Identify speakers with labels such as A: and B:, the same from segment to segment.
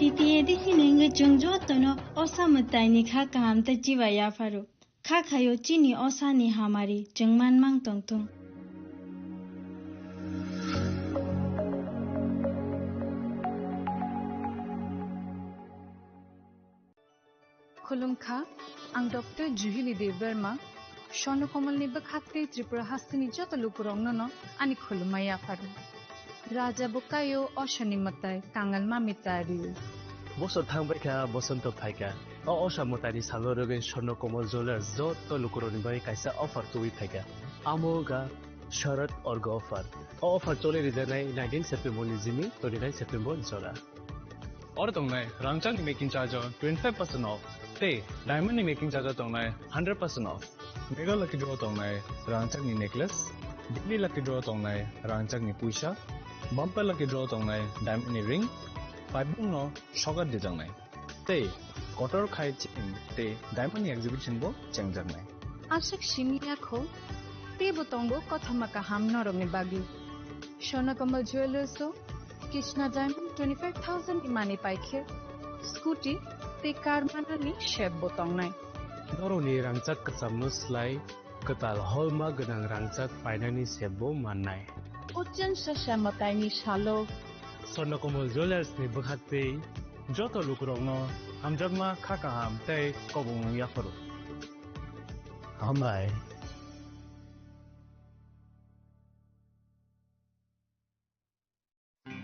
A: Titi hinenge jongjo tono osa mutai ni kha kaham ta jiwa ya faru. Kha khayo chini osa ni hamari jengman mang tongtung.
B: Khulumkha, ang Dr. Juhili Deverma, Shono Komal ni Bakhate Tripura Hastini Joto Lukurong no, ani Khulumaya faru. Raja Bukayo Oshani Matai, Kangal Mamitari.
C: Boso Tangbaika, Bosonto Paika, or Osha Motari Salorogan Shono Komal Zola, Zoto Lukuroni Kaisa offer to Wipeka. Amoga, Sharat or Gofar. Offer Tole the 19 September Zimi, 29 September Zola.
D: Or Tongai, Rangchang making charge of 25% off. Tay, Diamond making charge of Tongai, 100% off. Mega Lucky Draw Tongai, Rangchang necklace. Daily Lucky Draw Tongai, Rangchang Pusha. Bumper Lucky Draw Tongai, Diamond ring. 5 no, Shocker Dejangai. Tay, Kotor Kai Ching, Tay, Diamond exhibition bo, Changjamai.
B: Ashak Shimiako, Tay Botongo, Kotamaka Ham Norong Bagi. Shona Kamal Jewelers, Krishna Diamond 25,000 Imani Pike. Scooty, Tay Karmanani, Shep Botongai.
C: Noroni Rangchak Kasamno Sly, Katal Holma Ganang Rangchak, finally Sebo Manai.
B: Ujan Shashamatani Shallow.
C: Sonokomo Jewelers ni Bukhate, Joto Lukurong, Amjagma Kakaham, Tay, Kobung Yafaro. Amai.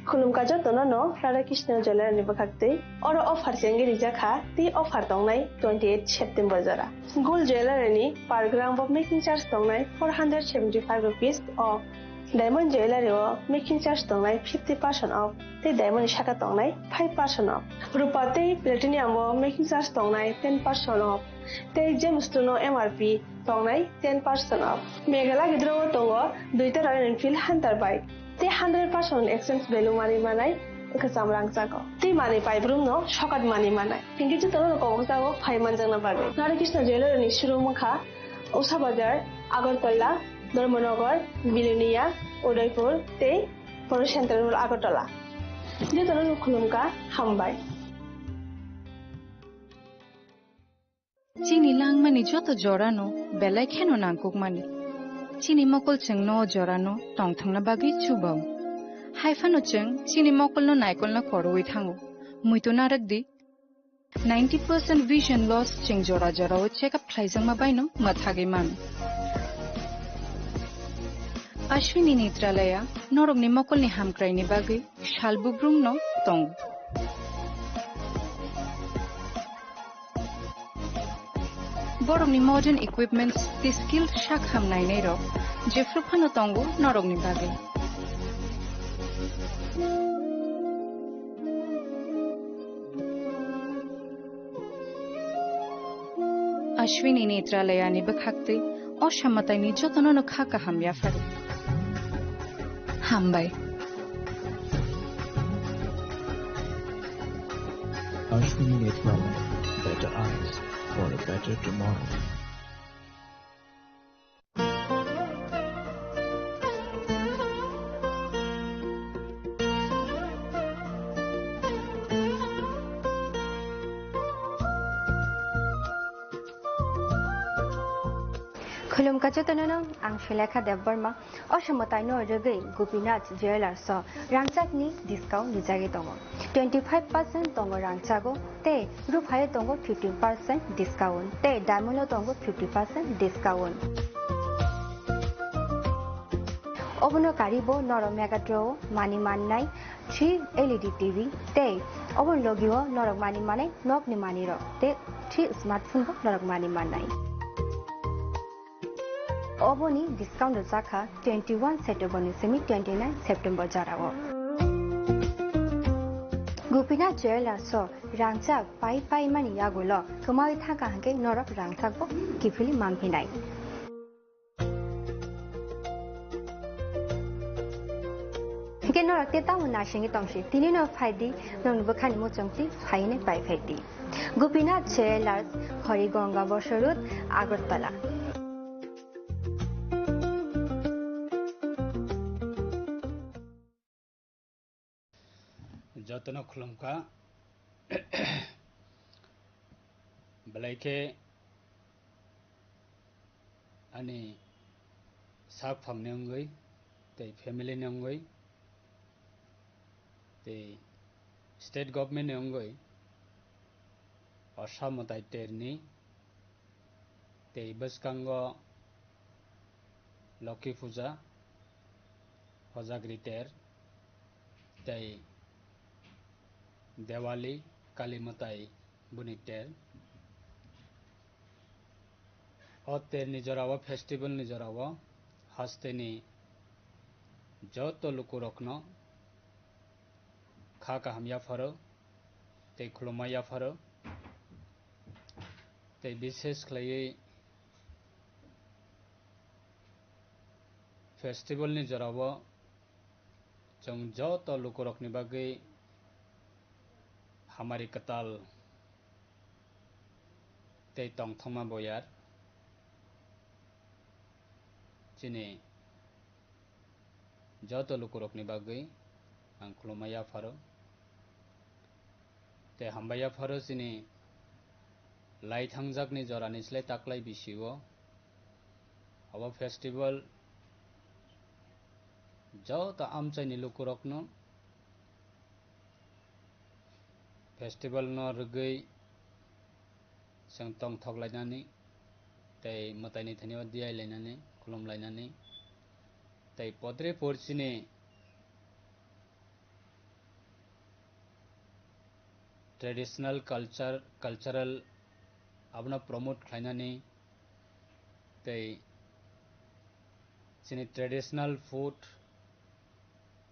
E: Kulum kajo tono no, Radha Krishna Jewelers ni Bukhate, or offer Sengiri Jaka, the offer tongnai 28 September Zara. Gold Jewelry ni per gram of making charge tongnai 475 rupees or Diamond Jewelry making charge tongnai 50% off. The diamond shaka tongnai 5% off. Rupate platinum making charge tongnai 10% off. The gems to no MRP tongnai 10% off. Megala gidro tongo duita Royal Enfield Hunter bike. The 100% exchange value money manai kasam rangchako. The money pipe room no shokat money manai. Pinki to tono ko ko 5 manjang na bage. Radha Krishna Jewelry ni showroom kha Usha Bazar Agartala Dharmanagar, Bilunia, Udaipur, Te, Poro Central Agartala. Dia terus Khulumka, Hambai.
B: Chini lang mani joto jorano, belai keno nangkuk mani. Chini mokol cheng no jorano, tong thang na bagi chubao. Haifano cheng, chini mokol no naikol na koroi thango. Muito narak di. 90% vision loss cheng jora jora check up thaisang mabai no mathage man. Ashwini Netralaya, Norog ni Mokol ni Hamkrai ni Bagi, Shalbubrum no Tong. Borog ni modern equipments, the skilled Shakham Nainero, Jeffrupano Tongo, Norog ni Bagi. Ashwini Netralaya ni Bakhakti, Oshamatai ni Jotono no Kaka Hamya Faru. Hambai.
F: Ashwini Netralaya, better eyes for a better tomorrow.
G: Khulum kachotananang ang Shilekha Devbarma Oshamotai no Rege Gopinath Jewelers so Rangchak ni discount nijagi tongo 25% tongo rangchago te Ruphaye tongo 15% discount te Diamond tongo 50% discount Obono karibo noro megatro mani manai 3 LED TV te obon logio norok mani manai nok ni mani ro te 3 smartphone bo norok mani manai Oboni discount zakha 21 September semi 29 September jarawo Gupina jewelers so rangchak pai mani yagulo kumai thaka hanke norok rangchak bo kifili mampinai Ke norok te tamu nashingi tongshi tinino phaidi nong bukhani mo chongti phaine pai phaidi Gupina jewelers Horigonga Bosorut Agartala
H: Jatana khulumka balaike ani sak famne ngai te family ne ngai te state government ne ngai Assam tai terni te baskango Loki Puja Hojagri ter te Diwali Kalimatai Bunikter Otter Nijorawa festival Nijorawa Hasteni Joto Lukurokno Khaka Hamya Faro Te Khulumaya Faro Te Bishes Clay Festival Nijorawa Jong Joto Lukurokni Bagi Hamari Katal Te Tong Thoma Boyar Chini Joto Lukurokni Bagi Ang Khulumaya Faro Te Hambaya Faro Chini Lai Thangjakni Jorani Slay Taklai Bisiwo Aba Festival Joto Amchaini Lukurokno Festival no rugai sang tong thok lainani tai mataini thaniwa diai lainani khulum lainani tai podre porchini traditional cultural abna promote khlainani tai chini traditional food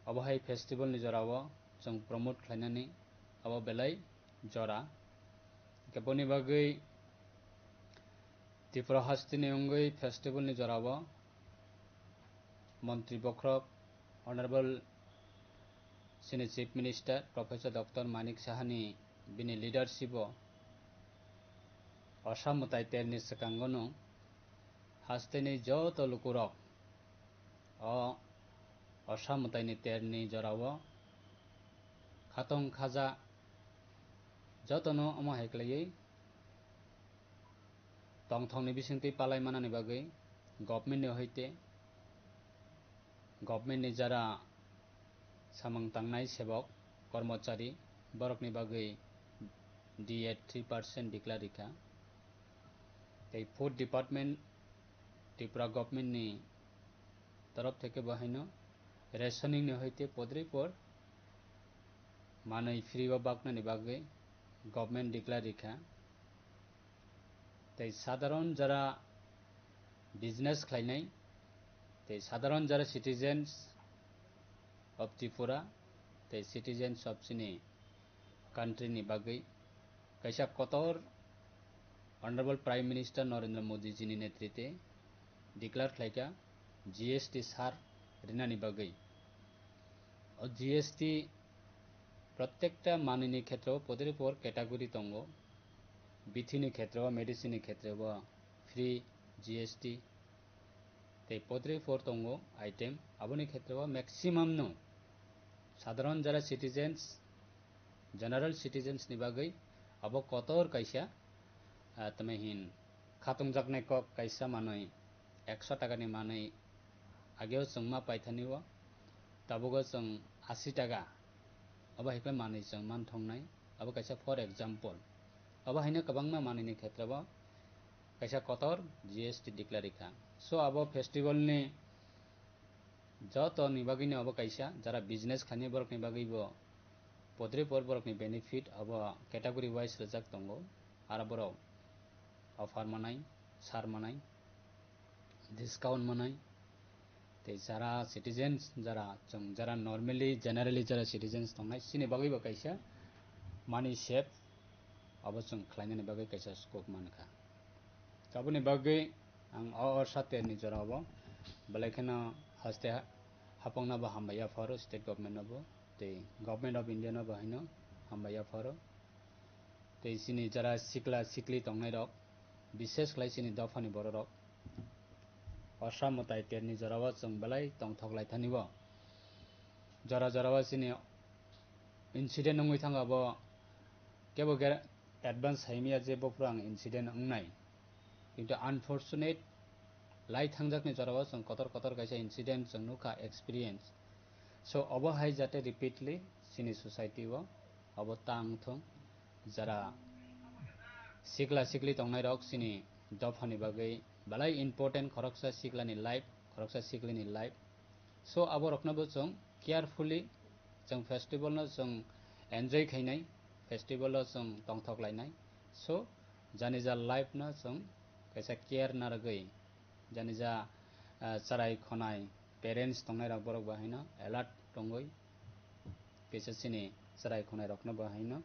H: abahai festival ni jorawo jong promote khlainani abo belai jora keponi bagai Tripura hastini ongai festival ni jorawo Montri Bokrok Honorable Senior Chief Minister Professor Dr. Manik Sahani bini leadership o Assam mutai terni sekangono hastini joto lukurok o Assam mutai ni terni jorawo khatong khaja jotono omo heklai tongthongni bisingti palai manani bagai government ni hoite government ni jara samang tangnai sebok kormachari borokni bagai DA 3% declarika tai food department Tripura government ni taraf theke bahaino rationing ni hoite podri por manai free o bakna ni bagai government declarika tai sadharon jara business khlainai tai sadharon jara citizens of Tripura tai citizens of chini country ni bagai kaisa kotor Honorable Prime Minister Narendra Modi ji ni netritwe declare khlaika GST sar rinani bagai o GST प्रत्येकटा माननि क्षेत्र पदरे पर category तंगो बिथिनि क्षेत्र medicine क्षेत्र free GST ते पदरे पर तंगो item आबनि क्षेत्र maximum no साधारण जरा सिटीजन्स जनरल सिटीजन्स नि बागै अब कतर कैसा तमेहिन खातुं जगने को कैसा मानै 100 टाका नि मानै आगेव जोंमा पाइथानिव ताबुगो जों 80 टाका अब हाइपे मानै जों मान थंनाय अब कैसा फॉर एग्जांपल अब हाइने कबांमा मानैनि क्षेत्रबा कैसा कतर GST डिक्लेरिखा सो अब फेस्टिवल नि joto ni bagi ni abo kaisa jara business khani borok ni bagi bo podre por borok ni benefit abo category wise rejak tongo ara borok offer manai sar manai discount manai te jara citizens jara normally generally jara citizens tongnai sini bagi bo kaisa money save abo chung khlainani bagi kaisa scope manka tabuni bagi ang or sate ni jara abo balaikena haste hapongna ba hambaya faro state government abo te government of India no ba hino hambaya faro te sini jara sikla sikli tongnai rok বিশেষ khlai sini dofani borok rok asam motai terni jarawa chung belai tongthok lai thani bo jara jarawa sini incident nongoi thanga bo kebo advance haimia je boprang incident ongnai কিন্তু unfortunate lai thangjakni jarawa chung kotor kotor kaisa incident chung nukha experience so obo hai jate repeatedly sini society o obo tangthong jara sikla sikli tongnai rok sini dofani bagai balai important khoroksa siklani life khoroksa siklini life so abo rokna bo chung carefully chung festival no chung enjoy khainai festival no chung tongthok lainai so janija life no chung kaisa care na ragai janija charai khonai parents tongnai rok borok bahaina alert tongoi kaisa sini charai khonai rokna bahaina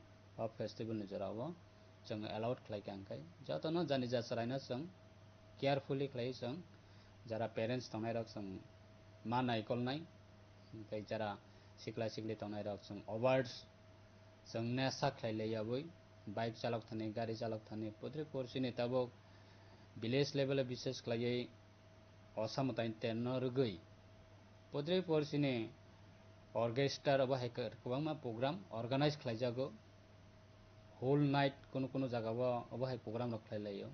H: of festival ni jorao chung allowed khlai kangkai jotono janija charaina chung carefully khlai chung jara parents tongnai rok chung ma naikolnai kai jara sikla sikli tongnai rok chung awards chung nesa khlai layabui bike chalok thani gari chalok thani podre porsini tabok village level বিশেষ khlai osamutai tenno rugui podre porsini orchestra abo hacker kwbangma program organize khlaijago whole night kono jaga bo abo hai program rok khlai layo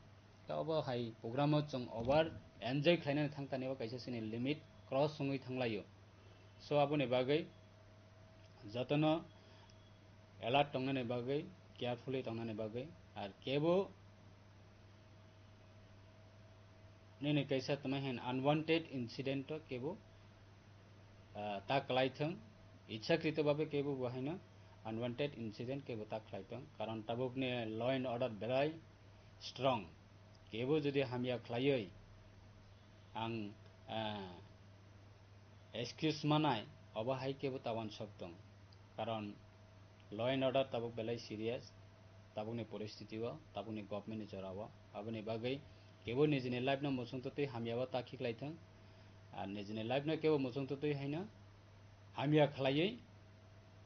H: ta abo hai program chung over enjoy khlainani thangtani bo kaisa sini limit cross sungui thanglayo so aboni bagai jotono alert tongnani bagai carefully tongnani bagai ar kebo nini kaisa tamahin unwanted incident to kebo ta kalaithang ichhakrito babe kebo bahaina unwanted incident kebo ta khlaithang karon tabukni law and order berai strong kebo jodi hamia khlaioi ang excuse manai obo hai kebo tawan soktong karon law and order tabuk belai serious tabukni poristiti o tabukni government ni jorao aboni bagai kebo nijini life no musung tutui hamiao ta khiklaithang ar nijini life no kebo musung tutui haina hamia khlaioi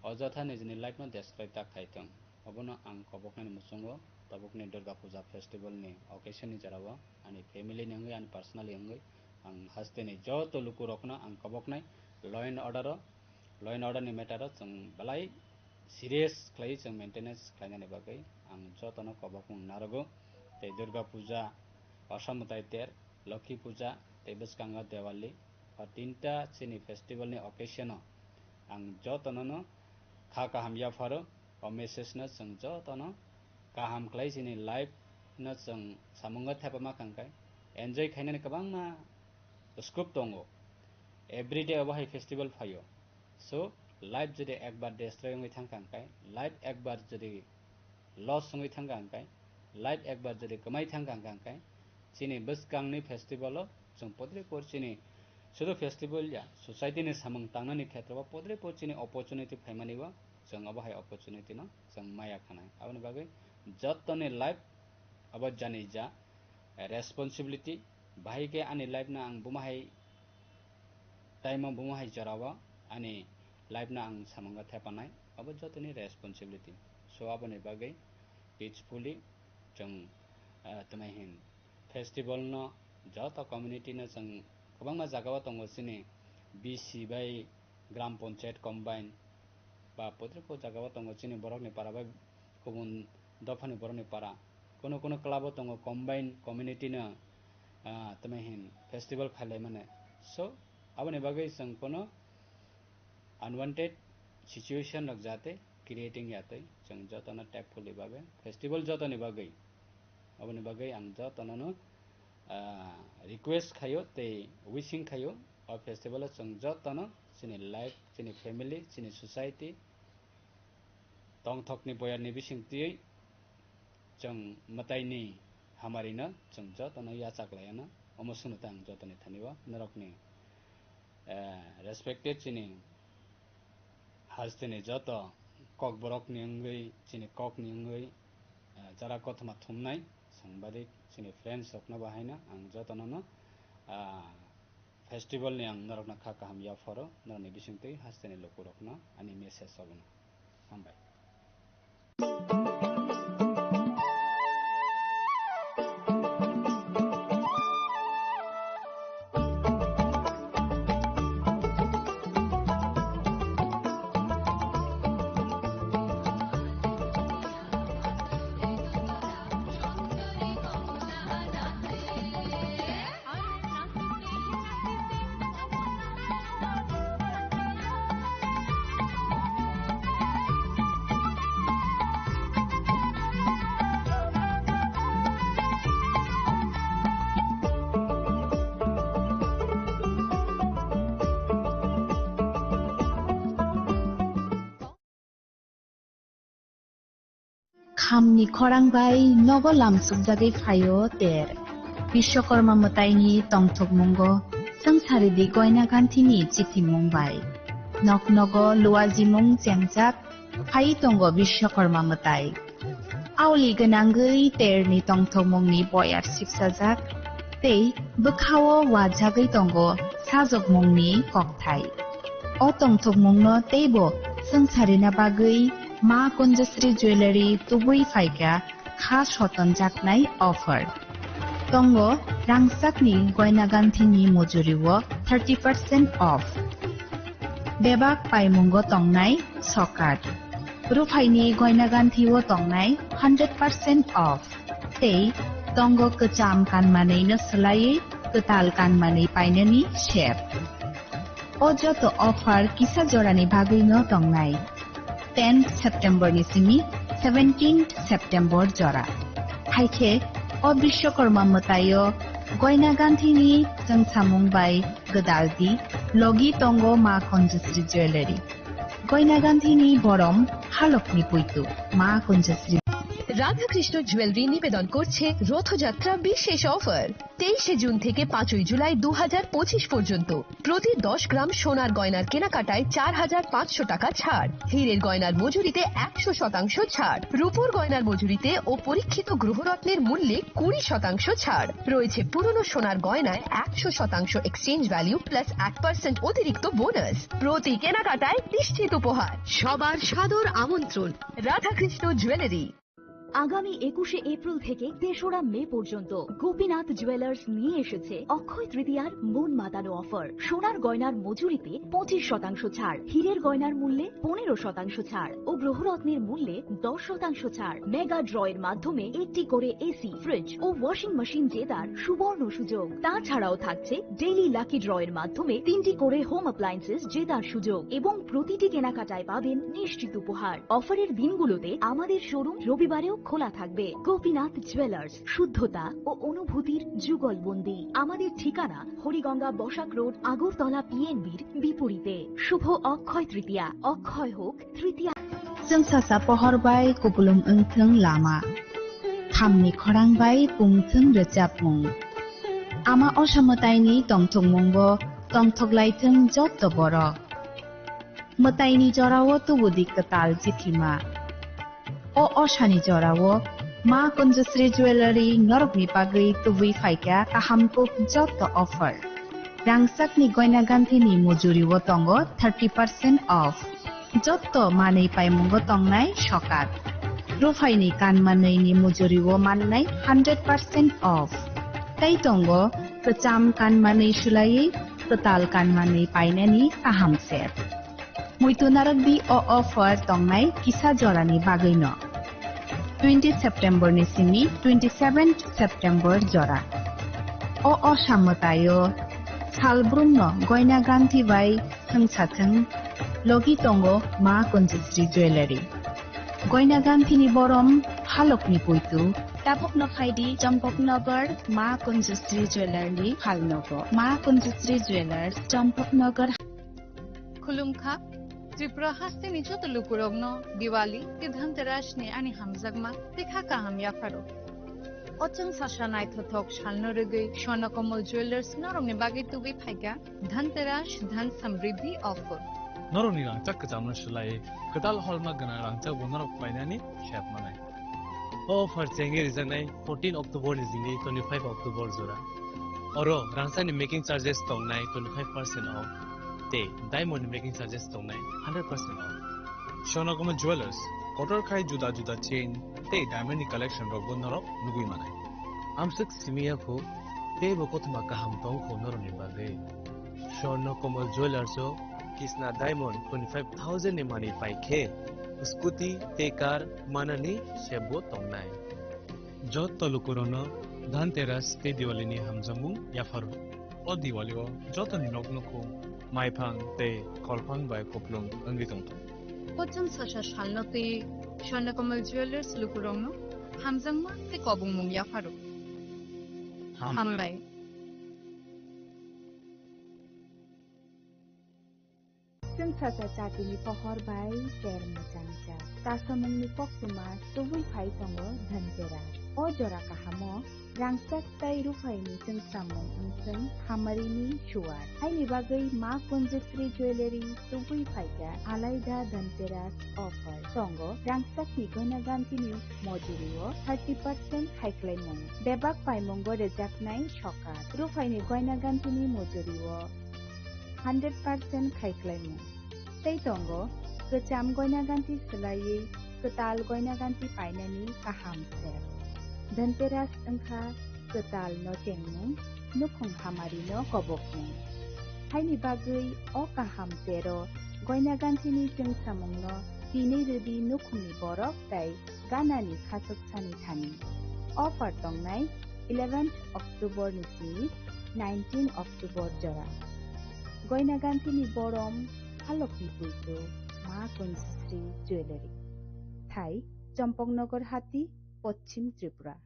H: অযথা Nizhny life no destroy ta khaithang obono ang koboknani musungo tabukni Durga Puja festival ni occasion ni jarao ani family ni ngai ani personally ngai ang haste ni joto luku rokna ang koboknai law and order ni matter chung balai serious khlai chung maintenance khlainani bagai ang joto no kobokung narago te Durga Puja Asamutai ter Lakhi Puja te Biskanga Diwali or tinta chini festival ni occasion ang joto no kha kaham ya faro o message na chung joto no kaham khlai chini life na chung samunga thapama kangkai enjoy khainani kabangma scope tongo everyday abo hai festival phayo so life jodi ekbar destroy ngai thang kangkai life ekbar jodi loss ngai thang kangkai life ekbar jodi kamai thang kangkai chini biskangni festival chung podre por chini sudo festival ya society ni samung tangnani khetra podre por chini opportunity phaimani ba chung abo hai opportunity no chung maya khanai aboni bagai jotoni life abo jani ja responsibility bahai ke ani life na ang bumahai time bumahai jarawa ani life na ang samunga thepanai abo jotoni responsibility so aboni bagai peacefully chung tamahin festival no joto community na chung kabangma jagao tongo chini BC bai gram panchayat combine ba podre po jagao tongo chini borok ni para bai kubun dofani borok ni para kono club tongo combine community na tamahin festival khalai mane so aboni bagai chung kono unwanted situation rok jate creating yatoi chung jotono tactfully babe festival jotoni bagai aboni bagai ang jotono no request khayo te wishing khayo o festival chung jotono chini life chini family chini society tong thokni boyarni bisingti chung mataini hamarina chung jotono yachaklayana omusunu tang jotoni thaniwa narokni respected chini hastini joto kok borok ni ngui chini kok ni ngui jara kothma thumnai sangbadik chini friends rokna bahaina ang jotono no festival ni ang narokna kha kaham ya foro narni bisingti hastini lokurokna ani message sobuna hambai
I: खामनि खरांबाय नगो लामसुकजागै फायो तेर विश्वकर्मा मताइनि तंथक मंगो संसारिदि गयना गान्थिनि चिथि मंबाय नक नगो लुवाजिमुं जेंजाक phi तंगो Vishwakarma मताइ आवलि गोनांगै तेरनि तंथक मंगनि बयार सिपसाजाक तै बोखावो वाजागै तंगो साजक मंगनि ककथाइ अ तंथक मंगनो तैबो संसारिना बागै मा कुंजश्री jewellery तुबुई फाइका खास हतन जाकनाय ऑफर तंगो रांसाकनि गयना गान्थिनि मजुरिवो 30% ऑफ बेबाक पाइमुंगो तंगनाय सकाट रुफाइनि गयना गान्थिवो तंगनाय 100% ऑफ तै तंगो कचाम कानमानैनो सोलायै कताल कानमानै पाइननि शेप अजत ऑफर किसा जरानि भागैनो तंगनाय 10 सेप्टेम्बर निसिमी 17 सेप्टेम्बर जरा हाइखे अ विश्वकर्मा मतायो गयना गान्थिनि जोंसामुंबाय गदालदि लगी तंगो मा कुंजश्री ज्वेलरी गयना गान्थिनि बरम हालकनि पुइतु मा कुंजश्री
J: রাধাকৃষ্ণ জুয়েলারি নিবেদন করছে রথযাত্রা বিশেষ অফার 23 জুন থেকে 5 জুলাই 2025 পর্যন্ত প্রতি 10 গ্রাম সোনার গয়নার কেনাকাটায় 4500 টাকা ছাড় হীরের গয়নার মজুরিতে 100% ছাড় রূপোর গয়নার মজুরিতে ও পরীক্ষিত গ্রহরত্নের মূল্যে 20% ছাড় রয়েছে পুরনো সোনার গয়নায় 100% এক্সচেঞ্জ ভ্যালু প্লাস 1% অতিরিক্ত বোনাস প্রতি কেনাকাটায় নিশ্চিত উপহার সবার সাদর আমন্ত্রণ রাধাকৃষ্ণ জুয়েলারি
K: আগামী 21 এপ্রিল থেকে 3রা মে পর্যন্ত গোপীনাথ জুয়েলার্স নিয়ে এসেছে অক্ষয় তৃতীয়ার মন মাতানো অফার সোনার গয়নার মজুরিতে 25% ছাড় হীরের গয়নার মূল্যে 15% ছাড় ও গ্রহরত্নের মূল্যে 10% ছাড় মেগা ড্রয়ের মাধ্যমে একটি করে এসি ফ্রিজ ও ওয়াশিং মেশিন জেতার সুবর্ণ সুযোগ তাছাড়াও থাকছে ডেইলি লাকি ড্রয়ের মাধ্যমে 3টি করে হোম অ্যাপ্লায়েন্সেস জেতার সুযোগ এবং প্রতিটি কেনাকাটায় পাবেন নিশ্চিত উপহার অফারের দিনগুলোতে আমাদের শোরুম রবিবারেও খোলা থাকবে গোপীনাথ জুয়েলার্স শুদ্ধতা ও অনুভূতির যুগলবন্দি আমাদের ঠিকানা হরিগঙ্গা বসাক রোড আগরতলা পিএনবির বিপরীতে শুভ অক্ষয় তৃতীয়া অক্ষয় হোক তৃতীয়া
I: जोंसासा पहरबाय कुबुलुम ओंथों लामा खामनि खरांबाय पुंथों रोजाबमुं आमा असामताइनि तंथंमुंबो तंथगलायथों जत बर मताइनि जरावो तुबुदि कताल जिथिमा अ असानि जरावो मा कुंजश्री ज्वेलरी नरकनि बागै तुबुई फाइका काहामको जत ऑफर रांसाकनि गयना गान्थिनि मजुरिवो तंगो 30% ऑफ जत्तो मानै पाइमुंगो तंगनाय सकात रुफाइनि कानमानैनि मजुरिवो माननाय 100% ऑफ तै तंगो कचाम कानमानै सुलायै कताल कानमानै पाइनानि काहाम सेट मुइतुनारकदि अ ऑफर तंगनाय किसा जरानि बागैनो 20 सेप्टेम्बर निसिमी 27 सेप्टेम्बर जरा अ असामतायो सालब्रुमनो गयना गान्थि बाय थंसाथों लगी तंगो मा कुंजश्री jewellery गयना गान्थिनि Baram हालकनि पुइतु Tapok Faidi Champoknagar Ma Kunjusri Jewelry Halnogo Ma Kunjusri Jewelers Champoknagar
B: Khulumkha Tripura haste ni joto lukurogno Diwali ke Dhanteras ne ani hamjagma dekha kaham yafaro Ochang sasha nai thothok shalno rugui Shonakomal Jewelers norong ne bagi tubi phaiga Dhanteras dhan samriddhi offer
D: Norong ni rangchak kecamna shulai kedal holma gana rangchak bunarok painani shep manai offer chengi rizanai 14 October nizini 25 October zora oro rangsani making charges tongnai 25% off te diamond making charges tongnai 100% off Shonakomal Jewelers kotor khai juda juda chain te diamond ni collection rok bunarok nugui manai
C: amsuk simia ko te bokotma kaham tong ko noroni bage Shonakomal Jewelers o Kisna Diamond 25,000 ne mani paikhe scooty te car manani shebo tongnai
D: jot tolukorono Dhanteras te Diwali ni hamjamu yafaru o Diwali o jot ni noknoko maiphang te kolphang bai koplong angi tongto
B: Ochang sasha shalno te Shonakomal Jewelers lukurogno hamjagma te kobung mung yafaro hambai
L: Sing sasa cati ni pohor bai ter macam-macam. Tasamung ni pok tuma tubui pai tongo Dhanteras. O jora kahamo rangsak tai rufai ni sing samung unseng hamari ni shuar. Hai ni bagai ma Kunjusri Jewelry tubui pai ka alaida Dhanteras offer. Tongo rangsak ni gona ganti ni mojurio 30% haiklai mung. Debak pai mongo rejak nai shokat. Rufai ni gona ganti ni mojurio 100% khaiklaimu tei tongo kecham goina ganti selai ketal goina ganti painani kaham ser Dhanteras engkha ketal no tengmu nukhung hamari no kobokmu haini bagai o kaham tero goina ganti ni jeng samungno tini rudi nukhungni borok tai ganani khasuk sani thani offer tongnai 11th October ni 19 October jora Goina ganti ni borom halokni puitu Ma Kunjusri Jewelry Thai Champoknagar Hati Pochim Tripura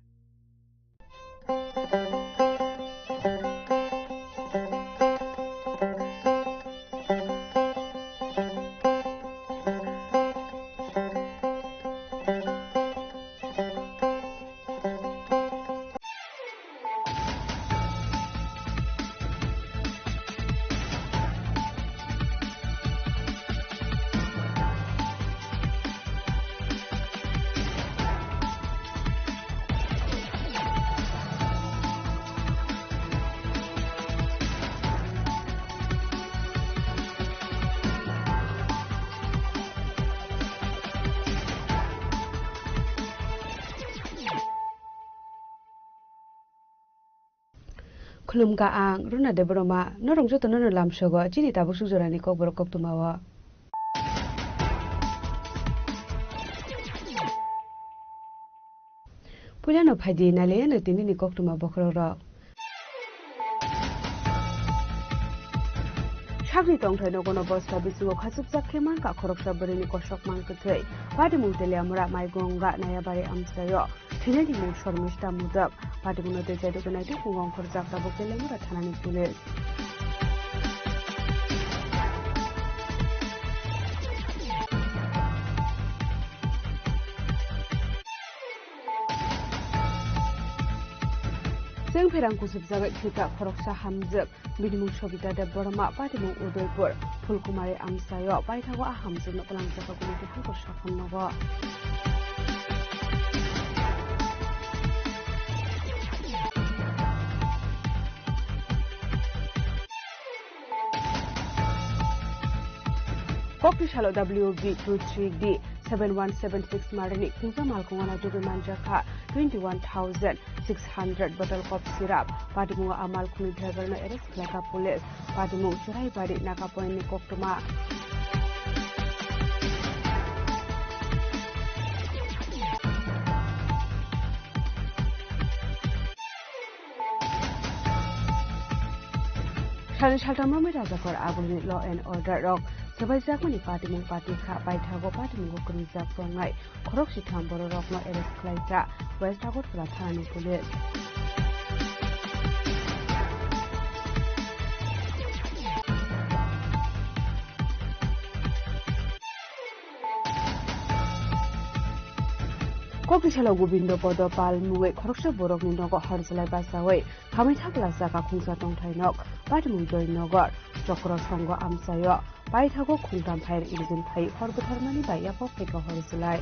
M: Khulumka ang runa de broma norong joto nono lamsogo chini tabu sujorani kok borok kok tumawa Pulano phadi nale na tini ni kok tuma bokhro ro Chagri tong thai no kono bosta bisu khasuk chakheman ka khorok sabari kosok mang kuthai padi mungtele amra mai gonga naya bare amsayo thinani mu shormishta mudak padi munote jaido konai ti kungong khorjak ta bokele mura thanani pulis Seng perang kusub jagat kita khoroksa hamjak bidimung sobita de borma patimung Udaipur Phulkumari amsayo paithago a hamjak no palang jaka kumiti hangko sakhon nogo Kopi shalo WB23D 7176 Marani Kunza Malkungana Dugu Manjaka 21,600 bottle of syrup Padimu Amal Kuni driver na arrest Klaka police Padimu Churai Badi Nakapoin ni Koktuma Shalin Shaltamami Rajakor Aguni Law and Order Rock sebaijak party mung party kha baithago party mung krijak prongai khorok sitham bororokno arrest khlaika West Agartala thanani police Kokishala Gobindo Podo Pal Muwe Khoroksa Borokni Nogo Harjalai Basawe Kamaitha Plaza ka Khungsa Tongthainok Patmung Joy Nogor Chokro Songo Amsayo Paithago Khungtam Phair Ilgin Phai Horbotharmani Baya Popeka Harjalai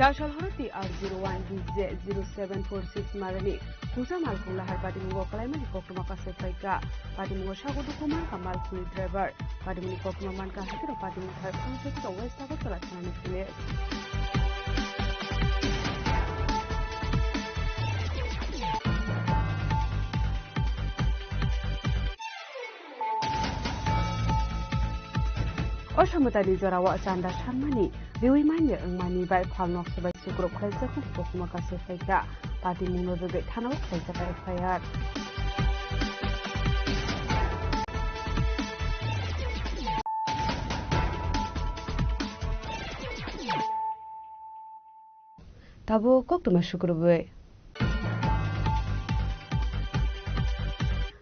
M: Dashal Horati R01 DJ0746 Marani Kusa Malkung Lahar Patimungo Climate Kokumaka Sefaika Patimungo Shagodu Kuman Kamal Kuli Driver Patimungo Kokuman Kahiro Patimungo Harkun to West Agartala Thanani Police Oshamutari Jorawa Sanda Sharmani Dewi Manya Mani by Palnok by Sugro Klaisa Kokumaka Sefaika Patimungo Rubik Hanok Klaisa FIR Tabo Koktuma Shukrube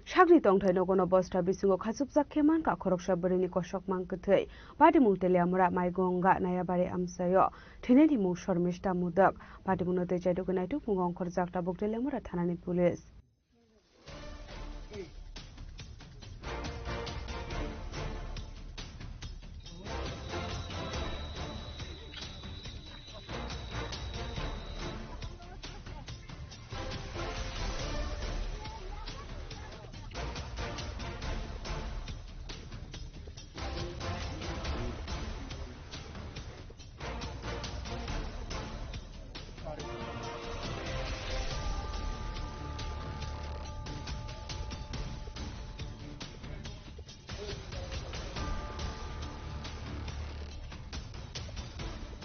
M: Shagri Tongthai Nogono Bosta Bisungo Khasupsa Keman ka Khoroksa Barini Koshok Mangkuthai Patimu Teleamura Maigonga Nayabari Amsayo Thineni Mu Shormishta Mudak Patimuno Tejaidu Gunaitu Mungong Khorjakta Bok Teleamura Thanani Police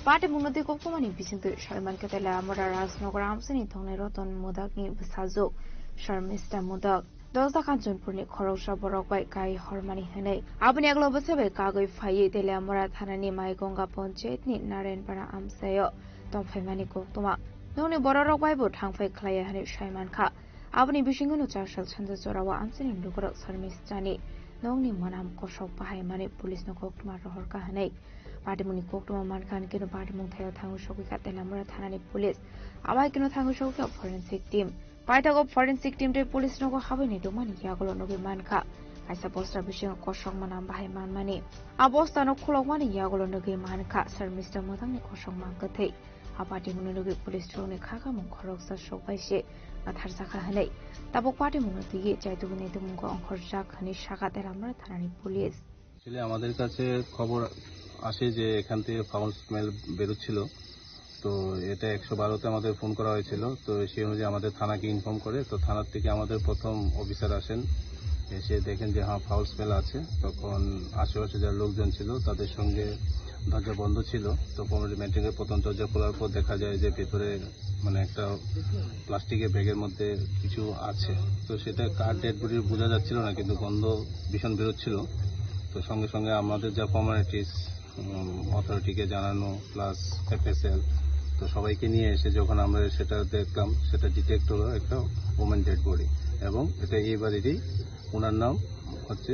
N: Party Munoti Kokumani Bisintu Sharman Katela Mura Rasnogram Sini Tone Roton Mudakni Bisazo Sharmista Mudak Dosa Kanchun Purni Korosha Borok Kai Hormani Hene Abani Globosebe Kago Faye Delia Mura Thanani Maigonga Ponchetni Naren Para Amsayo Tom Femani Koktuma Noni Borok Bible Tangfai Klaya Hane Shaiman Ka Abani Bishingunu Chashal Chandazorawa Amsini Lugorok Sarmistani Noni Manam Koshok Pahaimani Police no Koktuma Rohorka Hane Partimuni Koktuma Mankan Kino Partimung Tayo Tangu Shokuka Telamura Thanani Police Abai Kino Tangu Shokuka Forensic Team Paitago Forensic Team de Police Nogo Habini Domani Yagolo Nogi Manka I suppose Rabishing Koshong Manam Bahay Manmani Abosta no Kulawani Yagolo Nogi Manka Sir Mr. Motang Koshong Mankate Apatimun Nogi Police Trone Kakamung Koroksa Shokai Atharsaka Hane Tabok Partimung Ti Jaitugune Mungo on Korjak Hani Shaka Telamura Thanani Police
O: Chile আমাদের কাছে খবর আসে যে এখান থেকে foul smell বেরোচ্ছিল তো এটা 112 তে আমাদের ফোন করা হয়েছিল তো সেই অনুযায়ী আমাদের থানাকে ইনফর্ম করে তো থানার থেকে আমাদের প্রথম অফিসার আসেন এসে দেখেন যে হ্যাঁ ফাউল স্মেল আছে তখন আশেপাশে যারা লোকজন ছিল তাদের সঙ্গে দরজা বন্ধ ছিল তো কমিউনিটি মেইনটেইনের প্রথম দরজা খোলার পর দেখা যায় যে ভেতরে মানে একটা প্লাস্টিকের ব্যাগের মধ্যে কিছু আছে তো সেটা কার ডেড বডি বোঝা যাচ্ছিল না কিন্তু গন্ধ ভীষণ বেরোচ্ছিল তো সঙ্গে সঙ্গে আমাদের যা ফর্মালিটিস অথরিটিকে জানানো প্লাস এফএসএল তো সবাইকে নিয়ে এসে যখন আমরা সেটা দেখলাম সেটা ডিটেক্ট হলো একটা ওমেন ডেড বডি এবং এটা এই বাড়িরই ওনার নাম হচ্ছে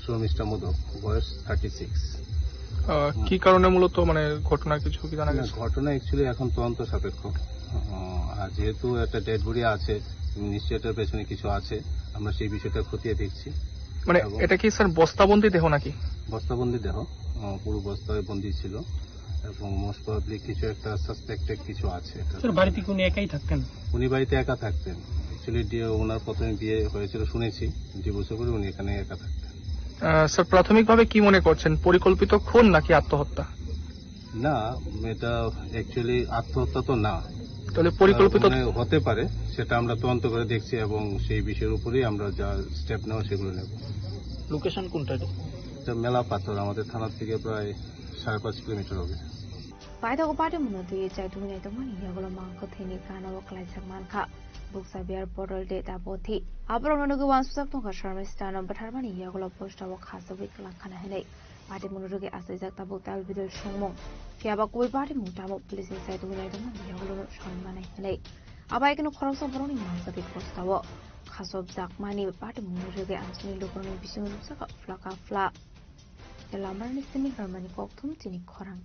O: শর্মিষ্ঠা মোদক বয়স 36
P: কি কারণে মূলত মানে ঘটনা কিছু কি জানা গেছে
O: ঘটনা অ্যাকচুয়ালি এখন তদন্ত সাপেক্ষ আর যেহেতু একটা ডেড বডি আছে নিশ্চয়ই এটার পেছনে কিছু আছে আমরা সেই বিষয়টা খতিয়ে দেখছি
P: মানে এটা কি স্যার বস্তাবন্দি দেহ নাকি
O: বস্তাবন্দি দেহ পুরো বস্তায় বন্দি ছিল এবং মোস্ট প্রবাবলি কিছু একটা সাসপেক্টেড কিছু আছে
Q: স্যার বাড়িতে কি উনি একাই থাকতেন
O: উনি বাড়িতে একা থাকতেন অ্যাকচুয়ালি ওনার প্রথমে বিয়ে হয়েছিল শুনেছি ডিভোর্স করে উনি এখানে একা থাকতেন
P: স্যার প্রাথমিকভাবে কি মনে করছেন পরিকল্পিত খুন নাকি আত্মহত্যা
O: না এটা অ্যাকচুয়ালি আত্মহত্যা তো না
P: তাহলে পরিকল্পিত
O: হতে পারে সেটা আমরা তদন্ত করে দেখছি এবং সেই বিষয়ের উপরেই আমরা যা স্টেপ নেওয়া সেগুলো নেব
Q: লোকেশন কোনটা
O: এটা মেলা পাথর আমাদের থানা থেকে প্রায় 5.5 কিলোমিটার হবে
N: পাইথাগো পাটে মুনতি চাই তুমি নাই তমানি ইয়াগুলো মাংক থেনি কানাও ক্লাইসাক মানখা বুকসা বিয়ার পটল ডে তাপথি আবরণনগো ওয়ানসুসাক তংকা শর্মিষ্ঠান বাথারমানি ইয়াগুলো পোস্টাও খাসবই লাখানা হেলাই পাটে মুনুরগে আসাইজাক তাবো তাল বিদল সংমং ফিয়াবা কই পাটে মুটামো পুলিশে চাই তুমি নাই তমানি ইয়াগুলো সম্মানাই হেলাই আবাই কেন খরচা বরনি মানসাবি পোস্টাও খাসব জাকমানি পাটে মুনুরগে আনসনি লোকরনি বিসিং রুসাকা ফ্লাকা ফ্লা Elamarni sini harmani koktum tini khorang.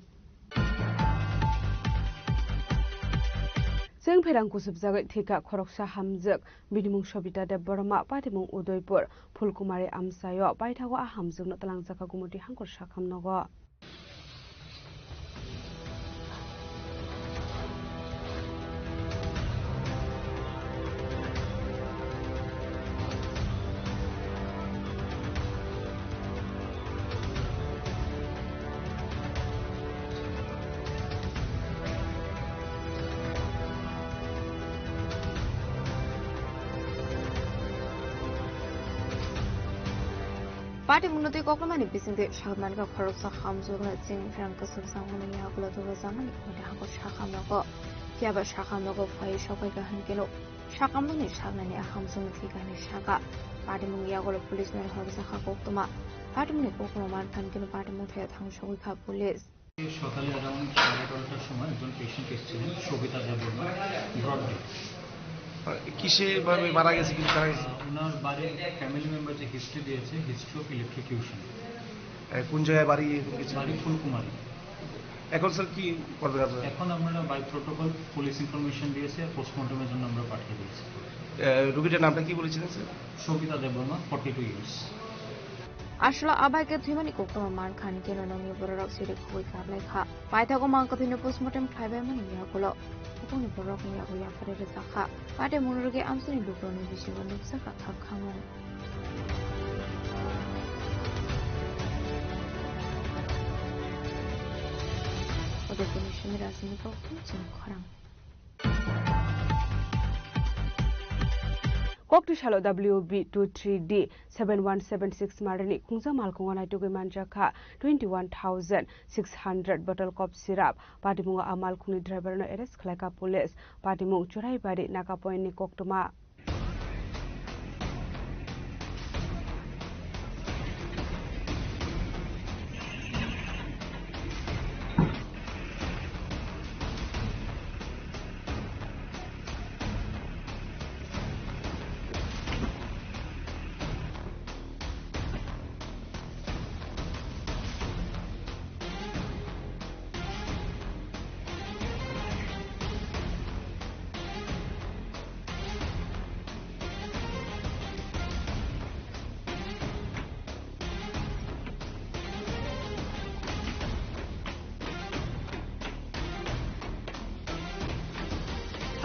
M: जों फेरांखौ जोबजागै थेका खरकसा हामजोक बिनिमुं सबिता देब बरमा पाटिमुं उदयपुर फुलकुमारी आमसायो बायथागो आ हामजोकनो तलांजाका गुमुति हांखर साखामनगो
N: Party munuti koklamani bisingde shagmanka khoroksa khamjogna jing franka subsangmani yagulo to zamani koda hako shakhamnago kyaba shakhamnago fai shokai ga hankelo shakamni shagnani ahamsung thigani shaka party mung yagulo police mer horsa khakotuma party mung koklamar thankeno party mung thaya thang shokai kha police
Q: সকালে around 11:30টার সময় একজন patient এসেছিলেন সবিতা দেববর্মা ব্রডডে
R: কিসে ভাবে মারা গেছে কি জানা গেছে
Q: ওনার বাড়ির ফ্যামিলি মেম্বার যে হিস্ট্রি দিয়েছে হিস্ট্রি অফ ইলেকট্রিকিউশন
R: কোন জায়গায় বাড়ি
Q: বাড়ি ফুলকুমারী
R: এখন স্যার কি করবেন আপনারা
Q: এখন আমরা বাই প্রোটোকল পুলিশ ইনফরমেশন দিয়েছে পোস্টমর্টমের জন্য আমরা পাঠিয়ে দিয়েছি
R: রোগীটার নামটা কি বলেছিলেন sir
Q: Sabita Debbarma 42 years
N: Ashla abaike thimani koktama man khan keno nami borok sire khoi kablai kha paithago man kathino postmortem khaibai mani yakulo uponi borok ni yakuya fare re sakha pate munuruge amsuni lukroni bisigo nuksa ka thak khamon ode komishoni rasini koktum chin khorang
M: Koktisalo WB23D 7176 Marani Kungza Malkonga Tugu Manjaka 21,600 bottle cough syrup Patimunga Amal Kuni driver no arrest Klaka police Patimung Churai Badi Nakapoin ni Koktuma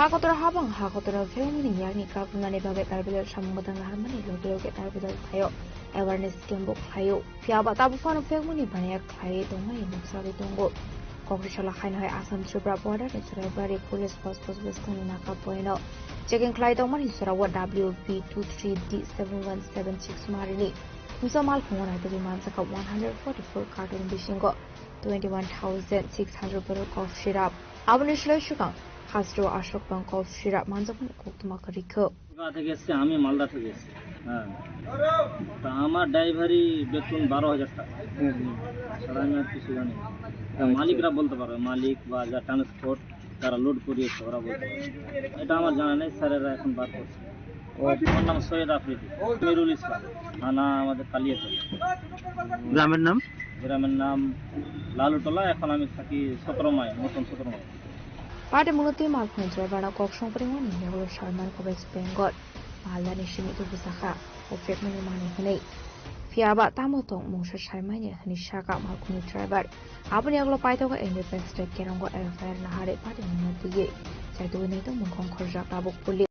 N: Hakotora habang hakotora filmini yakni kapunani bagai tarbidal samgodang harmani loge tarbidal thayo awareness kembo thayo fiaba tabu fano filmini banayak thayo tongmai nuksabi tongo kokrishala khain hai asam tripura border ni churaibari police post western naka poino checking klai tongmani surawa WB23D 7176 marini musamal khongona tagi mansaka 144 carton bishingo 21,600 bottle cough syrup abuni shloi shukang Hastro Ashok Bank of Shirap Manzakun Koktuma Kariko.
S: থেকে এসেছে আমি মালদা থেকে এসেছি হ্যাঁ তা আমার ড্রাইভারি বেতন 12,000 টাকা ছাড়া আমি আর কিছু জানি মালিকরা বলতে পারবে মালিক বা যা ট্রান্সপোর্ট যারা লোড করিয়েছে ওরা বলতে পারবে এটা আমার জানা নেই স্যারেরা এখন বার করছে ওর নাম সৈয়দ আফ্রিদি মেরুল ইসলাম থানা আমাদের কালিয়াতলা গ্রামের নাম লালুটলা এখন আমি থাকি 17 মাইল নতুন 17 mile
N: Party Munuti Malpon Jabana Kok Shompring Yellow Sharman of West Bengal, Malani Shimi to Busaka, or Fekman Mani Hane. Fiaba Tamotong, Mosha Sharmania, Nishaka, Malkuni Driver, Abanyaglo Paitoga, and the best Kerango Airfire Nahare Party Munuti, Saduinato Mukon Korja Tabuk Police.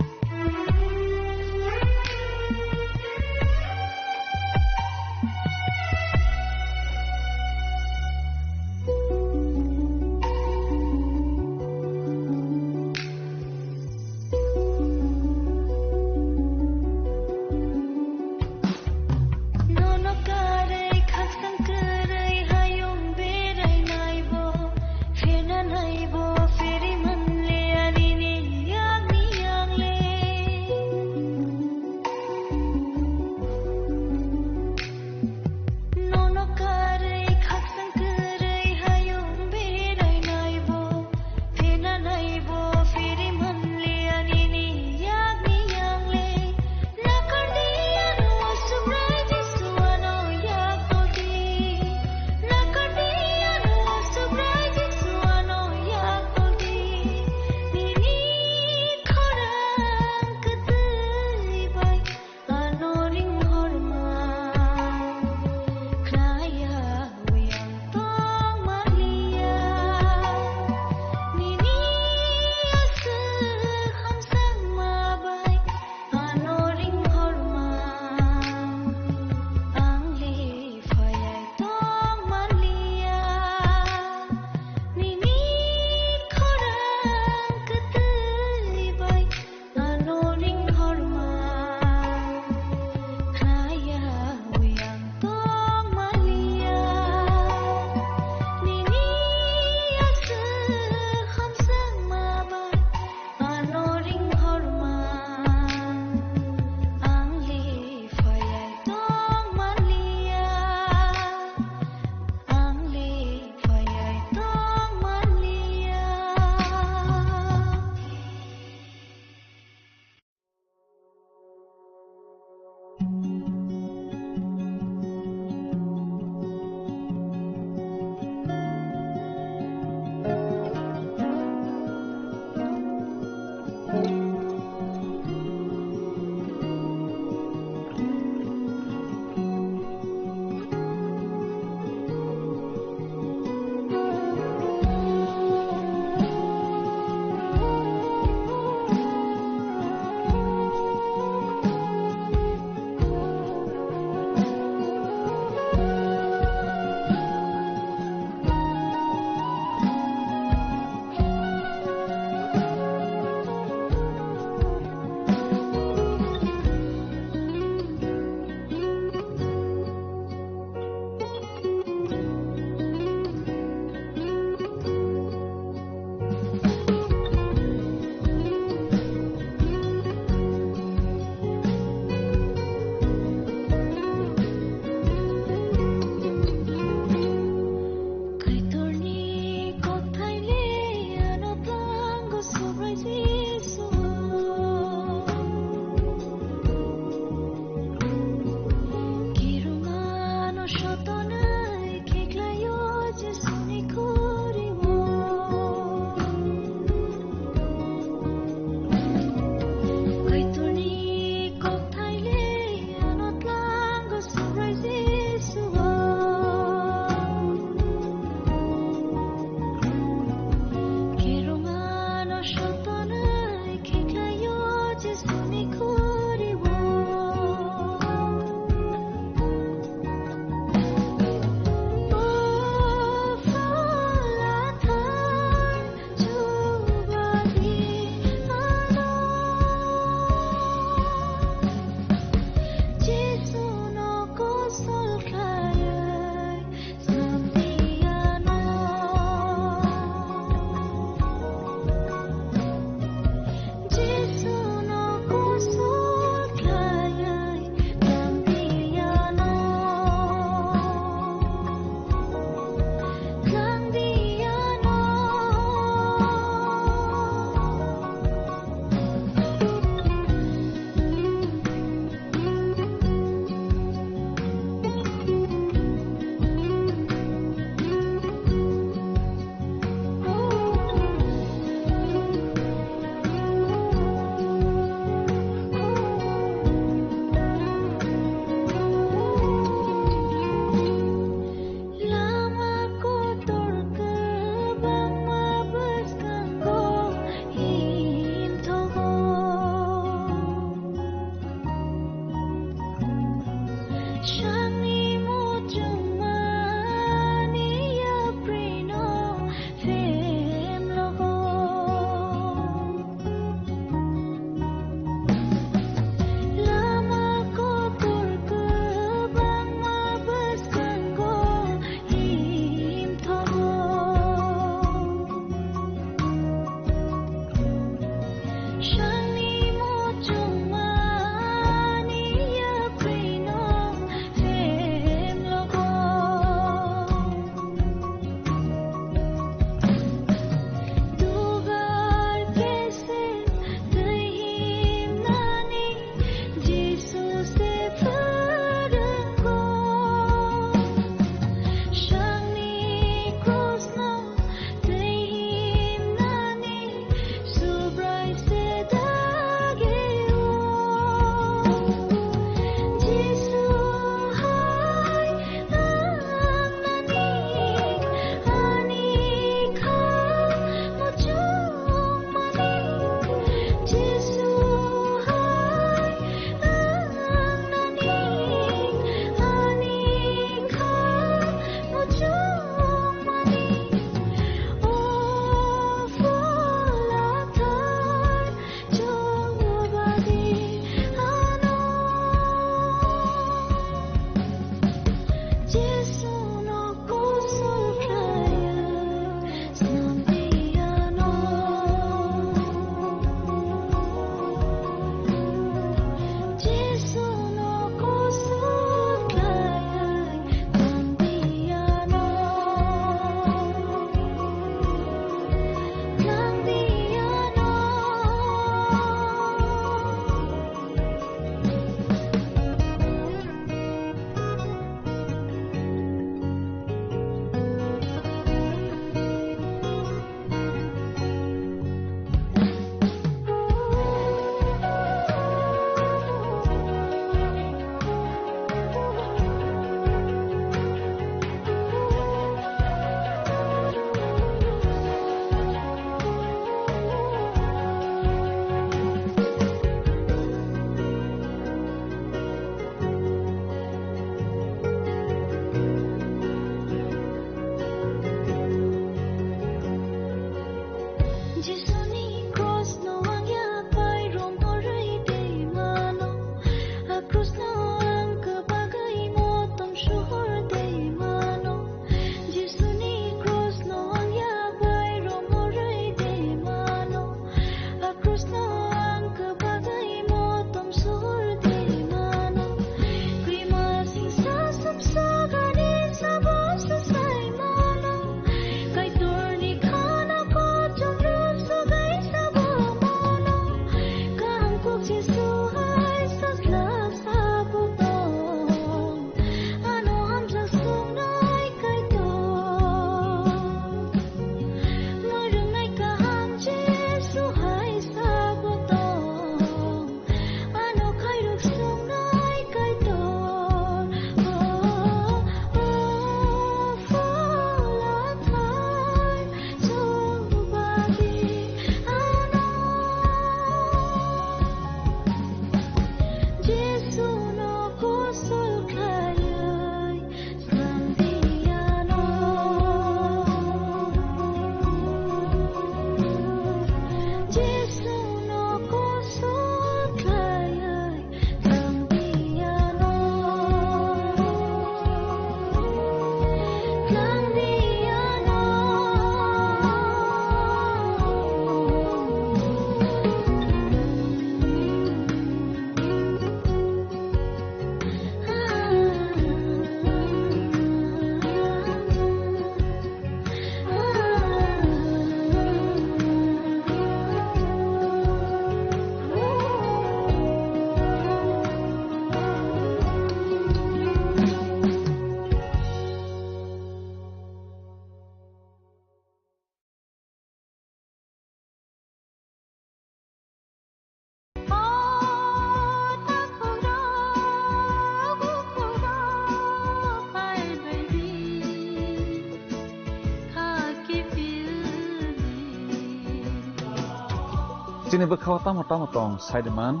T: Sini berkawat tamu tong Saideman,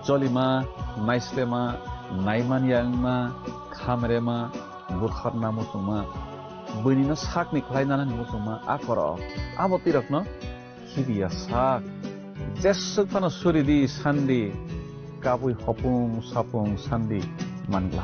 T: Jolima, Naislema, Naiman Yangma, Kamerema, Bukharna Musuma, Bunina Sakni Klainana Musuma, Akoro, Abotirokno, Hibia Sak, Jesukano Suridi, Sandi, Kabui Hopung, Sapung, Sandi, Mangla.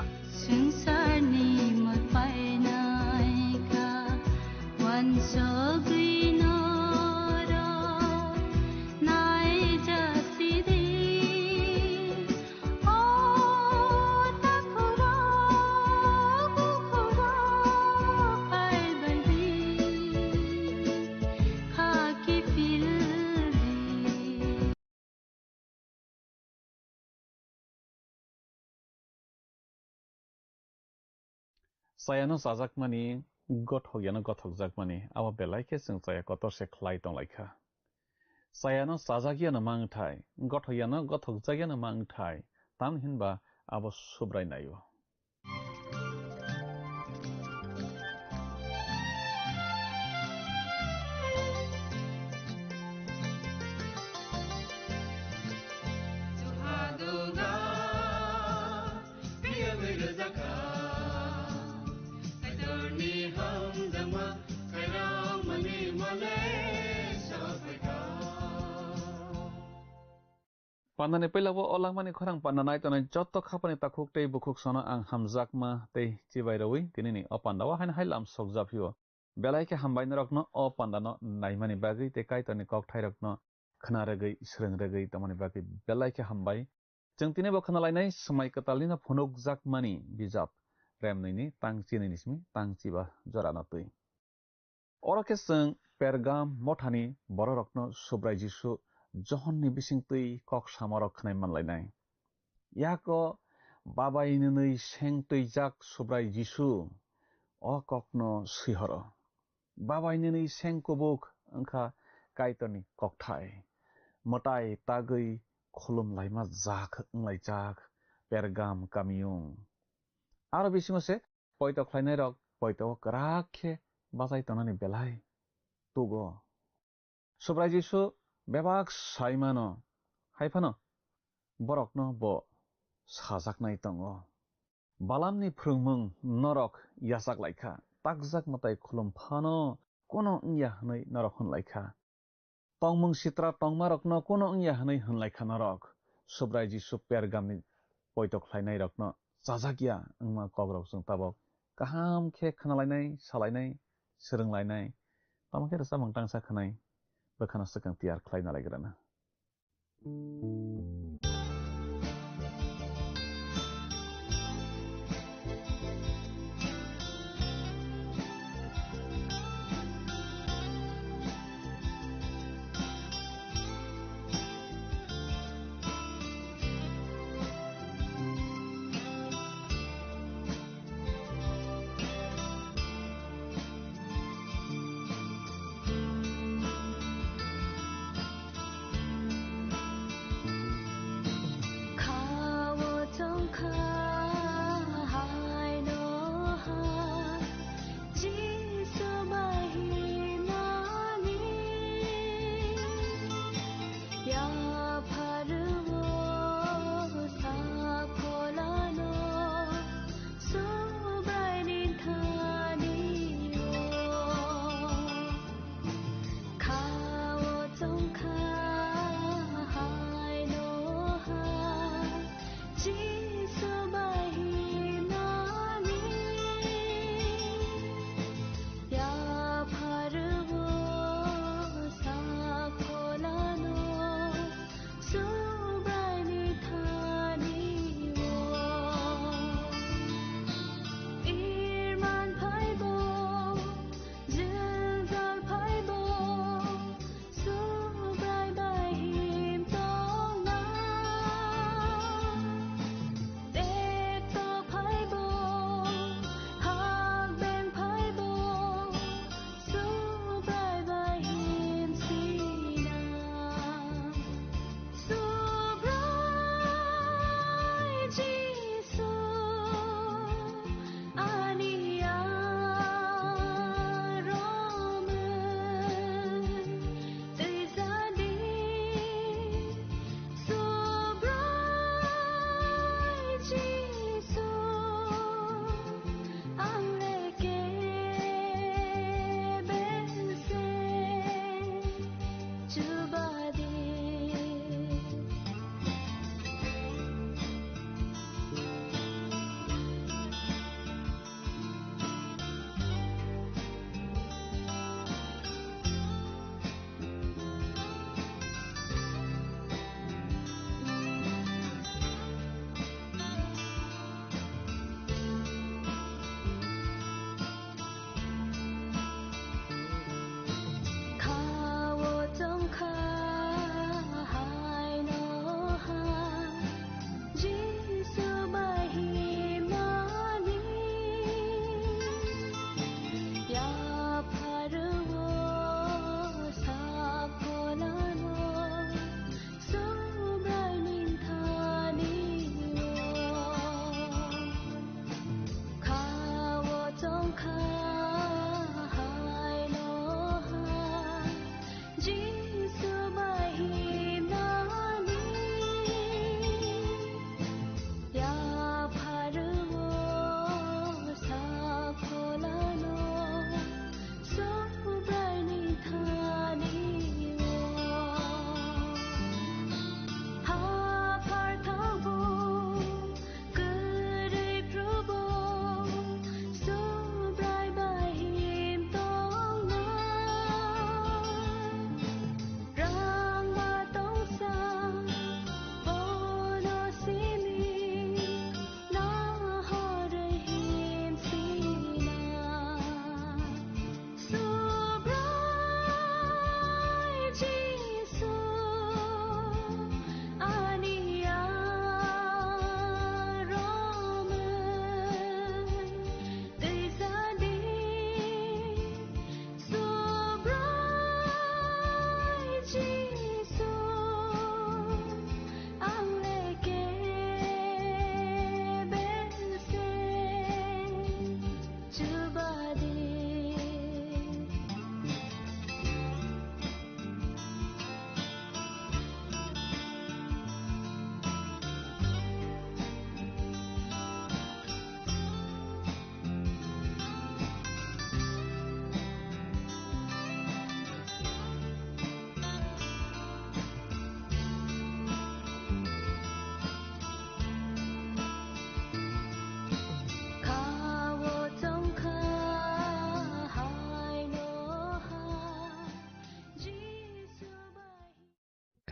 T: Saya no sajak mani gothok yana gothok jak mani awa belai ke sing saya kotor se khlai tong laika. Saya no sajak yana mang thai gothok yana gothok jak yana mang thai tam hinba abo subrai nayo. Pandane pelawo olang mani khorang pandanai tonai jotto khapani takhuk tei bukhuk sono ang hamjak ma tei chibairawi tinini o pandawa hain hailam sokjap hiyo belai ke hambain rokno o pandano naimani bagi te kai toni kok thai rokno khana ragei sreng ragei tamani bagi belai ke hambai jengtine bo khana lainai samai katalina phonok jak mani bijap remnini tangchi ni nismi tangchi ba jorana tui ora ke seng Pergam mothani boro rokno subrai jisu John ni bising tui kok samarok khnai manlainai yako babai ni seng tui jak subrai jisu o kokno sihoro babai ni seng kubuk angkha kaitoni kokthai motai tagui khulum laima jak nglai jak Pergam kamiung aro bisingose poito khlainai rok poito krakhe bazai tonani belai tugo subrai jisu Bebak saimano haifano borokno bo sajaknai tongo balamni phurungmung norok yasak laika takjak matai khulum phano kono ngya hnai norok hun laika tongmung sitra tongmarokno kono ngya hnai hun laika norok subrai jisu Pergamni poito khlainai rokno sajakya ngma kogrok sung tabok kaham khe khnalainai salainai srunglainai tamake rasa mangtang sa khanai Bakana sekang tiar klaina laigrana.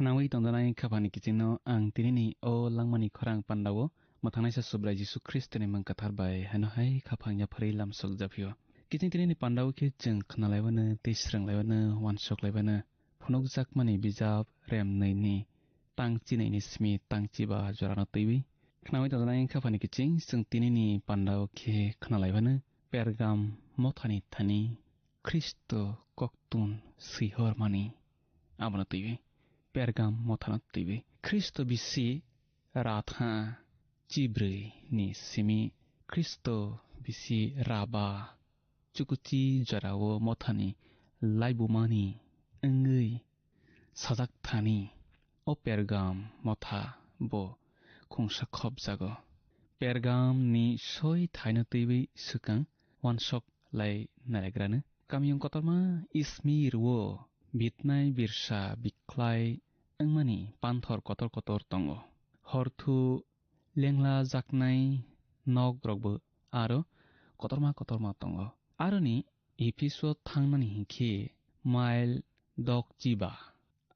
U: Kenawi tontonai kapani kicino ang tinini o langmani korang pandawo matanai sa sobra Yesus Kristus ni mengkatar bai hanohai kapangnya pari lam sok japio. Kicin tinini pandawo ke jeng kenalaiwana tisrang laiwana wansok laiwana phunok jakmani bijab rem nei ni tang cini ni smi tang ciba jorano tiwi. Kenawi tontonai kapani kicing jeng tinini pandawo ke kenalaiwana Pergam mothani thani Kristo koktun sihor mani abana tiwi. Pergam motanat tiwi Kristo bisi ratha cibre ni simi Kristo bisi raba cukuci jarawo mothani laibumani engui sajak thani o Pergam motha bo khungsa khop jago Pergam ni soi thaino tiwi sukang wansok lai nalegrane kamyong kotorma Izmir wo bitnai birsa biklai engmani panthor kotor tongo horthu lengla jaknai nog rogbo aro kotorma tongo aroni episode thangmani hinkhe mail dog jiba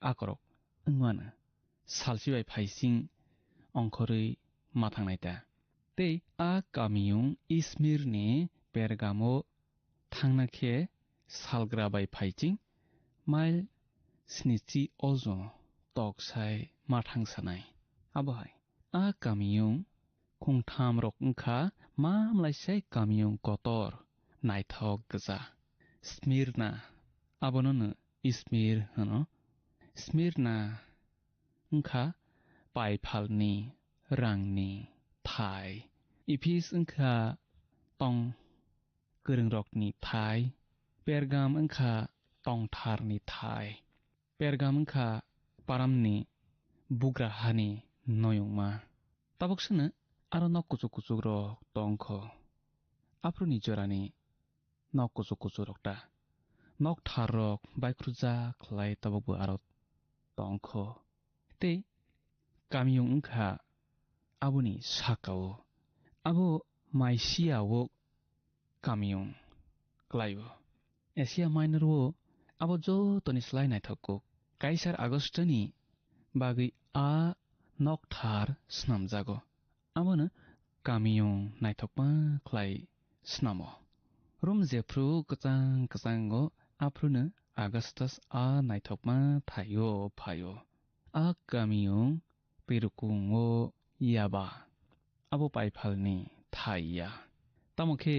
U: akorok engmana salsibai phaising ongkhorui mathangnaita tei a kamiyung Izmir ni Pergamo thangnakhe salgra bai phaicing mail snichi ozo tok sai mathang sanai abohai a kamiyung khungtham rok ungkha mamlaisai kamiyung kotor naithok gja Smirna abonono Izmir hano Smirna ungkha paiphalni rangni thai Ephes ungkha tong kwrwngrokni thai Pergam ungkha tongtharni thai Pergam ungkha paramni bugrahani noyongma taboksana aro nok kuchuk rok tongkho aproni jorani nok kuchuk rokta nok thar rok baikruja khlai tabokbo aro tongkho tei kamiyung ungkha aboni sakao abo maisiawo kamiyung klaio Asia Minor wo abo jotoni slai naithokko Kaisar Augustani bagi a nokthar snamjago abono kamiyung naithokma khlai snamo rum jefru kachang aprunu Augustus a naithokma thayo phayo a kamiyung perukungo yaba abo paiphalni thaiya tamokhe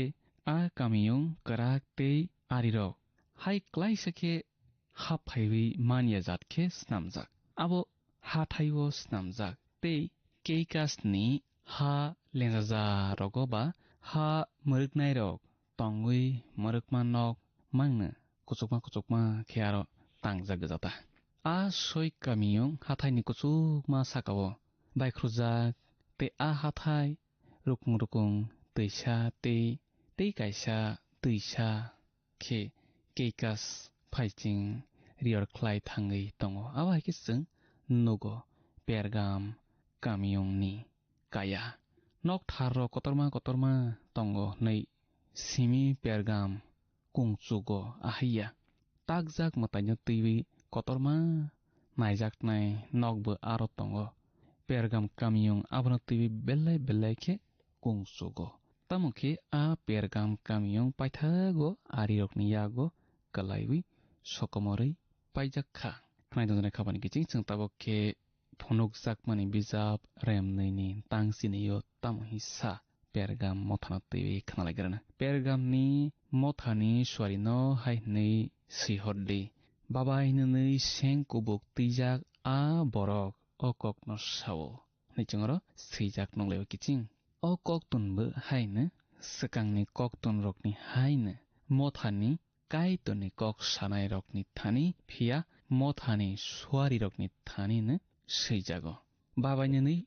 U: a kamiyung karak tei arirok hai klaisakhe haphaiwi mania jatkhe snamjak abo ha thaiwo snamjak tei keikasni ha lenjaja rogo ba ha muruknai rok tongwi murukma nok mangno kuchukma khe aro tangjagajata a soi kamiyong hathai ni kuchuk ma sakao baikhrujak te a hathai rukung rukung teisa te kaisa teisa khe keikas phaiching rior khlai thangai tongo abai kisung nugo pergam kamiyong ni kaya nok tharro kotorma tongo nei simi pergam kungchugo ahiya takjak mataino tui kotorma naijak nai nokbo aro tongo pergam kamiyong abono tui belai khe kungchugo tamokhe a pergam kamiyong paithago arirokni yago kalaiwi sokomorei paijakha khnai donjana khabani kiching chung tabokhe phonok jakmani bijap remnei tangsinio tamohi sa pergam mothana tui khnalaigrana pergam ni mothani swarino hainei sihordi babai nei seng kubuk tijak a borok okok no sawo nichungro sijak nonglewa kiching o koktunbo haine sakangni koktun rokni haine mothani kaitoni kok sanai rokni thani phia mothani swari rokni thani ne seijago babaini nei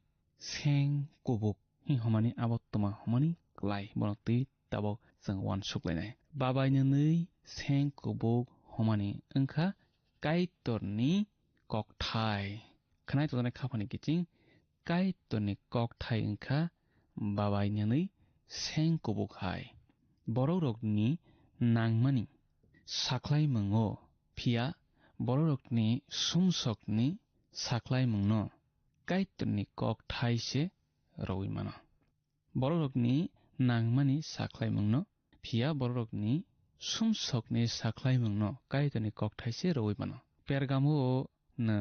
U: seng kubuk hi homani abottoma homani klai bonoti tabo jeng wan suklainai babaini nei seng kubuk homani engkha kaitorni kokthai khnai tonai khapani kiching kaitorni kokthai engkha babaini nei seng kubuk hai bororokni nangmani saklai mungo phia bororokni sumsokni saklai mungno kaitorni kokthai se roi mano bororokni nangmani saklai mungno phia bororokni sumsokni saklai mungno kaitorni kokthai se roi mano pergamo na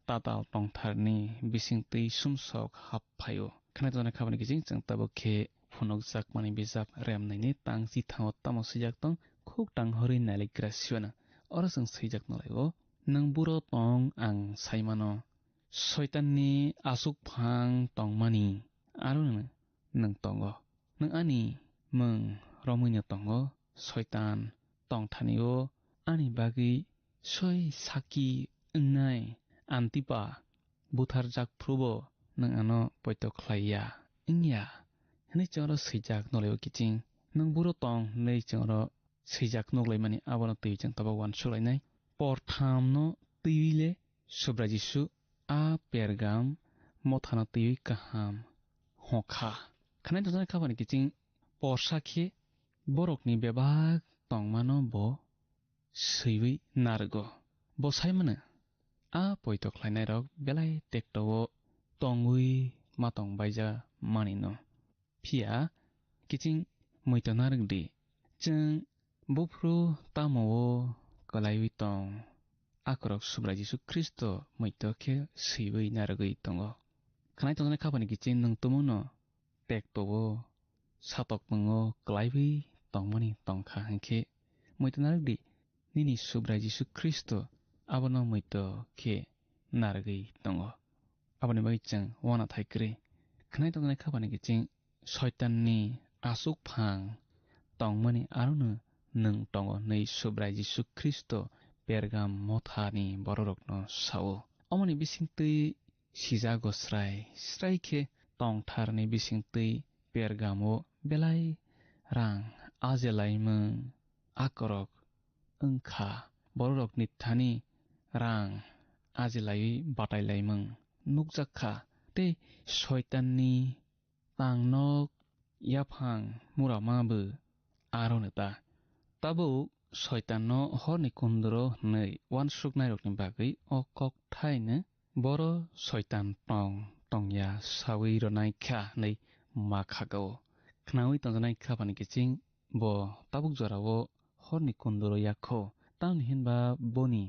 U: tatal tongtharni bisingtui sumsok happhayo khnai tonai khabani kiching chung tabokhe phunok jakmani bijap remnaini tangsi thao tamo sijak tong khuk tang hori nalikra siwana oro chung sijak nolaigo nang buro tong ang saimano shaitanni asuk phang tongmani aro nang tongo nang ani mung romunya tongo shaitan tongthanio ani bagi soi saki ngai antipa buthar jak prubo nang ano poito khlaiya ingya hne choro sijak nolaigo kiching nang buro tong nei choro sijak noglaimani abono tui chang taba wan sulainai porthamno tuile subrajisu a pergam mothana tui kaham hokha khnai tonjana khabani kiching porsakhe borokni bebak tongmano bo seiwi nargo bo saimana a poito khlainai rok belai tektowo tongwi matong baija manino phia kiching moito nargdi chung bufru tamowo kalaiwi tong akorok subra jisu kristo moito khe seiwi nargwi tongo khnai tonjana khabani kiching nang tumuno tektowo satok mungo kalaiwi tongmani tongkha hangkhe moito nargdi nini subra jisu kristo abono moito khe nargwi tongo aboni bai chung wana thaikri khnai tonjana khabani kiching shaitanni asuk phang tongmani arunu nang tongo nei subra jisu kristo pergam mothani bororokno sawo omoni bisingtui sijago srai khe tongtharni bisingtui pergamo belai rang ajelaimung akorok engkha bororokni thani rang ajelai batailaimung nukjakha te shaitanni tangnok yaphang muramabu aroneta tabo shaitanno horni kundro nei wansuknai rokni bagui o kokthaine boro shaitan tongya sawi ronai kha nei makhago khnawi tonjanai khabani kiching bo tabuk jorao horni kundro yakho taun hinba boni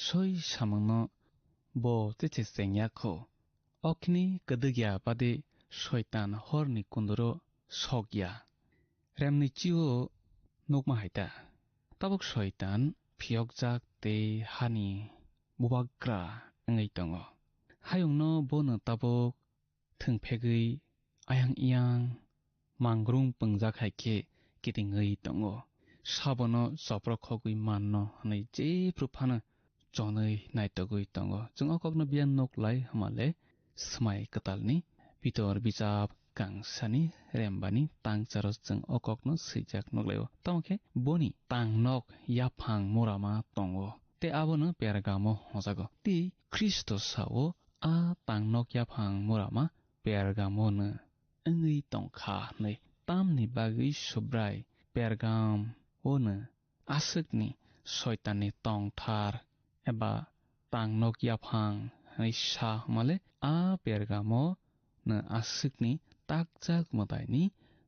U: soi samangno bo teche sengyakho okni kadugya pade shaitan horni kundro sokya remni chiwo nokma haita tabuk shaitan phiokjak te hani bubagra ngai tongo hayungno bono tabuk thungphegui ayang iyang mangrung pungjak haike kitingei tongo sabono soprokhogui manno nei je pruphana चनै नायतगुइ तंगो जों अकगनो बियान नोकलाय हमाले स्माय कतालनि बितर बिजाब कांसानि रेमबानि तांचारस जों अकगनो सैजाक नोकलायो तमखे बोनि तांनक याफांग मोरामा तंगो ते आबोनो पेरगामो हजागो ति ख्रिस्टसावो आ तांनक याफांग मोरामा पेरगामोनो अंगै तंखा नै तामनि बागै सुब्राय पेरगाम ओनो आसकनि शयताननि तंथार एबा तांनक याफांग नै सा हमाले आ पेरगामो न आसकनि ताकजाक मदायनि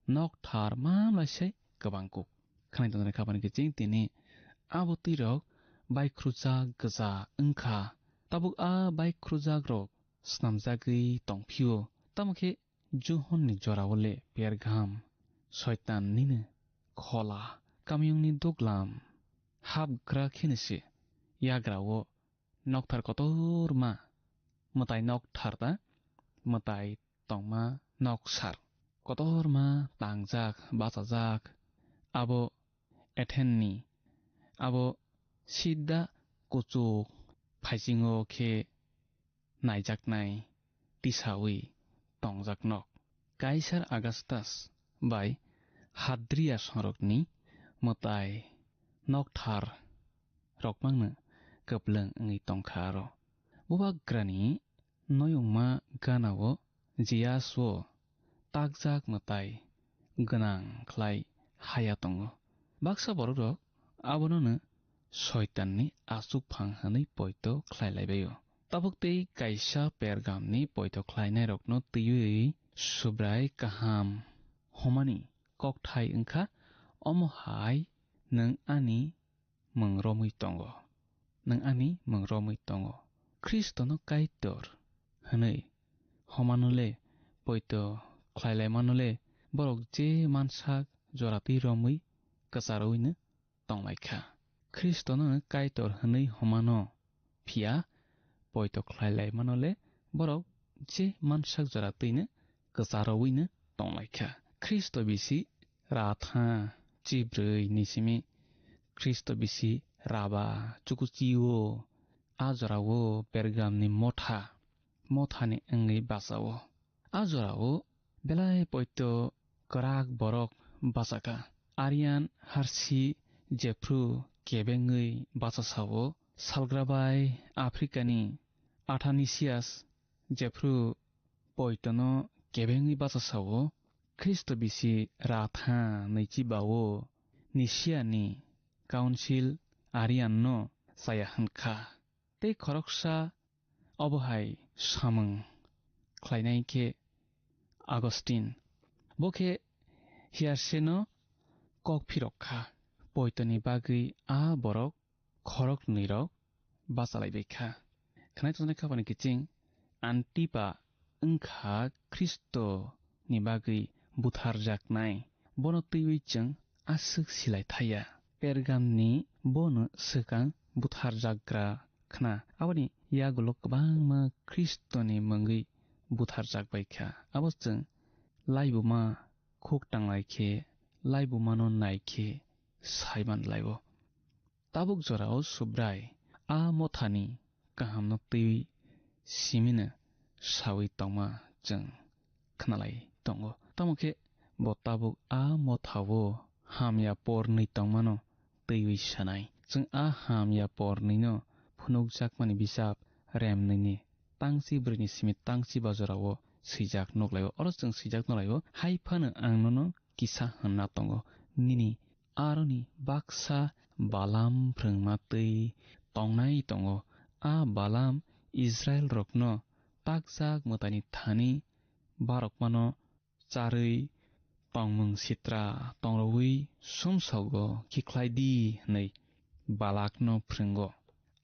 U: नकथार मामलासै गोबांखौ खानाय खाबानि गेजें दिनै आबोतिरक बायख्रुजाक गजा ओंखा ताबुक आ बायख्रुजाक रक स्नामजागै तंफियो तामखे जुहननि जरावले पेरगाम शयताननिनो खला कामियंनि दुगलाम हाबग्रा खेनसे याग्रावो नकथार कतर मा मताय नकथार दा मताय तंमा नकसार कतर मा तांजाक बाचाजाक आबो एथेननि आबो सिद्दा कुचुक फाइसिङो खे नायजाकनाय तिसावै तंजाक नक काइसार आगास्टास बाय हाद्रिया सरकनि मताय नकथार रकमांनो कपलं अंगै तंखारो बुबाग्रानि नयंमा गानावो जियासवो ताकजाक मताय गनां ख्लाय हाया तंगो बाक्सा बररक आबोनो शयताननि आसुक फांहानै पयतो ख्लायलायबायो ताबुकते काइसा पेरगामनि पयतो ख्लायनाय रकनो तैयै सुब्राय काहाम हमानि ककथाय ओंखा अमहाय नों आनि मंरमै तंगो नों आनि मंरमै तंगो ख्रिस्टनो काइतर हनै हमानुले पयतो ख्लायलायमानुले बरक जे मानसाक जराति रमै कसारवैनो तंलायखा ख्रिस्टनो काइतर हनै हमानो फिया पयतो ख्लायलायमानुले बरक जे मानसाक जरातिनो कसारवैनो तंलायखा ख्रिस्ट बिसि राथा चिब्रै निसिमि ख्रिस्ट बिसि राबा चुकुचिवो आजरावो पेरगामनि मथानि अंगै बासावो आजरावो बेलाय पयतो कराक बरक बासाका आरियान हारसि जेफ्रु केबेङै बासासावो सालग्राबाय आफ्रिकानि आथानिसियास जेफ्रु पयतनो केबेङै बासासावो ख्रिस्ट बिसि राथा नैचिबावो निसियानि काउन्सिल आरियाननो सायाहनखा ते खरकसा अबहाय सामों ख्लायनायखे आगस्टिन बखे हियारसेनो ककफिरखा पयतनि बागै आ बरक खरक नैरक बासालायबायखा खानाय तनाय खाबानि किचिं आन्टिपा ओंखा ख्रिस्ट नि बागै बुथार जाकनाय बनो तैवैचों आसुक सिलाय थाया पेरगामनि बनो सोकां बुथार जाग्रा खना आबनि यागुलो गोबांमा ख्रिस्टनि मंगै बुथार जागबायखा आबोजों लाइबुमा खुक टांलायखे लाइबुमानो नायखे साइमान लाइबो ताबुक जराव सुब्राय आ मथानि काहामनो तैवै सिमिनो सावै तंमा जों खनालाय तंगो तमखे बताबुक आ मथावो हामया परनै तंमानो तैवै सानाय जों आ हामया परनैनो फुनुक जाकमानि बिजाब रेमनैनि तांसि ब्रैनि सिमित तांसि बाजारावो सैजाक नगलायो अर जों सैजाक नगलायो हाइफानो आंनो किसा होनना तंगो निनि आरनि बाक्सा बालाम फ्रंमा तै तंनाय तंगो आ बालाम इजराइल रकनो ताकजाक मतानि थानि बारकमानो चारै तंमुं सित्रा तंरवै सुमसावगो किख्लायदि नै बालाकनो फ्रंगो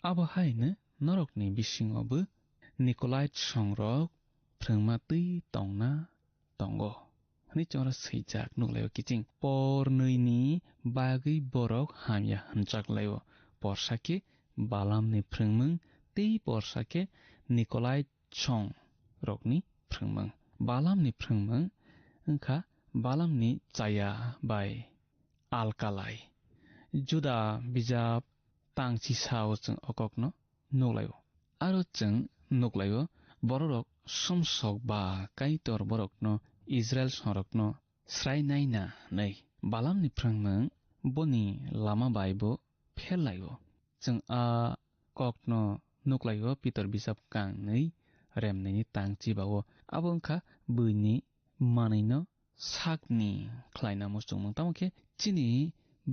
U: आबहायनो नरकनि बिसिङावबो निकोलाइट संरक फ्रंमा तै तंना तंगो हनै चंरा सैजाक नुगलायो किचिं परनैनि बागै बरक हामिया हनजाकलायो परसाके बालामनि फ्रंमों तै परसाके निकोलाइट सं रकनि फ्रंमों बालामनि फ्रंमों ओंखा बालामनि चाया बाय आलकालाय जुदा बिजाब तांसि साव जों अककनो nuglayo aro cheng nuglayo borok somsok ba kaitor borok no Israel sorok no srai nai na nei balam ni phrangmang boni lama baibo phelayo cheng a kok no nuglayo Peter bisap kang nei rem nei tang chi bawo abongkha buini manai no sakni khlaina musung mong tamke chini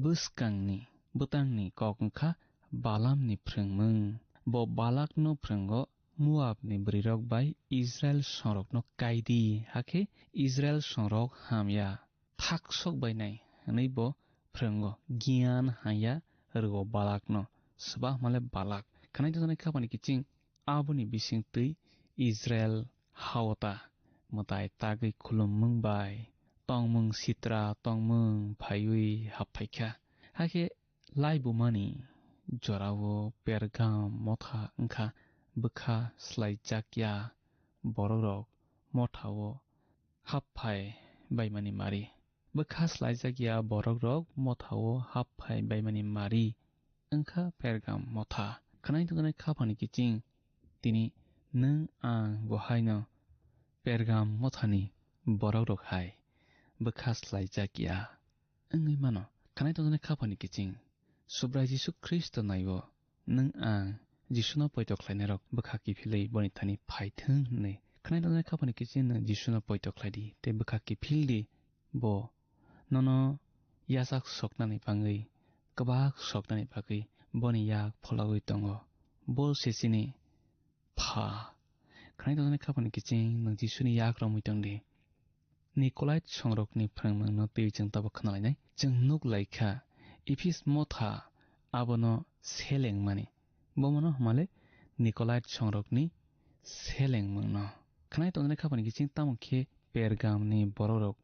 U: buskangni butangni kokngkha balam ni phrangmang bo balak no phrango Moab ni brirok bai Israel sorok no kaidi hake Israel sorok hamya thaksok bai nai nei bo phrango gyan haya rgo balak no sba male balak khanai to janai khapani kiching aboni bising tui Israel hawta matai tagui khulummung bai tongmung sitra tongmung phaiui haphaikha hake laibumani jorawo pergam motha angkha bukha slaijakya bororok mothao happhai baimani mari bukha slaijakya bororok mothao happhai baimani mari angkha pergam motha khanai to janai khapani kiching tini nang ang bohaino pergam mothani bororok hai bukha slaijakya angui mano khanai to janai khapani kiching subrai Jisu Kristo naibo nang ang Jisuna poito khlainarok bukha ki philei boni thani phaithung nei khanai to janai khapani kiching Jisuna poito khlaidi te bukha ki phildi bo nono yasak soknani pangui kabak soknani pagui boni yak pholagui tongo bol sesini pha khanai to janai khapani kiching nang Jisuni yak romui tongdi Nikolai songrokni phrangmang no tui jeng tabo khnalai nai jeng nuk laikha Ephes motha abono seleng mani bomono hamale Nikolai songrokni seleng mangno khanai to janai khapani kiching tamokhe pergamni bororok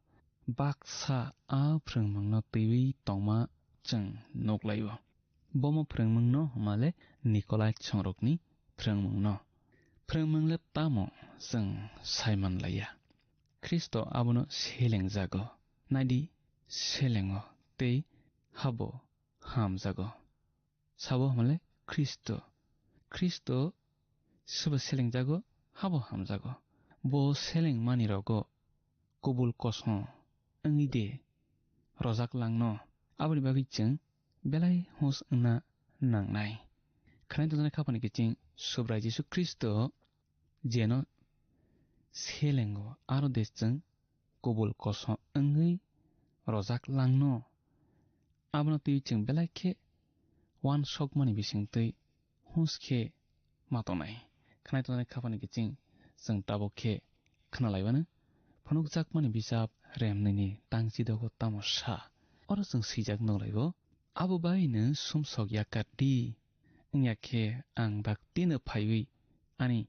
U: baksa a phrangmang no tui tongma jeng nuk laibo bomo phrangmang no hamale Nikolai songrokni phrangmang no phrangmang le tamo jeng Simon laya Kristo abono seleng jago naidi selengo tei habo ham jago sabo hamale Kristo suba seleng jago habo ham jago bo seleng mani rogo kubul koso angide rojak langno aboni bagi jeng belai hos na nangnai khanai to janai khapani kiching subrai Jisu Kristo jeno selengo aro desjeng kubul koso angui rojak langno abono tui jeng belai khe wan sokmani bisingtui huskhe matonai khanai to janai khapani kiching jeng tabo khe khnalaibana phunukjakmani bisap remnini tangchidogo tamosa oro jeng sijak nolaibo abo baino sumsok yakati ngakhe ang daktino phaiui ani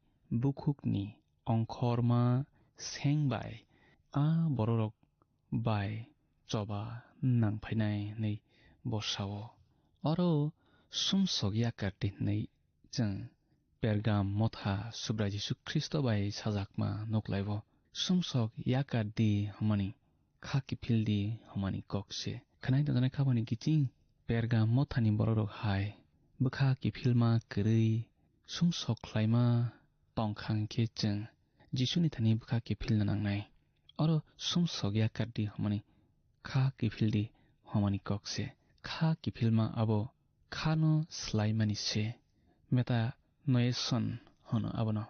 U: bukhukni ongkhorma sengbai a bororok bai choba nangphainai nei bosao oro sumsok yakati nei jeng pergam motha subrai Jisu Kristo bai sajakma noklaibo sumsok yakati hamani khaki phildi hamani kokse khanai to janai khapani kiching pergam mothani bororok hai bukha ki philma kwrui sumsok khlaima tongkhang khe jeng Jisuni thani bukha ki philna nangnai oro sumsok yakati hamani kha ki phildi hamani kokse kha ki philma abo khano slaimani se meta noeson hono abono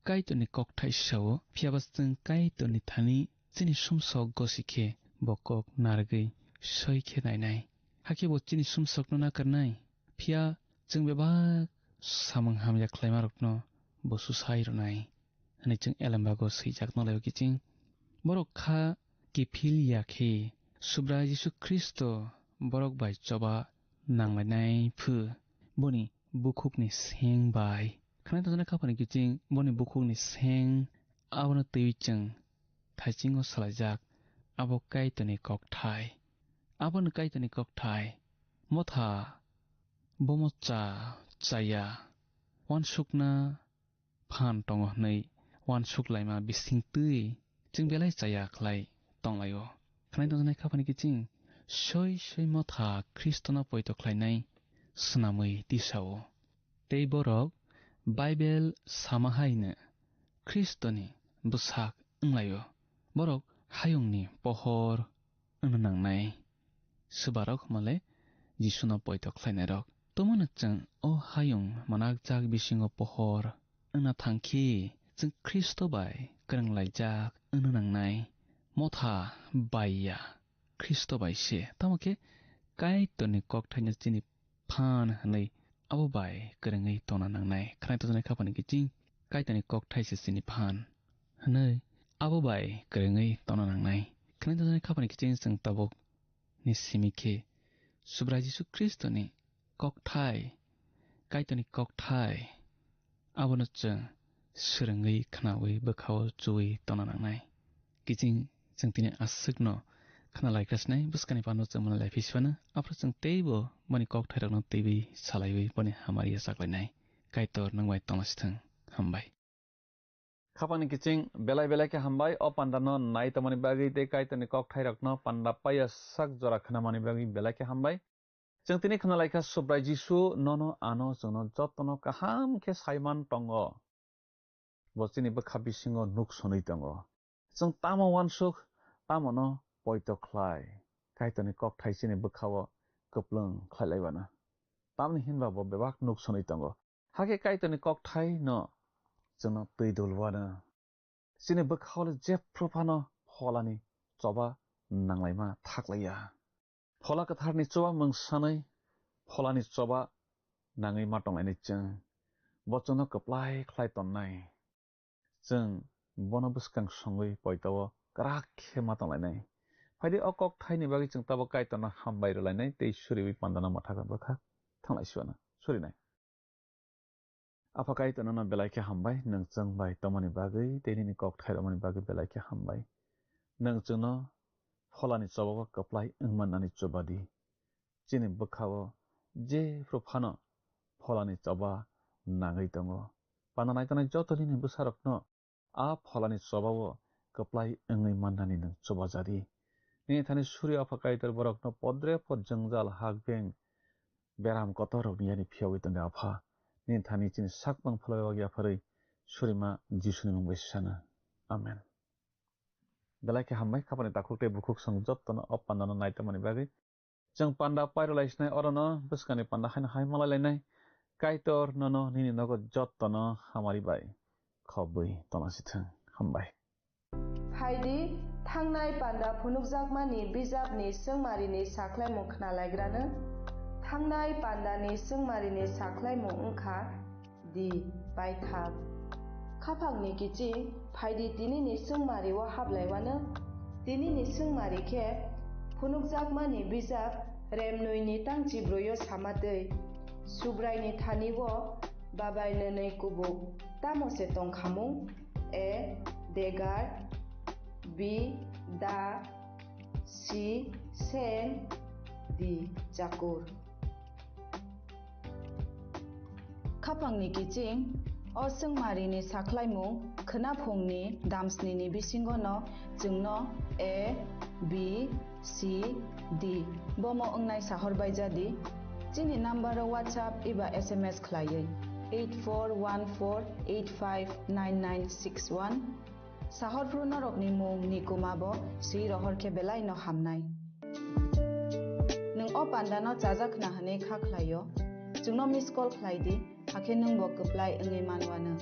U: kaitoni kokthai sao phiabasjeng kaitoni thani chini sumsok gosikhe bokok nargui soikhe nainai haki bo chini sumsok no nakarnai phia jeng beba samang hamya khlaimarokno bo susai ronai ani jeng elambago sijak nolai kiching borok kha ki phil yakhe subrai Jisu Kristo borok bai choba nanglainai phu boni bukhukni seng bai khanai to janai khapani kiching boni bukhukni seng abono tui jeng thaichingo salaijak abo kaitoni kokthai abon kaitoni kokthai motha bomocha chaya wansukna phan tongo nei wansuklaima bisingtui jeng belai chaya khlai tonglaio khanai to janai khapani kiching soi motha Kristona poito khlainai snamui tisao tei borok Bible सामाहायनो ख्रिस्टनि बुसाक ओंलायो बरक हायुंनि पहर नांनाय सुबारक माले जिसुनो पयतक खायनाय रक तमनो जों अ हायुं मनाक जाग बिसिङो पहर ओना थांखि जों ख्रिस्ट बाय गोरोंलायजाक नांनाय मथा बायया ख्रिस्ट बायसे तामके कायतनि ककथायनो जिनि फान हनै abo bai kerengai tona nangnai khnai to janai khapani kiching kaitani kokthai se sini phan hanai abo bai kerengai tona nangnai khnai to janai khapani kiching sing tabok ni simikhe subra jisu kristo ni kokthai kaitani kokthai abo no chang surangai khnawi bakhaw chui tona nangnai kiching sing tini asukno khana laikasnai buskani pano chamana laifiswana apro chang teibo mani kok thairokno teibi salaiwi bani hamari saklainai kaitor nangbai tomasthang hambai
T: khapani kiching belai belai ke hambai o pandano nai tamani bagi te kaitani kok thairokno panda paya sak jora khnamani bagi belai ke hambai jeng tini khana laika subrai jisu nono ano jongno jotno kaham ke saiman tongo bosini bakhabi singo nuk sonoi tongo jeng tamo wansuk tamono poito khlai kaitani kok thaisini bukhawo kuplung khlailaibana tamni hinba bo bebak nuk sonoi tongo hake kaitani kok thai no jono tuidulwana sini bukhawle jeprofano pholani choba nanglaima thaklaya phola katharni choba mungsanai pholani choba nangai matonglaini cheng bochono kaplai khlai tonnai cheng bono buskang songoi poitawo krak khe matonglainai Pwede okok thai ni bagi chung tabo kai tona hambai rolainai tei suriwi pandana mathakan bakha thanglai suana suri nai apa kai tona na belai ke hambai nang chung bai tomani bagi tei ni kok thai romani bagi belai ke hambai nang chungno pholani chobo kaplai ingmanani chobadi chini bukhawo je profano pholani choba nangai tongo pananai tona jotoni ni busarokno a pholani chobawo kaplai ingai manani nang choba jadi ni thani surya aphakai ter borokno podre pod jangjal hakbeng beram kotorok ni yani phiawi tong apha ni thani chin sakbang phalawa ya pharai surima jisuni mungbai sana amen belai ke hambai khapani takhukte bukhuk sang jottono opandano naitamani bagi jang panda pairolaisnai orono buskani panda haina hai malalainai kaitor nono nini nogo jottono hamari bai khobui tomasithang hambai
A: Haidi thangnai panda phunukjakmani bijapni sengmarini saklaimung khnalaigrano thangnai pandani sengmarini saklaimung wngkha di paithak khapangni kiching phaidi tinini sengmario hablaiwano tinini sengmari khe phunukjakmani bijap remnuini tangchibroyo samatei subraini thaniwo babainanei kubuk tamose tongkhamung a degar B da C sen D jakur khapangni kiching o sengmarini saklaimung khnaphungni damsnini bisingono jungno A B C D bomo ongnai sahorbaijadi chini number WhatsApp iba SMS khlaiye 8414859961 Sahorpru norokni mung nikumabo si rohorke belai no hamnai nung o pandano chajakna hane khaklayo jungno miss call khlaidi hake nung bo kuplai ngai manwana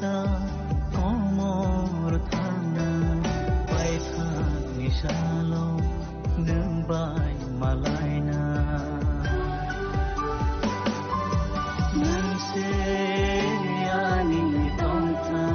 E: सा कमर थाना पाइथा निशालो नंबाय मालायना नंसे आनी तंथा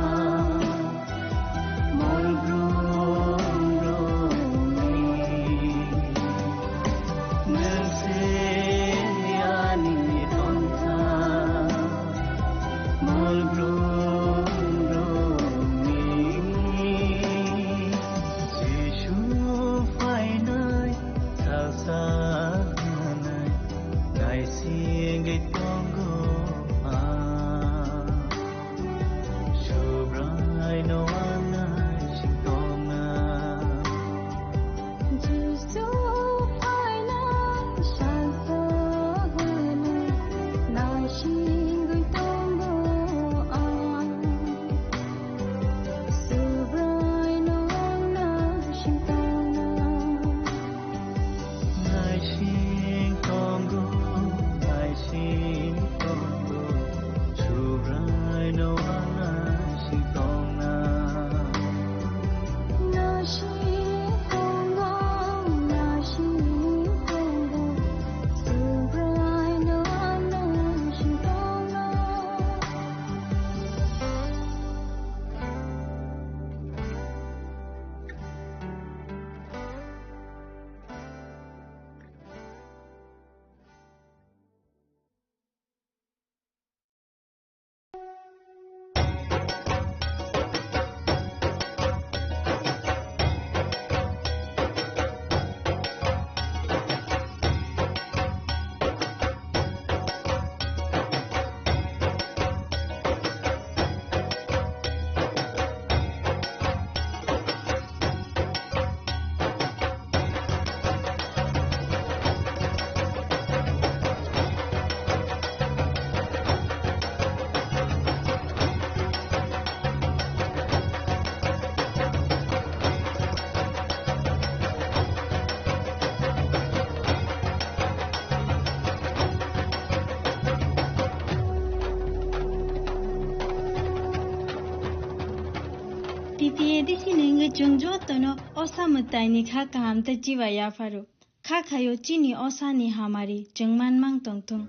V: Jungjo tono osa mutai ni kha kaham ta jiwa ya faru kha khayo chini osa ni hamari jungman mang tongtung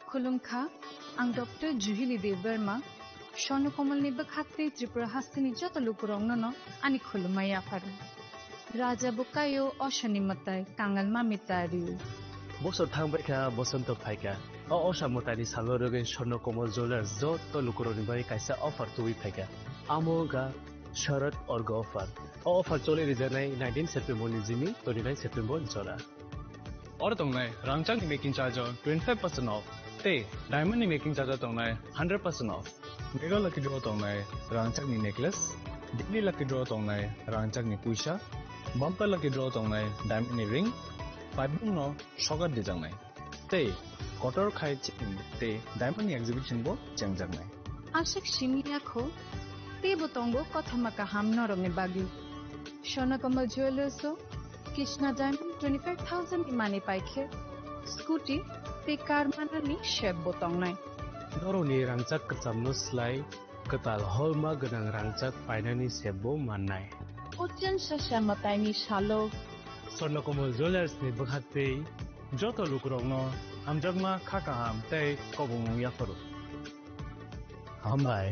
B: Khulumkha ang Dr. Juhili Devarma Shono Komal ni bakhatte Tripura hastini joto lukurong no ani khulumaya faru Raja bukayo oshani matai kangal mamitariu
C: বছর থাংবাইখা বসন্ত ফাইকা অসামতানি সালরগেন স্বর্ণ কমল jewellers যত লুকুরনি by কাইসা offer তুই ফাইকা আমোগা শরৎ org offer চলে রিজানাই 19 September নিজিমি 29 September জলা
D: और तंगनाय रांगचाक नि मेकिंग चार्ज 25% ऑफ ते डायमंड नि मेकिंग चार्ज तंगनाय 100% ऑफ मेगा लकी ड्रॉ तंगनाय रांगचाक नि नेकलेस दिल्ली लकी ड्रॉ तंगनाय रांगचाक नि पुइसा बम्पर लकी ड्रॉ तंगनाय डायमंड नि रिंग पाइबुं नो शगर दिजांनाय ते कटर खाय ते डायमंड नि एग्जिबिशन बो चंगजांनाय
B: आशिक शिमियाखो ते बोतंगो कथमका हामनो रंगे बागी सोना कमल jewellers Krishna Diamond 25,000 imani paikhe scooty te car manani shep botong nai
C: doroni rangchak kachamno slai katal holma ganang rangchak painani sebo mannai
V: ochen sasamatai ni salo
D: Swarnakomal Jewelers ni bakhatte joto lukurongno hamjagma khakaham tei kobong yafaru
C: hambai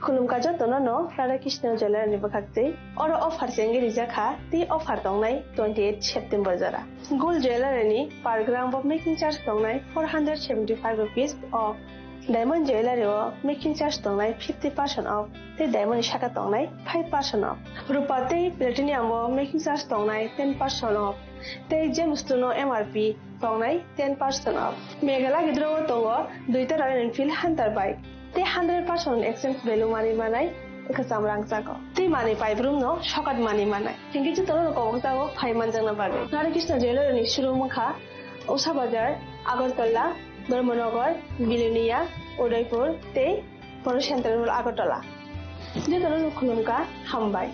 W: खुलुमकाजो तोनो Radha Krishna jeweller नि बखाक्ते और offer सेंगे रिजाखा ती offer तंगनाय 28 September जरा गोल्ड ज्वेलर नि per gram off making charge तंगनाय 475 rupees off diamond jeweller making charge तंगनाय 50% ऑफ ते डायमंड शाखा तंगनाय 5% ऑफ रुपा ते प्लेटिनियम मेकिंग चार्ज तंगनाय 10% ऑफ ते जेमस्टोनो एमआरपी तंगनाय 10% ऑफ मेघाला गिद्रो तंगो दुइता रॉयल एनफील्ड हंटर बाइक ते 100% एक्सचेंज वैल्यू मानी मानाय खसाम रांगचाको ते माने पाइब्रुम नो शकट मानी मानाय थिंगिजु तनो कोंगतागो फाइमान जंगना बागे राधा कृष्ण ज्वेलर नि शुरू मखा उषा बाजार आगरतला धर्मनगर बिलोनिया उदयपुर ते परो central Agartala Jotono khulumka hambai.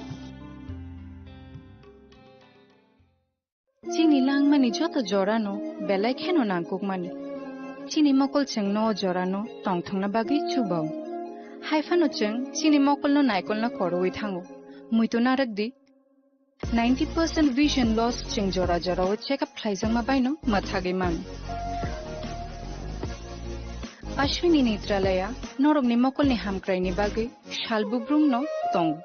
B: Chini langmani joto jorano belai kheno nangkukmani. Chini mokol cheng no jorano tongthangna bagi chubao. Haifano cheng chini mokol no naikol na koroi thango. Muito narakdi 90% vision loss cheng jora jora o check up thlaijang ma baino mathage man. Ashwini Netralaya norok ni mokol ni hamkrai ni bagi shalbubrum no tong.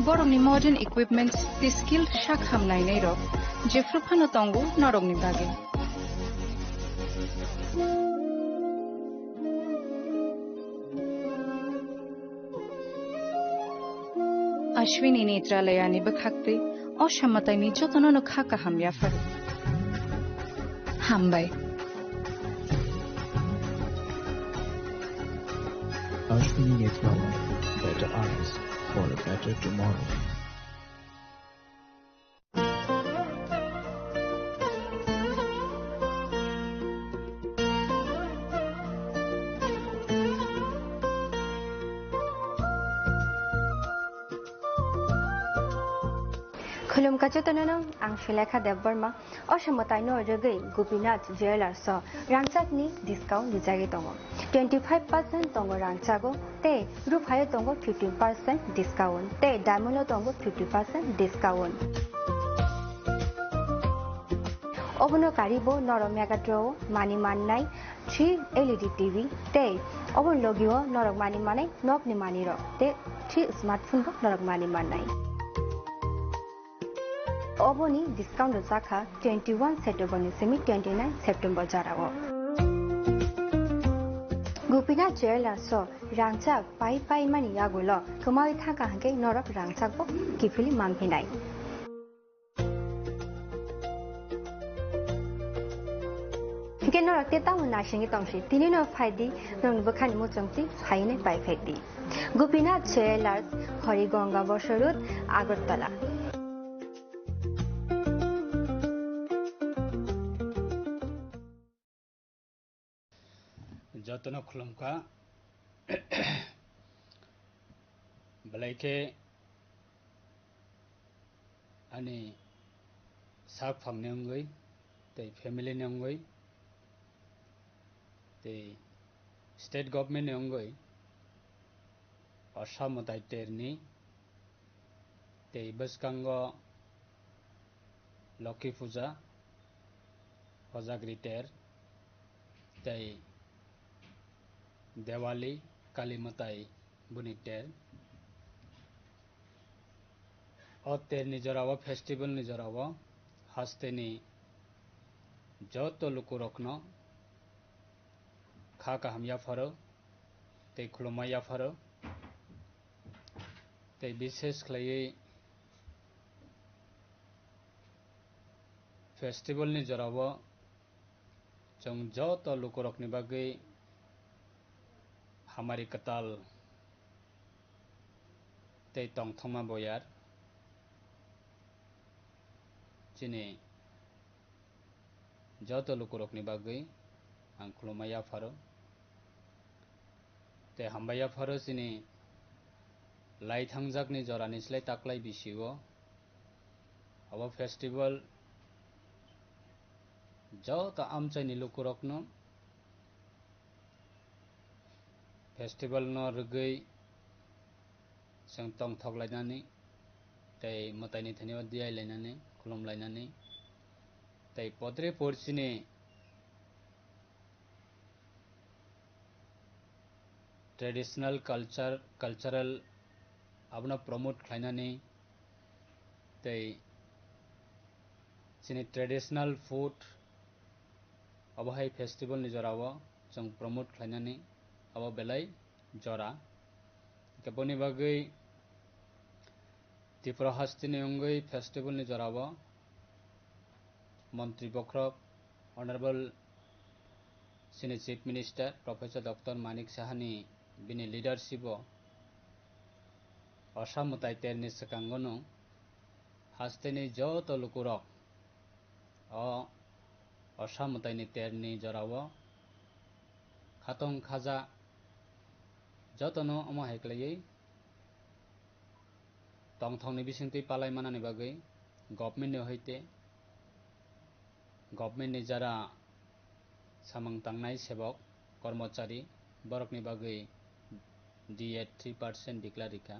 B: Borok ni modern equipments the skill shak hamnai nei ro jefruphano tongo norok ni bagi. Ashwini Netralaya ni bakhakte oshammatai ni jotono no khaka hamya faru. Hambai.
F: Ashwini Netralaya, better eyes for a better tomorrow.
G: Khulum kachotanano ang Shilekha Debbarma oshamotai no regai Gopinath Jewelers so rangchak ni discount dijagi tongo 25% tongo rangchago te ruphayo tongo 15% discount te diamond tongo 50% discount obono karibo noro megatro mani mannai 3 LED TV te obon logio norok mani manai nok ni mani ro te 3 smartphone bo norok mani manai Oboni discount zakha 21 September ni semi 29 September jarago. Gopinath Jewelers so rangchak pai mani yagulo kamai thaka hanke norok rangchak bo kifili mangpinai. Ke norok te tamu nasingi tongsi tini no phaidi nong bukhani mo chongti phaine pai phedi. Gopinath Jewelers Horigonga Bosorut Agartala.
H: Jotono khulumka balaike ani sak phamne ngoi tei family ne ngoi tei state government ne ngoi Assam motai terni tei baskango Lokhi Puja Hojagri ter tei Diwali Kali Matai Buniter Otter Nijarawa Festival Nijarawa Hasteni Joto Lukurokno Khaka Hamya Faro Te Khulumaya Faro Te Bishesh Khlai Festival Nijarawa Jong Joto Lukurokni Bagai Hamari Katal Tei Tong Thoma Boyar Chini Joto Lukurokni Bagai Ang Khulumaya Faro Te Hambaya Faro Chini Lai Thangjakni Jorani Slai Taklai Bisigo Abo Festival Joto Amchaini Lukurokno Festival no rugai sang tong thok lainani tei mataini thani diai lainani khulum lainani tei podre porchini traditional cultural abna promote khlainani tei chini traditional food abahai festival ni jorawo jong promote khlainani abo belai jora keboni bagai Tripura hastini ongoi festival ni jorabo Mantri Bokrok Honorable Senior Chief Minister Professor Dr. Manik Sahani bini leadership o Assam mutai terni sakangono hastini joto lukurok o Assam mutai ni terni jorabo khatong khaja jotono amo haiklai tongthong ni bisingtui palai manani bagui government ni hoite government ni jara samang tangnai sebok kormachari borok ni bagui DA 3% declarika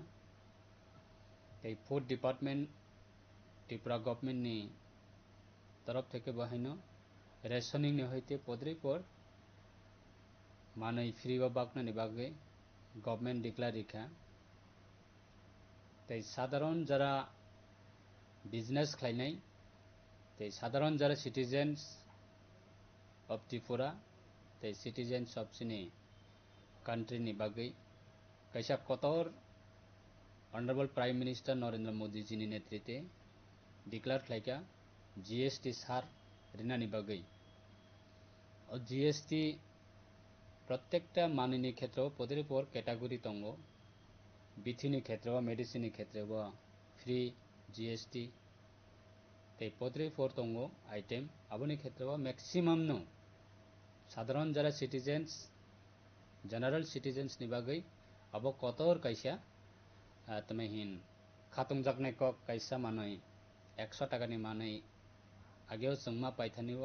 H: tei food department Tripura government ni तरफ থেকে বাহিনো rationing নি হইতে পদরি পর মানই free বা বাকনা নি বাগে government declare রেখা তাই সাধারণ যারা বিজনেস খাইনাই তাই সাধারণ যারা সিটিজেন্স অফ ত্রিপুরা তাই সিটিজেন্স অফ সিনি কান্ট্রি নি বাগে কাইসা কতর honourable prime minister Narendra Modi ji नि नेतृत्वे डिक्लेयर खाइका GST सार रिनानी बागै और GST प्रत्येकटा मानिनी क्षेत्र पदरी पर कैटेगरी दंगो बिथिनि क्षेत्र मेडिसिन क्षेत्र फ्री GST ते पदरी पर दंगो आइटेम आबोनि क्षेत्र मैक्सिमाम नो साधारण जरा सिटीजेंस जनरल सिटीजेंस नि बागै अब कतर कैसा तमेहिन खातुं जाकने क कैसा मानै 100 टाका नि मानै आगेव जों मा पाइथानिव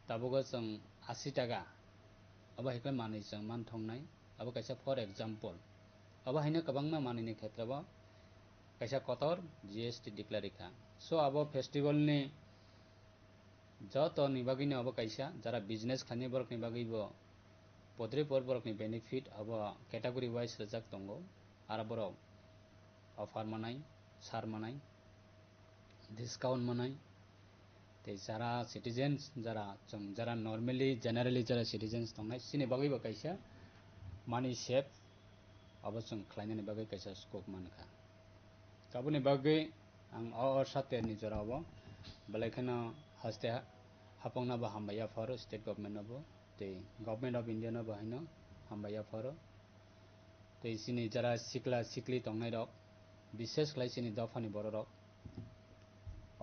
H: ताबोगो जों 80 टाका अब हेक मानै जों मान थंनाय अब कैसा फॉर एग्जांपल अब हैनो गोबांमा मानैनि क्षेत्रब कैसा कतर GST डिक्लेरिका सो अब फेस्टिवल नि जत नि बागिनो अब कैसा जरा बिजनेस खानि बरक नि बागिबो पदरी पर बरक नि बेनिफिट अब कैटेगरी वाइज रजाक दंगो आरो बरक ऑफर मनाय सार मनाय डिस्काउंट मनाय ते जरा सिटीजेंस जरा जों जरा नॉर्मली जनरली जरा सिटीजेंस दंनाय सिनि बागैबो कैसा मानि सेफ अब जों खालायनायनि बागै कैसा स्कोप मानखा गाबोनि बागै आं साथे नि जराव बेलायखनो हस्ते हापंना बा हामबाया फर स्टेट गवर्नमेंट नबो ते गवर्नमेंट ऑफ इंडिया न बाहायनो हामबाया फर ते सिनि जरा सिकला सिकली दंनाय रक विशेष खालाय सिनि दफानि बर रक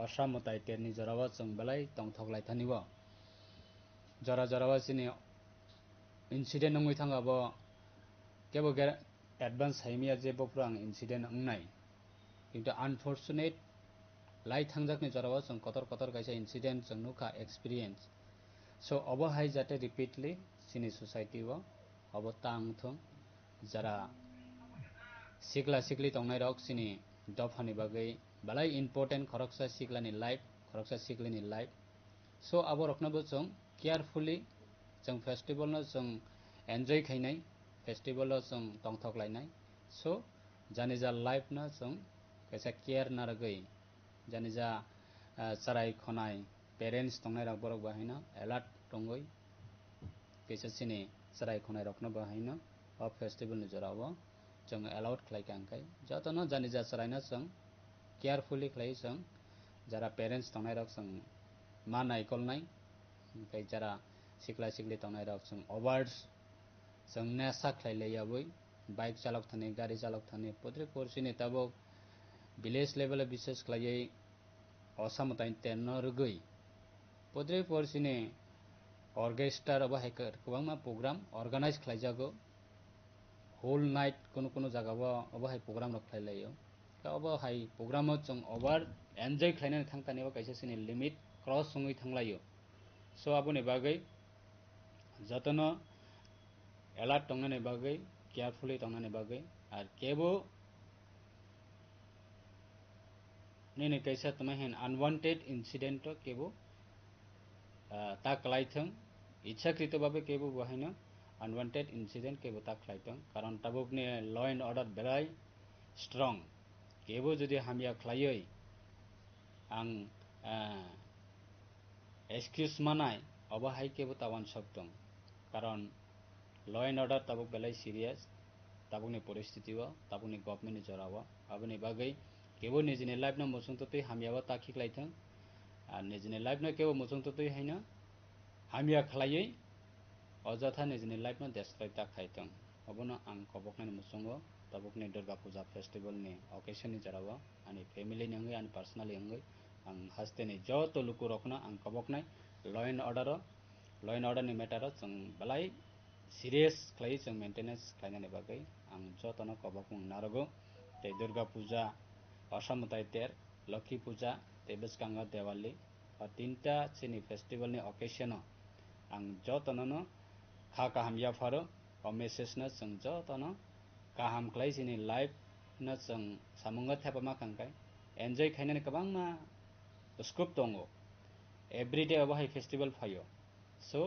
H: असा मताय तेरनि जरावा जों बेलाय तंथगलाय थानिव जरा जरावा सिनि इंसिडेंट नंगै थांगाबो केबो एडवांस हाइमिया जे बफ्रां इंसिडेंट अंनाय किंतु अनफॉर्चुनेट लाई थांजाकनि जरावा जों कतर कतर कैसा इंसिडेंट जों नुखा एक्सपीरियंस सो अब हाय जाते रिपीटली सिनि सोसाइटी व अब तांथों जरा सिकला सिकली तंनाय रक सिनि दफानि बागै बालाय इम्पोर्टेंट खरकसा सिकलानि लाइफ खरकसा सिकलिनि लाइफ सो अब रखनाबो जों केयरफुली जों फेस्टिवल न जों एन्जॉय खाइनाय फेस्टिवल जों तंथगलायनाय सो जानि जा लाइफ न जों कैसा केयर नारगै जानि जा सराय खनाय पेरेंट्स तंनाय रक बरक बाहायना अलर्ट दंगै कैसा सिनि सराय खनाय रखना बाहायना अब फेस्टिवल नि जराव जों अलाउड खालायखांखाय जतनो जानि जा सरायना जों केयरफुली खालाय जों जरा पेरेंट्स तंनाय रक जों मा नायकलनाय ओमफ्राय जरा सिकला सिकली तंनाय रक जों ओवर्स जों नेसा खालायलायाबै बाइक चालक थाने गाड़ी चालक थाने पदरे परसिनि ताबो विलेज लेवल विशेष खालायै असमताय तेन रगै पदरे परसिनि ऑर्केस्ट्रा अब हाइकर गोबांमा प्रोग्राम ऑर्गेनाइज खालायजागो होल नाइट कोनो जगह अब हाई प्रोग्राम रखलायो अब हाई प्रोग्राम जों ओवर एन्जॉय खालायनानै थांखानायाव कैसे सिनि लिमिट क्रस सङै थांलायो सो आबोनि बागै जतनो अलर्ट तंनानै बागै केयरफुली तंनानै बागै आर केबो ने कैसा तमहेन अनवांटेड इंसिडेंट केबो ता कलायथों इच्छाकृत भावे केबो बाहायनो अनवांटेड इंसिडेंट केबो ता खलायथों कारण ताबुकने लॉ एंड ऑर्डर बेराय स्ट्रंग केबो जुदि हामिया खलायै आं एक्सक्यूज मानाय अब हाय केबो तावान सकदों कारण लॉ एंड ऑर्डर ताबुक बेलाय सीरियस ताबुकनि परिस्थिति व ताबुकनि गवर्नमेंट नि जराव आबोनि बागै केबो निजिनि लाइफ न मोसंततै हामियाबा ताखि खलायथों आर निजिनि लाइफ न केबो मोसंततै हैनो हामिया खलायै अजथा निजिनि लाइफ न देस्ट्रय ता खायथों अबनो आं कबकनानि मुसंगो ताबुकनि दुर्गा पूजा फेस्टिवल नि ओकेशन नि जराव आनि फैमिली नि अंगै आनि पर्सनली अंगै आं हास्तेनि जत लुकु रखना आं कबकनाय लॉ एंड ऑर्डर नि मैटर जों बेलाय serious clay जों maintenance खालामनायनि बागै आं जतन कबकुं नारगो ते दुर्गा पूजा असामताय तेर लक्ष्मी पूजा ते बिस्कांगा दिवाली और तीनटा चिनी फेस्टिवल नि ओकेशन आं जतन खा काहाम याफारो और मेसेज न जों जतन काहाम क्लाय चिनी लाइफ न जों सामुंगा थाबा खांखाय एन्जॉय खायनानै गोबां मा स्कोप दङ एवरीडे अबाहाय फेस्टिवल फायो सो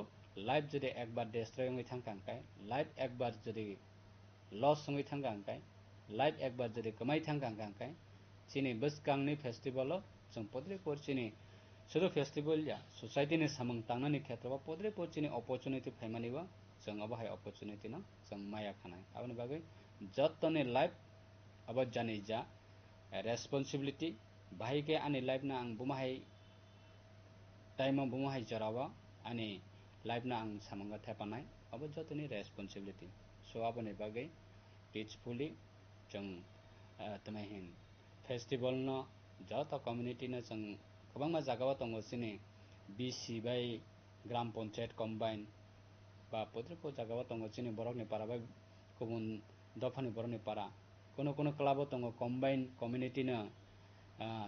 H: लाइफ जुदि एक बार डिस्ट्रय होङै थांखांखाय लाइफ एक बार जुदि लस होङै थांखांखाय लाइफ एक बार जुदि कमाय थांखांखाय चिनी बिस्कांनि फेस्टिवल जों पद्रेपुर चिनी शुद्ध फेस्टिवल या सोसाइटी ने सामंग तांनानि क्षेत्रवा पद्रेपुर चिनी अपॉर्चुनिटी फायमानिबा जों अबाहाय अपॉर्चुनिटी न जों माया खानाय आबनि बागै जतने लाइफ अब जानि जा रेस्पॉन्सिबिलिटी भाई के आनी लाइफ ना आं बुमाहाय टाइम बुमाहाय जरावा आनी लाइफ ना आं सामंगा थापानाय अब जतने रेस्पॉन्सिबिलिटी सो आबनि बागै पीसफुली जों तमाहिन फेस्टिवल न जत कम्युनिटी न जों गोबां मा जागावा दङ सिनि बीसी बाय ग्राम पंचायत कम्बाइन बा पद्रेपुर जागावा दङ सिनि बरकनि पारा बा गुबुन दफानि बरकनि पारा कोनो कोनो क्लाब दङ कम्बाइन कम्युनिटी न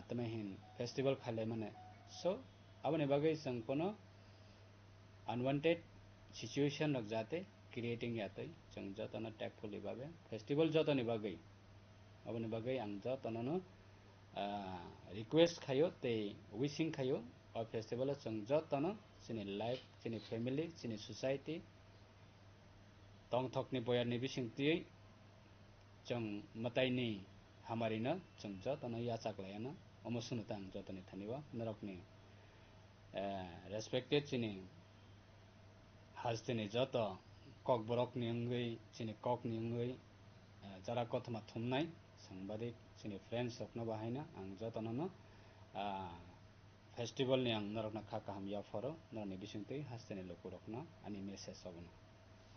H: तमाहिन फेस्टिवल खाले माने सो आबनि बागै जों कोनो अनवांटेड सिचुएशन रक जाते क्रिएटिंग यातै जों जतन टेकफुली बाबे फेस्टिवल जतनि बागै आबनि बागै आं जतन रिक्वेस्ट खायो ते विशिंग खायो और फेस्टिवल जों जतन चिनी लाइफ चिनी फैमिली चिनी सोसाइटी तंगथकनि बयारनि बिसिंतियै जों मताइनि हामारिनो जों जतन याचाक्लायानो अमसुनता आं जतनि थानिबा नरकनि रेस्पेक्टेड चिनी हाजतिनि जत कक बरकनि अंगै चिनी ककनि अंगै जरा कथमा थुमनाय सांबादिक चिनी फ्रेंड्स रखना बाहायना आं जतननो फेस्टिवल नि आं नरकना खाका हम याफरो नरनि बिसिंतै हास्तेनि लोको रखना आनि मेसेज सबना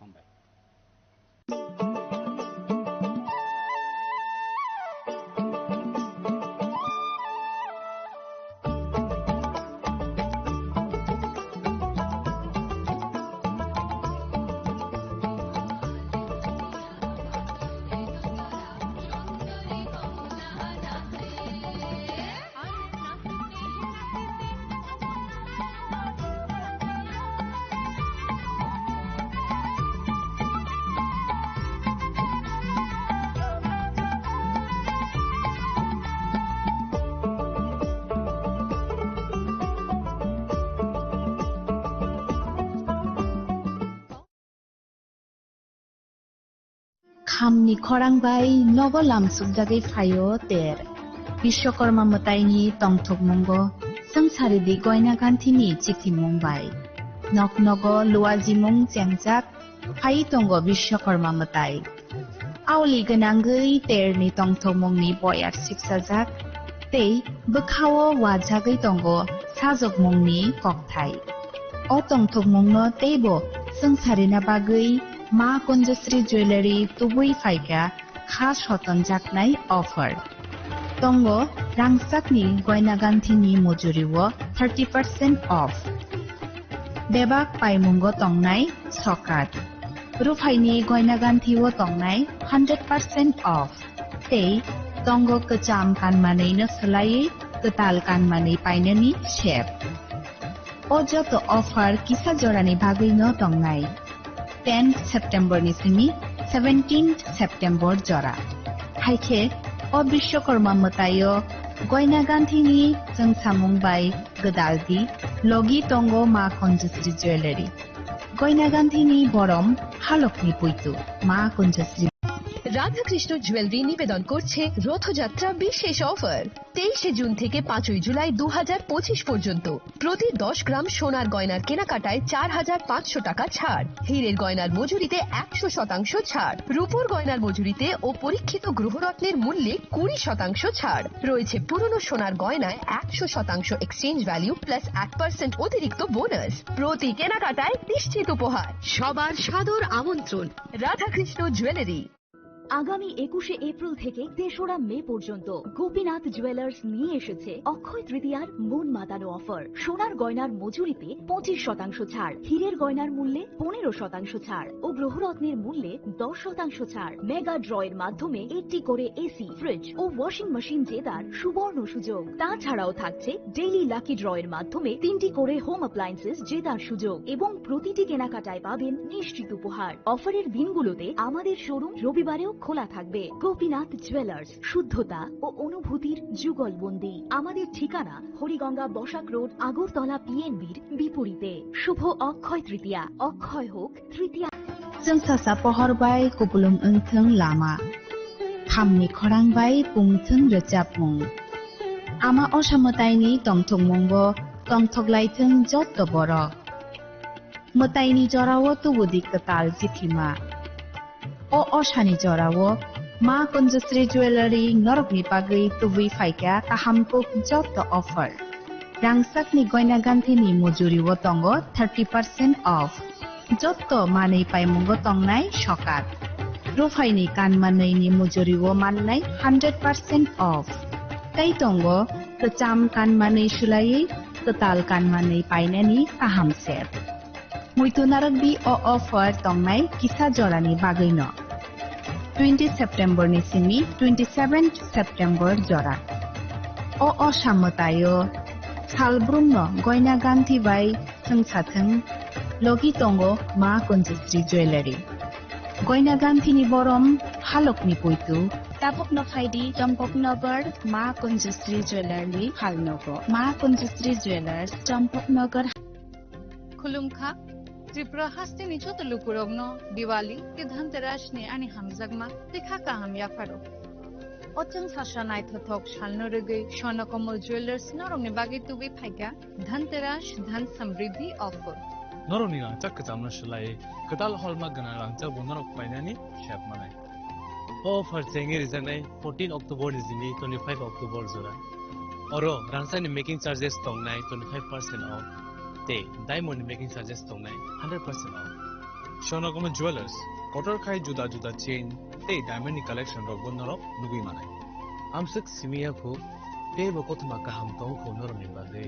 H: हामबाय
I: खामनि खरांबाय नगलाम सुबजागै फायो तेर विश्वकर्मा मताइनि तंथुक मुंगो संसारिदि गयना गान्थिनि चिथि मुंबाय नक नगो लुवाजि मुं जेंजाक फाइ तंगो विश्वकर्मा मताइ आवलि गोनांगै तेरनि तंथुक मुंनि बयार सिपसाजाक ते बखावो वाजागै तंगो साजक मुंनि ककथाइ अ तंथुक मुंनो तेबो संसारिना बागै मा कुंजश्री ज्वेलरी तुबुई फाइका खास हतन जाकनाय ऑफर तंगो रांसाकनि गयना गान्थिनि मजुरिवो 30% ऑफ बेबाक पाइमुंगो तंगनाय सकात रुफाइनि गयना गान्थिवो तंगनाय 100% ऑफ ते तंगो कचाम कानमानैनो सोलायै कताल कानमानै पाइननि शेप अजत ऑफर किसा जरानि भागैनो तंगनाय 10 सेप्टेम्बर निसिमी 17 सेप्टेम्बर जरा हाइखे अ विश्वकर्मा मतायो गयना गान्थिनि जों सामुंबाय गदालदि लगी तंगो मा कुंजश्री ज्वेलरी गयना गान्थिनि बरम हालकनि पुइतु मा कुंजश्री
J: রাধাকৃষ্ণ জুয়েলারি নিবেদন করছে রথযাত্রা বিশেষ অফার 23 জুন থেকে 5 জুলাই 2025 পর্যন্ত প্রতি 10 গ্রাম সোনার গয়নার কেনাকাটায় 4500 টাকা ছাড় হীরের গয়নার মজুরিতে 100% ছাড় রূপোর গয়নার মজুরিতে ও পরীক্ষিত গ্রহরত্নের মূল্যে 20% ছাড় রয়েছে পুরনো সোনার গয়নায় 100% এক্সচেঞ্জ ভ্যালু প্লাস 1% অতিরিক্ত বোনাস প্রতি কেনাকাটায় নিশ্চিত উপহার সবার সাদর আমন্ত্রণ রাধাকৃষ্ণ জুয়েলারি
K: আগামী 21শে এপ্রিল থেকে 3রা মে পর্যন্ত গোপীনাথ জুয়েলার্স নিয়ে এসেছে অক্ষয় তৃতীয়ার মন মাতানো অফার। সোনার গয়নার মজুরিতে 25% ছাড়, হীরের গয়নার মূল্যে 15% ছাড় ও গ্রহরত্নের মূল্যে 10% ছাড়। মেগা ড্রয়ের মাধ্যমে 80 করে এসি, ফ্রিজ ও ওয়াশিং মেশিন জেতার সুবর্ণ সুযোগ। তাছাড়াও থাকছে ডেইলি লাকি ড্রয়ের মাধ্যমে 3টি করে হোম অ্যাপ্লায়েন্সেস জেতার সুযোগ এবং প্রতিটি কেনাকাটায় পাবেন নিশ্চিত উপহার। অফারের দিনগুলোতে আমাদের শোরুম রবিবারেও খোলা থাকবে। গোপীনাথ জুয়েলার্স, শুদ্ধতা ও অনুভূতির যুগলবন্দি। আমাদের ঠিকানা হরিগঙ্গা বসাক রোড, আগরতলা পিএনবির বিপরীতে। শুভ অক্ষয় তৃতীয়া, অক্ষয় হোক তৃতীয়া।
I: जों सासा पहरबाय कुबुलुं ओंथों लामा खामनि खरांबाय पुंथों रोजाबमुं आमा असामतायनि तंथंमुंबो तंथगलायथों जत्त बर मोतायनि जरावो तुबुदि कताल जिथिमा अ असानि जरावो मा कुंजश्री ज्वेलारि नरकनि बागै तुबुइ फायका काहामको जत्त अफार रांसाकनि गयना गान्थिनि मजुरिवो तंगो 30% अफ जत्त मानै पाइमुंगो तंनाय सकात रुफाइनि कानमानैनि मजुरिवो माननाय 100% अफ तै तंगो कचाम कानमानै सुलायै कताल कानमानै पाइनानि काहाम सेट मुइतुनारक बि अ अफार तंनाय किसा जरानि बागैनो 20 सेप्टेम्बर नि सिमी 27 सेप्टेम्बर जरा अ असामतायो सालब्रुमनो गयना गान्थि बाय जोंसाथों लगी तंगो मा कुंजश्री ज्वेलारि गयना गान्थिनि बरम हालकनि पुइतु तापकनो फाइदि चम्पकनगर मा कुंजश्री ज्वेलारि हालनगो मा कुंजश्री ज्वेलार्स चम्पकनगर
B: खुलुमखा त्रिपुरा हास्तिनि छोट लुकुरगनो दिवाली के धनतेरस नि आनि हामजागमा देखा काहाम याफारो अचंग सासा नायथथक सालनो रगै स्वर्णकमल ज्वेलार्स नरमनि बागै तुबि फाइका धनतेरस धन समृद्धि ऑफर
D: नरनि रांचाक कचामना सुलाय कताल हलमा गना रांचाक बनरक पाइनानि शेप मानाय ऑफर चेंगे रिजानाय 14 अक्टोबर नि जिनि 25 अक्टोबर जरा अरो रांचानि मेकिंग चार्जेस तंनाय 25% ऑफ ते डायमंड मेकिंग चार्जेस तंनाय 100% ऑफ स्वर्णकमल ज्वेलर्स कटर खाय जुदा जुदा चेन ते डायमंड नि कलेक्शन रक बनरक नुगुइ मानाय आमसक सिमियाखौ ते बकथमा काहाम तंखौ नरनि बागै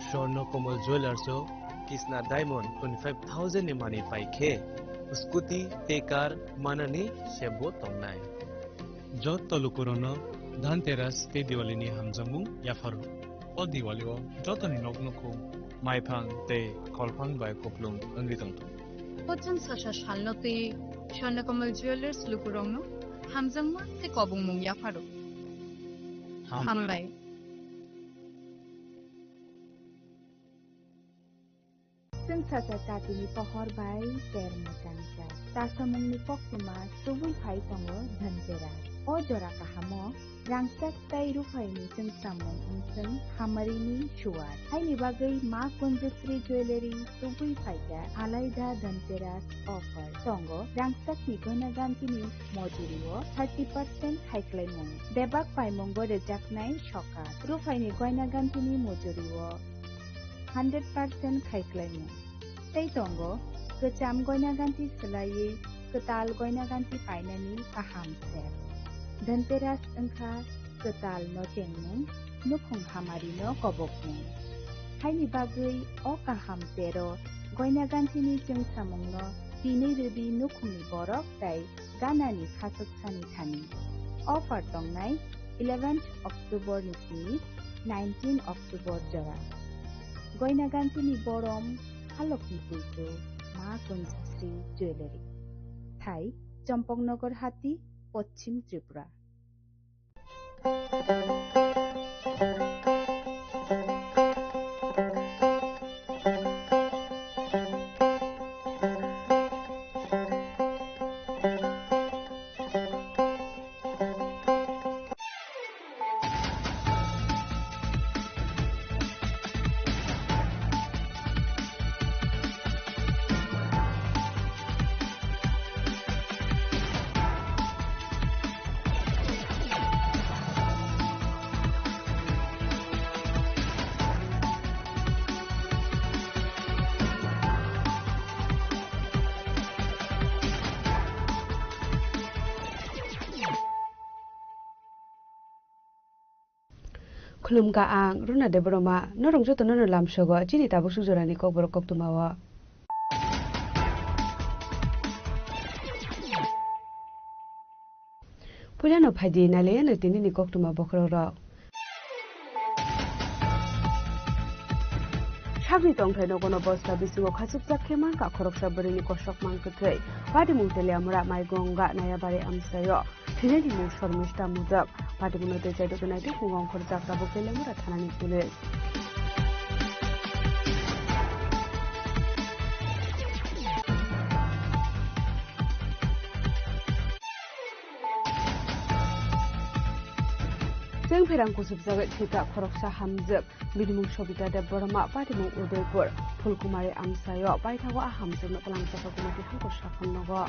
D: स्वर्णकमल jewellers Kisna Diamond 25,000 ni mani paike Scooty Tekar manani shebo tongnai Jot tolukurono Dhanteras te Diwali ni hamjamu yafaru O Diwali o jotoni noknoko Maipang te kolpang bai koplung angritangtu
B: Pochang sasha shalnote Swarnakamal Jewelers lukurongno hamjangma te kobungmung yafaru Hambai
G: जों सासा जातिनि पहर bye तेर मोजांजा तासामुंनि पक्तिमा सुबुय फाय तंगो धनतेरा अ जरा काहामो रांसाक ताय रुफायनि जों सामुं उनसों हामारिनि शुवार हायनि बागै मा कुंजश्री ज्वेलारि सुबुय फायगा आलायदा धनतेरास अफार तंगो रांसाकनि गयना गान्थिनि मजुरिवो 30% हाइक्लायमुं बेबाक पाइमुंगो रेजाकनाय सका रुफायनि गयना गान्थिनि मजुरिवो 100% खायख्लायमुं तै तंगो गोजाम गयना गान्थि सोलायै कताल गयना गान्थि पाइनानि काहाम सेट धनतेरास ओंखा कताल न टेंमुं नुखुं हामारिनो कबकमुं हायनि बागै अ काहाम तेरो गयना गान्थिनि जों सामुंनो दिनै रबि नुखुंनि बरफ ताय गानानि खासकसानि थानि अफार तंनाय 11 अक्टोबर निसिनि 19 अक्टोबर जरा गयना गान्थिनि बरम हालकनि पुइतु मा कुंजश्री ज्वेलारि Thai Champaknagar Hati Paschim Tripura
M: khulumka ang runa de broma norong joto no lamsogo chini tabu sujorani kokbor koktumawa Pulano phadi nale na tinini koktuma bokroro Chagni tongthai no kono bosta bisugo khasuk jakheman ka khorok sabrini kosok mangkuthai padi mungtele amra maigonga nayabari amsayo Tineni mu shormishta mudak padi munote jaido kunai tu kungong khorjak ta bokele mura thanani pulis Seng perang kusub jagat kita khoroksa hamjak bidimung sobita de borma patimung udaipur phulkumari amsayo paithago a hamjak no kalang chaka kumati hangko sakham nogo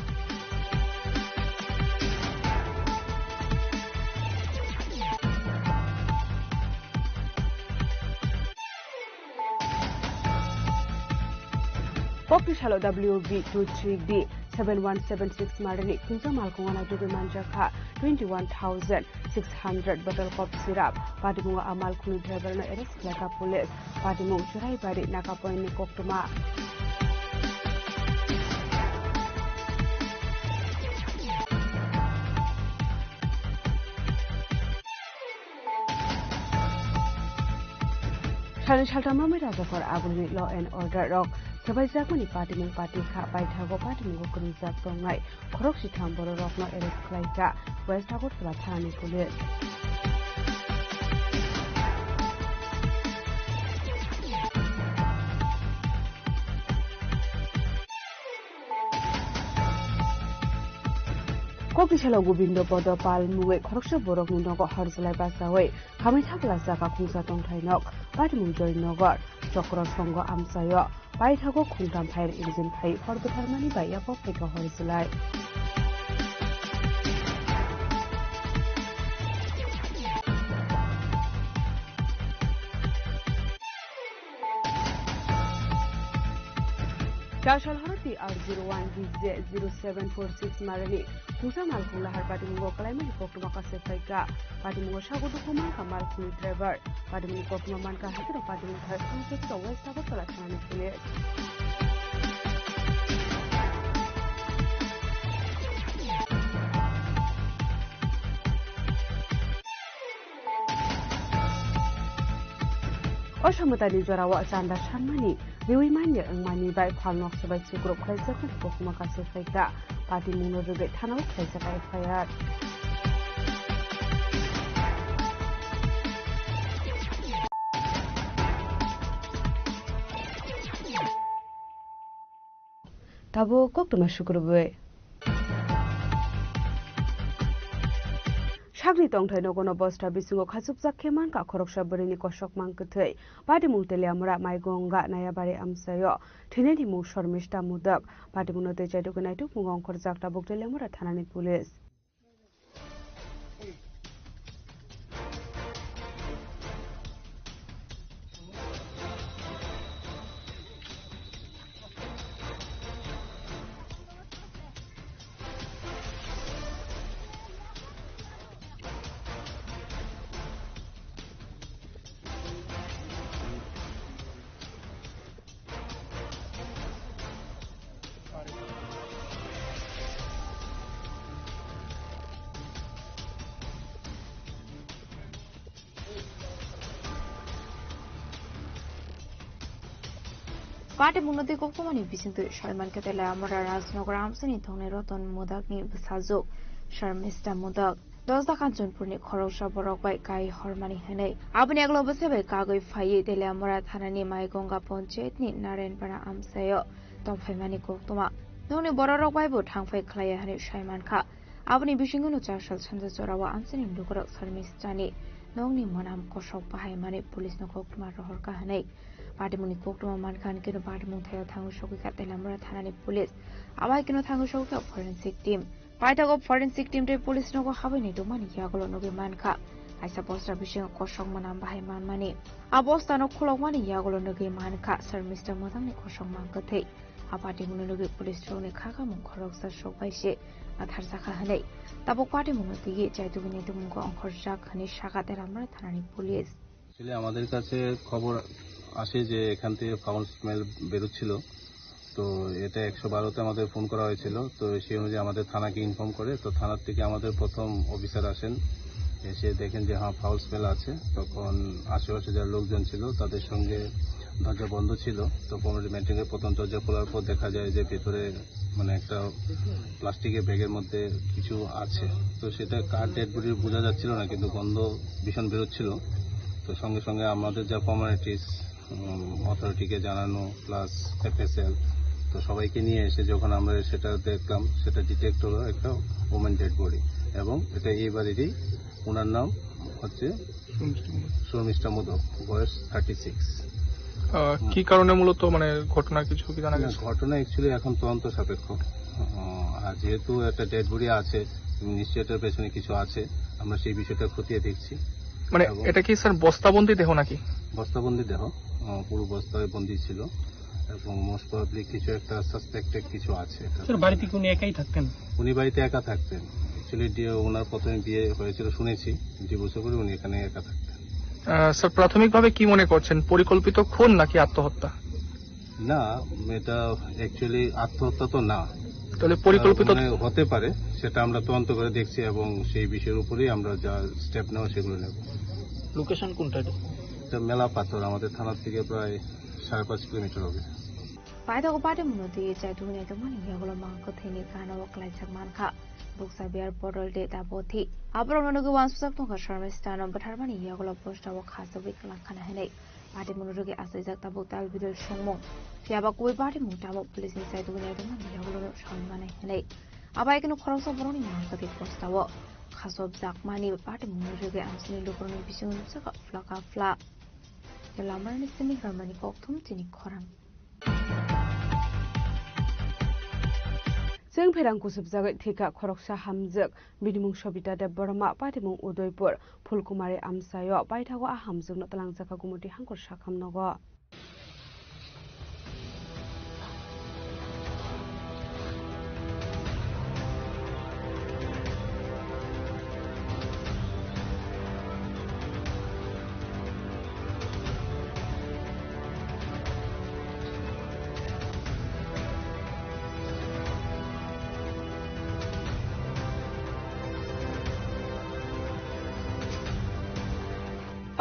M: Official WB23B 7176 Marani Kunza Malkungana Dubi Manjaka 21,600 bottle of syrup Padimunga Amal Kunu driver na arrest Laka police Padimung Churai Bari Nakapoin ni Koktuma Sharan Shaltama Miraza for Aguni Law and Order Rock Sabai Zakuni Patimung Patika Baitago Patimungo Kunza Tongai Koroksi Tamboro Rock no Eres Klaika West Agot Latani Police Kokishalo Gobindo Bodo Pal Muwe Koroksha Borok Nogo Harsalai Basaway Kamithabla Zaka Kungsa Tongthainok Patimung Joy Nogor Chokro Songo Amsayo Baithago Kungtam Phair Ilizin Phai Forbutharmani Baya Popeka Harsalai Shashal Harati R01 DJ 0746 Marani Kusa Malkula Har Patimungo Climate Kokuma Kasefika Patimungo Shagudu Kuma Kamal Kuni Driver Patimungo Kokuma Manka Hakira Patimungo Har Sunset West Agotola Chani Police Oshamutani Jorawa Chanda Shanmani Riwimanya Mani by Palnok Sabai Group Kaisa Kokuma Kasefika Patimungo Ruge Tano Kaisa Fire Tabo Koktuma Shukurwe Shagri Tongthai no kono bosta bisugo khasuk jakheman ka khoroksa borini kosok mangkuthai Patimung tele amra maigonga nayabari amsayo Tineni mu shormishta mudak Patimunote jaido kunai tu kungong khorjak ta bokele mura thanani police
N: Pati munoti koktomani bisintu Sharman Katela Amara Raznogor Amsani Thongne Roton Modakni Bisazo Sharmista Modak Dozda Kanchonpurni Khorosha Borokbai Kai Hormani Hene Abani Aglo Basebe Kagoi Faye Tele Amara Thanani Maigonga Ponchetni Narenpara Amsayo Tomfemani Koktoma Noni Borokbai Bo Thangfai Klaya Hane Shaiman Kha Abani Bishingunu Chashal Chanda Zorawa Amsani Dukorok Sharmistani Nongni Monam Koshok Bahai Mani Police no Koktoma Rohorka Hane Patimuni Koktuma Mankan Kino Patimung Tayo Tangu Shokuka Telamura Thanani Police Amai Kino Tangu Shokuka Forensic Team Paitago Forensic Team Te Police Nogo Habani Dumani Yagolo Nogi Manka I suppose Rabishing Koshong Manam Bahai Manmani Abosta no Kulomani Yagolo Nogi Manka Sir Mr. Modani Koshong Mankate Apatimun Nogi Police Rone Kakamun Koroksa Shokai Natharsaka Hane Tabo Patimun Tigi Jaitu Mungo Onkorjak Hani Shaka Telamura Thanani Police
L: actually আমাদের কাছে খবর আসে যে এখান থেকে foul smell বেরোচ্ছিল, তো এটা 112-তে আমাদের ফোন করা হয়েছিল। তো সেই অনুযায়ী আমাদের থানাকে ইনফর্ম করে, তো থানার থেকে আমাদের প্রথম অফিসার আসেন, এসে দেখেন যে হ্যাঁ ফাউল স্মেল আছে। তখন আশেপাশে যারা লোকজন ছিল তাদের সঙ্গে দরজা বন্ধ ছিল, তো কমিউনিটি মেন্টেনের প্রথম দরজা খোলার পর দেখা যায় যে ভেতরে মানে একটা প্লাস্টিকের ব্যাগের মধ্যে কিছু আছে। তো সেটা কার ডেড বডি বোঝা যাচ্ছিল না, কিন্তু গন্ধ ভীষণ বেরোচ্ছিল। তো সঙ্গে সঙ্গে আমাদের যা কমিউনিটিস অথরিটিকে জানানো প্লাস FSL, তো সবাইকে নিয়ে এসে যখন আমরা সেটা দেখলাম, সেটা ডিটেক্ট হলো একটা ওমেন ডেড বডি, এবং এটা এই বাড়িরই। ওনার নাম হচ্ছে শর্মিষ্ঠা মোদক, বয়স 36।
O: কি কারণে মূলত মানে ঘটনা কিছু কি জানা গেছে?
L: ঘটনা অ্যাকচুয়ালি এখন তদন্ত সাপেক্ষ, আর যেহেতু একটা ডেড বডি আছে, নিশ্চয়ই এটার পেছনে কিছু আছে। আমরা সেই বিষয়টা খতিয়ে দেখছি।
O: মানে এটা কি স্যার বস্তাবন্দি দেহ নাকি?
L: বস্তাবন্দি দেহ, পুরো বস্তায় বন্দি ছিল, এবং মোস্ট প্রবাবলি কিছু একটা সাসপেক্টেড কিছু আছে।
O: স্যার বাড়িতে কি উনি একাই থাকতেন?
L: উনি বাড়িতে একা থাকতেন। অ্যাকচুয়ালি ওনার প্রথমে বিয়ে হয়েছিল শুনেছি, ডিভোর্স করে উনি এখানে একা থাকতেন।
O: স্যার প্রাথমিকভাবে কি মনে করছেন, পরিকল্পিত খুন নাকি আত্মহত্যা?
L: না, এটা অ্যাকচুয়ালি আত্মহত্যা তো না,
O: তাহলে পরিকল্পিত
L: হতে পারে। সেটা আমরা তদন্ত করে দেখছি, এবং সেই বিষয়ের উপরেই আমরা যা স্টেপ নেওয়া সেগুলো নেব।
O: লোকেশন কোনটা?
L: এটা মেলা পাথর, আমাদের থানার থেকে প্রায় 5.5 কিলোমিটার হবে।
N: পাইদাগো পাটে মুনতি চাইতুনে তমনি ইয়াগলো মাংকো থেনি কানাও ক্লাইসাক মানখা বুকসা বিয়ার পরল ডে দাবথি আবরনগো ওয়ানসুসাক তংখা শর্মিষ্ঠানম বাথারমানি ইয়াগলো পোস্টাও খাসবি লাখানা হেनै পাটে মুনুরগে আসাইজাক তাবু তালবিদল সংমং ফিয়াবা কই পাটে মুটামো পুলিসनि চাইতুনে তমনি ইয়াগলো সলমানাই হেनै আবাইকেনো খরসা বরনি মাংকতি পোস্টাও খাসব জাকমানি পাটে মুনুরগে আমসিনি লোকরনি বিসুনসাকা ফ্লাকা ফ্লা Lamarni sini harmani koktum tini khorang.
M: जों फेरांखौ जोबजागोन थेका खरकसा हामजोग बिदिमुं सबिता देब बरमा पाटिमुं उदयपुर फुलकुमारी आमसायो बायथागो आ हामजोगनो तलांजाखा गुमति हांखर साखामनगो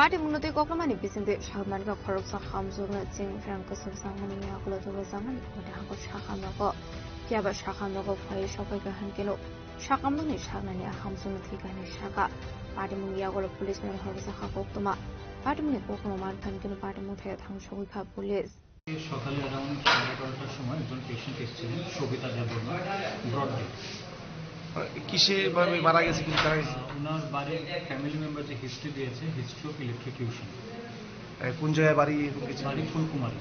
N: Party munute koklamani bisinde shagman ka khorok sa khamzugna ching ram ka subsangani yaklo jogo zamani mata hako shakhamnago kyaba shakhamnago phai shokai ka hankelo shakamni shagnani hamzunu thikani shaka party mun yaklo police men horsa khakokuma party mun kokoma man hankelo party mun thaya thangshogoi kha police
Q: সকালে around 11টার সময় একজন patient এসেছিলেন Sabita Debbarma broad death
R: কিসে ভাবে মারা গেছে কিছু জানা গেছে?
Q: ওনার বাড়ির ফ্যামিলি মেম্বার যে হিস্ট্রি দিয়েছে হিস্ট্রি অফ ইলেকট্রিকিউশন।
R: কোন জায়গায় বাড়ি?
Q: বাড়ি ফুলকুমারী।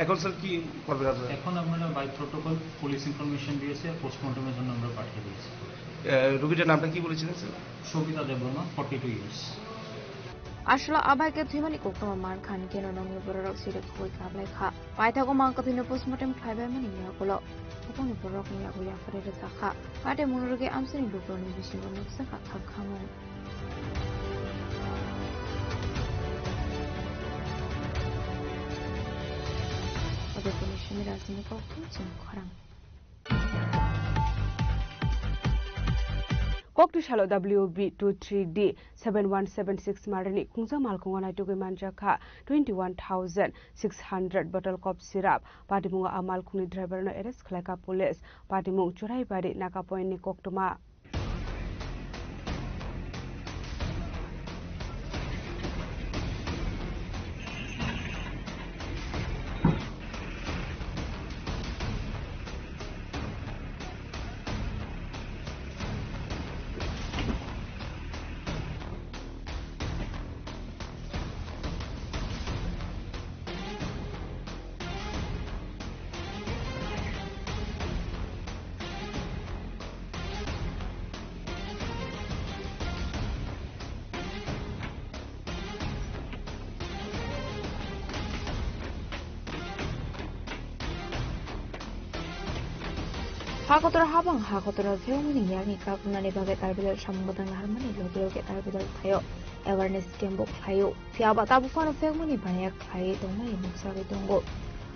R: এখন স্যার কি করবেন আপনারা?
Q: এখন আমরা বাই প্রোটোকল পুলিশ ইনফরমেশন দিয়েছে, পোস্টমর্টমের জন্য আমরা পাঠিয়ে দিয়েছি।
R: রোগীটার নামটা কি বলেছিলেন sir?
Q: Sabita Debbarma 42 years.
N: Ashla abai ke thimani kokoma man khan ke no nong borok sire khoi kablai kha paitha ko mang kathino postmortem khaibai mani ya kolo oponi borok ni ya goya fare re sakha pate munuruge amsini dukroni bisingo noksa kha khakhamon ode koni shimira sini ko chin khorang
M: Koktushalo WB23D 7176 Marini Kungza Malkonga Naituge Manjaka 21,600 bottle cough syrup Patimunga Amal Kuni driver no arrest Klaka police Patimung Churai Bari Naka Point ni Koktuma
N: Hakotor habang hakotor filming yang ikakuna ni bagai tarbidal sambutan harmoni logo ke tarbidal thayo awareness kembok thayo fiaba tabu fana filming banyak thayo tongmai nuksa ke tonggo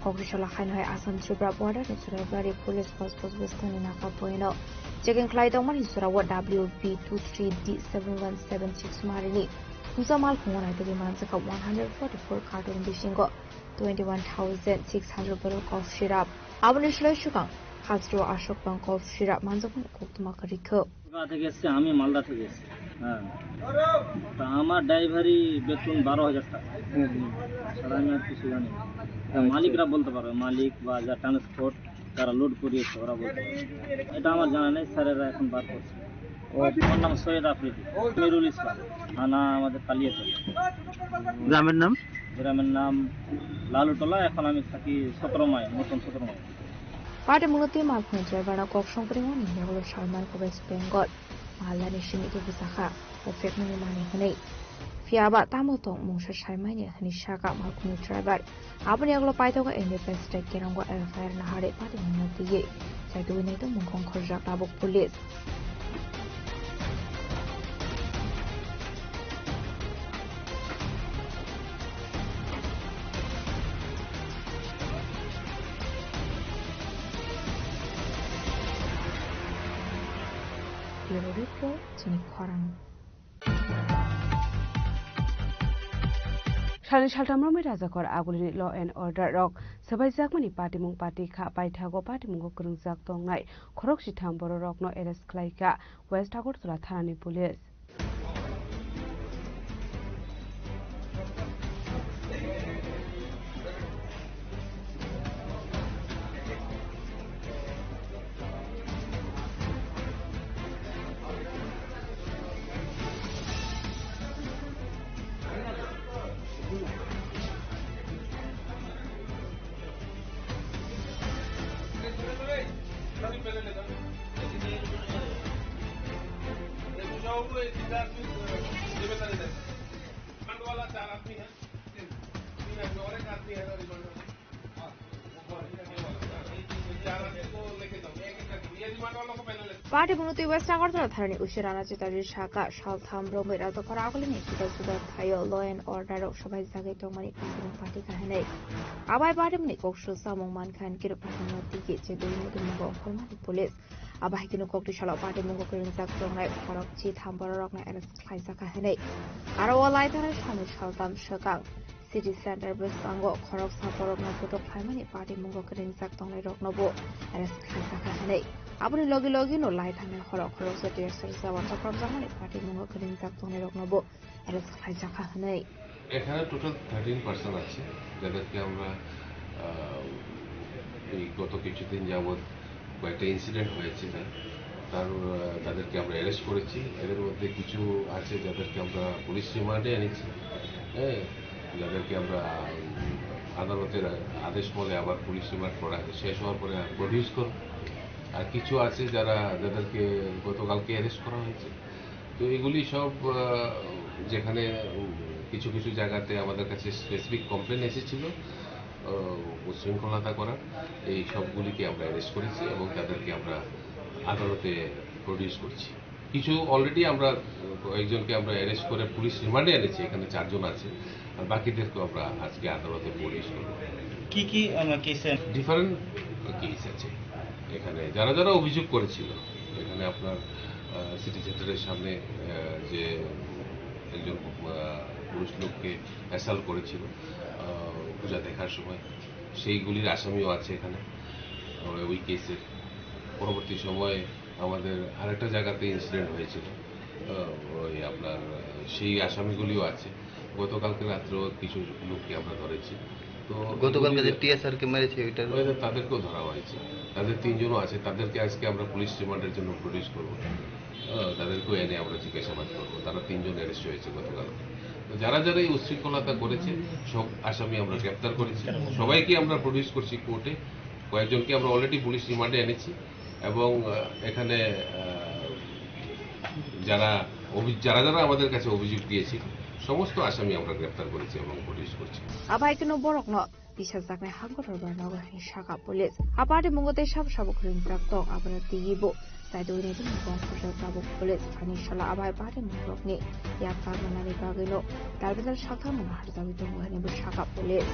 N: Hokshala khain hai Assam Tripura border ni Surabari police post western naka poino checking klai tongmani Surawa WV 23D7176 marini Kusamal khungona ite mansa 144 carton bishingo 21,600 bottle of syrup abuni shlai shukang Khasro Ashok Bank of Syrup manjakun koktuma kariko
P: থেকে এসেছে আমি মালদা থেকে এসেছি হ্যাঁ তা আমার ড্রাইভারি বেতন 12,000 টাকা সারা আমি আর কিছু জানি মালিকরা বলতে পারবে মালিক বা যা ট্রান্সপোর্ট যারা লোড করিয়েছে ওরা বলতে পারবে এটা আমার জানা নেই স্যারেরা এখন বার করছে ওর নাম সৈয়দ আফ্রিদি মিরুল ইসলাম থানা আমাদের কালিয়াচক গ্রামের নাম লালুটলা এখন আমি থাকি 17 মাইল নতুন 17 mile
N: Pada mulutnya malpun driver kok songkringon ni yang lo Salman ke West Bengal mahala ni sini ke Bisaka ofek ni mani hene fiaba tamu tong mungsa Salman ni hani shaka malpun driver apa ni yang lo paito ke NDPS strike kirang ko air na hare pada mulutnya ye saya tu ini tu mungkong kerja tabuk polis Repro jenis korang.
M: Shani shaltam ramai rajakor aguli law and order rock sabai jakmani party mung party kha paithago party mung kurung jak tongnai khorok sitham boro rock no arrest khlaika West Agartala thanani police
N: Party menuti West Agartala tharani usirana chitari shaka shaltham romai rajakor aguli ni juda thayo law and order rok sabai jagai tongmani party kahane abai party mani koksu samong man khan kiro pathana tiki chedoi mudu mungo formani police abai kino kokti shala party mungo kirin jak tongnai khorok chi thambor rok na arrest khlaisa kahane aro walai thara shami shaltham shakang City Center bus bango khorok saporok na photo phaimani party mungo kirin jak tongnai rok nobo arrest khlaisa kahane Apuni logi no lai thane khorok so tier sarsa wata projamani party mungo kirin jak tongnai rok nobo arrest khlaisa kahane
S: এখানে total 13 person আছে যাদেরকে আমরা এই গত কিছুদিন যাবত কয়েকটা incident হয়েছে তাদেরকে আমরা অ্যারেস্ট করেছি এদের মধ্যে কিছু আছে যাদেরকে আমরা পুলিশ রিমান্ডে এনেছি হ্যাঁ যাদেরকে আমরা আদালতের আদেশ বলে আবার পুলিশ রিমান্ড করা শেষ হওয়ার পরে প্রডিউস করব আর কিছু আছে যাদেরকে গতকালকে অ্যারেস্ট করা হয়েছে তো এগুলি সব যেখানে কিছু কিছু জায়গাতে আমাদের কাছে স্পেসিফিক কমপ্লেন এসেছিল উচ্ছৃঙ্খলতা করার এই সবগুলিকে আমরা অ্যারেস্ট করেছি এবং তাদেরকে আমরা আদালতে প্রডিউস করছি কিছু অলরেডি আমরা একজনকে আমরা অ্যারেস্ট করে পুলিশ রিমান্ডে এনেছি এখানে 4 জন আছে আর বাকিদেরকে আমরা আজকে আদালতে প্রডিউস করব
Q: কি কেসে
S: ডিফারেন্ট কেস আছে এখানে যারা অভিযোগ করেছিল এখানে আপনার সিটি সেন্টারের সামনে যে একজন পুরুষ লোককে অ্যাসাল্ট করেছিল পূজা দেখার সময় সেইগুলির আসামিও আছে এখানে ওই কেসের পরবর্তী সময়ে আমাদের আরেকটা জায়গাতে ইনসিডেন্ট হয়েছিল ওই আপনার সেই আসামিগুলিও আছে গতকালকে রাত্রেও কিছু লোককে আমরা ধরেছি তো
U: গতকালকে যে টিএসআর কে মেরেছে
S: তাদেরকেও ধরা হয়েছে তাদের 3 জনও আছে তাদেরকে আজকে আমরা পুলিশ রিমান্ডের জন্য প্রডিউস করব তাদেরকেও এনে আমরা জিজ্ঞাসাবাদ করবো তারা 3 জন অ্যারেস্ট হয়েছে গতকালকে তো যারা এই উচ্ছৃঙ্খলতা করেছে সব আসামি আমরা গ্রেফতার করেছি সবাইকে আমরা প্রডিউস করছি কোর্টে কয়েকজনকে আমরা অলরেডি পুলিশ রিমান্ডে এনেছি এবং এখানে যারা আমাদের কাছে অভিযোগ দিয়েছে সমস্ত আসামি আমরা গ্রেফতার করেছি এবং প্রডিউস করছি
N: আবাই কেন বড়ক ন 비샤작네 한국어로 말하고 사가 폴리스 아바데 몽고데 샤브샤브크린 짝동 아바라 띠기보 사이도니 좀 공포셔 자보 폴리스 파니샬라 아바이 바데 몽록니 야파가나니 바게노 달베달 샤카몽 하르자비 동거하니 부샤가 폴리스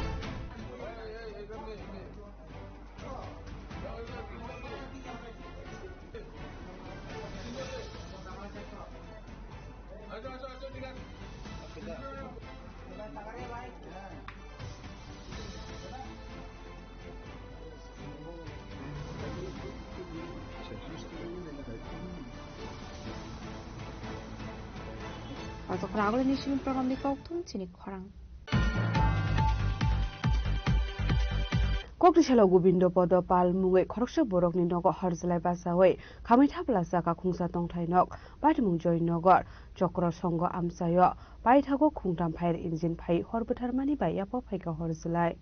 N: Also Frage nicht im Programm gekauft und sie nicht korang.
M: Koktishala Gobindo Podo Pal Muwe Korokshak Borokni Nogo Harzalai Basawe Kamitha Plaza ka Khungsa Tongthainok Batimung Joy Nogor Chokro Songo Amsayo Baithago Khungtam Phair Engine Phai Horbutharmani Bai Yapo Phaika Harzalai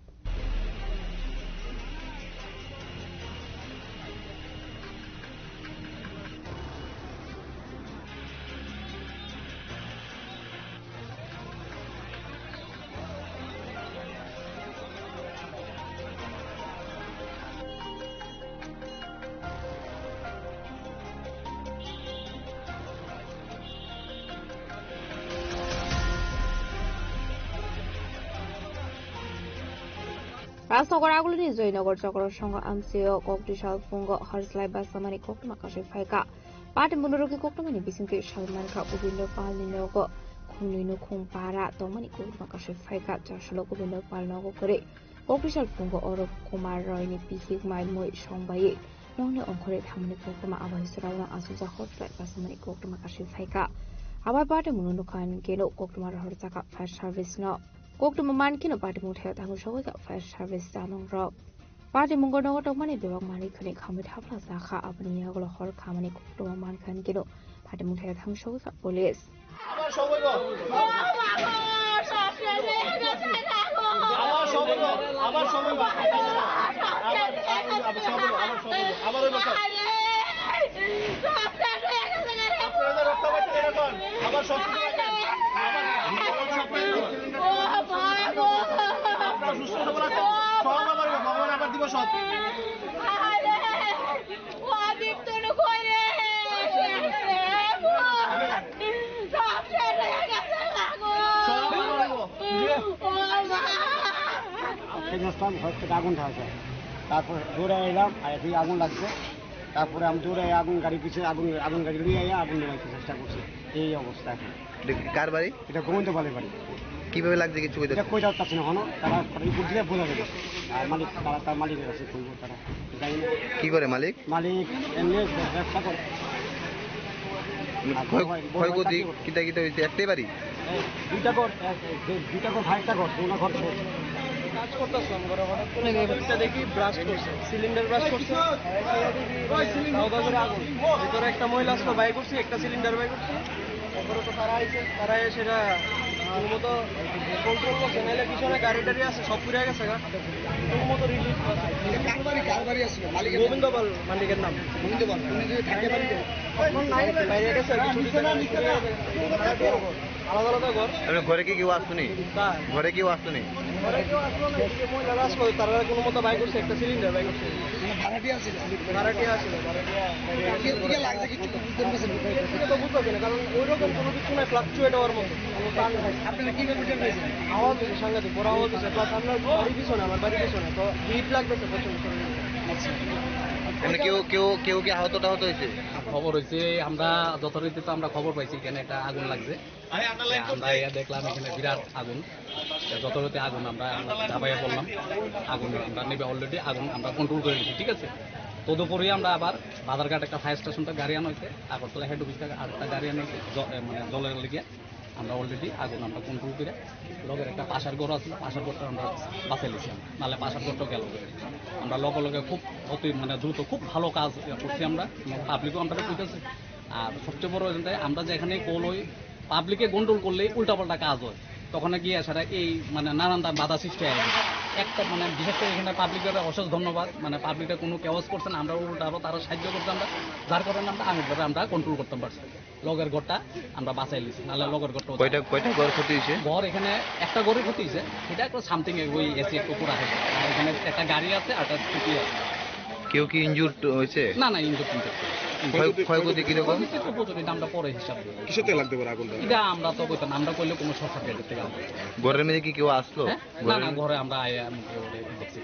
N: Rajnagar আগুলিনি Joynagar চক্র সংঘ আমসিও কোকটিশাল ফুঙ্গ হার্সলাই বাসামানি কোকটমা কাশে ফাইকা পাটে মনোরোগী কোকটমানি বিসিংতে সালমানখা গোবিন্দ পাল নিনগ খুনলিনু খুং পারা তমানি কোকটমা কাশে ফাইকা চারশাল গোবিন্দ পাল নগ করে কোকটিশাল ফুঙ্গ অরব কুমার রয়নি পিহিক মাইমই সংবায়ে নংনে অংখরে থামনি কোকটমা আবাহিসরাওনা আসুজা হার্সলাই বাসামানি কোকটমা কাশে ফাইকা আবার পাটে মনোনখান কেনো কোকটমার হরজাকা fire service ন Koktum Mankino Party Motel Tangoshaka Fire Service Danong Rock. Party Mungono Tomani Bivak Mani Kuni Kamit Hapla Zaka Abani Yagolo Hor Kamani Koktum Mankan Kino Party Motel Tangoshaka Police.
A: আগুন থাকে তারপর দৌড়ে এলাম আর এদিকে আগুন লাগছে তারপরে আমি দৌড়ে আগুন গাড়ি পিছিয়ে আগুন গাড়ি নিয়ে আগুন নেওয়ার চেষ্টা করছি এই অবস্থা এখন
U: কার বাড়ি
A: এটা গোবিন্দ পালের বাড়ি
U: কিভাবে লাগছে কিছু
A: এটা কই যাওয়ার কাছে না হনো তারা রিপোর্ট দিলে বোঝা যাবে আর মালিক তার মালিকের কাছে কইব তারা জানি না
U: কি করে মালিক
A: এমনি ব্যবসা করে
U: ক্ষয়ক্ষতি কিতা কিতা হয়েছে একটাই বাড়ি
A: দুইটা ঘর ভাইটা ঘর ওনা ঘর
O: কাজ করতেছিলাম ঘরে হঠাৎ করে এটা দেখি ব্রাস্ট করছে সিলিন্ডার ব্রাস্ট করছে আগুন ভিতরে একটা মহিলা আসলো বাই করছি একটা সিলিন্ডার বাই করছি তারপরে তো তারা সেটা কোনো মতো কন্ট্রোল করছে নাহলে পিছনে গাড়ি টাড়ি আছে সব পুড়ে গেছে কোনো মতো রিলিফ গোবিন্দ পাল মালিকের নাম গোবিন্দ পাল বাইরে গেছে আলাদা আলাদা ঘর
U: ঘরে কি কেউ আসতো নি ঘরে কেউ আসতো নি
O: মহিলারা আসলো তারা কোনো মতো বাই করছে একটা সিলিন্ডার বাই করছে ভাড়াটিয়া আসছিল তো বুঝতে না কারণ ওই রকম কোনো কিছু নাই ফ্লাকচুয়েট হওয়ার মতো আপনারা কিভাবে আওয়াজ হচ্ছে সাংঘাতিক বড় আওয়াজ হচ্ছে প্লাস আপনার বাড়ির পিছনে আমার বাড়ির পিছনে তো হিট লাগতেছে প্রচন্ড
U: কেউ কি আহত টাহত হয়েছে
E: খবর হয়েছে আমরা যথারীতি তো আমরা খবর পাইছি এখানে একটা আগুন লাগছে আমরা দেখলাম এখানে বিরাট আগুন যথারীতি আগুন আমরা ঝাঁপাইয়া পড়লাম আগুন আমরা নেবে অলরেডি আগুন আমরা কন্ট্রোল করে নিচ্ছি ঠিক আছে তদুপরি আমরা আবার বাজারঘাট একটা ফায়ার স্টেশনটা গাড়ি আনা হয়েছে আগরতলা হেড অফিস থেকে আরেকটা গাড়ি আনা হয়েছে মানে জলের লেগে আমরা অলরেডি আগুন আমরা কন্ট্রোল করে লগের একটা পাশার ঘর আছে পাশার ঘরটা আমরা বাঁচাই নিয়েছি নাহলে পাশার ঘরটা গেল আমরা লগে খুব অতি মানে দ্রুত খুব ভালো কাজ করছি আমরা পাবলিকও আমরা করতেছি আর সবচেয়ে বড় আমরা যেখানে কল হই পাবলিকে কন্ট্রোল করলে উল্টাপাল্টা কাজ হয় তখন গিয়ে সেটা এই মানে নানান বাধা সৃষ্টি হয় একটা মানে বিশেষ করে এখানে পাবলিকের অশেষ ধন্যবাদ, মানে পাবলিকটা কোনো কেওয়াজ করছে না, আমরা উল্টা আরো তারা সাহায্য করতাম, যার কারণে আমরা আগের আমরা কন্ট্রোল করতাম পারছি। লগের ঘরটা আমরা বাঁচাই লিছি, নাহলে লগের ঘরটা
U: কয়টা ঘর ক্ষতি হয়েছে?
E: ঘর এখানে একটা ঘরে ক্ষতি হয়েছে, সেটা একটা সামথিং ওই এসি একটু পুরা হয়েছে, আর এখানে একটা গাড়ি আছে আর একটা স্কুটি আছে।
U: কেউ কি ইনজুর হয়েছে?
E: না না, ইনজুর কিন্তু
U: ক্ষয়ক্ষতি কিরকম?
E: প্রচুর, এটা আমরা পরে হিসাব দেবো।
U: কিসের থেকে লাগতে পারে আগুনটা?
E: এটা আমরা তো কইতাম, আমরা করলে কোনো শর্ট সার্কিটের থেকে আমরা।
U: ঘরের মধ্যে কি কেউ আসলো?
E: না না, ঘরে আমরা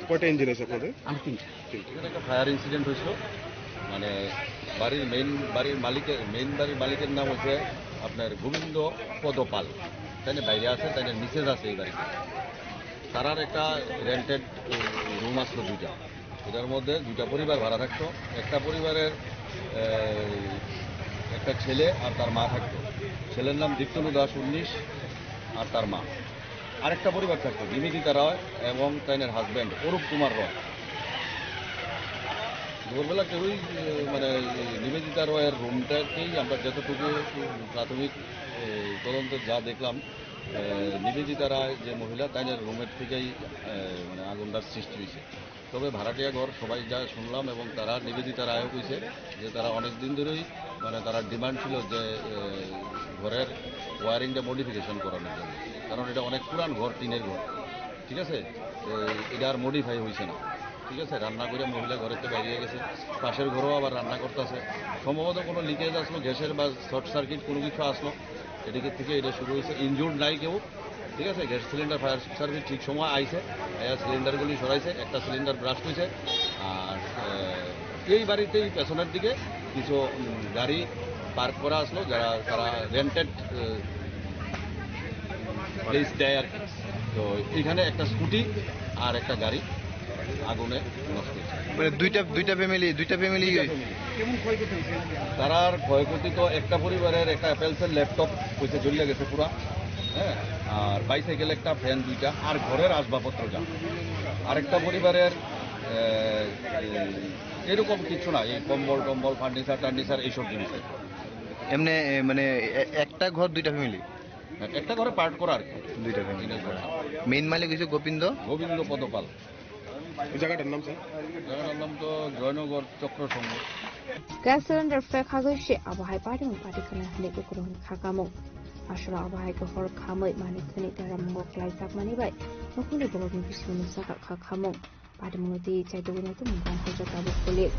U: কয়টা ইঞ্জিন আছে আপনাদের?
E: আমি তিনটা।
C: একটা ফায়ার ইনসিডেন্ট হয়েছিল, মানে বাড়ির বাড়ির মালিকের নাম হচ্ছে আপনার গোবিন্দ পদপাল, তাই বাইরে আছে, তাই মিসেজ আছে এই বাড়িতে। তারার একটা রেন্টেড রুম আসলো দুইটা, এটার মধ্যে দুইটা পরিবার ভাড়া থাকতো। একটা পরিবারের একটা ছেলে আর তার মা থাকতো, ছেলের নাম দীপ্তনু দাস 19 আর তার মা। আরেকটা পরিবার থাকতো নিবেদিতা রায় এবং তাইনের হাজব্যান্ড অরূপ কুমার রয়। ভোরবেলা কেউই মানে নিবেদিতা রয়ের রুমটাকেই আমরা যতটুকু প্রাথমিক তদন্তে যা দেখলাম, নিবেদিতা রায় যে মহিলা তাইনের রুমের থেকেই মানে আগুনটার সৃষ্টি হয়েছে। তবে ভাড়াটিয়া ঘর সবাই যা শুনলাম, এবং তারা নিবেদিতা রায়ও কইছে যে তারা অনেক দিন ধরেই মানে তারা ডিমান্ড ছিল যে ঘরের ওয়ারিংটা মডিফিকেশন করানোর জন্য, কারণ এটা অনেক পুরান ঘর, টিনের ঘর, ঠিক আছে, এটা আর মডিফাই হয়েছে না, ঠিক আছে। রান্না করে মহিলা ঘরের থেকে বেরিয়ে গেছে, পাশের ঘরেও আবার রান্না করতেছে। সম্ভবত কোনো লিকেজ আসলো গ্যাসের বা শর্ট সার্কিট কোনো কিছু আসলো, এদিকে থেকে এটা শুরু হয়েছে। ইনজুর্ড নাই কেউ, ঠিক আছে। গ্যাস সিলিন্ডার ফায়ার সার্ভিস ঠিক সময় আইছে, সিলিন্ডারগুলি সরাইছে, একটা সিলিন্ডার ব্রাস্ট হয়েছে। আর এই বাড়িতেই পেছনের দিকে কিছু গাড়ি পার্ক করা আসলো, যারা তারা রেন্টেড প্লেস দেয় আর কি। তো এইখানে একটা স্কুটি আর একটা গাড়ি আগুনে নষ্ট হয়েছে।
U: মানে দুইটা ফ্যামিলি
C: কেমন ক্ষয়ক্ষতি হয়েছে? তারার ক্ষয়ক্ষতি তো একটা পরিবারের একটা অ্যাপেলসের ল্যাপটপ হয়েছে, জ্বলিয়ে গেছে পুরা, হ্যাঁ, আর বাইসাইকেল একটা, ফ্যান দুইটা, আর ঘরের আসবাবপত্র যা। আরেকটা পরিবারের এরকম কিছু না, এই কম্বল ফার্নিচার এইসব জিনিস।
U: এমনি মানে একটা ঘর দুইটা ফ্যামিলি,
C: একটা ঘরে পার্ট করা আর কি,
U: দুইটা ফ্যামিলি। মেইন মালিক হচ্ছে গোবিন্দ
C: পদপাল।
U: এই জায়গাটার নাম স্যার?
C: জায়গাটার নাম তো জয়নগর চক্র সংঘ।
N: গ্যাস সিলিন্ডার ফেক হাগৈসে আবহাওয়ায় পাটিখানা হানিকে গ্রহণ খাকামো আসলে আবহাওয়াকে হর খাमै মানিকनि दारामंग क्लाइजाक मानिबाय नखुनि बरनि बिसुनि जागा खाखामो पाटिमुनति चाइदुगुनैतो मुंगां हजाताबो police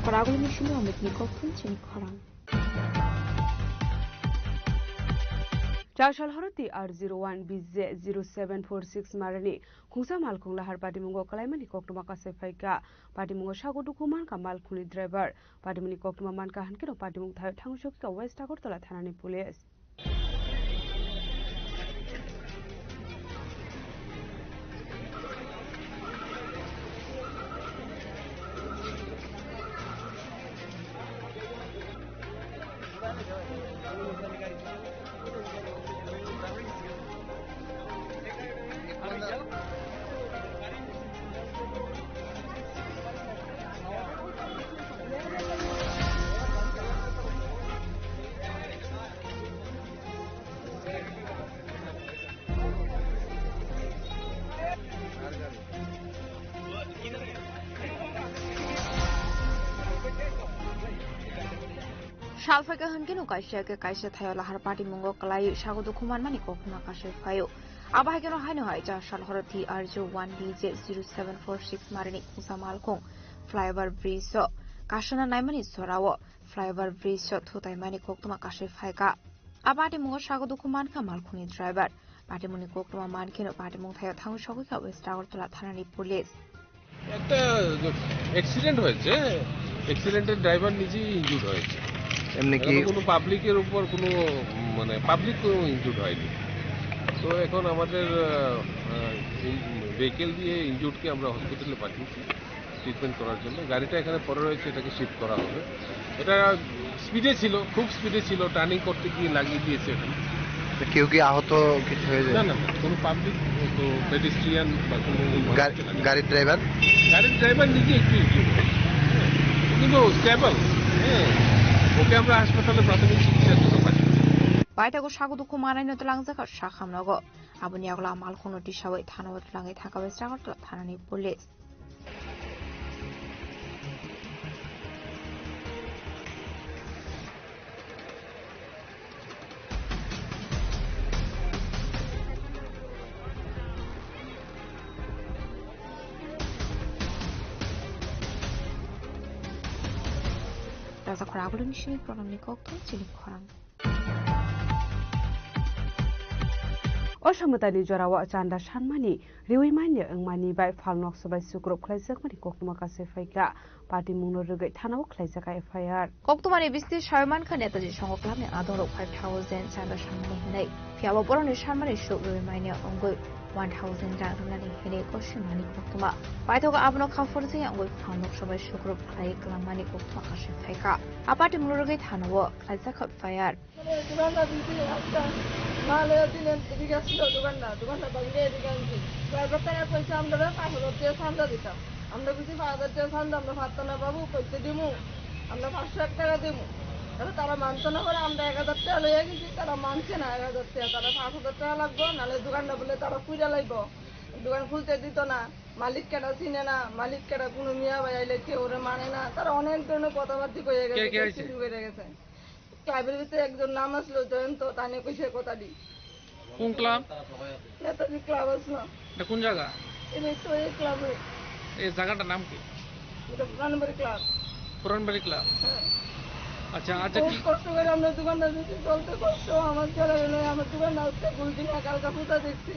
N: Paragul Mishino mit Nikopun Chinikorang.
M: Chashal Horoti R01 BZ 0746 Marani, Kusa Malkung Lahar Patimungo Kalamani Koktuma Kasefaka, Patimungo Shago Dukuman Kamal Kuni driver, Patimuni Koktuma Manka Hankino Patimung Tangshoka West Agotola Tanani Police.
N: Shalfaga Hankino Kaishaka Kaisha Tayala Harpatimungo Kalai Shago Dukuman Mani Kokuma Kashe Fayo. Abahagano Hano Haja Shalhorati R01 BJ 0746 Marini Kusamalkong Flyover Breeze Kashana Naimani Sorawo Flyover Breeze Tutaimani Kokuma Kashe Faika. Abatimungo Shago Dukuman Kamalkuni driver. Patimuni Kokuma Mankino Patimung Tayo Tang Shoka West Agotola Tanani Police.
T: একটা accident হয়েছে, অ্যাক্সিডেন্টের driver নিজেই injured হয়েছে।
U: এমনি কি
T: কোনো পাবলিকের উপর কোনো মানে পাবলিক কোনো ইনজুর্ড হয়নি। তো এখন আমাদের ভেহিকেল দিয়ে ইনজুর্ডকে আমরা হসপিটালে পাঠিয়েছি ট্রিটমেন্ট করার জন্য। গাড়িটা এখানে পড়ে রয়েছে, এটাকে শিফট করা হবে। এটা স্পিডে ছিল, খুব স্পিডে ছিল, টার্নিং করতে গিয়ে লাগিয়ে দিয়েছে এখানে।
U: কেউ কি আহত কিছু হয়ে যায়?
T: না না, কোনো পাবলিক পেডেস্ট্রিয়ান বা কোনো
U: গাড়ির ড্রাইভার
T: নিজে একটু ইনজুর্ড হয়েছে, কিন্তু স্টেবল। ওকে আমরা হাসপাতালে প্রাথমিক চিকিৎসার জন্য পাঠিয়েছি।
N: बायटाको सागु दुखु मानायनो तलांजाखा साखामनागो आबुनि आगला मालखोनो दिसावै थानाव तलाङै थाखाबाय सागरत थानानि पुलिस राजा खरागुलनि सिनि प्रणामनि कक्थ चिनि खरां
M: অসমতানি জরাওয়া চান্দা সানমানি রিউইমানি ওংমানি বাই ফালনক সবাই সুগ্রুপ খ্লাইজাকমানি কক্তমা কাছে ফাইকা পার্টি মুংনো রগৈ থানাও খ্লাইজাকা এফআইআর
N: কক্তমানি বিস্তি শর্মান খান নেতাজি সংগঠনनि আদরক 5000 চান্দা সানমানি হनै ফিয়াবো বরনি সানমানি সুগ রিউইমানি ওংগৈ 1000 রাং রুনানি হেনে কসিমানি কক্তমা বাইতোga abno khafurji ওংগৈ ফালনক সবাই সুগ্রুপ খ্লাই ক্লামানি কক্তমা কাছে ফাইকা আপাটি মুংনো রগৈ থানাও খ্লাইজাকা এফআইআর
V: মালে দিলেন এদিকে ছিল দোকানটা বাগিয়ে এদিকে আনছি ড্রাইভার টাকা পয়সা আমরা 5,000 টাকা চান্দা দিতাম আমরা বুঝি 5,000 টাকা চান্দা আমরা পারতো না বাবু কইতে দিমু আমরা 500 টাকা দিমু তারা মানতো না করে আমরা 1,000 টাকা লইয়া গেছি তারা মানছে না 1,000 টাকা তারা 5,000 টাকা লাগবো নাহলে দোকানটা বলে তারা পুইরা লাগবো দোকান খুলতে দিত না মালিক কেটা চিনে না মালিক কেটা কোনো মিয়া ভাই আইলে কেউ ওরে মানে না তারা অনেক ধরনের কথাবার্তা কয়ে গেছে শুরু করে গেছে ক্লাবের ভিতরে একজন নাম আসলো জয়ন্ত তানে কইছে কথা দি
W: কোন ক্লাব
V: নেতাজি ক্লাব আসলো
W: এটা কোন জায়গা
V: এই তো এই ক্লাবে
W: এই জায়গাটার নাম কি
V: এটা
W: পুরানবাড়ি ক্লাব আচ্ছা আচ্ছা
V: কি কষ্ট করে আমরা দোকানটা দিচ্ছি চলতে কষ্ট আমার ছেলে আমার দোকান আজকে গুলদিন কালকা পুতা দেখছি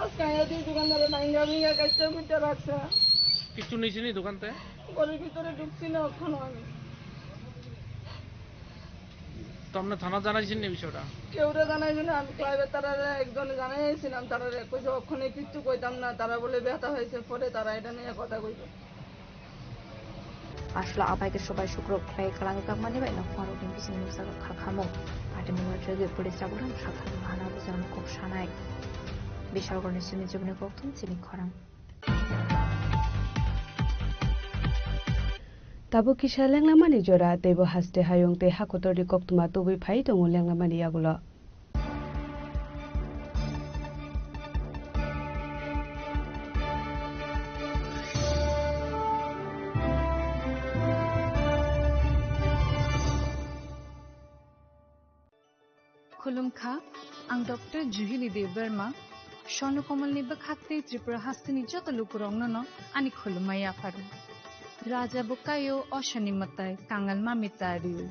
V: আজকে আয়াদি দোকানদারে ভাঙ্গা কাজটা করতে রাখছে
W: কিছু নিয়েছি নি দোকানতে
V: ঘরের ভিতরে ঢুকছি না এখনো আমি
W: তো আমরা থানা জানাইছেন এই বিষয়টা
V: কেউরে জানাইছি না আমি ক্লাবের তারা একজনে জানাইছিলাম তারা কইছে ওখানে কিছু কইতাম না তারা বলে ব্যথা হয়েছে পরে তারা এটা নিয়ে কথা কইছে
N: আসলে আবাইকে সবাই শুক্র খ্লাই কালাঙ্গি কাকমানি বাই নফারো দিন বিসিং নুসাগা খাখামো পাটি মুনার জগে পুলিশ জাবরাম সাখান ভানা বুজানো কক সানাই বিশালগড়নি সিনি জীবনে কক্তম চিনি খরাং
M: Tabo kisha lenglamani jora tebo haste hayong te hakotori koktuma tobi phai tongo lenglamani agulo
B: खुलुमखा आं डॉक्टर जुहिली देव वर्मा स्वर्णकमलनि बखाते त्रिपुरा हास्तिनि जत लुकुरंगनो आनि खुलुमाया फारु राजा बुकायो अशनि मताय कांगल मामितारिउ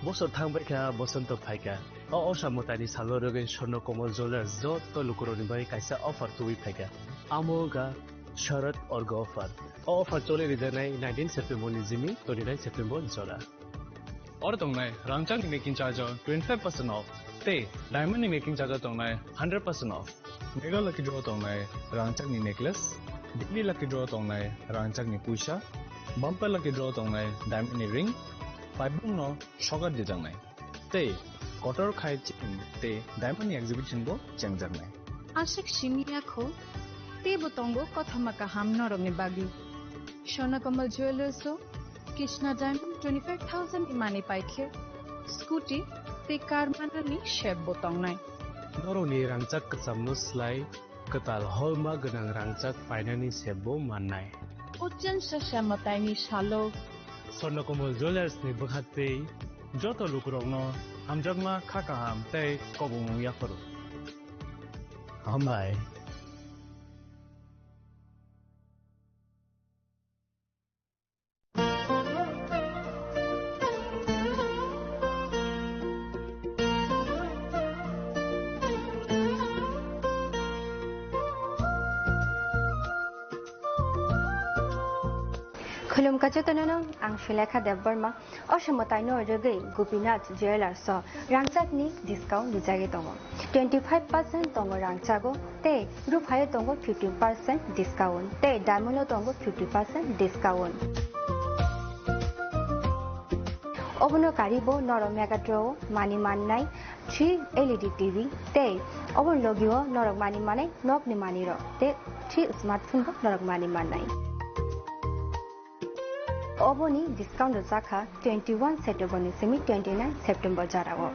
D: बसर थांबायखा बसंत फायका असामतानि सालरगे स्वर्णकमल ज्वेलर जत लुकुरनि बाय कायसा अफार तुइ फायका आमोगा शरद अर्ग अफार चले रिजनाय 19 सेप्टेम्बर नि जिमि 29 सेप्टेम्बर जरा और तंगनाय रांचांग मेकिंग चार्ज 25% ऑफ ते डायमंड नि मेकिंग चार्ज तंगनाय 100% ऑफ मेगा लकी ड्रॉ तंगनाय रांचांग नि नेकलेस दिल्ली लकी ड्रॉ तंगनाय रांचांग नि पुइसा बम्पर लकी ड्रॉ तंगनाय डायमंड नि रिंग पाइबुं नो शगर दि जंगनाय ते कटर खाय चिन ते डायमंड नि एग्जिबिशन बो जंगजंगनाय
B: आशिक शिमियाखो ते बतंगो कथमका हाम नरंगनि बागी स्वर्णकमल ज्वेलर्सो कृष्णा डायमंड 25,000 इमानी पाइखे स्कूटी ते कार माननि शेप बतंगनाय
D: नरनि रांचाक कचामनुस्लाय कताल हलमा गनां रांचाक फाइनानि सेबो माननाय
B: उज्जैन सशामतायनि सालो
D: स्वर्णकमल ज्वेलर्स नि बखाते जत लुकुरंगनो हामजगमा खाकाहाम तै कबुमु याफरो हामबाय
G: खुलुमकाचो तननो आं सुलेखा देबबर्मा असमतायनो रगै गोपीनाथ ज्वेलर्स रांचाकनि डिस्काउंट लिजागे दङ 25% दङ रांचागो ते रुफायो दङ 15% डिस्काउंट ते डायमंडो दङ 50% डिस्काउंट अबनो कारिबो नरो मेगाट्रो मानि माननाय 3 LED TV ते अबन लगियो नरक मानि माने नकनि मानिरो ते 3 स्मार्टफोन बो नरक मानि माननाय Oboni discount zaka 21 September ni semi 29 September jarawo.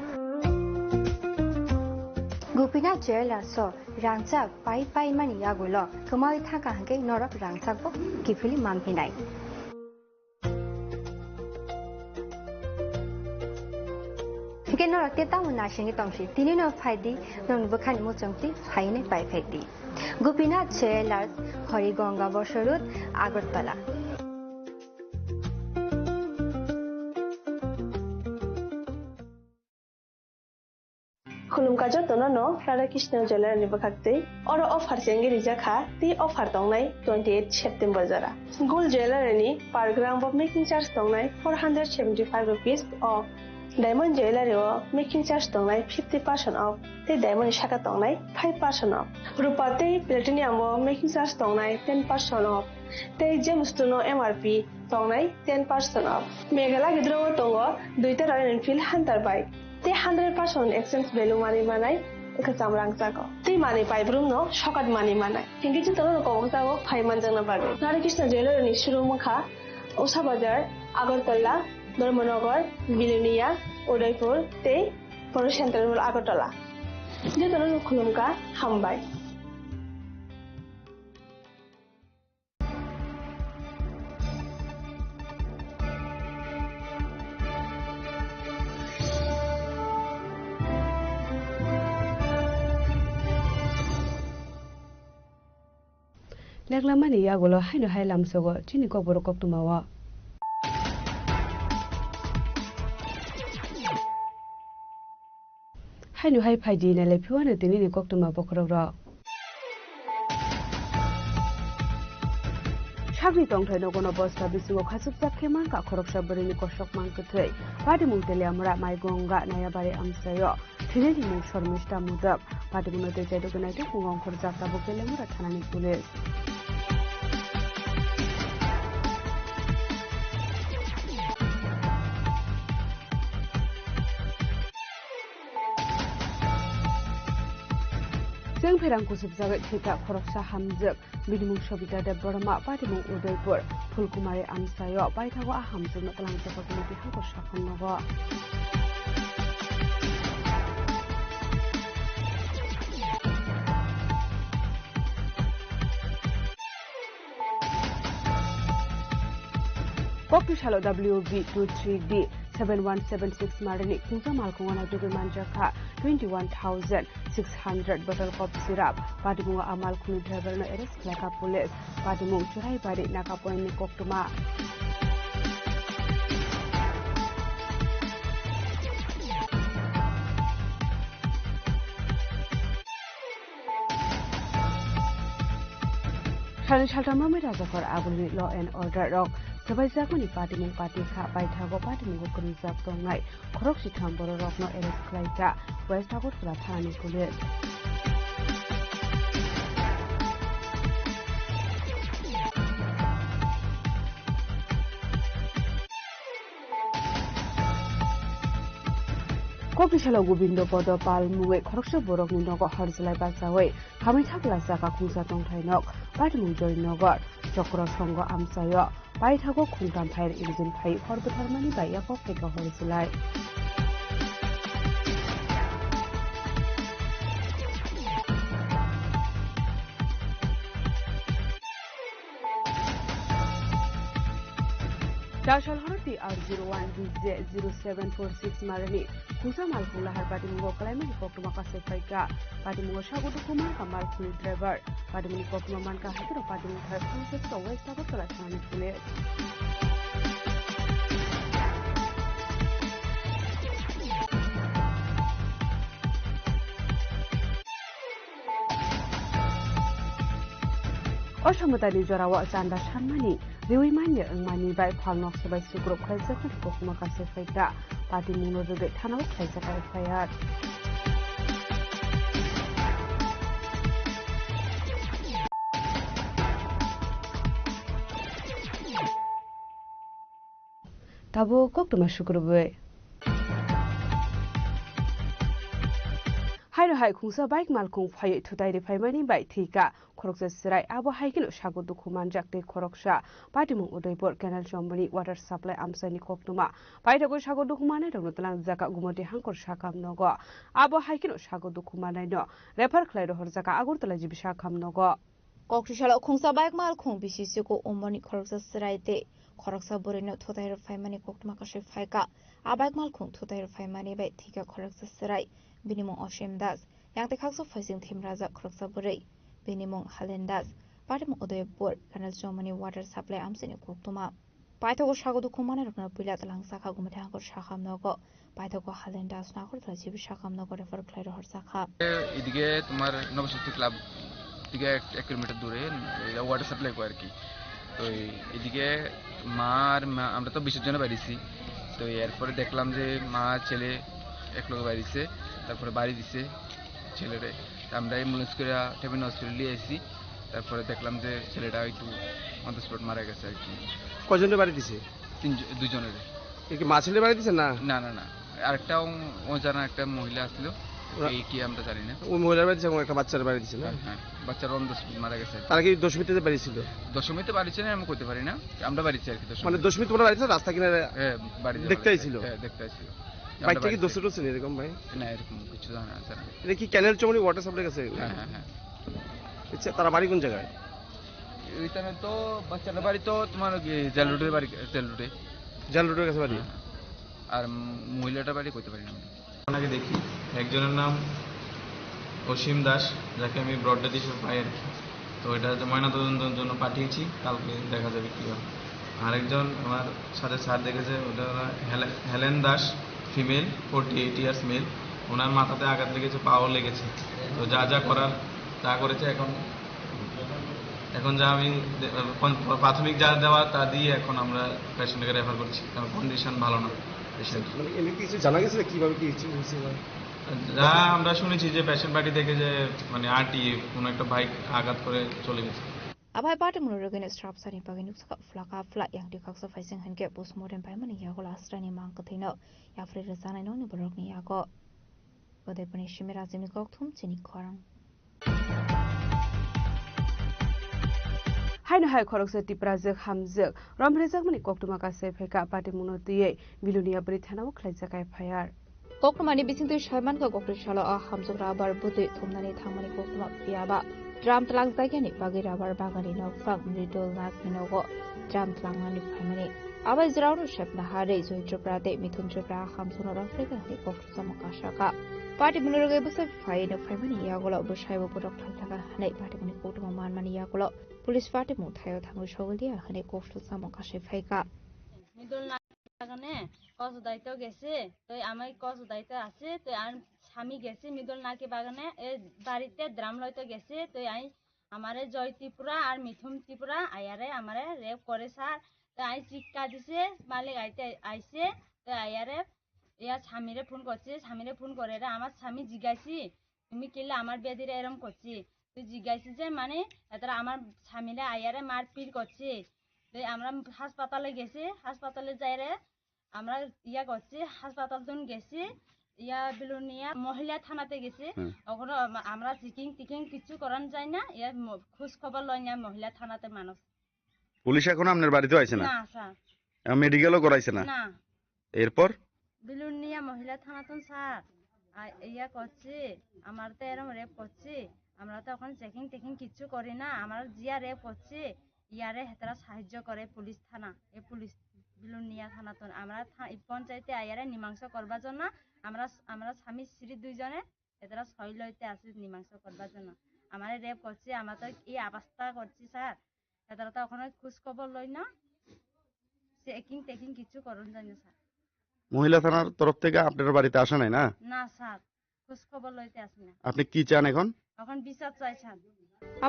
G: Gupina jela so rangchak pai mani yagulo kamai thaka hangke norok rangchak bo kifili mampinai. Ke norok te tamun na shingi tongshi tini no phaidi non bukhani mo chongti phaine pai phaidi. Gupina jela Horigonga Boshorut Agartala.
F: खुलुमकाजो तननो Radhakrishna jeweller नि बखाक्ते और offer सेंगे रिजाखा ती offer दंनाय 28 September जरा गोल्ड ज्वेलर नि per gram off making charge दंनाय 475 रुपीस ऑफ डायमंड ज्वेलर ओ मेकिंग चार्ज दंनाय 50% ऑफ ते डायमंड शाखा दंनाय 5% ऑफ रुपा ते प्लेटिनियम ओ मेकिंग चार्ज दंनाय 10% ऑफ ते जेमस्टोनो एमआरपी दंनाय 10% ऑफ मेघाला गिद्रो दंगो दुइटा रॉयल एनफील्ड हंटर बाइक ते 100% exchange value money manai ekasam rangchako te money paibrum no shokat money manai hingi ju tono kongtago 5 manjang na bage Radhakrishna Jewelry ni shurumukha Usha Bazar Agartala Dharmanagar Bilunia Udaipur te Poro Central Agartala je tono khulumka hambai
M: Leklamani yagulo haino hailam sogo chini ko borokok tumawa haino hai phaidi na le phiwana tini ni kok tuma bokrokra Shagri tongthai no kono bosta bisugo khasuk chakheman ka khoroksa barini kosok mangkuthai pati mungtele amra maigonga nayabari amsayo thileni mu shormishta mudak pati munote jaido ganai te kungong khorja tabokele mura thanani police Seng perang kusub jagat kita khoroksa hamjak bidimung sobita de borma patimung Udaipur Fulkumari amsayo baithago ahamjak natalang japakuni bihago sakhonnago Kokishalo WB23D 7176 Marini Kunja Malkongana to Manjaka 21,600 bottle of syrup. Padimunga Amal Kunu driver no arrest Klaka police. Padimung Churai Bari Nakapoin Koktuma. Sharan Shaltama Medazakor Abuli Law and Order Rock. Sabai Zakuni Patimung Patika by Tago Patimungo Kunzak Dongai, Koroksi Tamboro Rock no Eres Klaita, West Agot Latani Police. Kopishalo Gubindo Bodo Pal Muwe, Koroksha Borok Ninogo Harzalai Basaway, Hamitagla Zaka Kunsa Tongtainok, Patimung Joy Nogor, Chokro Songo Amsayo. Baithago khungtam phair injin phai horbatharmani baiya ko pheka horizulai Dashal Horti R01 DJ 0746 Marani Kusa Malkula Harbatimungo Climate Kokumaka Sefaika Patimungo Shagutu Kuma Kamal Kul Driver Patimungo Kokumamanka Hakiro Patimungo Harsus to West Agotola Chani Police অসমতানি জরাও চান্দা সানমানি রিউই মাইনে ওংমানি by ফালনক সবাই সুগ্রুপ খাইজাকনি kokuma কাছে ফাইকা party মুনোদগে থানাও খাইজাকা FIR Tabo kokuma shukrube Haino hai khungsa bike malkung phai thutai de phaimani bai thika khoroksa sirai abo haikilo sago dokuman jakte khoroksa patimung udaipur canal jombani water supply amsani koktuma paitago sago dokumane rong tlang jaka gumoti hangkor sakam nogo abo haikilo sago dokumane no refer khlairo hor jaka agurtala jibisa kham nogo
N: Kokrishala khungsa bike malkung bisisiko omani khoroksa sirai te khoroksa borino thutai ro phaimani koktuma ka faika abike malkung thutai ro phaimani bai thika khoroksa sirai Binimong Oshim Das, yang tekakso facing Tim Raza Kroksaburai, Binimong Halendas, Patimong Udaipur, Canal Germany Water Supply Amsini Koktuma, Paitogo Shago Dukumana Pilat Langsaka Gumatango Shakam Nogo, Paitogo Halendas Nakor Trajibi Shakam Nogo refer Clairo Horsaka.
H: এদিকে তোমার Nabashakti club থেকে 1 kilometre দূরে water supply করে আর কি তো এদিকে আমরা তো বিসর্জনে বাড়িছি তো এরপরে দেখলাম যে মা ছেলে এক লোক বাড়িছে তারপরে বাড়ি দিছে ছেলেরে আমরা অ্যাম্বুলেন্স করে টেবিন হসপিটাল নিয়ে এসেছি তারপরে দেখলাম যে ছেলেটা একটু অন দ্য স্পট মারা গেছে আর কি
R: কজনের বাড়ি দিছে
H: দুজনের
R: কি মা ছেলে বাড়ি দিছে না
H: না না না আরেকটা অজানা একটা মহিলা আসলো এই কি আমরা জানি না
R: ওই মহিলার বাড়ি দিছে একটা বাচ্চার বাড়ি দিছে না
H: হ্যাঁ বাচ্চার অন দ্য স্পট মারা গেছে
R: তারা কি দশমীতে বাড়ি ছিল
H: দশমীতে বাড়ি ছিল আমি করতে পারি না আমরা বাড়িতে আর কি
R: মানে দশমী তোমরা বাড়িতে রাস্তা কিনারে
H: বাড়ি
R: দেখতে আইছিল
H: হ্যাঁ দেখতে আইছিল
R: বাইকটা কি দোষে টোষে এরকম ভাই
H: না এরকম কিছু জানা না
R: এটা কি ক্যানেল চমনি ওয়াটার সাপ্লাই কাছে
H: হ্যাঁ
R: আচ্ছা তারা বাড়ি কোন জায়গায়
H: এইখানে তো বাচ্চার বাড়ি তো তোমার জেল রোডের বাড়ি
R: জেল রোডের কাছে বাড়ি
H: আর মহিলাটার বাড়ি করতে পারি না
J: ওনাকে দেখি একজনের নাম অসীম দাস যাকে আমি ব্রডডেড হিসেবে পাই আর কি তো এটা ময়নাতদন্তের জন্য পাঠিয়েছি কালকে দেখা যাবে কি হয় আরেকজন আমার সাথে স্যার দেখেছে ওটা Helen Das female 48 years male ওনার মাথাতে আঘাত লেগেছে পাও লেগেছে তো যা যা করার তা করেছে এখন যা আমি প্রাথমিক যা দেওয়া তা দিয়ে এখন আমরা পেশেন্টকে রেফার করছি কারণ কন্ডিশন ভালো না পেশেন্ট
R: কিছু জানা গেছে কিভাবে কি হয়েছে
J: যা আমরা শুনেছি যে পেশেন্ট বাড়ি থেকে যে মানে কোনো একটা বাইক আঘাত করে চলে গেছে
N: Abai party munurugin strap sani pagin nuska flaka fla yang dikakso facing hanke postmortem paimani yago lastrani mangkathino ya free rezana no ni borok ni yago bodai pani shimira jimi kokthum chini khorang
M: Haino hai khoroksa tiprazak hamjak romrejak mani koktuma ka se pheka party munotiye bilunia bri thanao khlaijaka FIR
N: Koktumani bisingtu shaiman ka kokrishala a hamjak rabar budai thumnani thangmani koktuma piaba Dram tlang zaigani bagi rabar bagani no fak mridol nak minogo dram tlang mani phamani abai zrauru shapna hare zoi choprate mithun chopra khamsono rafrega ni koksa makashaka party munuroge busa phai no phamani yagola bushaibo product thaka hanai party muni kotuma manmani yagola police party mu thayo thangu shoglia hanai koksa makashe phaika
K: midol nak bagane কস দাইতে গেছে তো আমি কস দাইতে আছে তো আর স্বামী গেছে মিদল নাকি বাগানে বাড়িতে ড্রাম লইতে গেছে তো আই আমারে জয় ত্রিপুরা আর মিথুন ত্রিপুরা আয়ারে আমারে রেপ করে স্যার তো আই চিৎকার দিছে মালিক আইতে আইছে তো আয়ারে ইয়া স্বামীরে ফোন করে রে আমার স্বামী জিজ্ঞাসি তুমি কিলে আমার বেদিরে এরম করছি তো জিজ্ঞাসি যে মানে এতরা আমার স্বামীরে আয়ারে মারপিট করছে তো আমরা হাসপাতালে গেছি হাসপাতালে যাই রে আমরা ইয়া করছি হাসপাতাল জন গেছি ইয়া বিলুনিয়া মহিলা থানাতে গেছি ওখানে আমরা চেকিং কিছু করান যায় না ইয়া খোঁজ খবর লয় না মহিলা থানাতে মানুষ
X: পুলিশ এখন আপনার বাড়িতে আইছে না
K: না স্যার
X: মেডিকেলও করাইছে না
K: না
X: এরপর
K: বিলুনিয়া মহিলা থানাতে স্যার ইয়া করছি আমার তো এরকম রেপ করছি আমরা তো এখন চেকিং কিছু করি না আমার জিয়া রেপ করছি ইয়ারে হেতারা সাহায্য করে পুলিশ থানা এই পুলিশ বিলুনিয়া থানাতন আমরা পঞ্চায়েতে আয়ারে মীমাংস করবার জন্য আমরা স্বামী স্ত্রী দুইজনে এতরা সই লইতে আসি মীমাংস করবার জন্য আমারে রেপ করছে আমরা তো এই অবস্থা করছি স্যার এতরা তো ওখানে খোঁজ খবর লই না চেকিং কিছু করুন যায় না স্যার
X: মহিলা থানার তরফ থেকে আপনার বাড়িতে আসা নাই না
K: না স্যার খোঁজ খবর লইতে আসি না
X: আপনি কি চান এখন
K: বিচার চাই sir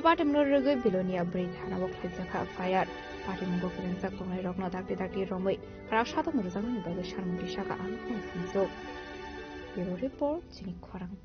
N: Patimno rugoi bilonia brain hanawak hajaka fire. Patimgo kiransak tongai rokno dakti romoi. Rashata nurjang bagai sharmuti shaka angkong sinso. Bureau report Chini Kwarang.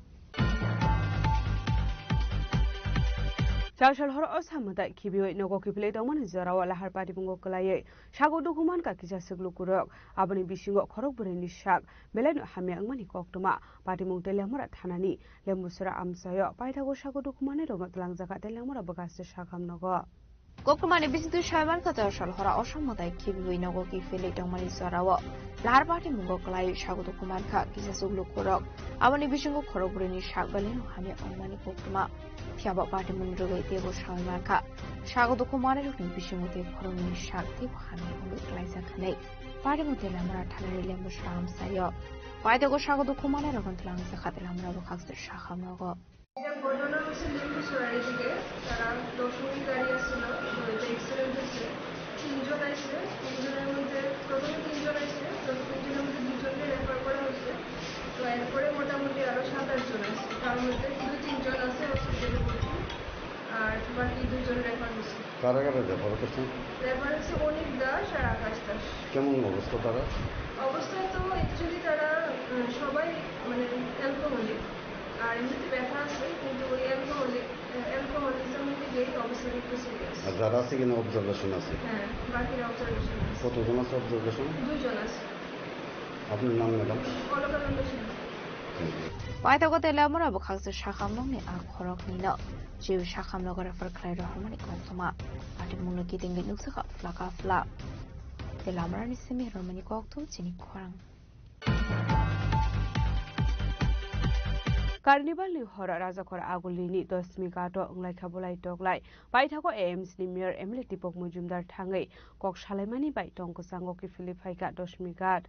M: Chawshal hor osamada kibioi nogo kipile dongman jarawa lahar patibungo kalaye sago dokuman ka kisa seglu kurok abani bisingo khorok bureni sak beleno hamya angmani koktoma patibung telemura thanani lembusura amsayo paithago sago dokumane rogno tlangjaka telemura bagaste sakam nogo
N: Kokumani bisintu shaiman ka chawshal hora osamada kibioi nogo kipile dongmani jarawa lahar patibungo kalaye sago dokuman ka kisa seglu kurok abani bisingo khorok bureni sak beleno hamya angmani koktoma Tiaba party menurut dia bersama mereka. Syarat dokumen itu bisa koroni syakti bukan untuk laisa kanai. Party mungkin lamar tanah lem bersama saya. Pada aku syarat dokumen itu kan telah sekat lamar bekas tersaham logo.
V: ঘটনা হচ্ছে লিম্বুসরাই থেকে তারা 10 minute দাঁড়িয়ে ছিল accident হচ্ছে তিনজন আসছে তিনজনের মধ্যে প্রথমে তিনজন আসছে তিনজনের মধ্যে দুজনকে রেফার করা হচ্ছে তো এরপরে মোটামুটি আরো 7-8 জন আসছে তার মধ্যে 2-3 জন আছে হসপিটালে ভর্তি আর বাকি 2 জন রেফার হচ্ছে
A: কারা কারা রেফার করছেন
V: রেফার হচ্ছে অনিক দাস আর আকাশ দাস
A: কেমন অবস্থা তারা
V: অবস্থা তো অ্যাকচুয়ালি তারা সবাই মানে অ্যালকোহলিক আর এমনিতে ব্যথা আছে কিন্তু ওই অ্যালকোহলিজম থেকে অবস্থা একটু সিরিয়াস
A: আর যারা আছে কিনা অবজারভেশন আছে
V: হ্যাঁ বাকিরা অবজারভেশন আছে
A: কতজন আছে অবজারভেশন
V: 2 জন আছে
A: আপনার নাম madam
V: Alakananda Singh
N: Pada aku telamur bekas tersaham nong ni akhorok nino. Jiu saham logo refer klay rohmani kontoma. Party mulu kitingin nuksa flaka flak. Telamur ni semi romani koktum Chini Kwarang.
M: Carnival ni hora raja kora agulini 10 migato nglai khabulai toklai paithago AIMS ni mayor Emily Tipok Mujumdar thangai kok salaimani bai tongko sango ki Philippai ka 10 migat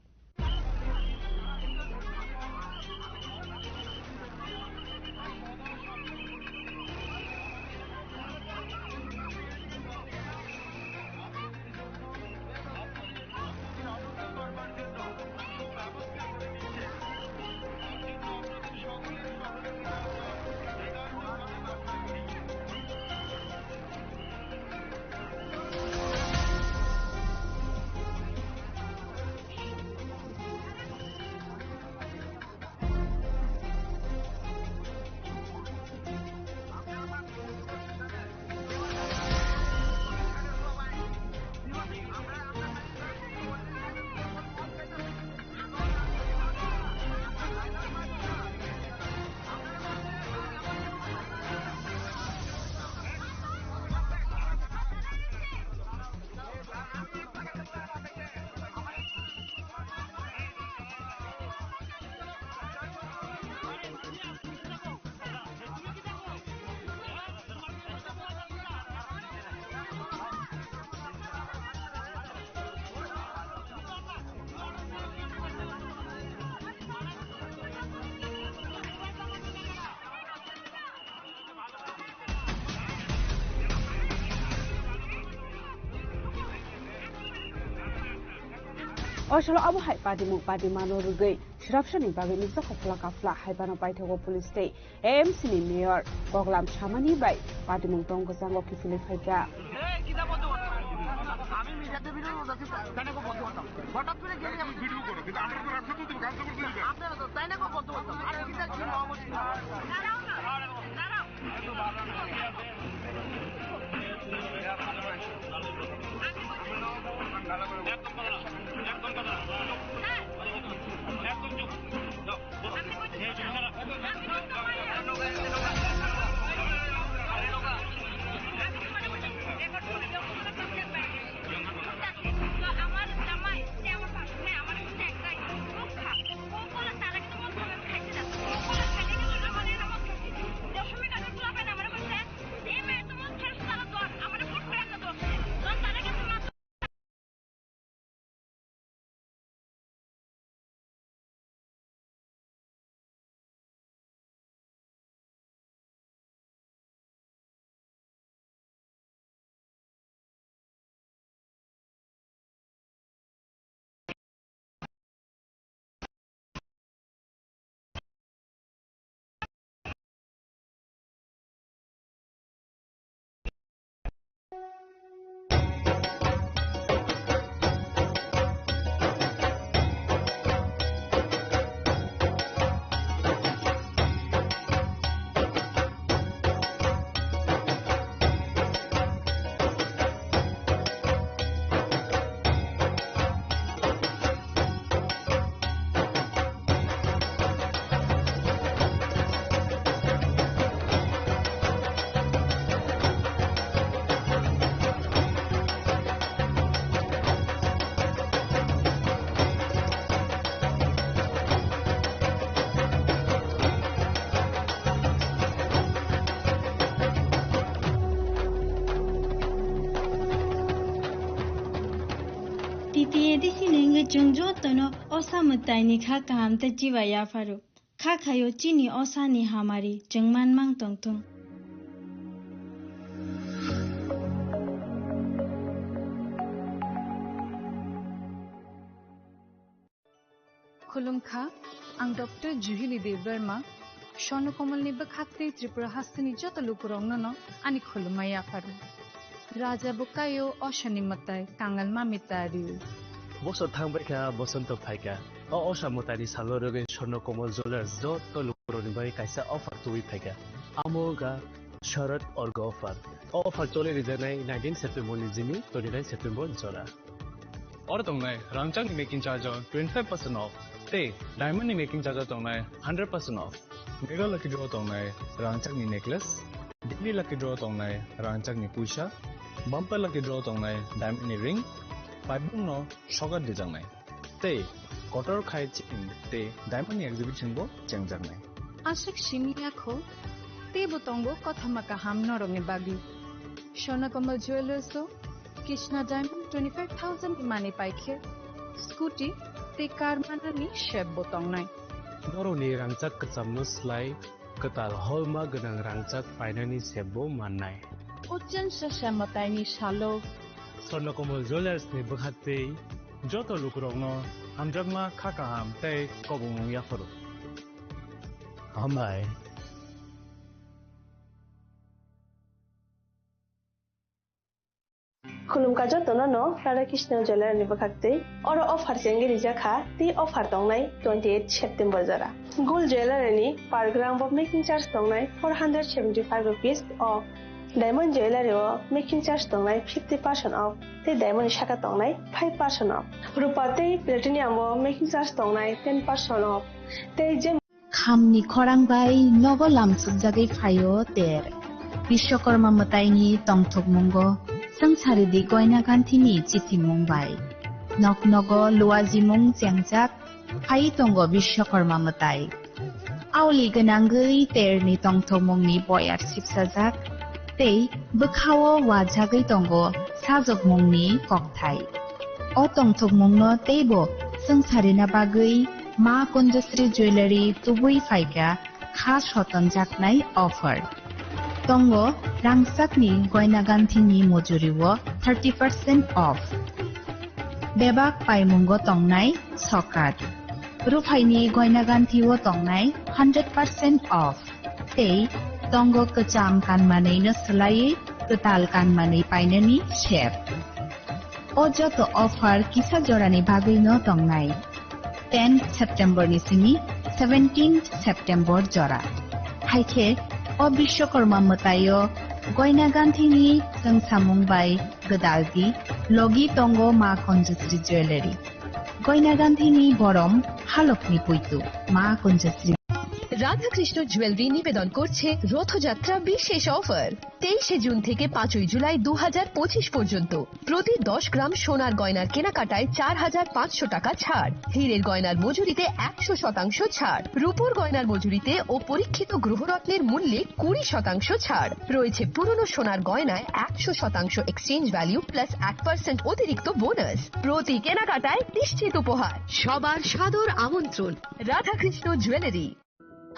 M: Oslo abu hai padi mano rugai shrapshani bagi nisa khofla kafla hai bana paithago police state AMC ni mayor Goglam Chamani bai padi mung tong ko sango ki Philippai ka
I: আমি মিডিয়াতে video করতেছি তাই না বন্ধ করতাম হঠাৎ করে গেলে আমি ভিডিও করব কিন্তু আমরা তো রাস্তা তুলতে কাজ করতে দিবেন আপনারা তো তাই না বন্ধ করতাম আর কি কি মুশকিল দাঁড়াও
L: tiye di sinenge jongjo tono osamutai ni kha kaham te jiwaya faru kha khayo chini osani hamari jengman mang tongtong
B: खुलुमखा आं डॉक्टर जुहिली देवबर्मा शर्न कमलनि बखाते त्रिपुरा हास्तिनि जतलुकुरंगनो आनि खुलुमाया फारु राजा बुकायो अशनि मताय कांगल मामितारि
P: बसर थांबायखा बसंत फायका असामुतानि सालरगे शर्न कमल ज्वेलर्स जतलुकुरनि बाय कायसा अफार तुइ फायका आमोगा शरद अर्ग अफार चले रिजानाय 19 सेप्टेम्बर नि जिमि 29 सेप्टेम्बर जरा
D: और तंगनाय रांचांग मेकिंग चार्ज 25% ऑफ ते डायमंड नि मेकिंग चार्ज तंगनाय 100% ऑफ मेगा लकी ड्रॉ तंगनाय रांचांग नि नेकलेस डिग्री लकी ड्रॉ तंगनाय रांचांग नि पुइसा बम्पर लकी ड्रॉ तंगनाय डायमंड नि रिंग पाइबुंग नो सगार दिजांनाय ते कटर खाय चिन ते डायमंड नि एग्जिबिशन बो चेंगजांनाय
B: आशिक शिमियाखो ते बोतंगो कथमका हाम नरंगे बागी शर्न कमल ज्वेलर्स कृष्णा डायमंड 25,000 माने पाइखे स्कूटी ते कार मानानि शेप बोतंगनाय
P: नरनि रांचाक कचामनो स्लाय कताल हलमा गोनां रांचाक फाइनानि सेबबो माननाय
B: उज्जैन ससामतायनि सालो
P: स्वर्णकमल ज्वेलर्स नि बखाते जत लुकुरंनो हामजागमा खाकाहाम ते कबुंग याफरो हामबाय
F: खुलुमका जतनो no Radha Krishna Jewelry ni bakakte oro offer sengi rijaka ti offer tongnai 28 September jara gold jewelry ni per gram of making charge tongnai 475 rupees off diamond jewelry o making charge tongnai 50% off te diamond shaka tongnai 5% off rupa te platinum o making charge tongnai 10% off te je
Q: खामनि खरांबाय नगलाम सुजागै फायो तेर विश्वकर्मा मताइनि तंथक मंगो संसारिदि गयना गान्थिनि चिथि मुंबाय नक नग लुवाजि मुं जेंजाक phi तंगो Vishwakarma मताइ आवलि गोनांगै तेरनि तंथक मुंनि बयार सिपसाजाक ते बोखावो वाजागै तंगो साजक मुंनि ककथाइ अ तंथक मुंनो तेबो संसारिना बागै मा कुंजश्री ज्वेलरी तुबुई फाइका खास हतन जाकनाय ऑफर तंगो रांसाकनि गयना गान्थिनि मजुरिवो 30% ऑफ बेबाक पाइमुंगो तंगनाय सकाट रुफाइनि गयना गान्थिवो तंगनाय 100% ऑफ ते तंगो कचाम कानमानैनो सोलायै कताल कानमानै पाइननि शेप अजत ऑफर किसा जरानि बागैनो तंगनाय 10 September ni sini 17 September jora haike o Vishwakarma matayo goina ganthini sangsamung bai gadalgi logi tongo ma Kunjasri jewelry goina ganthini borom halokni puitu ma Kunjasri
S: Radha Krishna jewellery নিবেদন করছে রথযাত্রা বিশেষ offer 23 June থেকে 5 জুলাই 2025 পর্যন্ত প্রতি 10 গ্রাম সোনার গয়নার কেনাকাটায় 4,500 টাকা ছাড় হীরের গয়নার মজুরিতে 100% ছাড় রূপোর গয়নার মজুরিতে ও পরীক্ষিত গ্রহরত্নের মূল্যে 20% ছাড় রয়েছে পুরনো সোনার গয়নায় 100% এক্সচেঞ্জ ভ্যালু প্লাস 1% অতিরিক্ত বোনাস প্রতি কেনাকাটায় নিশ্চিত উপহার সবার সাদর আমন্ত্রণ রাধা কৃষ্ণ জুয়েলারি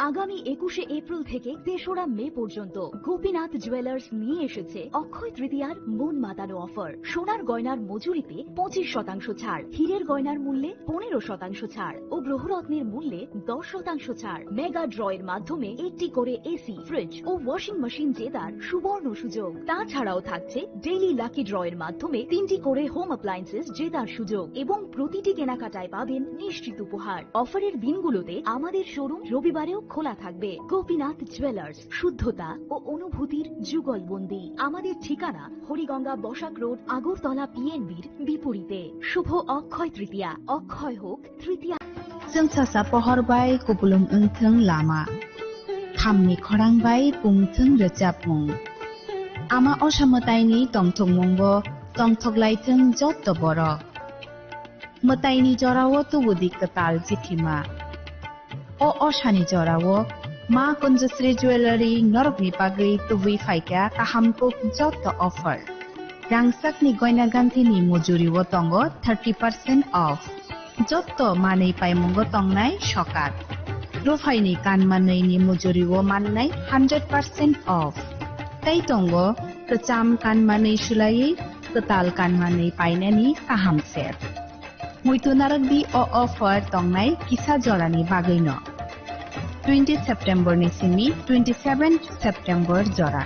Y: আগামী 21 এপ্রিল থেকে 3রা মে পর্যন্ত গোপীনাথ জুয়েলার্স নিয়ে এসেছে অক্ষয় তৃতীয়ার মন মাতানো অফার সোনার গয়নার মজুরিতে 25% ছাড় হীরের গয়নার মূল্যে 15% ছাড় ও গ্রহরত্নের মূল্যে 10% ছাড় মেগা ড্রয়ের মাধ্যমে একটি করে এসি ফ্রিজ ও ওয়াশিং মেশিন জেতার সুবর্ণ সুযোগ তাছাড়াও থাকছে ডেইলি লাকি ড্রয়ের মাধ্যমে 3টি করে হোম অ্যাপ্লায়েন্সেস জেতার সুযোগ এবং প্রতিটি কেনাকাটায় পাবেন নিশ্চিত উপহার অফারের দিনগুলোতে আমাদের শোরুম রবিবারেও খোলা থাকবে গোপীনাথ জুয়েলার্স শুদ্ধতা ও অনুভূতির যুগলবন্দি আমাদের ঠিকানা হরিগঙ্গা বসাক রোড আগরতলা পিএনবির বিপরীতে শুভ অক্ষয় তৃতীয়া অক্ষয় হোক তৃতীয়া
Q: जोंसासा पहरबाय कुबुलुम ओंथों लामा खामनि खरांबाय बुंथों रोजाबमुं आमा असामतायनि तंथं मुंगो तंथगलायथों जत बर मतायनि जरावो तुबुदि कताल जिथिमा o oshani jorawo ma Kunjasri jewelry norokni bagui tubui faika kahamko joto offer রাংসাকনি গয়না গান্থিনি মজুরিও তঙ্গ 30% অফ যত মাनै পাইমঙ্গ তংনাই সকার রুফাইনি কানমানैनि মজুরিও মাননাই 100% অফ তাই তঙ্গ কচাম কানমাनै সুলাই কতাল কানমাनै পাইনানি কাহামসের মুইতুনারকবি অফার তংনাই কিসা জরানি বাগৈন 20 সেপ্টেম্বর নিসিমি 27 সেপ্টেম্বর জরা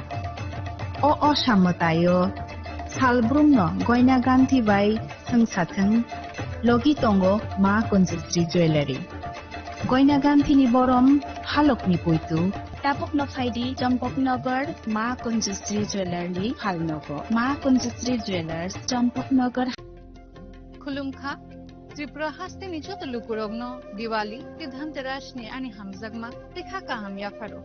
Q: সামতায় সালব্রুমন গয়না গান্থি বাই সংসাথং লগি তঙ্গ মা কঞ্জশ্রী জুয়েলারি গয়না গান্থিনি বরম হালকনি পৈতু তাপক নফাইদি চম্পকনগর মা কঞ্জশ্রী জুয়েলারি হালনগর মা কঞ্জশ্রী জুয়েলার্স চম্পকনগর
B: খুলুমখা ত্রিপুরা হাসতে নিচো তলুকুরগ্ন দিওয়ালি ধনতেরাস নি আনি হামজাগমা দেখা কাহাম ইয়াফারো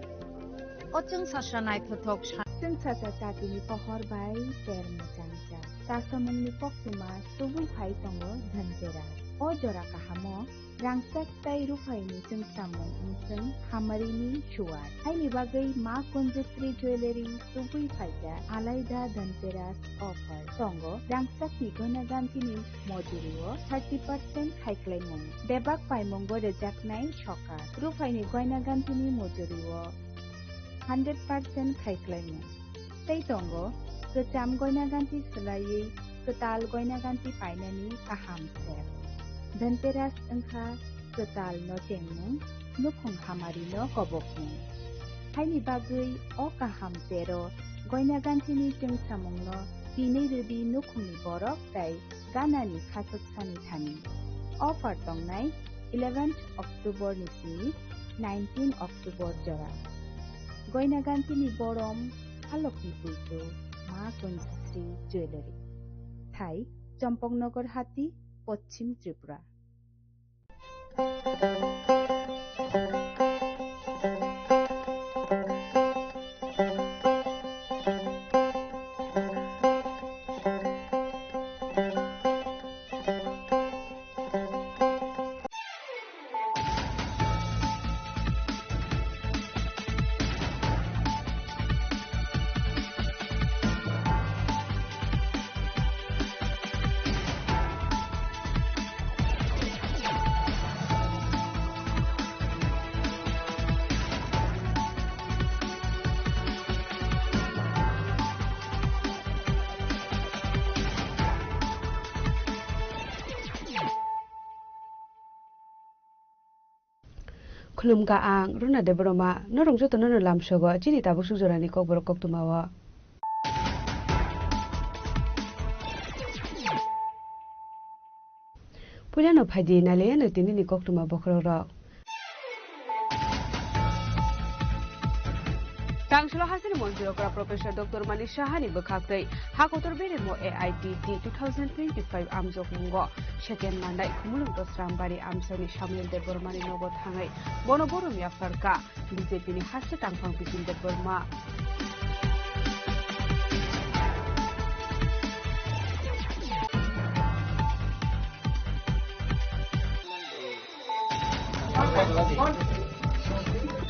B: অচং সাসা নাইথথক
M: Sing sasa tatini pohor bai ter mecangca. Sasamungni poksima subung pai tongo dhantera. O jora kahamo rangsak tai rupaini sing samung unseng hamarini shuar. Hai ni bagai ma konjestri jewelry subui paija alaida dhanteras offer. Tongo rangsak ni gona gantini mojuriwo 30% haiklaimung. Debak paimongo rejaknai shokar. Rupaini goina gantini mojuriwo 100% खाइख्लाइमु तै तंगो कचाम गयना गान्थि सोलायै कताल गयना गान्थि पाइनानि काहाम सेर धनतेरास अंखा कताल न टेंगमु नुखुं हामारि न कबकमु हाइनि बागै अ काहाम sero गयना गान्थिनि जों सामुं न बिनै रबि नुखुंनि बरक तै गानानि खासक सानि थानि अफार तंनाय 11 अक्टोबर निसिनि 19 अक्टोबर जरा গয়না গান্থিনি বরম হালকনি পুইতো মা কঞ্জশ্রী জুয়েলারি থাই চম্পকনগর হাতি পশ্চিম ত্রিপুরা खुलुमगा आं रुना देबरमा नरंजो तनो लामसोगो चिनि ताबु सुजरानि ककबर कक्तुमावा पुलियानो फाइदि नाले न तिनि कक्तुमा बखरो Tangshlo Hasan Monjurokra Professor Dr. Mani Shahani Bakaktai Hakotor Beremo AITT 2025 Amjok Mungo Sheken Mandai Kumulung Tosrambari Amsani Shamil de Burmani Nobot Hangai Bonoborum Yafarka BJP ni Hasse Tangpang Pikin de Burma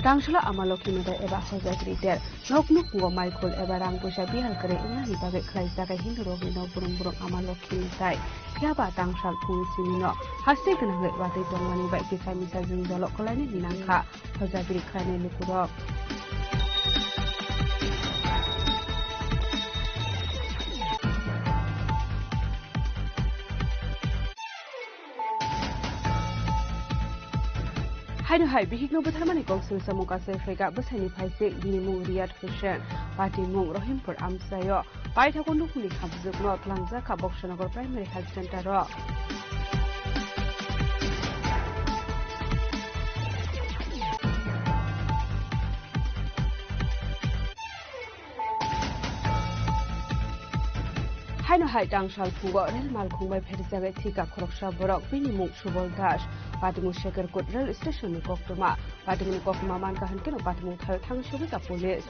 M: Tangshla amalokini da eba sajak riter noknuk ngo Michael eba rang pusa bihal kare ina ni bagai khlai jaga hindu rogi no burung amalokini tai yaba tangshal pung simino hasse kana ngai batai tongmani bai kisa misa jung jalok kolani ninangkha hojabiri khane lukuro Haino hai bihigno butharmani kongsul samuka sefrega basani phaise binimung Riyad Hussain party mung Rohimpur Amsayo paithakonu kuni khabjukno tlangja khabokshanagar primary health center ro Haino hai tangshal phugo rel mal khungbai pherijabe thika khoroksa borok binimung Subol Das Patimu Sheker Kut Rail Station ni Koktuma Patimu Koktuma man kahan keno Patimu thal thang shubi ka police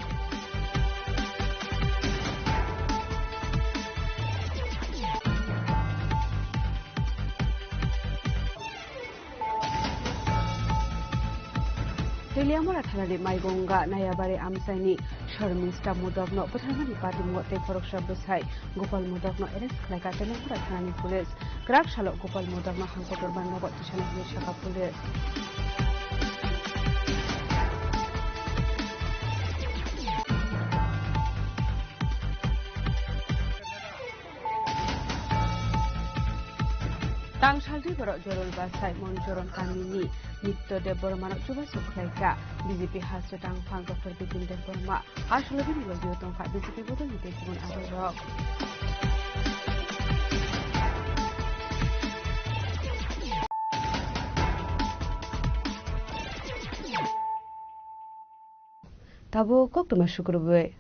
M: Teliamura থানানি Maiganga নায়াবাড়ি আমসাইনি Sharmistha মুদকনো প্রধানমন্ত্রী party মতে খরকসা বসাই গোপাল মুদকনো arrest খালাইকা তেলিয়ামরা থানানি police গ্রাক সালক গোপাল মুদকনো হাঙ্কটর বান্নগত তিসানি পুলিশ শাখা police Tangsaldi borok jorol basai monjoron kanini Nitto Debormano coba suklaika BJP hasil tangfang Dr. Bipin Deborma asal lebih lagi tongkat BJP bodoh di teguran aborok. Tabo kok tu masuk kerube.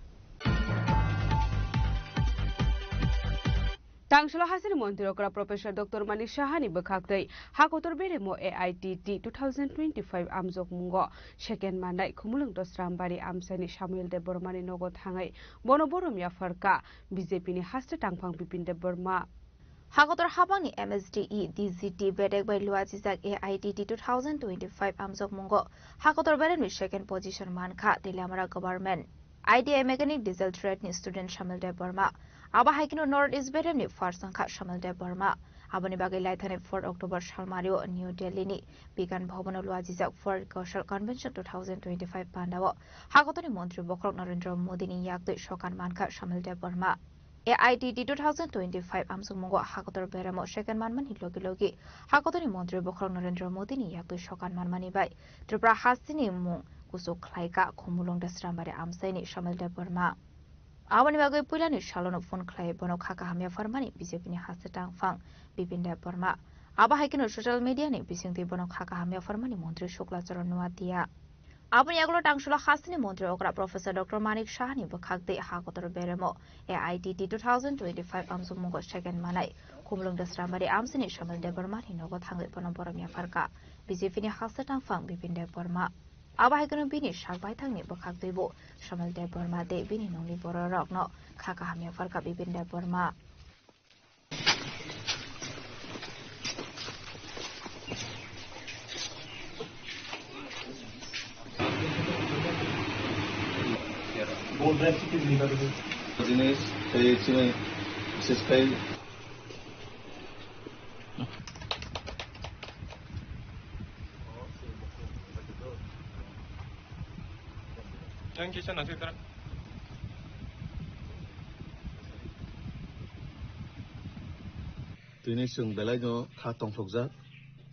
M: Tangsalo hasil montirokra Profesor Dr. Manik Shahani bekaktai hakotor beremo AITT 2025 amjok mungo second manai khumulung dosrambari amsani Samuel Debormani nogot hangai bono boromia farka BJP ni haste tangphang Bipin Deborma
N: Hakotor habang ni MSDE DZT bedek by luajizak AITT 2025 amjok mungo hakotor beremo second position manka Telamara government IDI mechanic diesel trade ni student Samuel Deborma Aba haikino North East Bedem ni first angka Samuel Deborma abani bagai laithane 4 October salmario New Delhi ni Bigan Bhavan luajijak 4 Kaushal Convention 2025 pandawo hakotoni Montri Bokrok Narendra Modi ni yaktoi sokan manka Samuel Deborma AITT 2025 amsungmongo hakotor beramo second manman hilogi hakotoni Montri Bokrok Narendra Modi ni yaktoi sokan manmani bai Tripura hasini mung kusuk khlaika khumulong dasrambare amsaini Samuel Deborma Awani bagai pulani shalon phone khlai bono khaka hamya farmani BJP ni haste tangfang Bipin Deborma aba haikino social media ni bisingti bono khaka hamya farmani mantri Shukla Charan Nuatia Abani aglo tangsula hasini mantri okra Professor Dr. Manik Shahani bakhakte hakotor beremo AITT 2025 amsumugo second manai kumlung dasramari amsini Samuel Deborma ni nogot hangai bono boromia farka BJP ni haste tangfang Bipin Deborma Aba haikano bini shakbai thangni bakhak deibo Samuel Deborma de bini nongni bororok no khaka hamya farka Bipin Deborma
R: জিনিস এই চিনে বিশেষ করে
C: Yang kisah nasi terang.
R: Tini sung belai no khatong thokjak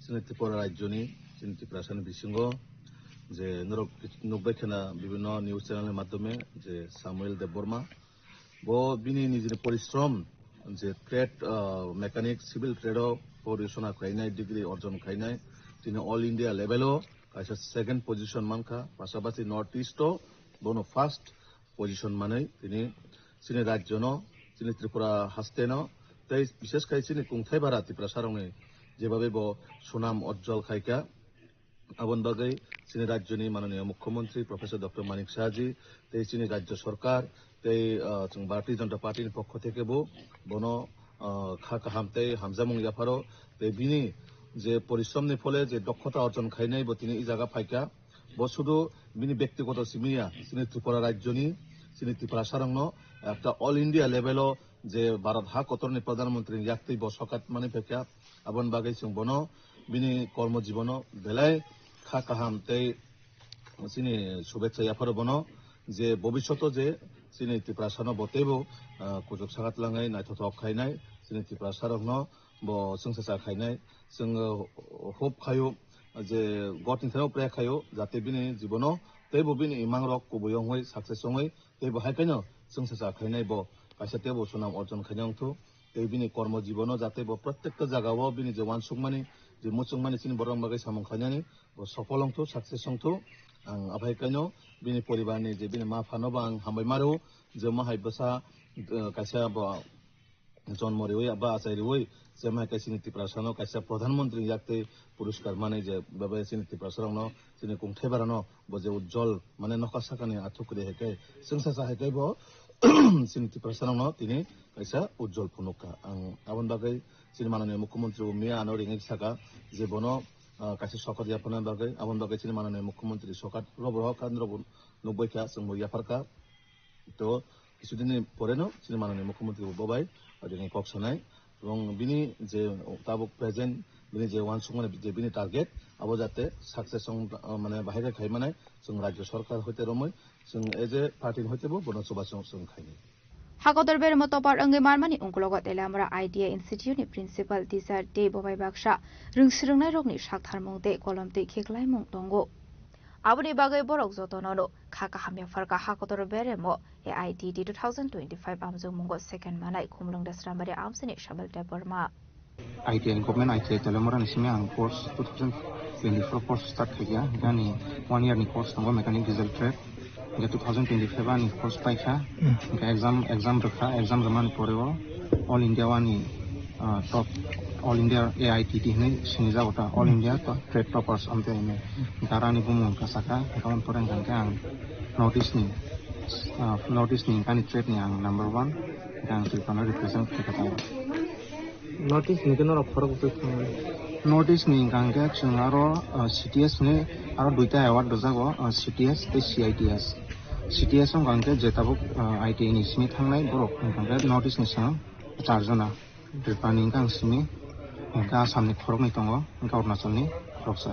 R: sini Tripura rajyoni sini Tripura sani bisingo je nukbai khana bibhinno news channel মাধ্যমে যে Samuel Deborma bo bini nijini porishrom je trade mechanic civil trade porishona khainai degree orjon khainai tini all India level o kaisa second position manka pasabasi North East o bono first position manai tini sini rajyono sini Tripura hasteno তাই বিশেষ করে চিনি কুংথাই বারা ত্রিপুরা সারংনি যেভাবে ব সুনাম অজ্জ্বল খাইকা আবন বাগৈ চিনি রাজ্যনি মাননীয় মুখ্যমন্ত্রী প্রফেসর ডক্টর মানিক শাহজি তাই চিনি রাজ্য সরকার তাই ভারতীয় জনতা পার্টির পক্ষ থেকে বন খা হামতাই হামজামুং জাফারো তাই বিনি যে পরিশ্রমনি ফলে যে দক্ষতা অর্জন খাইনাই ব তিনি এই জায়গা ফাইকা ব শুধু বিনি ব্যক্তিগত সিমিয়া চিনি ত্রিপুরা রাজ্যনি চিনি ত্রিপুরা সারংন একটা অল ইন্ডিয়া লেভেলও যে ভারত হাকতরনি প্রধানমন্ত্রী ইয়াক্তি বসকাত মানে ফেকা আবন বাগৈ जों বনো বিনি কর্মজীবন বেলায় খা কাহাম তাই চিনি শুভেচ্ছা ইয়াফার বনো যে ভবিষ্যৎ যে চিনি ত্রিপুরা সানো বতেবো কুজক সাগাত লাঙাই নাইথথক খাইনাই চিনি ত্রিপুরা সারংন ব সংসার খাইনাই जों হোপ খায়ো যে গটিন থাও প্রে খায়ো যাতে বিনি জীবন তেবো বিনি ইমাংরক কুবয়ং হই সাকসেস হই তেবো হাইকাইনো সংসার খাইনাই ব কাইসাতে ব সুনাম অর্জন খাইনাংথো এই বিনি কর্মজীবন যাতে ব প্রত্যেকটা জায়গাও বিনি যে ওয়ানসুকমানি যে মুচুকমানি চিনি বরং বাগৈ সামং খাইনানি ব সফলংথো সাকসেস হংথো আং আভাইকাইনো বিনি পরিবারনি যে বিনি মা ফানোবা আং হামবাই মারো যে মাহাই বসা কাইসা ব জন্মরে হই বা আচারি হই যে মাহাই কাইসিনি ত্রিপুরা সানো কাইসা প্রধানমন্ত্রী ইয়াক্তে পুরস্কার মানে যে বাবা চিনি ত্রিপুরা সারংনো চিনি কুংথাই বারানো ব যে উজ্জ্বল মানে নকা সাকানি আথুকরে হেকাই সংসার হেকাই ব চিনি ত্রিপুরা সারংনো তিনি কাইসা উজ্জ্বল ফুনুকা আং আবন বাগৈ চিনি মাননীয় মুখ্যমন্ত্রী মিয়া আনো রিঙি সাকা যে বনো kaisa sokat yapana bagai amon bagai chini manane mukhyamantri sokat robo kandro 90 kha sung yafarka to কিছুদিন পরে no chini manane mukhyamantri bobai adini kok sanai এবং বিনি যে তাবো প্রেজেন্ট বিনি যে ওয়ান সঙ্গে যে বিনি টার্গেট আবো যাতে সাকসেস মানে বাইরে খাই মানে जों রাজ্য সরকার হইতে রময় जों এজ এ পার্টি হইতেবো বনসভা जों খাইনি
N: হাকতর বের মতো পার অঙ্গে মারমানি অঙ্কলগত এলামরা আইডিয়া ইনস্টিটিউটনি প্রিন্সিপাল টিচার দে ববাই বাক্সা রংসিরংনাই রগনি সাকথারমংতে কলমতে খেকলাইমং দঙ্গো আবনি বাগৈ বরক যতননো খাকা হামিয়া ফারকা হাকতর বেরেমো AITD 2025 আমজং মুঙ্গ সেকেন্ড মানাই Khumlung দাসরামবারে আমসিনি শাবল টেবরমা
E: ITI government ITI telemora nisime ang course 2024 course start kaya gani 1 year ni course tango mechanic diesel trade ga 2025 ni course paikha ga exam rakha exam ramani poreo all india wani top all india AITD ni sinija ota all india trade toppers amte ine darani bumun kasaka kawan poreng ang notice ni kani trade ni ang number 1 yang silpana represent kita notice ni kenor fark bukai notice ni gangga chungaro CTS ni aro duita award dojago CTS te CTS ong gangga jetabo ITI ni simi thangnai borok gangga notice ni sang charjona dirpani gang simi ga samni khorok ni tongo ga Arunachal ni khoroksa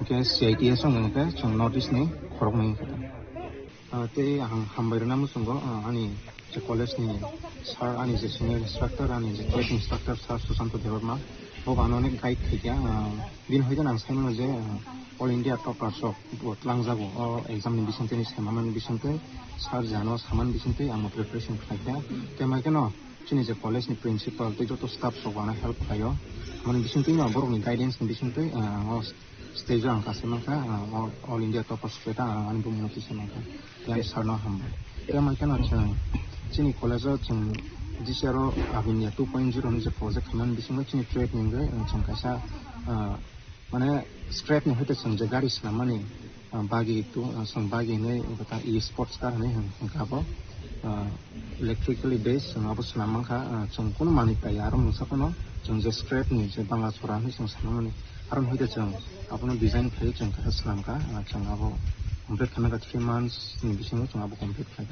E: ke CTS ong gangga chung notice ni khorok ni te hambairna musungo ani je college ni sir ani je senior instructor ani je trade instructor sir Susanto Devarma o banone guide thikya din hoidan ang saimano je all india toppers of langjago o exam ni bisante ni samaman bisante sir jano saman bisante ang preparation khaikya temai keno chini je college ni principal te joto staff so bana help khayo mani bisante ni borok ni guidance ni bisante stage ang kasemaka all india toppers keta ani bu monoti semaka ya sir no ham temai keno chini college chung disaro avinia 2.0 ni je project khaman bisingo chini trade ninge chung kaisa mane scrap ni hoite chung je gari snamani bagi tu sung bagi ne kata e sports car ne hangkabo electrically based abo snamang kha chung kono mani pa yarom musakono chung je scrap ni je banga chora ni chung snamani aron hoite chung apono design khai chung kha snam ka chung abo complete khana ka 3 months ni bisingo chung abo complete kha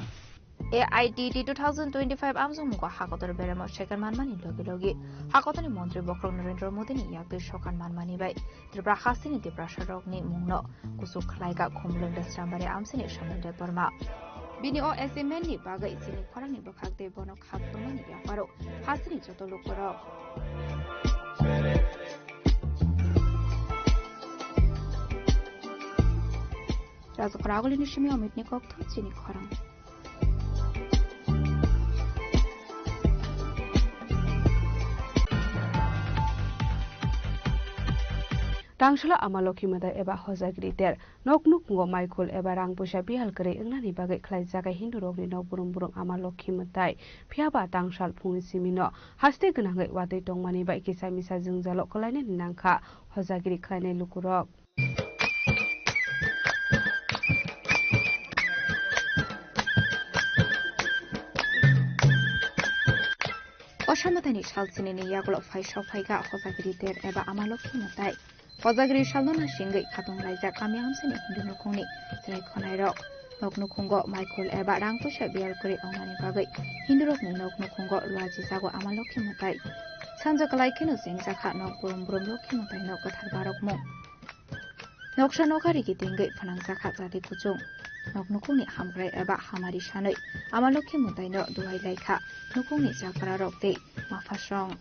N: AITD 2025 আমজং muga হাকতর বেরাম shaker মানমানি লগে হাকতনি মন্ত্রী বক্রম নরেন্দ্র মোদী নি ইয়াকই সকান মানমানি by Tripura Hasini Tripura সরকনি মুংন কুসু খলাইগা Khumlung দাসরামবারে আমসিনি সামলদে Varma বিনি ও এসএমএন নি বাগৈ সিনি খরানি বখাকতে বনক হাকতমানি ব্যাপারো হাসিনি যত লোকর রাজকরাগলিনি সিমি অমিতনি কক্থ চিনি খরাং
M: Rangshala amaloki mada eba hozagri ter noknuk ngo Michael eba rang pusa bihal kare engnani bagai khlai jaga hindu rokni no burung amaloki matai phiaba tangshal phungni simino haste gnangai wadai tongmani bai kisai misa jungjalo kolaine ninangkha hozagri khlainai lukurok
N: অসামতানি সালসিনি ইয়াগলো ফাইসা ফাইগা হজাগরি ter eba amaloki matai Hozagri shalona shingai khatong laija kami hamsini hindu nukungni selai khonai rok nok nukungo Michael eba rangpusha biar kuri ongani bagai hindu rokni nok nukungo luaji jago amaloki matai sanjo kalai kenu jengjakha nok burum lokhi matai nok kathar barok mung noksha nokari ki tingai phanang jakha jati kuchung nok nukungni hamgrai eba hamari sanai amaloki matai no duai laikha nukungni jakara rokte mafasong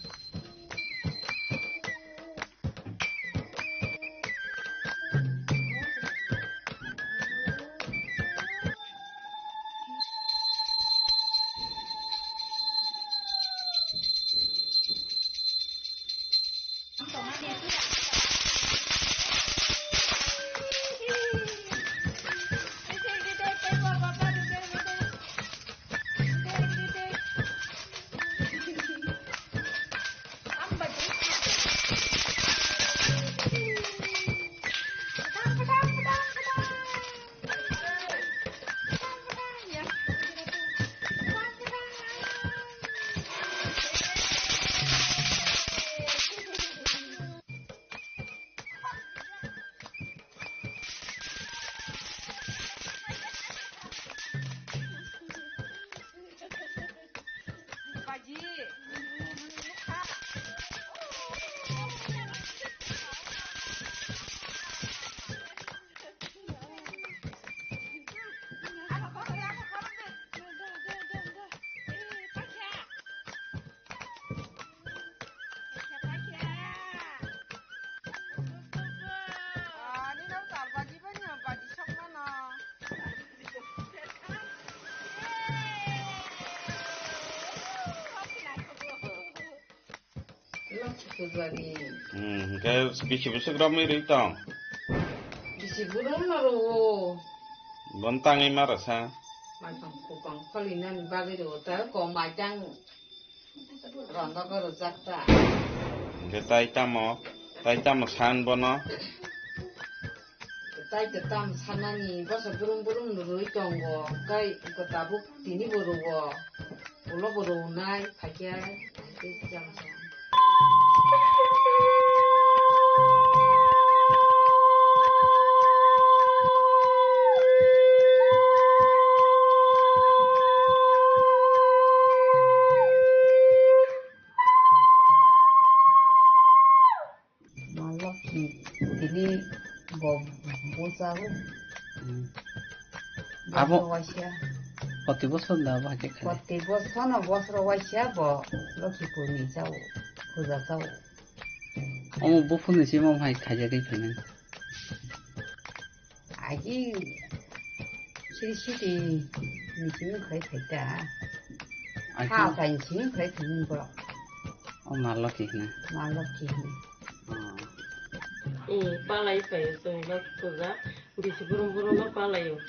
X: Cái bisi besok ramai ritang.
G: Bisi burung naro.
X: Bantang ini marah sa.
G: Macam kupang kalinan bagi hotel ko macam rangka ko rojak
X: Cái tay tamo san bono.
G: tay tetam sanani basa burung nurui tonggo kai ko tabuk tini borugo ulo boru nai pakia jam ini bosahu
O: abo koti bosor na ba ke khane
G: koti bosor na bosro waisya bo lokhi puni jau puja jau
O: omo bofune si mom hai khaja dei phane
G: agi siri ni sin khai thaita ha fain sin khai thin bo
O: o malaki ne
V: palai phải rồi nó tự ra vì chỉ burung nó palai rồi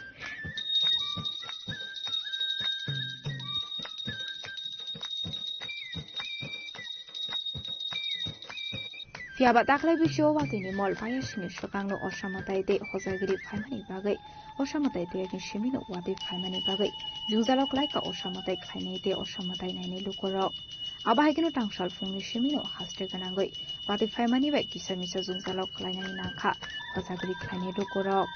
N: Fiaba taklai bisho wa tini mol paya shini shokang no oshamatai de hozagiri phaimani bagai oshamatai de agin shimino wa de phaimani bagai jungzalok lai ka oshamatai khainai de oshamatai naini lukorok abahai kino tangsal fungni shimino haste ganangoi wa de phaimani bai kisamisa jungzalok lainani nangkha hozagiri khainai lukorok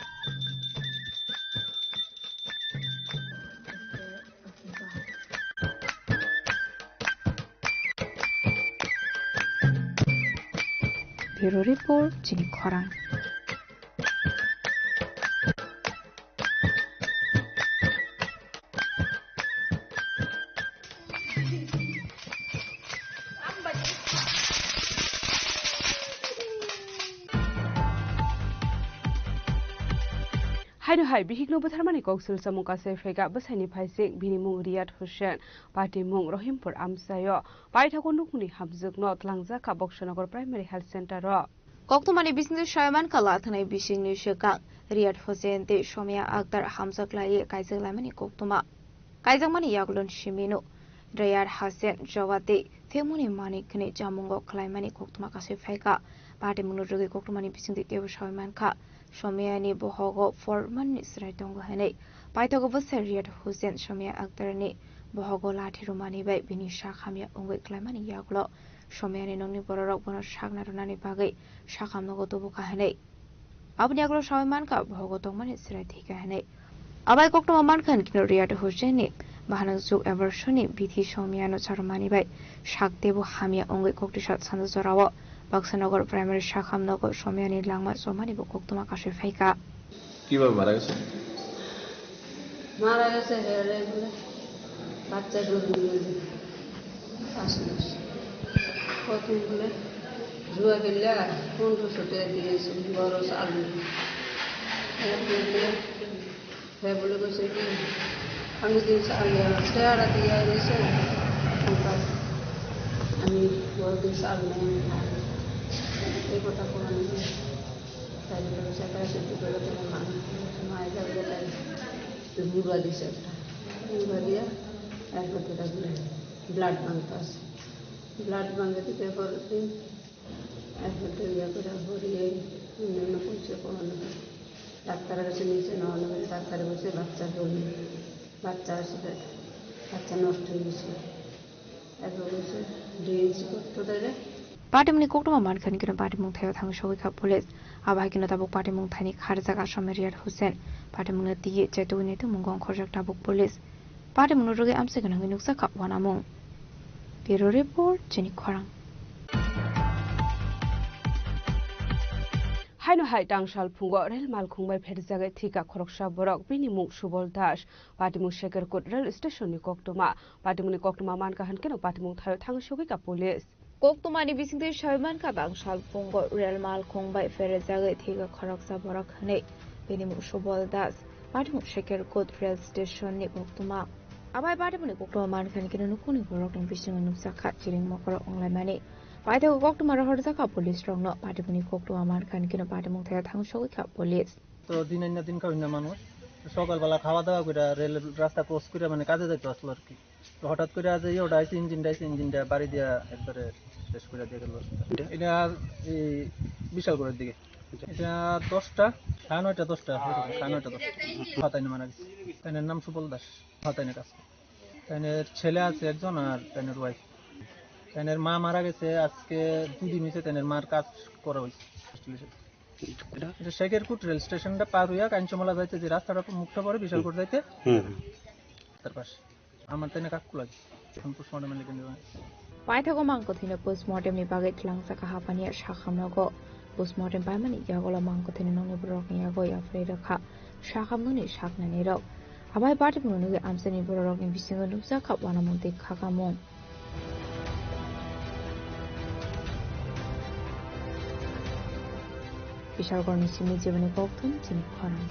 N: Bureau Report Jini Khorang
M: Hai hai bihikno butharmani koksul samuka se fega basani phaisik binimung Riyad Hussein party mung Rohimpur Amsayo paithakon nukni habjukno tlangjaka Bokshanagor Primary Health Center ro
N: Koktumani business Shaiman Kala thanai bising ni shekak Riyad Hussein te Shomia Akhtar Hamzaklai Kaizaklamani Koktuma Kaizakmani Yaglon Shimino Riyad Hussein Jawati Themuni Mani Kne Jamungo Klaimani Koktuma kase fega party mung rogi koktumani bising de kebu Shaiman Kha Shomia ni bohogo forman ni sraitongo hene paitogo bose Riyad Hussein Shomia Akhtar ni bohogo lathi rumani bai bini shakhamya ongwe klaimani yaglo Shomia ni nongni bororok bono shakna runani bagai shakhamnogo tubuka hene abni yaglo Shaiman ka bohogo tongmani srai thika hene abai koktoma mankhan kino Riyad Hussein ni bahanang juk aversion bithi Shomia no charmani bai shaktebu hamya ongwe koktishat sanjo jorawo Bokshanagor Primary Shakhamnogo Shomia ni langma somani bo koktoma kashe faika
J: কিভাবে মারা গেছে
V: হেরে বলে বাচ্চা দুধ নিয়ে আসলে প্রথম বলে জুয়া গেলে 1500 টাকা দিয়েছে বড় আলু হ্যাঁ বলে বসে কি আমি দিন চেহারা দিয়ে এনেছে আমি বড় দিন আলু এই কথা কোনো নেই তাই বলে সেটা সেটি করে তোমার মায়ের যাবে তাই বুড়া দিছে একটা বুড়া দিয়া একবার এটা বলে ব্লাড ভাঙতে আছে ব্লাড ভাঙতে দিতে পরে একবার ইয়ে করে ভরিয়ে অন্যান্য পয়সা কমানো ডাক্তারের কাছে নিচে নেওয়ানো হয়েছে ডাক্তারে বসে বাচ্চা বলবে বাচ্চা আসবে বাচ্চা নষ্ট হয়ে গেছে একবার বসে ডিএনসি করতে দেয়
N: Patimni koktoma mankhan kino patimung thayo thang shogi kha police abai kino tabuk patimung thani kharjaga Shomia Riyad Hussein patimung na tiye chaitugni tu mungong khorjak tabuk police patimung roge amse ganang nuksa kha wanamung Bureau Report Jenny Khwarang.
M: Haino hai tangshal phungo rel mal khungbai pherjagai thika khoroksa borok binimung Subol Das patimung Shekerkut rail station ni koktoma patimung ni koktoma manka hankeno patimung thayo thangsogi ka police
N: Koktomani bisingte Shaiman ka tangshal phungo rel mal khungbai pherjagai thika khoroksa borok hane binimung Subol Das patimung Shekerkut rail station ni koktoma abai patimung ni koktoma manka hankeno nukuni borok ni bisingo nuksa kha chiring mokoro onglai mani Paito koktoma rahorja ka police rong no patimuni koktoma man kan kino patimung thaya thangshoi ka police
E: তো দিন দিন খাওয়াই না মানুষ সকালবেলা খাওয়া দাওয়া করে রেল রাস্তা ক্রস করে মানে কাজে যাইতে আসলো আর কি তো হঠাৎ করে আজ ওটা ইঞ্জিনটা বাড়ি দিয়া একবারে শেষ করে দিয়ে গেল এটা এই বিশাল করে দিকে এটা 10টা 9:30 10টা 9:30 হাতাই না মারা গেছে তাইনের নাম সুবল দাস হাতাই না কাজ তাইনের ছেলে আছে একজন আর তাইনের ওয়াইফ তাইনের মা মারা গেছে আজকে 2 দিন হইছে তাইনের মার কাজ করা হইছে এটা শেকেরকুট রেল স্টেশনটা পার হইয়া কাঞ্চমালা যাইতে যে রাস্তাটা মুখটা পড়ে বিশালকোট যাইতে তার পাশে আমার তাইনে কাকু লাগে এখন পোস্টমর্টম লিখে দেওয়া
N: Paithago mangkothina postmortem ni bagai tlangsa ka hapania shakhamnago postmortem paimani yagola mangkothina nongni borok ni yago yafrei rakha shakhamnuni shaknani rok abai patimuni ge amsani borok ni bisingo nuksa khapwana monte khakamon Bishalgorni simi jibani kokthum chini khwarang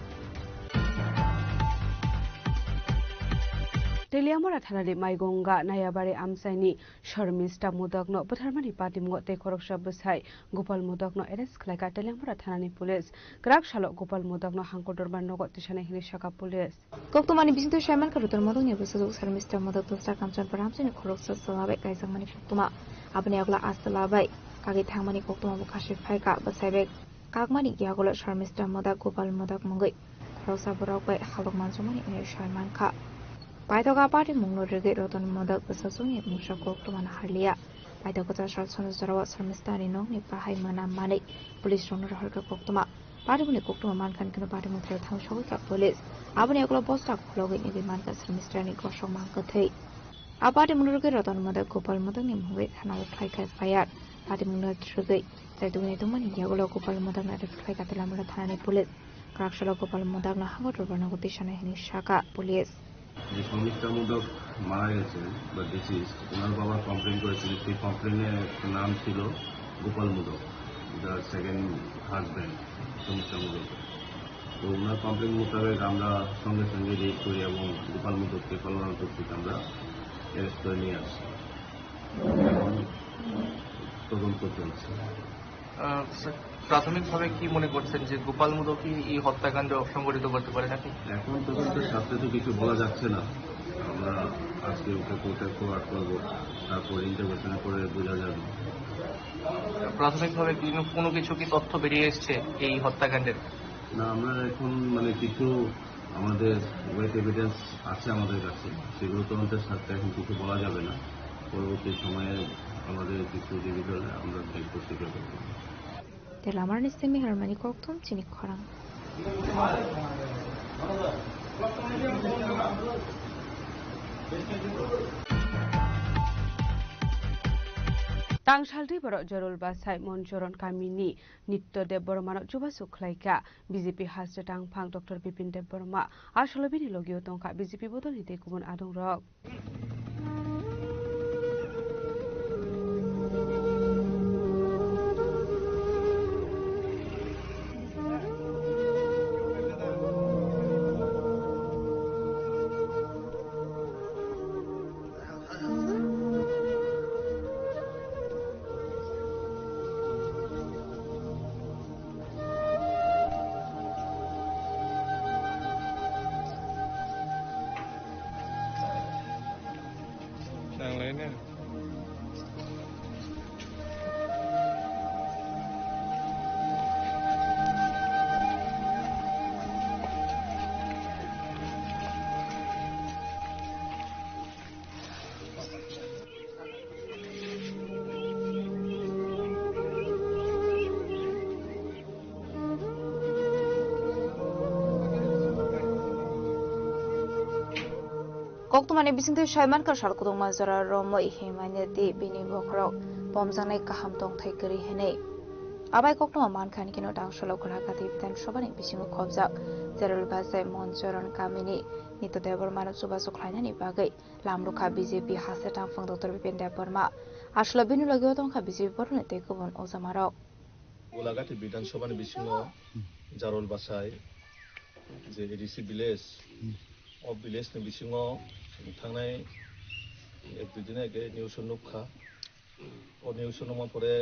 M: Teliamora thanari maigonga nayabare amsaini Sharmista Mudokno Butharmani Patimgo te khoroksha busai Gopal Mudokno arrest khlaika Teliamora thanani police Krak shalo Gopal Mudokno hangkodorban nogo tishane hini shaka police
N: Koktomani bisingto Shaiman ka rutor modok ni busaju Sharmista Mudok dostar kamchan paramsini khoroksa salabai kaisangmani koktoma abni agla astalabai kagi thangmani koktoma bukashi phaika basaibek Kagmani yagola Sharmista Modak Gopal Modak Mongoi Khoroksa borok bai halok mansumani ene Shaiman ka Paitoga party mungno rege roton modak basasuni musha koktoman harlia Paitoga chashal sono zarawa Sharmista ni nong ni pahai mana mani police rong harka koktoma party muni koktoma man kan kino party mung thel thang shogi ka police abani aglo bosta khlogi ni man ka Sharmista ni koshok man ka thei apati mungno rege roton modak Gopal modak ni mungoi thana khai khai fire party mungno rege Tadungni tumani yagulo Gopal Modak na reflect katelamura thani police Krakshalo Gopal Modak na hangotor barnagoti shana hini shaka police
X: যে সমিতা মোদক মারা গেছেন বা ডিসিজ ওনার বাবা complain করেছিলেন সেই কমপ্লেনের নাম ছিল Gopal modak the second husband Samita modak তো ওনার কমপ্লেন মোতাবেক আমরা সঙ্গে সঙ্গে রেড করি এবং গোপাল মোদককে কল্যাণ করতে আমরা অ্যারেস্ট করে নিয়ে আসি এখন তদন্ত চলছে
H: প্রাথমিকভাবে কি মনে করছেন যে গোপাল মোদকই এই হত্যাকাণ্ড সংঘটিত করতে পারে নাকি
X: এখন তদন্তের সাথে তো কিছু বলা যাচ্ছে না আমরা আজকে ওকে কোর্টে ফরওয়ার্ড করবো তারপর ইন্টারভিউশন করে বোঝা যাবে
H: প্রাথমিকভাবে কোনো কিছু কি তথ্য বেরিয়ে এসছে এই হত্যাকাণ্ডের
X: না আমরা এখন মানে কিছু আমাদের ওয়েট এভিডেন্স আছে আমাদের কাছে সেগুলো তদন্তের সাথে এখন কিছু বলা যাবে না পরবর্তী সময়ে আমাদের কিছু জীবিত হলে আমরা দেখবো স্বীকার করবো
N: Telamar ni semi harmani koktum chini khwarang
M: Tangshaldri boro jorol basai monjoron kamini nitto debbormano jubasu khlaika BJP hasre tangphang Dr Bipin Debborma asolobini logio tongka BJP bodol hite kubun adong rok
C: Yang lainnya
N: Koktumani bisingte Shaiman ka shalkudung mazara romoi hemane de bini bokrok bomjanai kaham tong thaikari hene abai koktuma mankhan kino dang sholo khara kati bitan sobani bisingo khobjak jeral basai monjoran kamini nito debormano subasu khlainani bagai lamrukha BJP hasetang phang Dr. Bipin Deborma ashla binu lagyo tongkha BJP borne tekubon ozamarok
R: Golaghati বিধানসভার বিসিং জারল বাসায় যে ADC village ও ভিলেজनि বিসিङाव थांनाय এক দুই দিন আগে news নুখা ও news নুমা পরে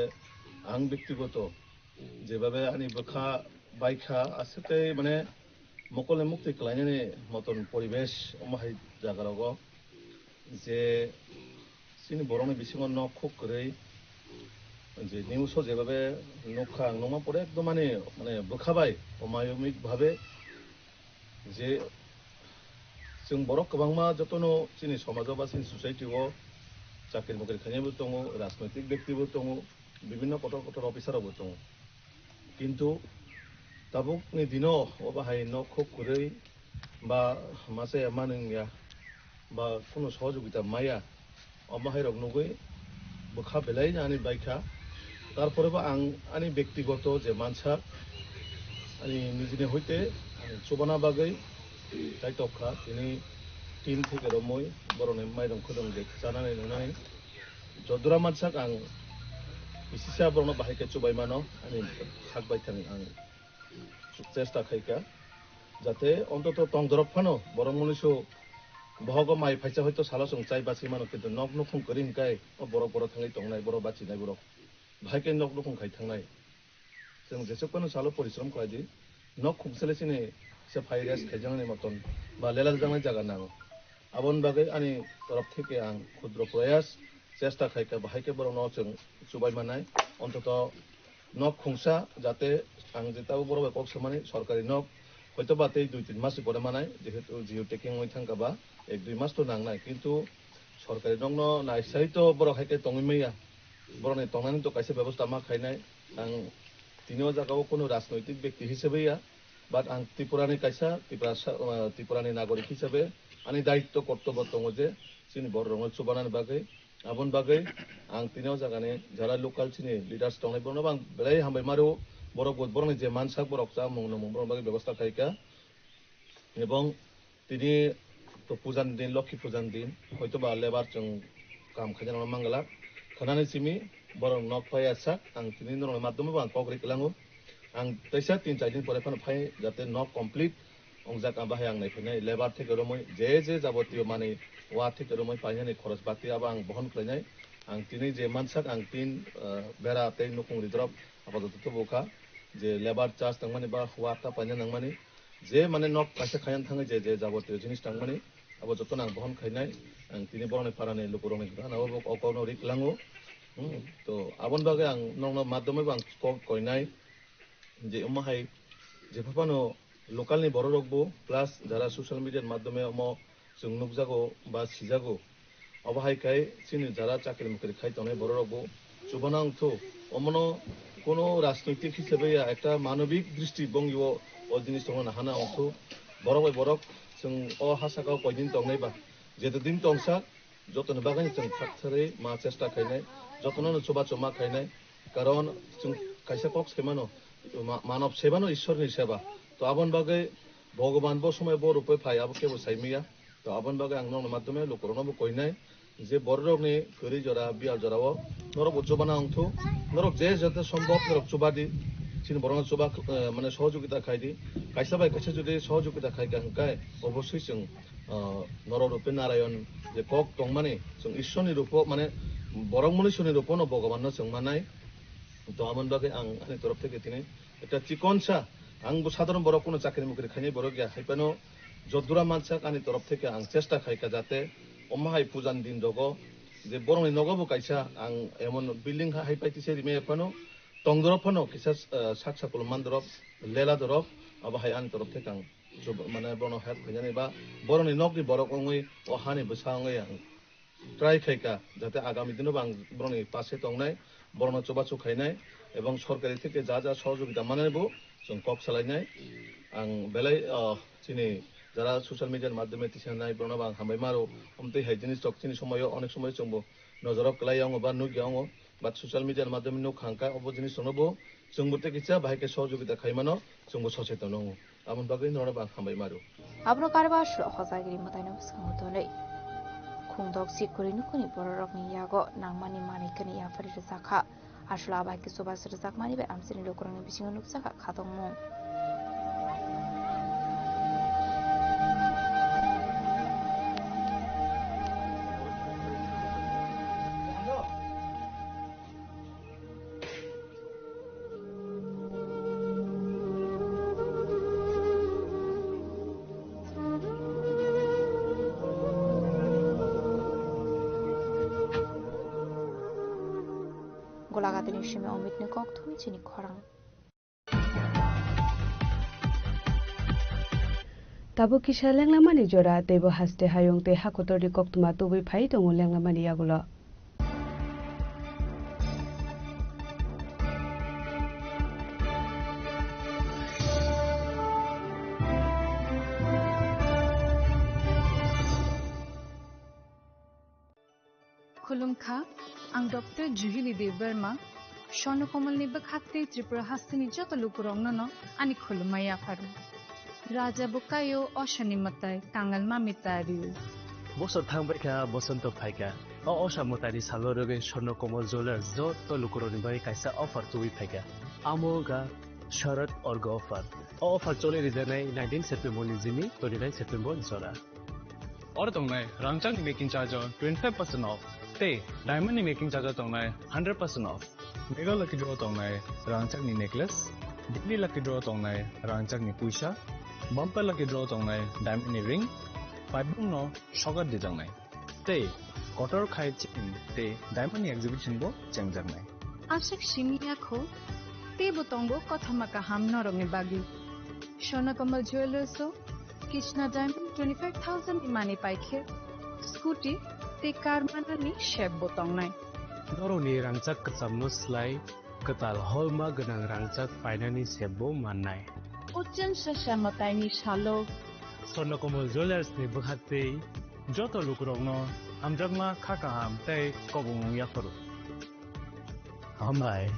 R: আং ব্যক্তিগত যেভাবে আনি বখা বাইখা আসতে মানে মকলে মুক্তি খালাইনানি মতন পরিবেশ অমাহাই জাগারাव যে সিনি বরংनि বিসিङाव ন খুব করে যে নিউজও যেভাবে নখা নমা পরে একদম মানে বোখাবাই অমায়মিক ভাবে যে जों बर' गोबांमा जतनो जोंनि समाजाव बा जोंनि ससाइटियाव चाकरि बाकरि खायनायबो दङ राजनैतिक व्यक्तिबो दङ বিভিন্ন कटर कटर अफिसारावबो दङ কিন্তু दाबुकनि दिनाव बाहाय न खुब गुरै বা মাসে মানनिया বা কোনো সহযোগিতা মায়া অমাহাইরক নগৈ বোখা বেলাই আনি বাইখা তারপরেও আং আনি ব্যক্তিগত যে মানসা আনি নিজেনি হইতে চুবানা বাগৈ दायित्वखा दिनै टीम থেকে রমই বরনে মাইরং খদং যে জানাनै নুনাनै जदुरा मानसाक आं बिसिसा बरनो बाहायके चुबाय मानो आनि हाकबाय थानि आं चेष्टा खायका जाते अन्तत तंदरब फानो बरं मनुष्य बहग माइ फाइसा हयतो सालासं चाइ बासि मानो किन्तु नक नखुं करि हिंकाय बर बर थाङै तंनाय बर बाचिनाय बर बाहायके नक नखुं खाय थांनाय जों जेसेबां सालो परिश्रम खालायदि नक खुंसेलेसिने से भाइरास खायजांनि मतन बा लेला जांनाय जागा नांगौ आबन बागै आनि तरफ থেকে आं ক্ষুদ্র प्रयास চেষ্টা খাইকা बाहायके बर न जों चुबाय मानाय अन्तत नक खुंसा जाते आं जेताबो बर बेकक समानि सरकारि नक হয়তো বা 2-3 মাস পরে মানায় যেহেতু জিও টেকিং হই থাঙ্গাবা 1-2 মাস তো নাংনাय কিন্তু সরকারি নংনো নাইসাইতো बर খাইকে তংমিয়া বরনে তংনানি তো কাইসে ব্যবস্থা মা খাইনাय आं তিনিও জায়গাও কোনো রাজনৈতিক ব্যক্তি হিসেবেয়া বাট आं त्रिपुरानि कायसा त्रिपुरानि नागरिक हिसाबै आंनि दायित्व कर्तव्य दङ जे जोंनि बर रङै चुबानानि बागै आबन बागै आं तिनियाव जागाने जारा लोकाल सिनि लिडार्स दंनाय बरनो आं बेलाय हामबाय मारो बर बरनि जे मानसा बरक जा मुंनो मुंबर बागै व्यवस्था खायका এবং তিনি তো পূজান দিন লক্ষ্মী পূজান দিন হয়তো বা লেবার जों কাম খাইজাना मांगला खानानै सिमी बरं नक फायासा आं तिनि नरनि माध्यमै आं कग्रि कलाङो आं तैसा 3-4 दिन परे फाय जाते नक कमप्लीट अंजाक बाहाय आं नायफैनाय लेबार থেকে রমই যে যাবতীয় মানে ওয়া থেকে রমই পাইনাनै খরচ बाति आबा आं बहन खालायनाय आं तिनि जे मानसाक आं तीन बेरा ते नखुं रिद्रब आबादत बोखा जे लेबार चार्ज तंमाने बा हुआ ता पाइना नंमाने जे माने नक कासे खायन थाङै जे जाबतीय जिनिस तंमाने आबो जतन आं बहन खायनाय आं तिनि बरनि पाराने लुकुरनि गानाव अकाउन्टआव रिकलाङो तो आबन बागै आं नंनो माध्यमै आं कयनाय যে অমাহাই যেভাবানো লোকালनि बर रगबो प्लास যারা সোশ্যাল মিডিয়ার মাধ্যমে অম जों नुकजागो बा सिजागो अबाहायखाय सिनि যারা চাকরি মুকরি খাইতনে बर रगबो চুবানাংথো অমনো কোনো রাজনৈতিক হিসেবে একটা মানবিক দৃষ্টিভঙ্গিও ও জিনিস তখন হানা অংশ বরবাই বরক जों অ হাসাকাও কয়দিন তংনাইবা যেদিন তংসা যতন বাগানি जों থাকথারে মা চেষ্টা খাইনাय যতনनो চুবা চমা খাইনাय কারণ जों কাইসা কক সেমানো मानव सेवा न ईश्वरनि सेवा तो आबन बागै भगवान बो समय बो रुपै फाय आबो केबो साइमिया तो आबन बागै आं नंनो माध्यमे लोकरनबो कयनाय जे बररनि गरि जरा बियाल जराव नरक उच्चबाना अंथु नरक जे जते सम्भव नरक चुबादि सिन बरन चुबा माने सहयोगिता खायदि कायसा बाय कायसा जुदि सहयोगिता खायगा हंकाय अबस्यई जों नर रुपे नारायण जे कक दं माने जों ईश्वरनि रूप माने बरं मनुष्यनि रूप न भगवान न जों मानाय तो आमन बागै आं आंनि तरफ থেকে তিনি একটা চিকনসা आंबो साधारण बर কোনো চাকরি মুকরি খাইনি बर গিয়া हाइपानो जदुरा मानसा आंनि तरफ থেকে आं চেষ্টা खायका जाते अमाहाय पूजान दिन दग जे बरंनि नगबो कायसा आं एमन बिल्डिं हाइपाइतिसे रिमे एफानो तंदरब फानो किसा साकसाकुल मानदरब लेला दरब अबाहाय आंनि तरफ থেকে आं माने बरनो हेल्प खायनानै बा बरनि नगनि बरकङै अ हानि बसाङै आं ट्राई खायका जाते आगामी दिनाव आं बरनि पासे तंनाय बरनो चुबाचु खायनाय এবং সরকারি থেকে যা যা সহযোগিতা মানেবো जों কক চালাयनाय आं बेलाय चिनि যারা সোশ্যাল মিডিয়ার মাধ্যমে তিসান নাই প্রণবা হামবাই মারো আমতে হাই জিনিস টকচিনি সময় অনেক সময় চংবো নজরক কলাইয়াং বা নুগিয়াং বা সোশ্যাল মিডিয়ার মাধ্যমে নুক হাঙ্কা অব জিনিস শোনবো जोंबोते किसा बाहायके सहयोगिता खायमानो जोंबो सचेतन दङ आमन बागै नरबा हामबाय मारो
N: abro karba shro khosagiri mataino sangotole khungdok sikuri nukuni bororokni yago nangmani manikani yafari zakha ashla bahki sobas zakmani be amsini lokurangni bisingo nuksaka khatongmo golagatin shime omitne kokthum chini khorang
M: tabo kisa lenglamani jora tebo haste hayong te hakotori koktuma tobi phai tongo lenglamani yagulo
B: खुलुमखा आं doctor जुहिली देव वर्मा स्वर्णकमल नि बखाते त्रिपुरा हास्तिनि जत लुकुरंगन न आनि खुलुमाया फारु राजा Bukayo अशनि मताय Kangal मामितारिउ
P: बसर थांबायखा बसंत फायका अशा मतारि सालरगे स्वर्णकमल jewellers जत लुकुरनि bye कायसा offer तुइ फायका आमोगा शरद अर्ग offer चले रिजनाय 19 September नि जिनि 29 सेप्टेम्बर जरा
D: और तंगनाय रांचांग मेकिंग चार्ज 25% ऑफ ते डायमंड नि मेकिंग चार्ज तंगनाय 100% ऑफ मेगा लकी ड्रॉ तंगनाय रांचांग नि नेकलेस दिल्ली लकी ड्रॉ तंगनाय रांचांग नि पुइसा बम्पर लकी ड्रॉ तंगनाय डायमंड नि रिंग पाइबुं नो शगर दि तंगनाय ते कटर खाय चिन ते डायमंड नि एग्जिबिशन बो चंगजनाय
B: आशक शिमिया खो ते बोतंगो कथमका हाम नरंगनि बागी स्वर्णकमल ज्वेलर्स कृष्णा डायमंड 25,000 इमानी पाइखे स्कूटी ते कार माननि शेप बोतंगनाय
P: नरनि रांचाक कचामनो स्लाय कताल हलमा गनां रांचाक पाइनानि सेबो माननाय
B: उच्चन सशामतायनि सालो
P: स्वर्णकमल ज्वेलर्स नि बखाते जत लुकुरंगनो आमजागमा खाका हाम तै कबुं याफरो हामबाय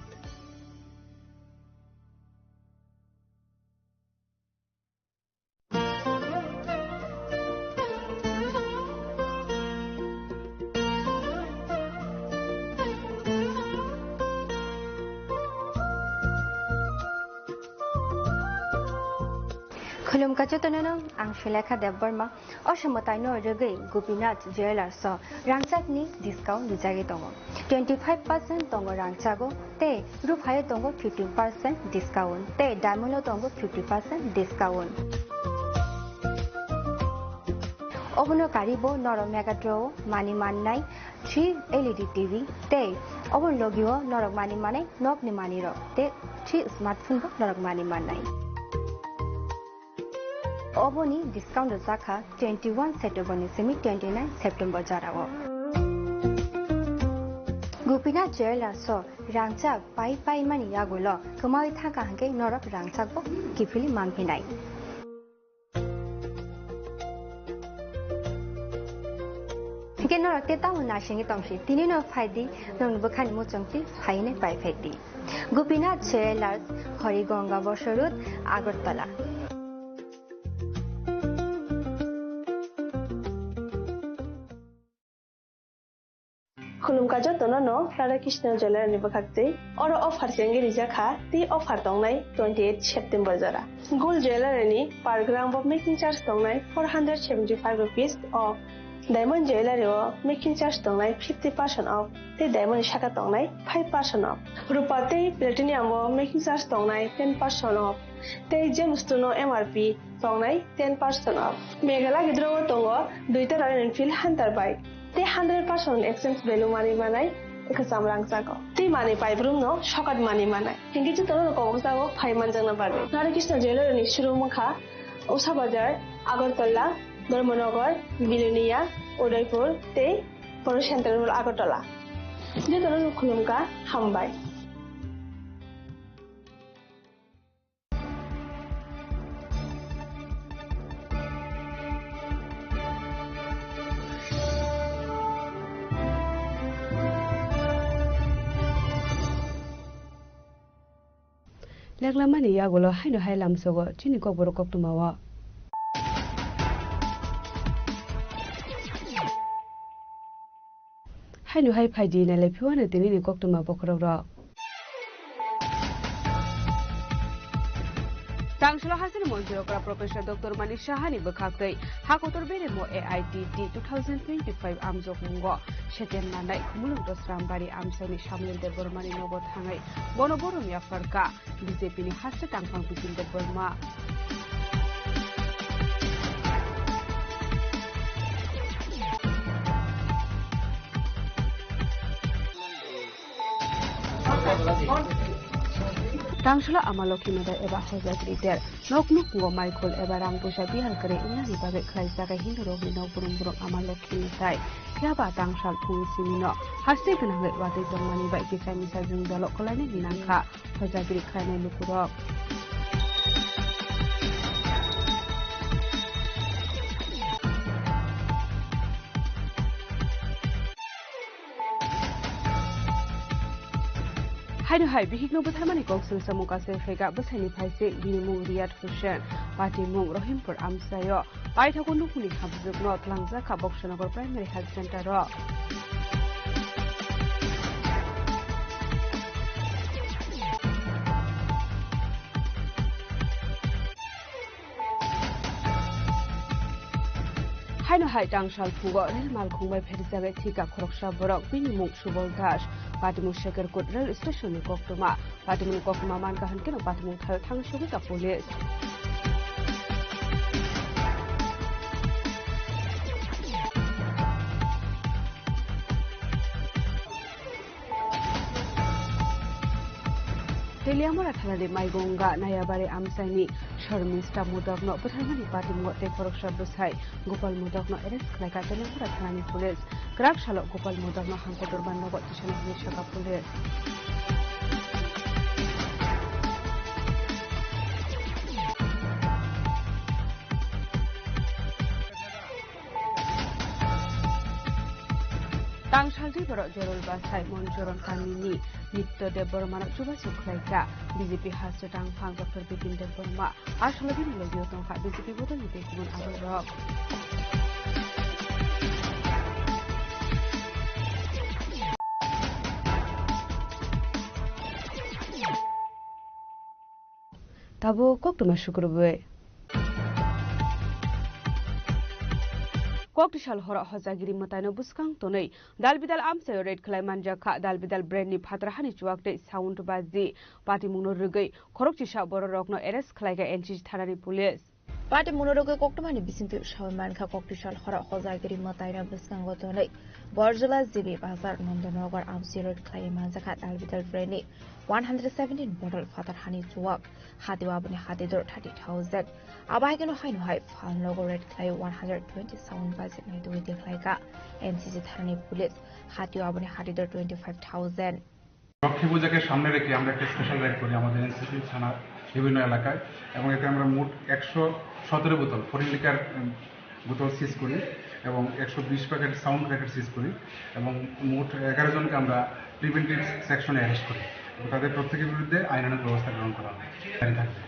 A: खुलुम कचतननो आं शिलेखा देवबर्मा असमतायनो रगै गोपीनाथ ज्वेलर्स रांचाकनि डिस्काउंट दिजागे दङ 25% दङ रांचागो ते रुफाय दङ 15% डिस्काउंट ते डायमंड दङ 50% डिस्काउंट अबनो कारिबो नर मेगाड्रो मानि माननाय 3 LED टीवी ते अबन लगियो नरक मानि माने नकनि मानि र ते 3 स्मार्टफोन बो नरक मानि माननाय ओबोनी डिस्काउंट जाखा 21 सेप्टेम्बर निसिमी 29 सेप्टेम्बर जारावो गोपीनाथ ज्वेलर्स रांचाक पाई पाई मानि यागुलो कमाई थाका हंके नरक रांचाक बो किफिली मांगफिनाय के नरक ते ताउ नाशिंगे तंगसि तिनि न फाइदि नंग बखानि मोचंति फाइने पाइ फेति गोपीनाथ ज्वेलर्स हरिगंगा बसरुत आगरतला
F: खुलुमका जतननो राधा कृष्ण ज्वेलर नि बखाक्ते और ऑफर सेंगे रिजाखा ती ऑफर दंनाय 28 सेप्टेम्बर जरा गोल्ड ज्वेलर नि per gram off making charge दंनाय 475 rupees off diamond jeweller making charge दंनाय 50% ऑफ ते डायमंड शाखा दंनाय 5% ऑफ रुपा ते प्लेटिनियम मेकिंग चार्ज दंनाय 10% ऑफ ते जेम्स तुनो एमआरपी दंनाय 10% ऑफ मेघाला गिद्रो दङ दुइटा रॉयल एनफील्ड हंटर बाइक ते 100% एक्सचेंज वैल्यू मानि मानाय एकसाम रांचाको ते मानि पाइब्रुम न शकट मानि मानाय हिंगी जतनो कबजागो फाइमान जंना बादे राधा कृष्ण ज्वेलर नि शुरुमुखा उषा बाजार आगरतला धर्मनगर बिलुनिया उदयपुर ते बर सेंट्रल आगरतला जतनो खुलुमका हामबाय
M: Leglamani Yagulo, Hino Highlam Sogo, Chinico Borokok to Mawa. Hino High Padi, Nelepuan, the Nini Coktuma Bokoro. Tangshla Hasan Monjokra Professor Dr. Manisha Hani Bakaktai, Hakotor Beremo AITT 2025 Amzok Mungo, Sheten Manai, Kumuluntos Rambari Amsani Shamil de Burmani Nobot Hangai, Bonoborumia Farka, Bizepini Hasatang Pangpin de Burma. Tangshla Amaloki Meda Eva Hoza Griter, Noknuk Go Michael Eva Rangpusha Bihal Kare Inari Babe Klaisaka Hindro Vino Burum Amaloki Metai, Yaba Tangshal Pusimino, Hasekan Wati Tomani by Kisamisa Zungalo Kolani Minanka, Hoza Grikane Lukuro. Haidu Hai Bihigno Buthamani Coxel Samukase Fega Busani Paise Binimu Riyad Hussein Pati Mung Rohimpur Amsayo Aitakunukuni Habzuk North Langzaka Bokshanagor Primary Health Center Haino Hai Tangshal Pugo Rel Malkung by Perisaga Tika Kroksha Borok Binimuk Shubol Dash Patimu Shaker Kut Rail Station Koktuma Patimu Kokuma Mankahan Kino Patimu Tang Shubika Police Teliamora Thalade Maigonga Nayabare Amsani Sharmista Mudogno Buthamani Patimu Te Kroksha Busai Gopal Mudogno Eres Klaka Teliamora Thalani Police Krak Shalok Gopal Mudogno Hankodurban Nogot Tishana Shaka Police Tangshal Boro Jorol Basai Monjoron Kanini Nitto de Bormana Chuba Suklaika BJP has to Tang Pang Dr. Bipin de Burma Ashalabin Logiotonka BJP Bodon Nikun Avarok Tabo Koktuma Shukurwe Koktishal Hora Hozagiri Matano Buskang Tonei, Dalbidal Amsa Red Klaimanja, Dalbidal Brandy Patrahani Chuakte, Sound Bazi, Party Munorugi, Korokisha Borokno, Eres Klaga, and Tarani Police.
N: Party Munorugi Koktumani Bisintu Shamanka Koktishal Hora Hozagiri Matana Buskango Tonei, Borjala Zibi Bazar Nondanogar Amsi Red Klaimanzakat Dalbidal Brandy, 117 bottle Patrahani Chuak, Hadiwabani Hadidur 30,000. Abagino Haino High found logo red clay 120 sound budget made with the Klaika, NCC Thani Police, Hatio Abani Hadider 25,000.
I: Lakshmi পূজাকে সামনে রেখে আমরা একটা special ride করি আমাদের NCC থানা বিভিন্ন এলাকায় এবং এতে আমরা মোট 117 বোতল ফরিন লিকার বোতল সিজ করি এবং 120 প্যাকেট সাউন্ড প্যাকেট সিজ করি এবং মোট 11 জনকে আমরা প্রিভেন্টিভ সেকশনে অ্যারেস্ট করি এবং তাদের প্রত্যেকের বিরুদ্ধে আইনানুগ ব্যবস্থা গ্রহণ করা হয় জারি থাকবে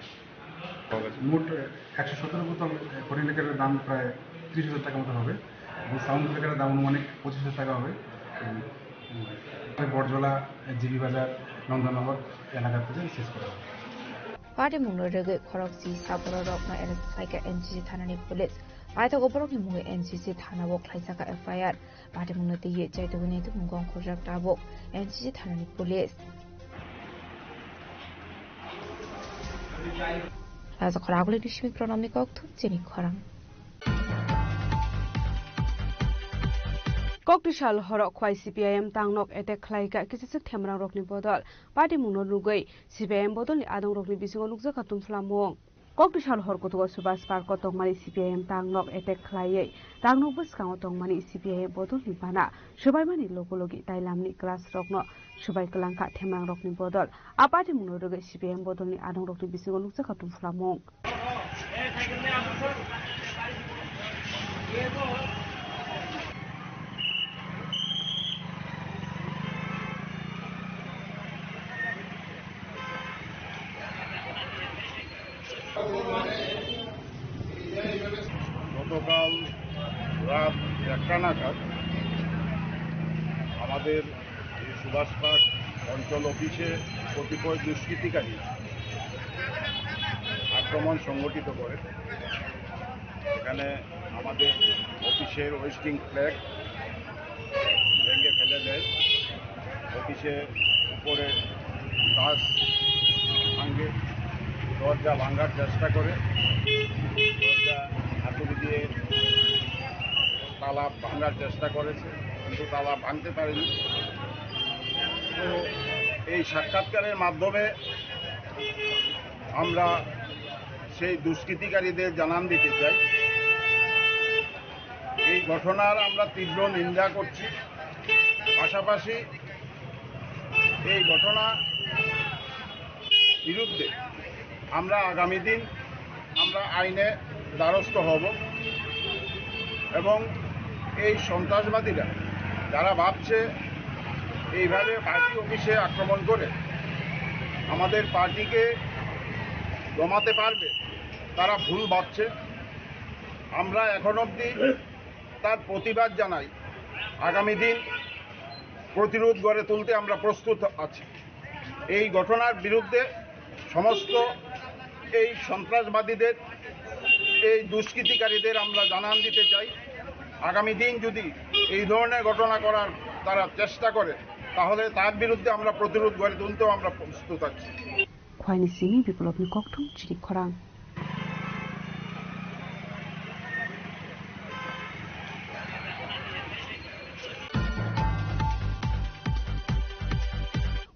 I: মোট 117 বোতল ফরিন লিকারের দাম প্রায় 30,000 টাকা মতো হবে এবং সাউন্ড লিকারের দাম অনুমানিক 25,000 টাকা হবে বরজলা জিবি বাজার নন্দননগর এলাকা থেকে শেষ করা হবে
N: Party Munorugi Koroksi Saboro Rokna and Saika NCC Thanani Police. Paita Goboroki Mu NCC Thana Wok Laisaka FIR. Party Munoti Jaitu Mungon Kojak Tabo NCC Thanani Police. As a Koraguli Dishmi Chronomic to Jenny Korang.
M: Koktishal Horok Kwai CPIM Tangnok Ete Klaika Kisik Temra Rokni Bodol, Party Munorugi, CPIM Bodoli Adon Rokni Bisunukza Katum Flamong. Koktishal Horkoto Subas Parkotok Mani CPIM Tangnok Ete Klaye, Tangno Buskang Mani CPIM Bodoli Bana, Shubai Mani Lokologi, Tailamni Glass Rokno, Shubai Kalanka Temra Rokni Bodol, A Party Munorugi CPIM Bodoli Adon Rokni Bisunukza Katum Flamong.
K: রাত 1টা নাগাদ আমাদের এই সুভাষপাট অঞ্চল অফিসে কতিপয় দুষ্কৃতিকারী আক্রমণ সংগঠিত করে। এখানে আমাদের অফিসের ওয়েস্টিং ফ্ল্যাগ ভেঙে ফেলে দেয়, অফিসের উপরে গাছ ভাঙে, দরজা ভাঙার চেষ্টা করে, দরজা হাতুড়ি দিয়ে তালা ভাঙার চেষ্টা করেছে, কিন্তু তালা ভাঙতে পারেনি। তো এই সাক্ষাৎকারের মাধ্যমে আমরা সেই দুষ্কৃতিকারীদের জানান দিতে চাই, এই ঘটনার আমরা তীব্র নিন্দা করছি। পাশাপাশি এই ঘটনা বিরুদ্ধে আমরা আগামী দিন আমরা আইনে দ্বারস্থ হব এবং এই সন্ত্রাসবাদীরা যারা ভাবছে এইভাবে পার্টি অফিসে আক্রমণ করে আমাদের পার্টিকে দমাতে পারবে, তারা ভুল ভাবছে। আমরা এখন অবধি তার প্রতিবাদ জানাই, আগামী দিন প্রতিরোধ গড়ে তুলতে আমরা প্রস্তুত আছি। এই ঘটনার বিরুদ্ধে সমস্ত এই সন্ত্রাসবাদীদের, এই দুষ্কৃতিকারীদের আমরা জানান দিতে চাই, আগামী দিন যদি এই ধরনের ঘটনা করার তারা চেষ্টা করে তাহলে তার বিরুদ্ধে আমরা প্রতিরোধ গড়ে তুলতেও আমরা প্রস্তুত আছি।
M: খোয়াইনি সিমি বিপ্লবী ককথং চিরি খরাং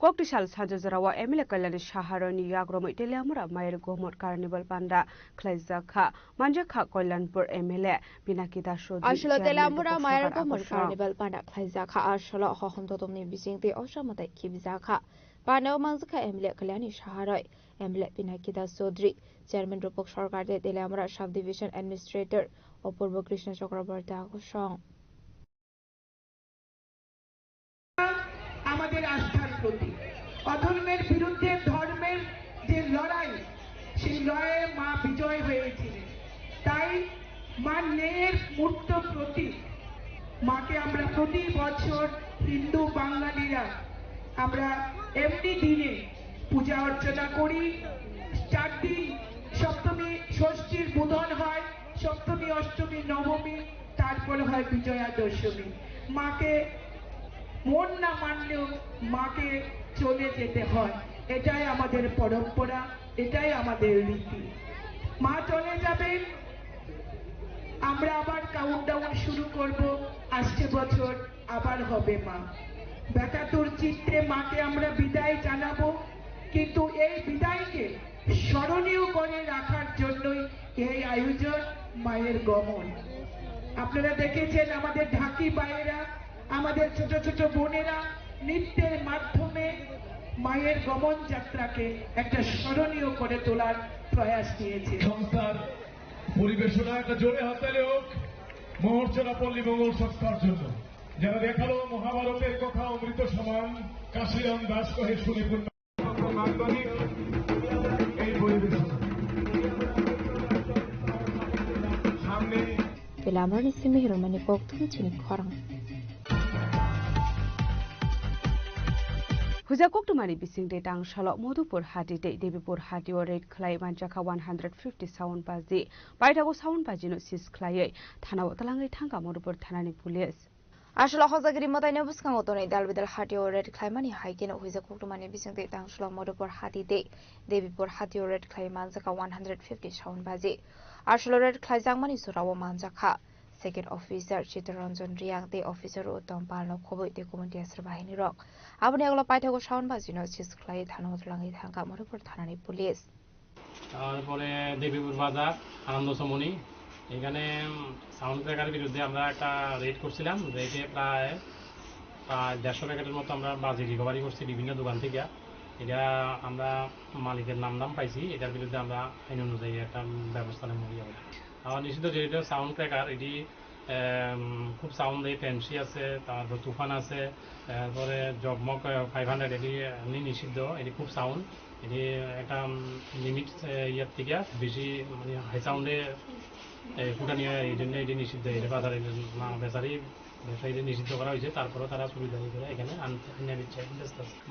M: ককটিশাল সাজজরাওয়া এমএলএ কল্যাণী সাহারনি আগ্রমই টেলিয়ামরা মায়ের গোমট কার্নিভাল পান্ডা খ্লাইজাখা মানজাখা কল্যাণপুর এমএলএ পিনাকি দাস
N: আসলে টেলিয়ামরা মায়ের গোমট কার্নিভাল পান্ডা খ্লাইজাখা আসলে হহন্ততমনি বিজিংতে অসামতাই খিবজাখা পানাও মানজাখা এমএলএ কল্যাণী সাহারয় এমএলএ পিনাকি দাস চৌধুরী চেয়ারম্যান রূপক সরকারের Teliamura sub division administrator Apurba Krishna Chakraborty আকর্ষণ
L: আমাদের আস্থার প্রতীক। অধর্মের বিরুদ্ধে ধর্মের যে লড়াই, সেই লড়াইয়ে মা বিজয় হয়েছিলেন। তাই মা ন্যায়ের মূর্ত প্রতীক। মাকে আমরা প্রতি বছর হিন্দু বাঙালিরা আমরা এমনি দিনে পূজা অর্চনা করি। 4 দিন সপ্তমী ষষ্ঠীর বোধন হয়, সপ্তমী অষ্টমী নবমী, তারপরে হয় বিজয়া দশমী। মাকে মন না মানলেও মাকে চলে যেতে হয়, এটাই আমাদের পরম্পরা, এটাই আমাদের রীতি। মা চলে যাবেন, আমরা আবার কাউন্টডাউন শুরু করব, আসছে বছর আবার হবে মা। বেকাতুর চিত্রে মাকে আমরা বিদায় জানাবো, কিন্তু এই বিদায়কে স্মরণীয় করে রাখার জন্যই এই আয়োজন মায়ের গমন। আপনারা দেখেছেন আমাদের ঢাকি বাইরা, আমাদের ছোট ছোট বোনেরা নৃত্যের মাধ্যমে মায়ের গমন যাত্রাকে একটা স্মরণীয় করে তোলার প্রয়াস নিয়েছে।
T: সংস্থার পরিবেশনা একটা জোরে হাততালি হোক মহর্চনা পল্লী মঙ্গল সংস্থার জন্য, যারা দেখালো মহাভারতের কথা অমৃত সমান, কাশীরাম দাস কহে শুনে নান্দনিক এই পরিবেশনা সামনে
N: টেলিয়ামরা সিমি হিরোমানি ককথং চিনি খরাং
M: হুজা কক্টমানি বিসিংদে টাংশাল মধুপুর হাটিতে দেবীপুর হাটিও রেড খ্লাই মানজাখা 150 সাউন্ড বাজি বাইটাগো সাউন্ড বাজিनो সিজ খ্লাयै থানাও তালাঙ্গै থাঙ্गा মধুপুর থানাनि পুলিশ
N: আসলে হজাগিরি মতাইনে বুসকাঙ্গো তनै দালবিদাল হাটিও রেড খ্লাইমানি হাইকেন হুজা কক্টমানি বিসিংদে টাংশাল মধুপুর হাটিতে দেবীপুর হাটিও রেড খ্লাই মানজাখা 150 সাউন্ড বাজি আসলে রেড খ্লাই জাংমানি সুরাও মানজাখা সেকেন্ড অফিসার চিত্তরঞ্জন রিয়াং তে অফিসার উত্তম পালন খবই তে কমিটি আসর বাহিনী রক আবনি আগলা পাইথাগো সাউন্ড বাজিনো চিজ খ্লাই থানা উতলাঙ্গি থাঙ্গা মধুপুর থানানি পুলিশ।
U: তারপরে দেবীপুর বাজার আনন্দ সমনি এখানে সাউন্ড ব্রেকারের বিরুদ্ধে আমরা একটা রেড করছিলাম, রেডে প্রায় 150 প্যাকেটের মতো আমরা বাজি রিকভারি করছি বিভিন্ন দোকান থেকে। এটা আমরা মালিকের নাম পাইছি, এটার বিরুদ্ধে আমরা আইন অনুযায়ী একটা ব্যবস্থা নেব। আর নিশ্চিত যেটা সাউন্ড ক্র্যাকার এটি খুব সাউন্ড দেয়, ফ্যান্সি আছে, তারপর তুফান আছে, তারপরে জগমগ 500 এটি এমনি নিষিদ্ধ, এটি খুব সাউন্ড, এটি একটা লিমিট ইয়ার থেকে বেশি মানে হাই সাউন্ডে ফুটানি হয়, এই জন্য এটি নিষিদ্ধ, এটা বাজারে বেচারি ব্যবসায়ীদের নিষিদ্ধ করা হয়েছে। তারপরেও তারা সুবিধারি করে এখানে আনে দিচ্ছে।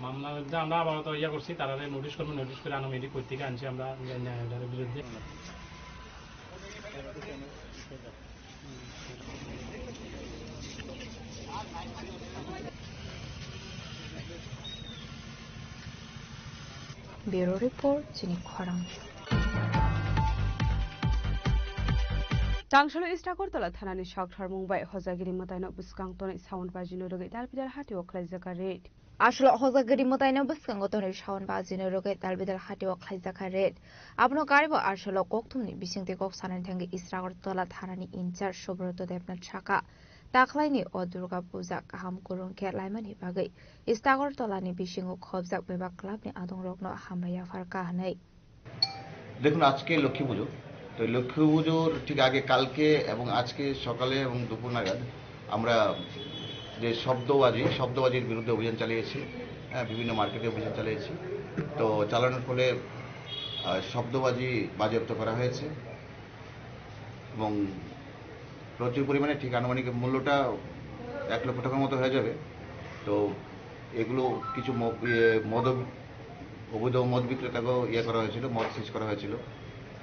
U: মামলা আমরা আপাতত ইয়া করছি, তারা নোটিশ করবো, নোটিশ করে আনুমেডিক কই থেকে আনছি আমরা ন্যায়ালয়ের বিরুদ্ধে।
N: ব্যুরো রিপোর্ট, চিনি খরাং।
M: Tangshalo East Agartala Thanani Shakthar Mumbai Hozagiri Mataino Buskang Toni Sound Bajino Roge Dalbidal Hati Oklazaka Red.
N: আসলে হজাগরি মতাইনা বসকাঙ্গ তনের শাওন বাজিনে রোগে তালবিদাল হাটিও খাইজাকা রেড আপনো গারিবো আসলে ককথুমনি বিসিংতে কক সানান থাঙ্গে ইসরাগরতলা থানানি ইনচার্জ সুব্রত দেবনাথ শাখা তাখলাইনি ও দুর্গা পূজা কাহাম করুনকে লাইমানি বাগै ইসরাগরতলানি বিসিংও খবজাক বেবা ক্লাবনি আদং রগ্ন হামরাইয়া ফারকা হানাই।
G: দেখুন, আজকে লক্ষ্মী পুজো, তো লক্ষ্মী পুজোর ঠিক আগে কালকে এবং আজকে সকালে এবং দুপুর নাগাদ আমরা যে শব্দবাজির বিরুদ্ধে অভিযান চালিয়েছি, বিভিন্ন মার্কেটে অভিযান চালিয়েছি। তো চালানোর ফলে শব্দবাজি বাজেয়াপ্ত করা হয়েছে এবং প্রচুর পরিমাণে, ঠিক আনুমানিক মূল্যটা 1 লক্ষ টাকার মতো হয়ে যাবে। তো এগুলো কিছু অবৈধ মদ বিক্রেতাকেও করা হয়েছিল, মদ সিজ করা হয়েছিল।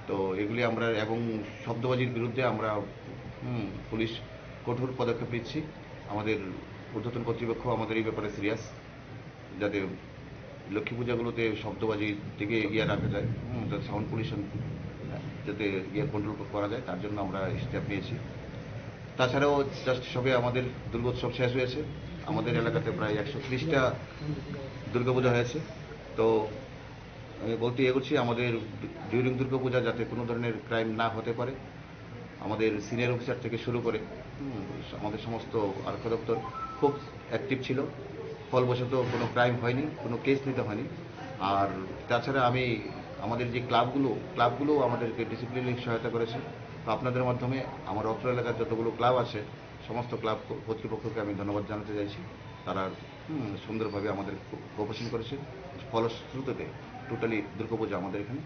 G: তো এগুলি আমরা, এবং শব্দবাজির বিরুদ্ধে আমরা পুলিশ কঠোর পদক্ষেপ নিচ্ছি। আমাদের ঊর্ধ্বতন কর্তৃপক্ষ আমাদের এই ব্যাপারে সিরিয়াস, যাতে লক্ষ্মী পূজাগুলোতে শব্দবাজির দিকে রাখা যায়, সাউন্ড পলিউশন যাতে কন্ট্রোল করা যায়, তার জন্য আমরা স্টেপ নিয়েছি। তাছাড়াও জাস্ট সবে আমাদের দুর্গোৎসব শেষ হয়েছে, আমাদের এলাকাতে প্রায় 130টা দুর্গাপূজা হয়েছে। তো আমি বলতে এগোচ্ছি, আমাদের ডিউরিং দুর্গাপূজা যাতে কোনো ধরনের ক্রাইম না হতে পারে, আমাদের সিনিয়র অফিসার থেকে শুরু করে আমাদের সমস্ত আরক্ষা দপ্তর খুব অ্যাক্টিভ ছিল, ফলবশত কোনো ক্রাইম হয়নি, কোনো কেস নিতে হয়নি। আর তাছাড়া আমাদের যে ক্লাবগুলো আমাদেরকে ডিসিপ্লিনারি সহায়তা করেছে। তো আপনাদের মাধ্যমে আমার অত্র এলাকার যতগুলো ক্লাব আছে, সমস্ত ক্লাব কর্তৃপক্ষকে আমি ধন্যবাদ জানাতে চাইছি। তারা সুন্দরভাবে আমাদের কোঅপারেশন করেছে। ফলশ্রুতিতে টোটালি দুর্গাপূজা আমাদের এখানে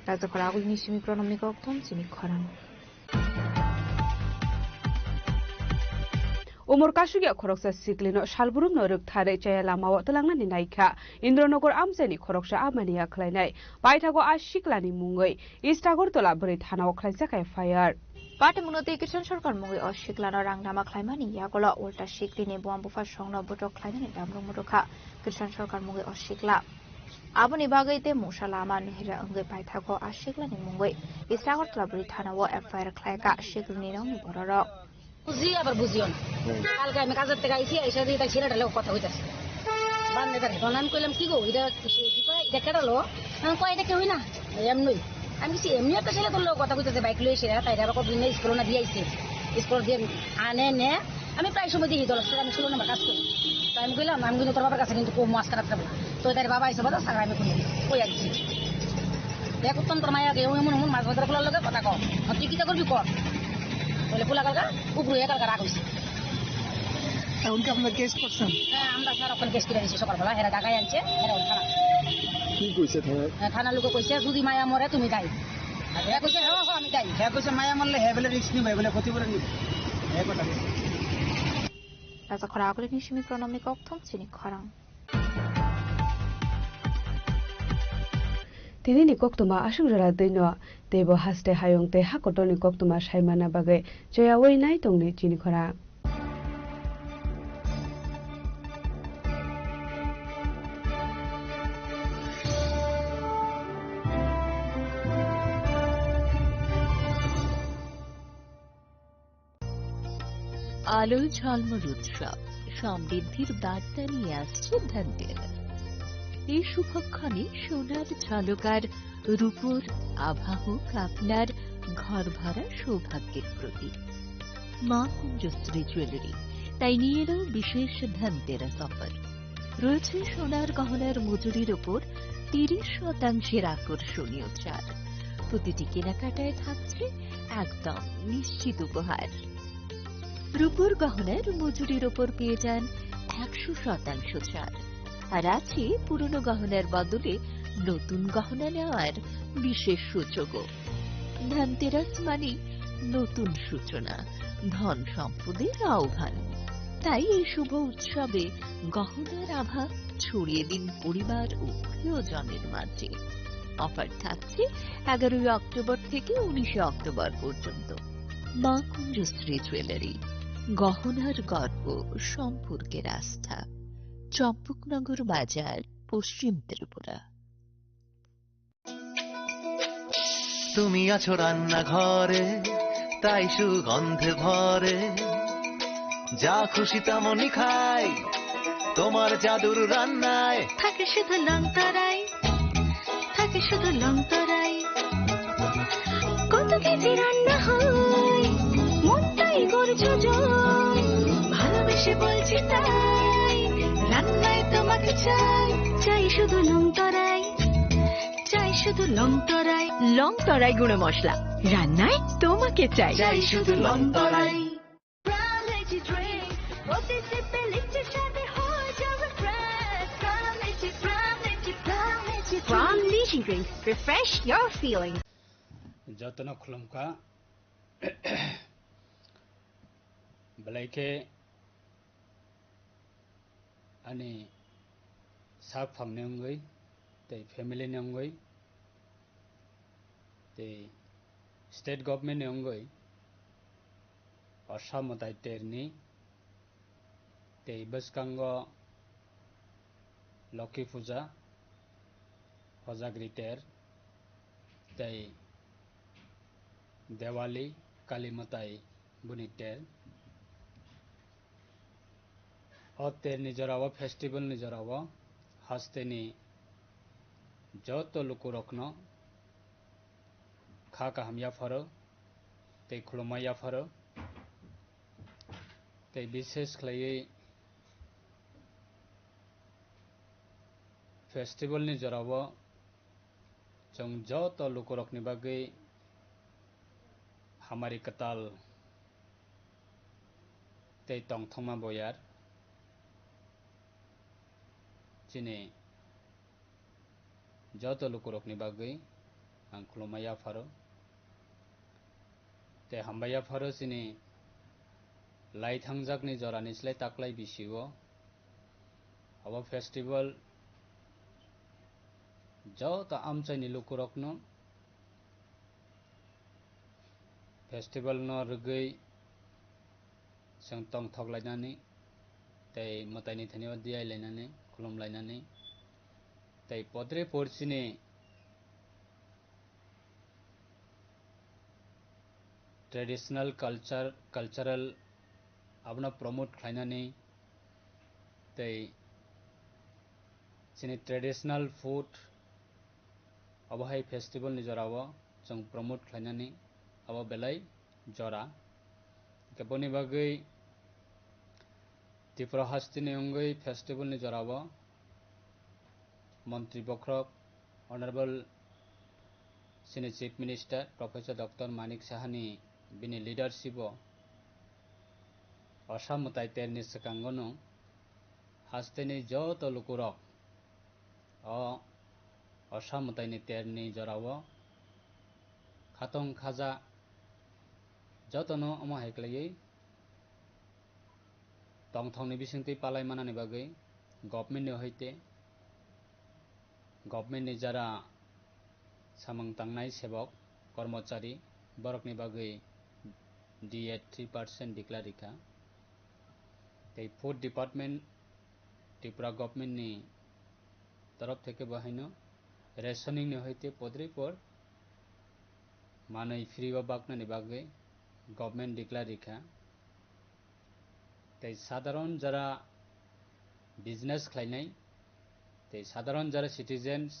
N: রাজকরাগুল নিশিমি প্রণমিক অক্তম চিনি খরাং।
M: Umur kasugia khoroksa siklino shalburum noruk thare chaya lamawa talangna ni naikha Indronogor amjani khoroksa amania khlainai paithago ashiklani mungoi East Agartala bari thana okhlaijaka FIR
N: পাটমুনতে কিষাণ সরকার মঙ্গই অশিকলানো রাংনামা ক্লাইমানি ইয়াগলা উল্টা শিকলিনি বুয়ামবুফা সংন বটক ক্লাইমানি দামরং মুরখা কিষাণ সরকার মঙ্গই অশিকলা আবনি বাগাইতে মুসালামা Nehra অঙ্গৈ পাইথাগো আশিকলানি মঙ্গই East Agartala bari thanawo FIR ক্লাইকা শিকলিনি রংনি বড়রক
Q: বুঝি আবার বুঝিও না। কালকে আমি কাজের থেকে আইছি, এসে দিয়ে তাই ছেলেটা লোক কথা হইতেছে বান্ধে তারে, তখন আমি কইলাম কি গো এটা কেটালো, আমি কয় এটা কেউই না এমনি, আমি কিছু এমনি একটা ছেলে তোর লোক কথা কইতেছে বাইক লইছে, তাই আবার কদিন স্কুল না দিয়ে আইছে, স্কুল দিয়ে আনে নে আমি প্রায় সময় দেখি দল আমি 16 নম্বর কাজ করি। তো আমি কইলাম আমি কিন্তু তোর বাবার কাছে কিন্তু খুব মাছ খারাপ যাবো, তো তার বাবা আইসে বাজার সারা আমি কই আসছি দেখ উত্তম তোর মায়াকে এমন মাছ বাজার খোলার লোকের কথা কর, তুই কিটা করবি কর বলে পোলা কালকা উপরে কালকা রাগ হয়েছে।
L: উনকে আপনার কেস করছেন?
Q: হ্যাঁ, আমরা সারাক্ষণ কেস করে দিয়েছি সকালবেলা, হেরা ঢাকায় আনছে, হেরা থানা
L: কি কইছে থানায়?
Q: থানা লোকে কইছে যদি মায়া মরে তুমি দায়ী, আর হ্যাঁ কইছে হ্যাঁ আমি দায়ী, হ্যাঁ কইছে মায়া মরলে হ্যাঁ বলে রিস্ক নিবে বলে ক্ষতি করে নিবে, হ্যাঁ কথা
N: রাজকরাগুল নিশিমি প্রণমিক অক্তম চিনি খরাং।
M: Tini ni koktuma ashugrala dino tebo haste hayong te hakotoni koktuma shaimana bagai joya wei nai tongni chini khora
S: আলো ঝলমল উৎসব সমৃদ্ধির বার্তা নিয়ে আসছে ধনতেরাস। এই শুভক্ষণে সোনার ঝলকার রূপোর আভা হোক আপনার ঘর ভরা সৌভাগ্যের প্রতীক। মা কুঞ্জশ্রী জুয়েলারি তাই নিয়ে এলো বিশেষ ধনতেরাস অফার। রয়েছে সোনার গহনার মজুরির ওপর 30% আকর্ষণীয় ছাড়। প্রতিটি কেনাকাটায় থাকছে একদম নিশ্চিত উপহার। রূপোর গহনার মজুরির ওপর পেয়ে যান 100% ছাড়। আর আছে পুরনো গহনার বদলে নতুন গহনা নেওয়ার বিশেষ সুযোগও। ধনতেরাস মানে নতুন সূচনা, ধন সম্পদের আহ্বান। তাই এই শুভ উৎসবে গহনার আভা ছড়িয়ে দিন পরিবার ও প্রিয়জনের মাঝে। অফার থাকছে 11 অক্টোবর থেকে 19 অক্টোবর পর্যন্ত। মা কুঞ্জশ্রী জুয়েলারি, গহনার গর্ব, সম্পর্কের আস্থা। চম্পকনগর বাজার, পশ্চিম ত্রিপুরা।
J: তুমি আছো রান্নাঘরে, তাই সুগন্ধে ভরে, যা খুশি তেমনই খাই তোমার জাদুর রান্নায়।
O: থাকে শুধু লংতরাই, থাকে শুধু লংতরাই, কত কেজি রান্না হয় মনটাই করছো জয়। ভালোবেসে বলছি তাই, রান্নায় তোমাকে চাই, চাই শুধু লংতরাই, চাই শুধু লংতরাই। লংতরাই গুঁড়ো মশলা, রান্নায় তোমাকে চাই, চাই শুধু লংতরাই। From Lychee Drink, refresh your feelings.
V: যতন খুলমকা বেলাইকে আনি সাক ফামনে অঙ্গই তাই ফ্যামিলি অঙ্গই তাই স্টেট গভর্নমেন্ট অঙ্গই অসম দায়িত্বেরনি তাই বসকাঙ্গ লক্ষ্মী পূজা হজাগ্রিতের তাই দেওয়ালি কালী মাতাই বুনিতের অতের নিজরাব ফেস্টিভ্যাল নিজরাব হাস্তেনি যত লুকুরকন খা কাহামিয়া ফারো তাই খুলমাইয়া ফারো তাই বিশেষ খাই फेस्टिवल नि जराव जों जत लुकुरकनि बागै हामारि कताल तै तंथमा बयार चिने जत लुकुरकनि बागै आं खुलुमाया फारो तै हामबाया फारो चिने लाई थांजाकनि जरानिस्लाय ताक्लाय बिसिव अब फेस्टिवल जत आमचाइनि लुकुरकनो फेस्टिवल न रुगै जों तंथगलायनानै तै मताइनि थनियाव दियायलायनानै खुलुमलायनानै तै पद्रे परसिनि ट्रेडिशनल कल्चरल आपना प्रमोट खालायनानै तै चिनि ट्रेडिशनल फूड अब हाई फेस्टिवल नि जराव जों प्रमोट खालायनानै अब बेलाय जरा केबनि बागै त्रिपुरा हास्तिनि अंगै फेस्टिवल नि जराव मंत्री बख्रब ऑनरेबल सिनि chief minister professor doctor Manik साहानि बिनि लीडरशिप असम ताइतेरनि सकांगनो हास्तिनि जत लुकुरक असम ताइनि तेरनि जराव खातंग खाजा जतनो अमा हेक्लायै तंथंनि बिसिंति पालाय मानानि बागै गभर्नमेंट नि हइते गभर्नमेंट नि जारा सामंग तांनाय सेवक कर्मचारी बरकनि बागै DA 3% डिक्लारिखा तै फूड डिपार्टमेंट त्रिपुरा गभर्नमेंट नि तरफ থেকে बाहायनो रेशनिंग नि हइते पद्रे पर मानै फ्री बागनानि बागै गभर्नमेंट डिक्लारिखा तै साधारण जरा बिजनेस खालायनाय तै साधारण जरा सिटीजन्स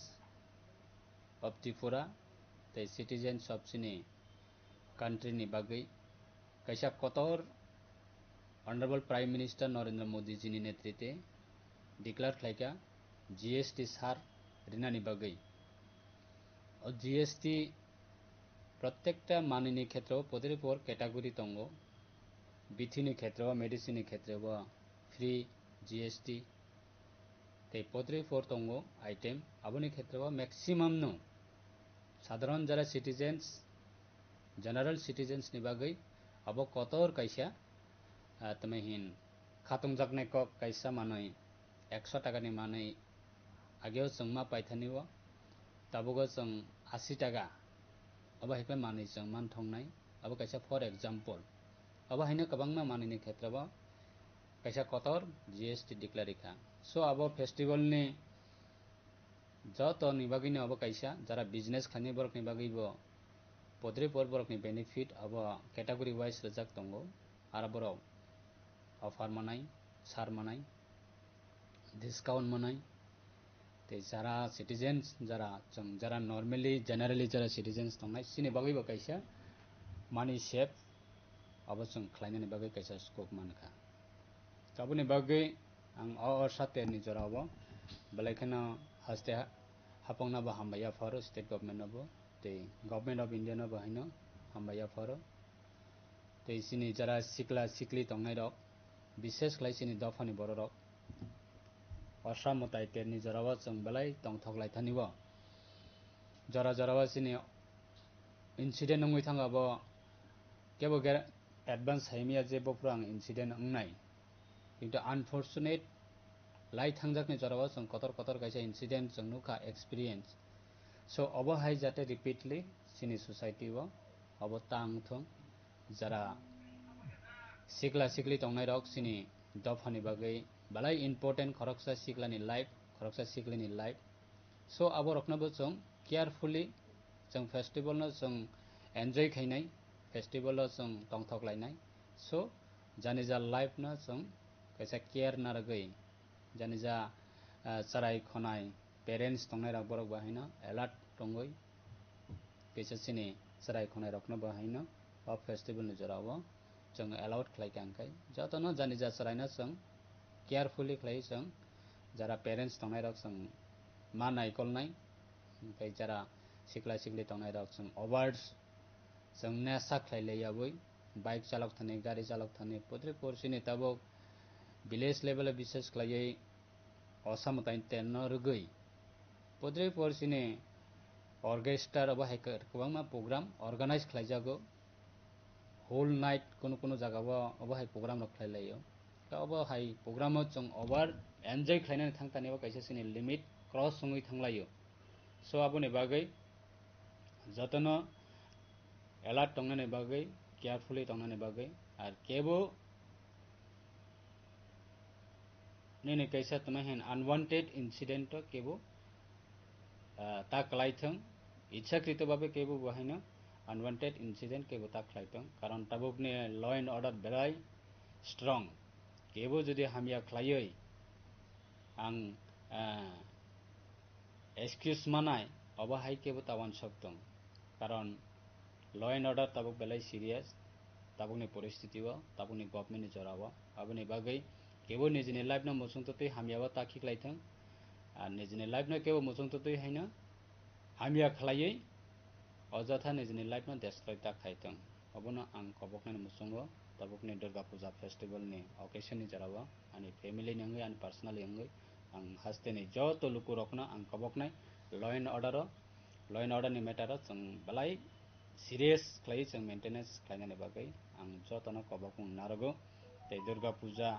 V: ऑफ त्रिपुरा तै सिटीजन्स ऑफ सिनि कंट्री नि बागै कैसा कतर honourable prime minister Narendra Modi ji नि नेतृत्वे डिक्लेयर खालायका GST सार रिनानि बागै और GST प्रत्येकटा मानिनि क्षेत्र पद्रे पर कैटेगरी दंगो বিথিনি ক্ষেত্রে মেডিসিন ক্ষেত্রে ফ্রি জিএসটি ते पद्री फोर तंगो आइटेम अबनी क्षेत्र मैक्सिमाम नो साधारण जरा सिटीजेन्स जनरल सिटीजेन्स नि बागै अब कतर कैसा तमे हिन खातुम जगने को कैसा मानै 100 टाका नि मानै आगेव जों मा पाइथानिव तबगो जों 80 टाका अब हेपे मानै जों मान थंनाय अब कैसा फॉर एग्जांपल अब हैनो कबांमा मानैनि क्षेत्रबा कैसा कतर जीएसटी डिक्लेरेखा सो अब फेस्टिवल ने जत निबागिने अब कैसा जरा बिजनेस खाने बरक निबागिबो पद्री पर बरक नि बेनिफिट अब कैटेगरी वाइज रजाक दंगो आरो बरक ऑफर मनाय सार मनाय डिस्काउंट मनाय ते जरा सिटीजन्स जरा जों जरा नॉर्मली जनरली जरा सिटीजन्स दंनाय सिनि बागिबो कैसा मानी सेव अब जों खालायनायनि बागै कैसा स्कोप मानखा ताबुनि बागै आं साते नि जरावो बेलायखना हास्ते हापंनाबो हामबाया फारो स्टेट गवर्नमेंटनाबो ते गवर्नमेंट ऑफ इंडिया नाबो हायनो हामबाया फारो ते सिनि जरा सिक्ला सिक्ली तंनाय रक विशेष खालाय सिनि दफानि बर रक असा मताय तेनि जरावा जों बेलाय तंथगलायथानिबो जरा जरावा सिनि इंसिडेंट नङै थांगाबो केबो एडवांस हायमिया जेबो फ्रां इंसिडेंट अंनाय किंतु अनफॉर्चुनेट लाई थांजाकनि जरावा जों कतर कतर कैसा इंसिडेंट जों नुखा एक्सपीरियंस सो अब हाय जाते रिपीटली सिनि सोसाइटी वो अब तांथों जरा सिक्ला सिक्ली तंनाय रक सिनि दफानि बागै बालाय इम्पोर्टेंट खरकसा सिक्लानि लाइफ खरकसा सिक्लिनि लाइफ सो अब रखनबो जों केयरफुली जों फेस्टिवल न जों एन्जॉय खायनाय फेस्टिवल जों तंथगलायनाय सो जानि जा लाइफ न जों कैसा केयर नारगै जानि जा सराय खनाय पेरेंट्स तंनाय रक बरक बाहायना अलर्ट तंगै कैसा सिनि सराय खनाय रखनो बाहायना अब फेस्टिवल नि जराव जों अलाउड खालायका अंकाय जतनो जानि जा सरायना जों केयरफुली खालाय जों जरा पेरेंट्स तंनाय रक जों मा नायकलनाय ओमफ्राय जरा सिक्ला सिक्ली तंनाय रक जों अवार्ड्स जों नेसा खालायलायाबै बाइक चालक थाने गाड़ी चालक थाने पद्री पोरसिनि तबो विलेज लेवल विशेष खालायै असमताय तेन रगै पद्री पोरसिनि ऑर्केस्ट्रा अब हाइकर गोबांमा प्रोग्राम ऑर्गेनाइज खालायजागो होल नाइट कोनो जगह अब हाइ प्रोग्राम खालायलायो अब हाइ प्रोग्राम जों ओवर एन्जॉय खालायनानै थांतानिबो कैसे सिनि लिमिट क्रस सङै थांलायो सो आबोनि बागै जतनो अलर्ट तंनानै बागै केयरफुली तंनानै बागै आर केबो ने कैसा तमहेन अनवांटेड इंसिडेंट केबो ता कलाइथों इच्छाकृत भावे केबो बहायनो अनवांटेड इंसिडेंट केबो ता खलाइथों कारण तबने लॉ एंड ऑर्डर बेराय स्ट्रंग केबो जुदि हामिया खलायै आं एक्सक्यूज मानाय अब हाय केबो तावान सकदों कारण लॉ एंड ऑर्डर तबक बेलाय सीरियस तबकनि परिस्थिति व तबकनि गवर्नमेंट जराव अबनि बागै केबो निजिनि लाइफ न मसुंततै हामियाबा ताखिख्लायथों आर निजिनि लाइफ न केबो मसुंततै हैनो हामिया खलायै अजथा निजिनि लाइफ न डेस्ट्रय ताखायथों अबनो आं कबकनाय मसुंगो तबकनि दुर्गा पूजा फेस्टिवल नि ओकेशन नि जराव आनि फैमिली नि अंगै आनि पर्सनली अंगै आं हास्तेनि जत लुकु रखना आं कबकनाय लॉ एंड ऑर्डर नि मैटर जों बालाय सीरियस खालायै जों मेंटेनेंस खालायनायनि बागै आं जतनो कबकं नारगो ते दुर्गा पूजा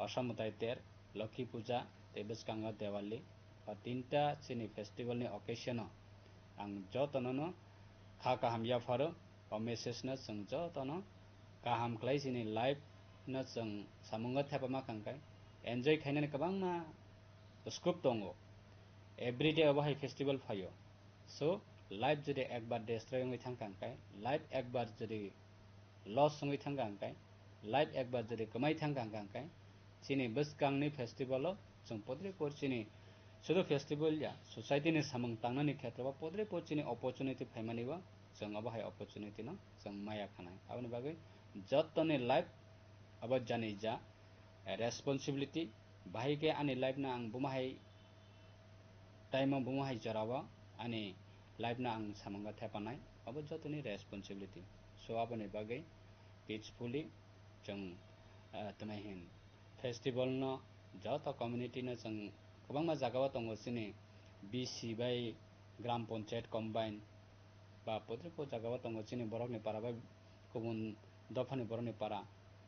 V: असमताय तेर लक्ष्मी पूजा ते बिस्कांगा देवाली और तीनटा सिनि फेस्टिवल नि ओकेशन आं जतनो खा काहामिया फारो और मेसेज न जों जतनो काहाम खालाय सिनि लाइफ न जों सामुंगा थापामा खांखाय एन्जॉय खायनानै गोबांमा स्कोप दंगो एवरीडे अब हाय फेस्टिवल फायो सो लाइफ जुदि एक बार डेस्ट्रय होंगे थांखांखाय लाइफ एक बार जुदि लॉस होंगे थांखांखाय लाइफ एक बार जुदि कमाई थांखांखाय सिनि बिस्कांनि फेस्टिवल जों पद्री पोरसिनि शुद्ध फेस्टिवल या सोसाइटी नि सामंग तांनानि क्षेत्रवा पद्री पोरसिनि अपॉर्चुनिटी फायमानिबा जों अब हाय अपॉर्चुनिटी न जों माया खानाय आबनि बागै जतने लाइफ अब जानि जा रेस्पॉन्सिबिलिटी बाहायके आनि लाइफ ना आं बुमाहाय टाइम बुमाहाय जरावा आनि लाइफ ना आं सामंगा थापानाय अब जतनि रेस्पॉन्सिबिलिटी सो आबनि बागै पीसफुली जों तमाहिन फेस्टिवल न जत कम्युनिटी न जों गोबां जायगायाव दङ जोंनि BC बाय ग्राम पंचायत कम्बाइन बा पद्रिको जायगायाव दङ जोंनि बरकनि पारा बा गुबुन दफानि बरकनि पारा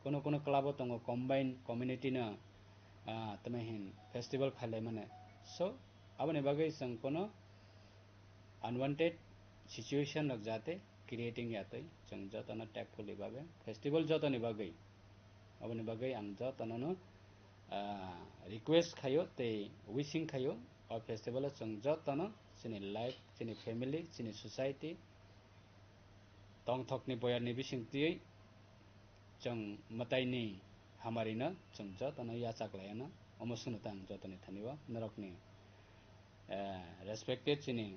V: कोनो क्लाबाव दङ कम्बाइन कम्युनिटी न तमाहिन फेस्टिवल खालाय माने सो abone bagai जों कोनो अनवांटेड सिचुएशन रख जाते क्रिएटिंग याते जों जतन टैक्टफुली बाबे फेस्टिवल जतन बागै abone bagai आं जतन रिक्वेस्ट खायो ते विशिंग खायो और फेस्टिवल जों जतन जोंनि लाइफ जोंनि फेमिली जोंनि सोसाइटी तंथकनि बयारनि बिसिंतियै जों मताइनि हामारिनो जों जतन याचाक्लायनो अमसुनो तां जतन थानिबा नरकनि रेस्पेक्टेड जोंनि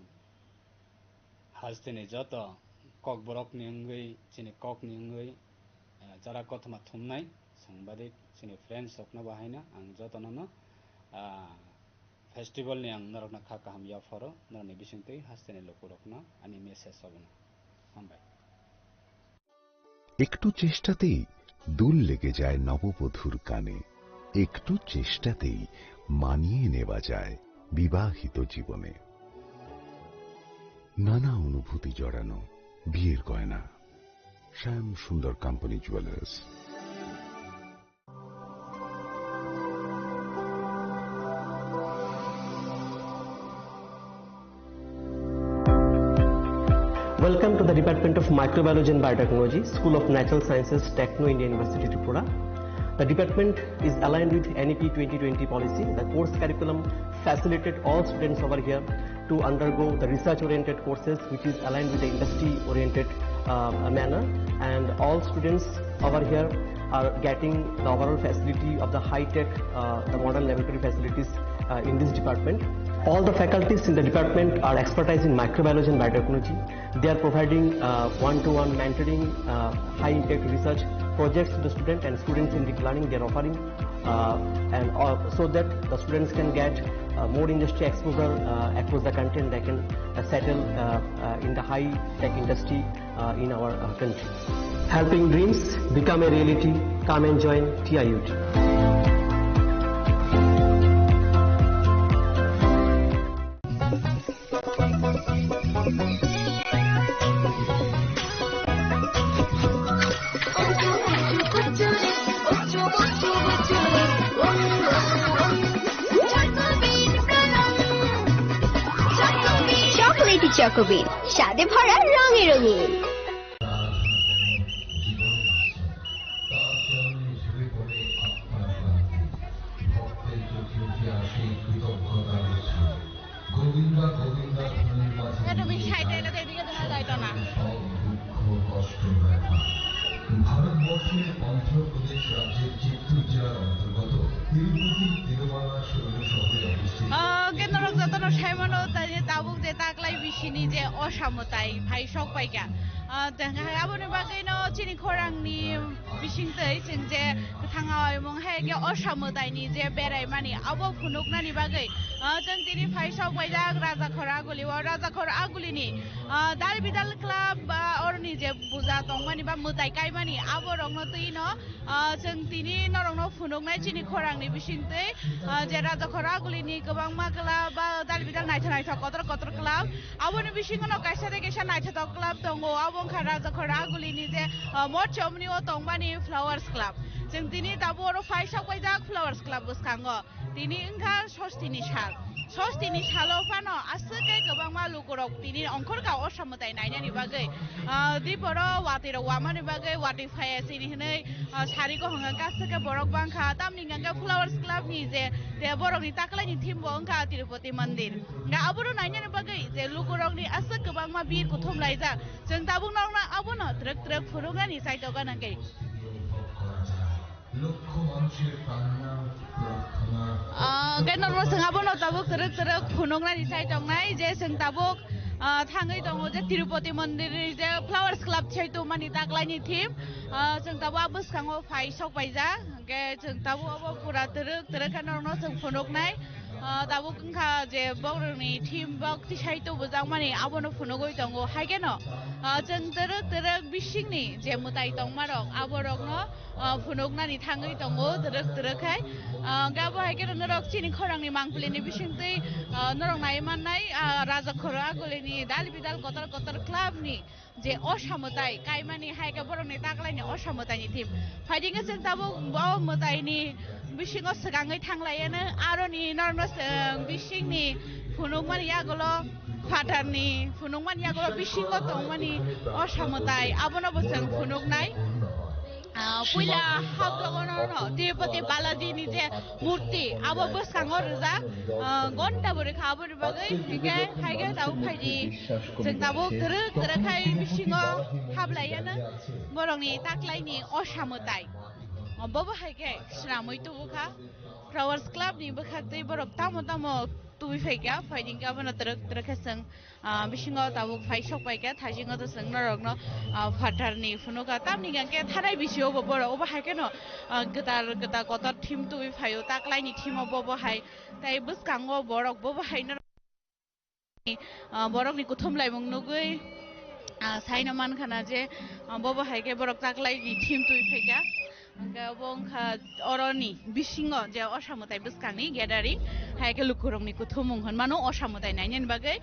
V: हाजतेनि जत कक बरकनि अंगै जोंनि ककनि अंगै जरा कथमा थुमनाय सांबादिक जोंनि फ्रेंड्स रखना बाहायना आं जतननो फेस्टिवल नि आं नरकना खा काहाम याफरो नरनि बिसिंतै हाजतेनि लोक रखना आनि मेसेज हबना हामबाय
E: একটু চেষ্টাতেই দুল লেগে যায় নববধূর কানে একটু চেষ্টাতেই মানিয়ে নেওয়া যায় বিবাহিত জীবনে নানা অনুভূতি জড়ানো বিয়ের গয়না শ্যাম সুন্দর company jewellers
H: Welcome to the Department of Microbiology and Biotechnology, School of Natural Sciences, Techno India University, Tripura. The department is aligned with NEP 2020 policy. The course curriculum facilitated all students over here to undergo the research-oriented courses, which is aligned with the industry-oriented manner. And all students over here are getting the overall facility of the high-tech, the modern laboratory facilities in this department. All the faculties in the department are expertise in microbiology and biotechnology. They are providing one-to-one mentoring, high-impact research projects to the student, and students in deep learning they are offering, so that the students can get more industry exposure across the country, and they can settle in the high-tech industry in our country. Helping dreams become a reality. Come and join TIUT.
O: চকোবিন স্বাদে ভরা রঙে রঙিন
T: ভারতবর্ষের অন্ধ্রপ্রদেশ রাজ্যের চিত্তুর জেলার অন্তর্গত তিরুপতি তিরুমালা শৈল শহরে অবস্থিত
W: কেন্দ্রক যতন সাইমানো তাবুক যে তাকলাই বিশিনি যে অসামতাই ভাই সক পাইকা abone bagai no chini khorang ni bisingtei जों जे थाङाव मंहाय गे असामताय नि जे बेराय मानि abo phunukna ni bagai जों तिनि फाइसक बायजा राजाखर आगुलिनि दाल बिदाल क्लाब अरनि जे बुजा दंमानि बा मोदाय कायमानि abo रंनो तैनो जों तिनि नरंनो फुनुकनाय चिनि खरांनि बिसिंतै जे राजाखर आगुलिनि गोबां मा क्लाब बा दाल Bidal नायथा Qatar club aboni बिसिंगनो कायसा देगेसा नायथा club दंगो abonखा राजाखर आगुलिनि जे मचमनि ओ दंमानि फ्लावर्स क्लाब जों तिनि दाबो अर फाइसक बायजा फ्लावर्स क्लाब बसखाङो तिनि इंखा सस्तिनि सालो फानो आसके गोबां मा लुगरक तिनि अंखरगा असामताय नायनानि बागै दिपरो वातिरो वामानि बागै वाति फायासिनि हनै सारिको हंगा गासके बरक बांखा तामनि गंगा फ्लावर्स क्लब नि जे बरकनि ताकलायनि थीम बंखा तिरुपति मन्दिर गा अबरो नायनानि बागै जे लुगरकनि आसके गोबां मा बिर कुथुम लायजा जों दाबुं नावना अबनो ट्रक फुरुगानि साइटो गानांगै Ganor mo sang abono tabuk teruk khunongna ni sai tongnai je sang tabuk thangai tongo je Tirupati Mandir je Flowers Club chaitu mani taklai ni theme sang tabu abus kango phai sok paija ge sang tabu abo pura teruk kanor no sang khunoknai tabuk ngkha je borokni team bok tisai to bujang mani abono phunogoi tongo haigeno jeng terek bisingni je mutai tongmarok aborokno phunognani thangoi tongo terek hai gabo haigeno norok chini khorangni mangpulini bisingtei norok naimannai raja khoro agolini dal bidal kotor club ni je osamotai kaimani haika borokni taklaini osamotai ni team fighting jeng tabuk bo mutai ni bisingo segangai thanglaiano aroni norno bisingni phunogmani agolo fatarni phunogmani agolo bisingo tongmani osamotai abono bosang phunognai puila habdogono no tirupati balaji ni je murti abo boskango rja gonta bore khabori bagai hige haige tau phaiji jeng tabo terek hai bisingo hablaiano borongni taklaini osamotai bobo haike sramoi to buka flowers club ni bukhaktai borok tamo tubi faika fighting ka bana terek sang bisingo tabuk phai sok paika thajingo to sang norok no fatar ni funuka tamni gangke thanai bisio bo borok obo haike no gata kotor team tubi phayo taklai ni team bobo hai tai buskango borok bobo hai no borok ni kuthum laimung nugui saina man khana je bobo haike borok taklai ni team tubi faika bongkha oroni bisingo je osamotai buskangni gathering haike lukurongni kuthumung honmano osamotai nainen bagai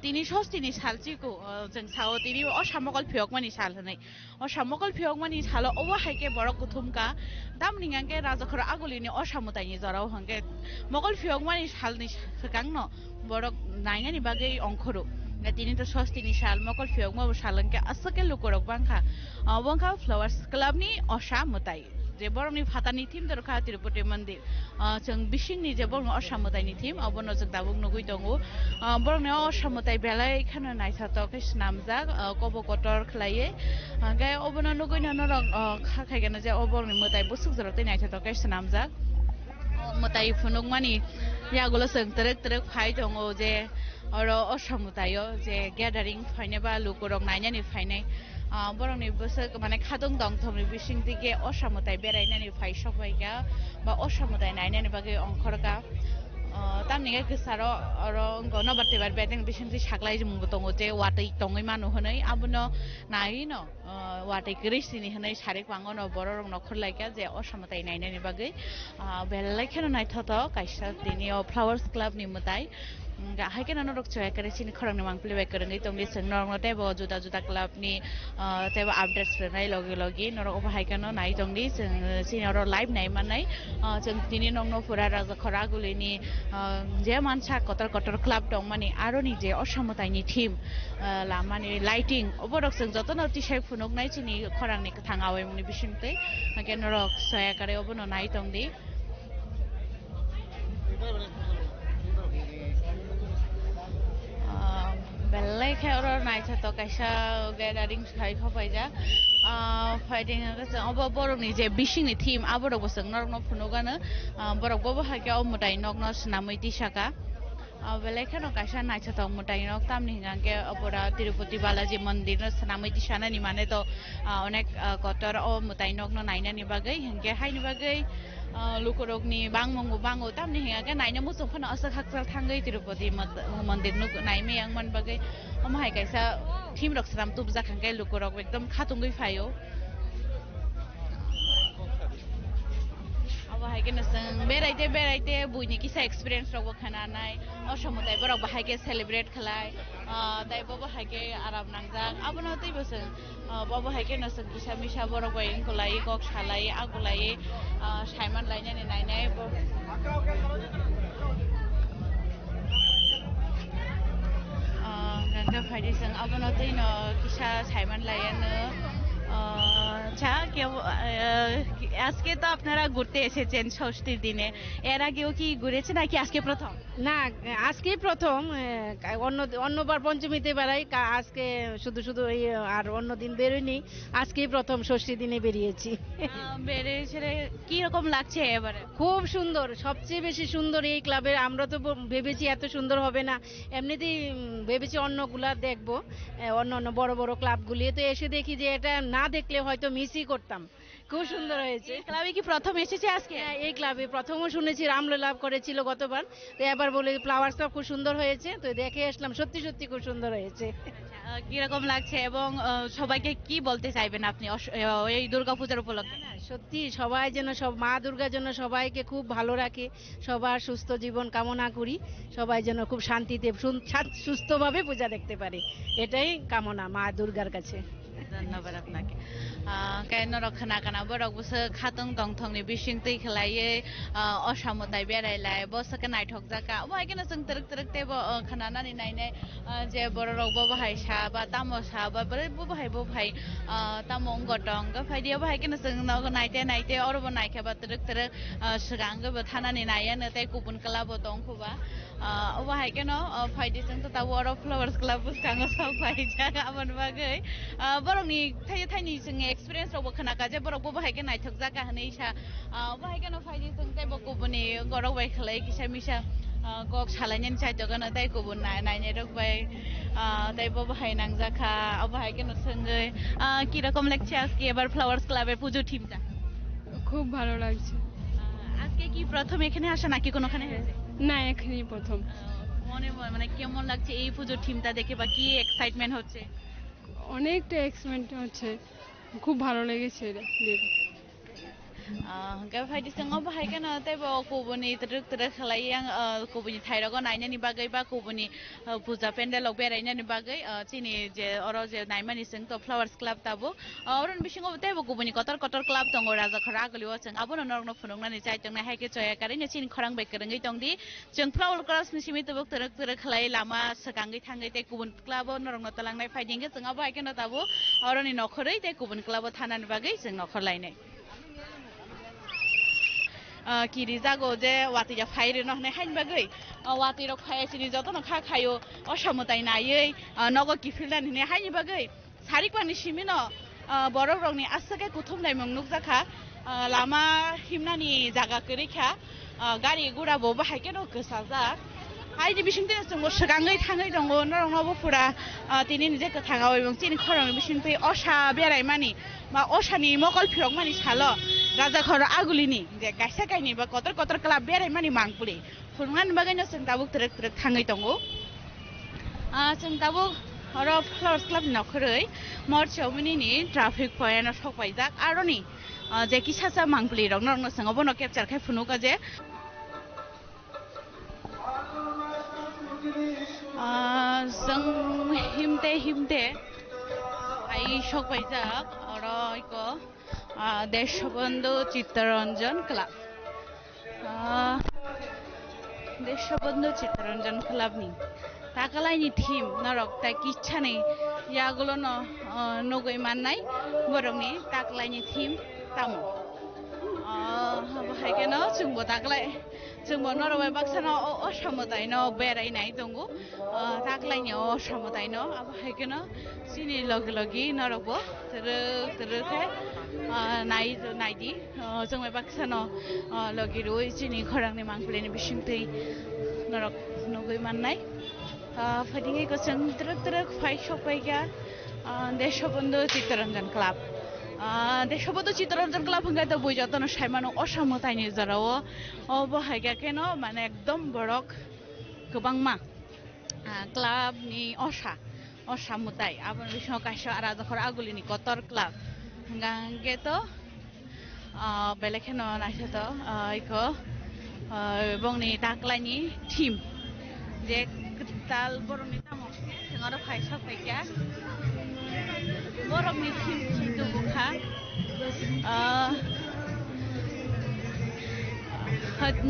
W: tini sostini salchiku jeng sao tini osamokol phiokmani sal hanai osamokol phiokmani salo obo haike borok kuthumka damningangke rajakhor agolini osamotai ni jarao hangke mokol phiokmani salni sakangno borok naingani bagai ongkhoro tini to sostini sal mokol phiokma salangke asake lukurok bangkha flowers club ni osamotai je borokni fatani team dorkha tirupati mandir jeng bisingni je borokni osamotai ni team abono jeng tabuk nugui tongo borokni osamotai belai khana naithato ke snamjak kobo kotor khlaiye gai obono nugui norok khaigena je oborokni motai busuk jorotei naithato ke snamjak motai phunukmani yagulo jeng terek phai tongo je oro osamotaio je gathering phaineba lukurok nainani phainai borokni busuk mane khadung dong thomni bising dige osamotai berainani phai sokbaika ba osamotai nainani bagai ongkhorka tamni ge saro oro gono bartebar bedeng bising saklai jumung tongo je watai tongai manu honai abuno nai no watai krisini honai sarik pangono bororong nokhor laika je osamotai nainani bagai belai kheno naithoto kaisa dini flowers club ni mutai haike norok choya kare chini khorangni mangpli bai karangai tongni seng norok tebo juda club ni tebo updates renai logi norok obo haike no nai tongni chini oro live nai manai jeng tini nongno pura raja khora gulini je mansa kotor club tong mani aroni je osamotai ni team lamani lighting oborok jeng jotono tisai phunok nai chini khorangni thangawai muni bisingtei haike norok choya kare obono nai tongdi belai khero naithato kaisa gathering khai khapaija fighting obo borokni je bisingni team aborok bosang norok no phunogano borok bobo haike omutai nokno snamoi tisaka belai kheno kaisa naithato mutai nok tamni hingangke opora tirupati balaji mandir no snamoi tisana ni mane to onek kotor o mutai nokno nainani bagai hingke haini bagai lukurokni bango tamni hingake naina musung phana asak hakjal thangai tirupati mandir nu naime yangman bagai omhai kaisa team rok sram tubja khangke lukurok ekdom khatungui phayo abo haike nasang beraite buini kisa experience rok khana nai osamotai borok bahaike celebrate khlai tai bobo haike aram nangjak abono tei bosang bobo haike nasang kisa misa borok bai ingkolai kok salai agulai saiman lainani nainai gangga phaidi sang abono tei no kisa saiman laiyano আজকে তো আপনারা ঘুরতে এসেছেন ষষ্ঠীর দিনে এর আগেও কি ঘুরেছেন নাকি আজকে প্রথম
C: না আজকেই প্রথম অন্যবার পঞ্চমীতে বেড়াই আজকে শুধু আর অন্য দিন বেরোইনি আজকেই প্রথম ষষ্ঠী দিনে বেরিয়েছি
W: বেরিয়েছে কি রকম লাগছে এবারে
C: খুব সুন্দর সবচেয়ে বেশি সুন্দর এই ক্লাবের আমরা তো ভেবেছি এত সুন্দর হবে না এমনিতেই ভেবেছি অন্যগুলা দেখবো অন্য বড় ক্লাবগুলি তো এসে দেখি যে এটা না দেখলে হয়তো মিসই করতাম খুব সুন্দর হয়েছে।
W: ক্লাবে কি প্রথম এসেছে আজকে?
C: হ্যাঁ, এই ক্লাবে প্রথমও শুনেছি রামলো লাভ করেছিল গতবার, তো এবার বলে ফ্লাওয়ার্স ক্লাব খুব সুন্দর হয়েছে, তো দেখে আসলাম, সত্যি সত্যি খুব সুন্দর হয়েছে।
W: কিরকম লাগছে এবং সবাইকে কি বলতে চাইবেন আপনি এই দুর্গাপূজার উপলক্ষে?
C: সত্যি সবাই যেন সব মা দুর্গার জন্য সবাইকে খুব ভালো রাখে, সবার সুস্থ জীবন কামনা করি, সবাই যেন খুব শান্তিতে সুস্থভাবে পূজা দেখতে পারে, এটাই কামনা মা দুর্গার কাছে।
W: ধন্যবাদ আপনাকে। কেন রক্ষণা কানা বরক বসে খাতং দংথংনি বিশিং তৈ খেলাयै অসামতাই বেरायलाय बसके नायथक जाका ओमफ्राय केन जों तरक तरक तेबो खानानानै नायनाय जे बरक बो बाहाय सा बा तामो सा बा बोरै बो बाहाय तामो गटं गा फायदिया बाहाय केन जों नग नायते नायते अरबो नायखे बा तरक तरक सिगांगो बो थानानै नायानो तै गुबुन क्लाबो दं खुबा बाहाय केन फायदि जों ता वर फ्लावर्स क्लाब बुसखाङो सब फायजा गाबोन बागै बरकनि थाय थायनि जों एक्सपीरियंस रावबो खोनाका जे बरकबो बाहाय के नायथक जाका हनै सा बाहाय केन फायदि जों तैबो गुबुननि गरक बाय खलै किसा मिसा गक सालायनानै चाइदगन तै गुबुन नायनाय रकबाय तैबो बाहाय नांजाखा बाहाय केन सঙ্গে কি রকম লাগছে আজকে এবার ফ্লাওয়ার্স ক্লাবের পুজো টিমটা?
B: খুব ভালো লাগছে।
W: আজকে কি প্রথম এখানে আসা নাকি কোনোখানে হয়েছে?
B: না, এখানেই প্রথম।
W: মনে মানে কেমন লাগছে এই পুজো টিমটা দেখে বা কি এক্সাইটমেন্ট হচ্ছে?
B: অনেকটা এক্সাইটমেন্ট হচ্ছে, খুব ভালো লেগেছে দেখে।
W: फायदि जों बाहाय केन तैबो गुबुननि तरक तरक खालाय आं गुबुननि थाइरग नायनायनि बागै बा गुबुननि पूजा पेन्डेलाव बेरायनायनि बागै चिनि जे अराव जे नायमानि जों तो फ्लावर्स क्लाब ताबो अरन बिसिङाव तैबो गुबुननि कतर कतर क्लाब दङ राजाखरा आगलिवा जों आबोनो नरनो फुनुंनानै जायजोंना हायके जयाकारिनो चिनि खरां बेकरङै दंदि जों फ्लावर क्लाब मिसिमि तबो तरक तरक खालाय लामा सगाङै थाङै तै गुबुन क्लाब नरनो तलांनाय फायदिंगे जों बाहाय केन ताबो अरनि नखरै तै गुबुन क्लाब थानानि बागै जों नखरलायनाय किरि जागो जे वातिया फाइरे नहने हाइन बागै वातिरो फायसिनि जतन खा खायो असामताय नायै नगो किफिलदानि ने हाइन बागै सारिकवानि सिमिनो बरक रंनि आसके कुथुमनाय मंगनुक जाखा लामा हिमनानि जागा करिखा गारि गुरा बो बाहाय केनो गोसाजा हाइदि बिसिंते जों सगाङै थाङै दङ नरंनाबो पुरा तिनि जे कथागाव एबं चिनि खरंनि बिसिंते असा बेराय मानि बा असानि मकल फिरक मानि सालो राजा खर आगुलिनि जे गायसा गायनि बा कतर कतर क्लाब बेराय मानि मांगपुरि फुरंगानि बागैनो जों दाबो तरक तरक थाङै दङ जों दाबो हर फ्लावर्स क्लाब नखरै मर्चौमिनि ट्राफिक पॉइंट सफायजाक आरोनि जे किसासा मांगपुरि रंग नरंनो संगबो न केपचार खाय फुनुका जे जों हिमते आई सफायजाक अरो इको देशबंधु चित्तरंजन क्लाब देशबंधु चित्तरंजन क्लाबनि ताकालायनि टीम नरक ता किच्छानै यागुलो न नगै माननाय बरंनि ताकलायनि टीम तामो बाहाय केन जोंबो ताकलाय जोंबो नरबाय बाक्सानो असामतायनो बेरायनाय दङ ताकलायनि असामतायनो बाहाय केन सिनि लगे लगे नरबो तरक तरके नायदि जोंबाय बाक्सानो लगे रुइ सिनि खरांनि मांगपुलिनि बिसिंतै नरक नगै माननाय फायदिङैको जों तरक तरक फाय सफायगा देशबंधु चित्तरंजन क्लाब देशबंधु चित्तरंजन क्लाब हंगाय तो बुझ जतन साइमानो असामतायनि जराव बाहायगा केन माने एकदम बरक गोबांमा क्लाबनि असामताय आबन बिसिङाव काइसा राजाखर आगुलिनि कतर क्लाब हंगांगे तो बेलेखेनो नायसे तो इको बंनि ताकलायनि टीम जे ताल बरंनि तामो जोंआरो फाय सफायगा बरंनि टीम दुबुखा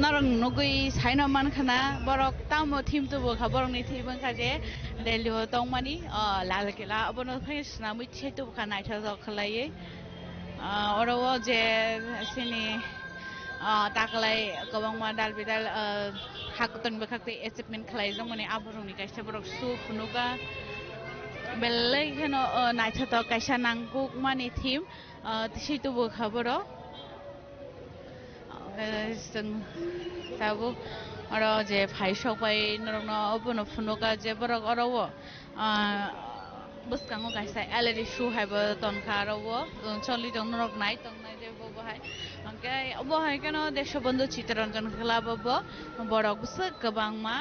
W: नरं नगै साइनो मानखाना बरक तामो टीम दुबुखा बरंनि टीम खाजे देलियो दंमानि लालकेला अबनो फैसना मिथे दुबुखा नायथा जखलायै अरव जे सिनि ताकलाय गोबांमा दाल बिदाल हाकुतन बखाते एचिभमेन्ट खालायजों माने आबरंनि काइसा बरक सु फुनुगा बेलै हेनो नायथा काइसा नांगु मानि टीम सितुबो खबरो जों दाबो अरो जे फाइसबाय नरनो अबनो फुनुगा जे बरक Arab boskango kaisa LED show haiba tonka robo choli jong norok nai tong nai je bo bahai angkai bo hai kano deshobandhu chitranjan club bo borok busuk kebangma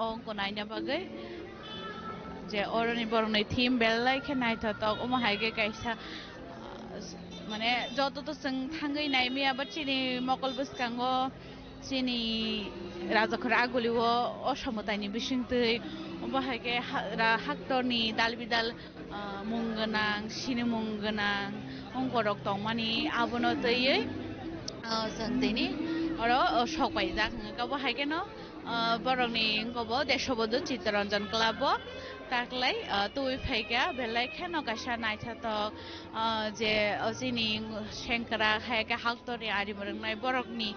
W: ongko naina bagai je oroni boroni theme belai khe naithatok omo haige kaisa মানে যত তো जों थाङै नायमी आबाद चिनि मकल बसकांगो चिनि राजाखर आगुलिओ असमतायनि बिसिंतै बाहायके हाक्टरनि दालबिदाल मुंगोनां सिनि मुंगोनां अंगरक तंमानि आबनो तैयै जों दैनि अरो सकबाय जाखङो बाहायके न बरंनि गबो देशबोदो चित्तरंजन क्लाब ताकलाय तुइ फाइगा बेलाय खेनो काशा नायथातक जे जिनि शेंकरा हायका हाक्टरि आरिमरंनाय बरकनि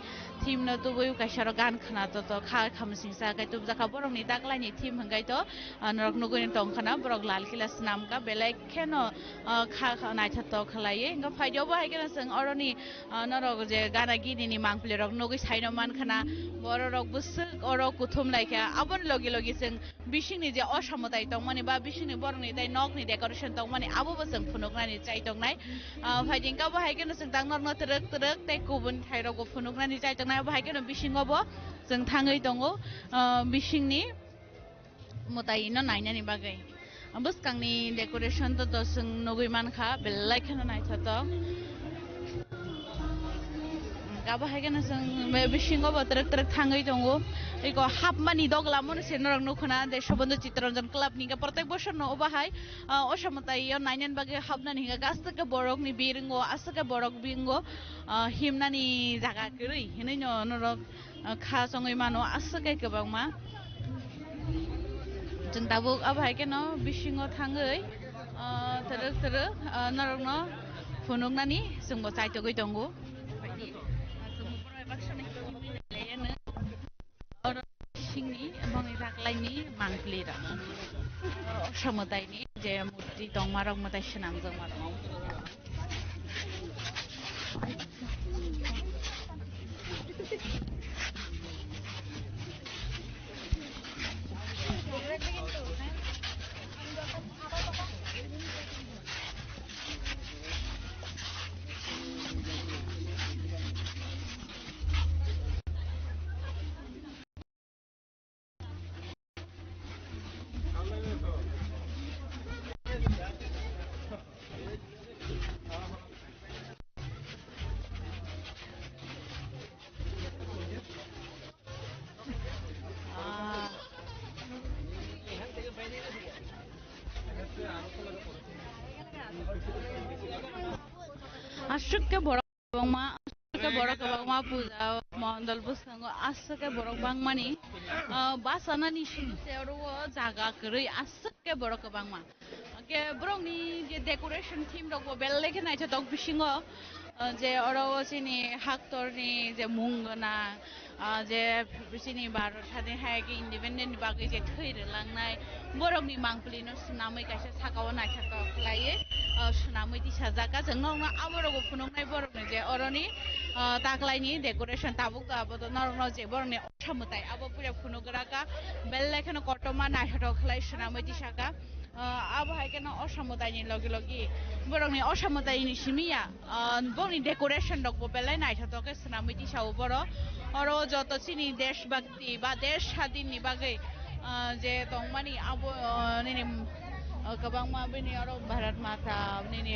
W: थीम न तुबुय काशारो गान खनातो तो खा खामसिंसा गाय तुब जाखा बरकनि ताकलायनि थीम हंगाय तो नरक नगुनि तंखना बरक लाल किला नामका बेलाय खेनो खा नायथातक खलायै इंगा फाइदियाव बाहायगोन जों अरनि नरक जे गाना गिनिनि मांप्लेरक नगै साइनो मानखना बररक बुसुक अरक कुथुम लायका आबन लगे लगे जों बिसिंनि जे असमताय तंमानि बा बिसिंनि बरनि दाय नकनि डेकोरेशन तंमानि आबोबो जों फुनुगनानि चाइ तंनाय फाइदिंका बाहायगोन जों दांनरनो तरक तरक ताय गुबुन थाइरगो फुनुगनानि चाइ तंनाय बाहायगोन बिसिंगबो जों थाङै दङो बिसिंनि मतायनो नायनानि बागै बसकांनि डेकोरेशन तो जों नगै मानखा बेलाय खेनो नायथातो गाबाहायगोन जों बिसिंगबो तरक तरक थाङै दङो इको हाफ मानि दगला मनसे नरक नखना देशबन्धु चित्तरंजन क्लाबनि गा प्रत्येक बोसोर न बाहाय असमताय नायनान बागे हाबनानि हिगा गासैके बरकनि बिरिंगो आसके बरक बिंगो हिमनानि जागा करै हिनै न नरक खा सङै मानो आसके गोबांमा जों दाबो आबाहायके न बिसिंगो थाङै तरक तरक नरक न फुनुगनानि जोंबो चाइतगै दङो सिंनि बंनि राखलायनि मांप्लेरा समतायनि जे मूर्ति दं मारक मताय सनाम जों मारक Asukke borok bangma puja mandal busango asukke borok bangmani basana ni sero jaga kरै asukke borok bangma ke borokni je decoration theme rok belleke naitha tok bisingo je oro sini haktorni je mungona je bisini bharot hade haike independent bagai je thैरो लांनाय borokni mangplino sunamai kaisa sakao naitha tok laye sunamai disa jaga जोंनो आबरगो फुनुंनाय बरकनि जे अरनि ताकलायनि decoration Tabuk आबो नरनो जे बरनि असमताय आबो पुरा फुनुगराका बेललेखनो कटमा नायहटो खलाय सुनामै दिसाका आबो हायकेनो असमतायनि लगे लगे बरकनि असमतायनि सिमिया बरनि डेकोरेशन दकबो बेलाय नायहटोके सुनामै दिसाव बर अरो जत सिनि देशभक्ति बा देश स्वाधीननि बागै जे दंमानि आबो निनि गोबांमा बेनि अरो भारत माता निनि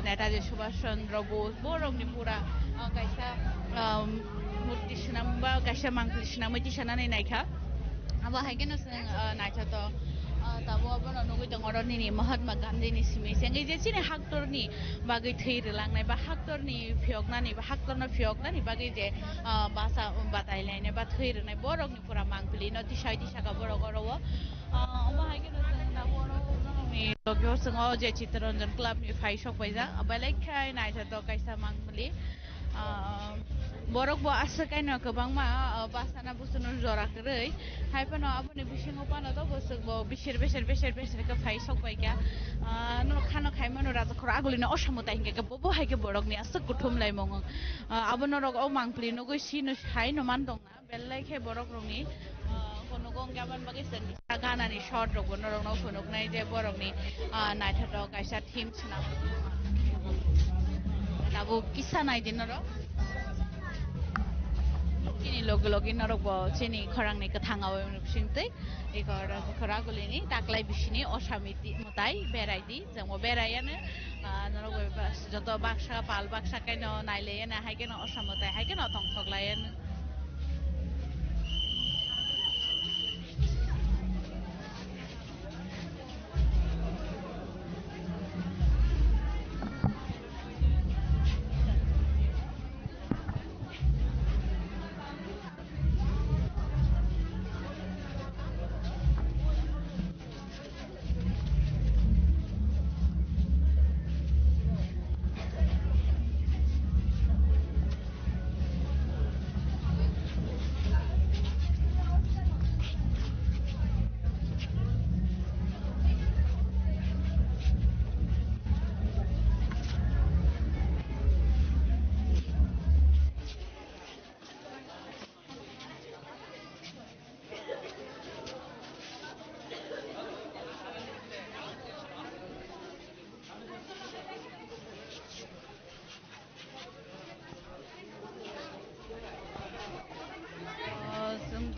W: नेताजी सुभाष चन्द्र बोस बरकनि पुरा कायसा मूर्ति सुनामबा कायसा मांप्लि सुनामै दिसानानै नायखा आबो हायकेनो जों नायथातो ताबो आबनो नगै दङ अरनिनि महात्मा गान्धीनि सिमै सेंगै जे सिनि हाक्टरनि बागै थैरो लांनाय बा हाक्टरनि फियगनानि बा हाक्टरनो फियगनानि बागै जे भाषा बादायलायनाय बा थैरोनाय बरकनि पुरा मांप्लि न दिसाय दिसाका बरक अरवो आबो हायकेनो जों दाबो लोगो जोङो जे चित्तरंजन क्लाबनि फाइ सकबायजा बेलेखाय नायथातो कायसा मांप्लि borok bo asakaino गोबांमा बासाना बुसुनु जराखरै हायफानो आबोनि बिसिङाव पानो तो बसक बो बिसोर के फाइ सकबायगा न खानो खायमानो राजाखर आगुलिनो असमताय हिंगे बो हायके बरकनि असक गुथुमलाय मङ आबोनो रग औ मांप्लि नगै सिनु हाय नमान दंना बेलायखे बरक रंनि phunukong gaman bagi sen gana ni short rok bono rok no phunuk nai je borok ni naithatok kaisa thim chna tabo kisa nai din ro chini logi norok bo chini khorang ni kathang aw singtei ikor khora gulini taklai bisini osamiti mutai berai di jamo beraiane norok joto baksa pal baksa kaino naileyana haikeno osamutai haikeno tongthoklayen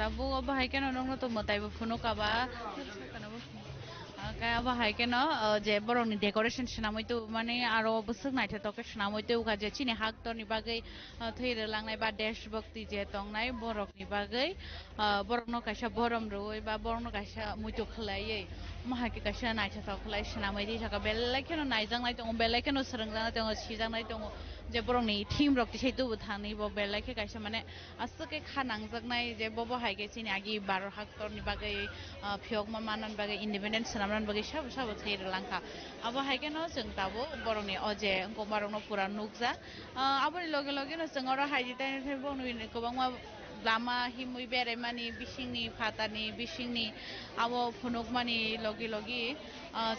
W: tabu bahai keno nong to motai bu phunuk aba kaya bahai keno je borong ni decoration shnamoi tu mane aro busuk nai thetok shnamoi tu ga je chini hak tor ni bagai theire langnai ba desh bhakti je tongnai borok ni bagai borok no kaisa borom roi ba borok no kaisa muitu khlai maha ke kaisa nai thetok khlai shnamoi ri thaka belai keno naijang nai tong belai keno srungjang nai tong sijang nai tong je borok ni thim rok sei tu thani bo belai ke kaisa mane asake khanang jaknai je bo bahai ke chini agi 12 hak tor ni bagai phiok ma manan bagai independent sanamran bagai sabo theire langkha abo hai keno jeng tabo borok ni oje ko marok no pura nukja aboni loge no jeng oro hai jitai thai bo ni kobangma lama himui berai mani bisingni phatani bisingni abo phunuk mani logi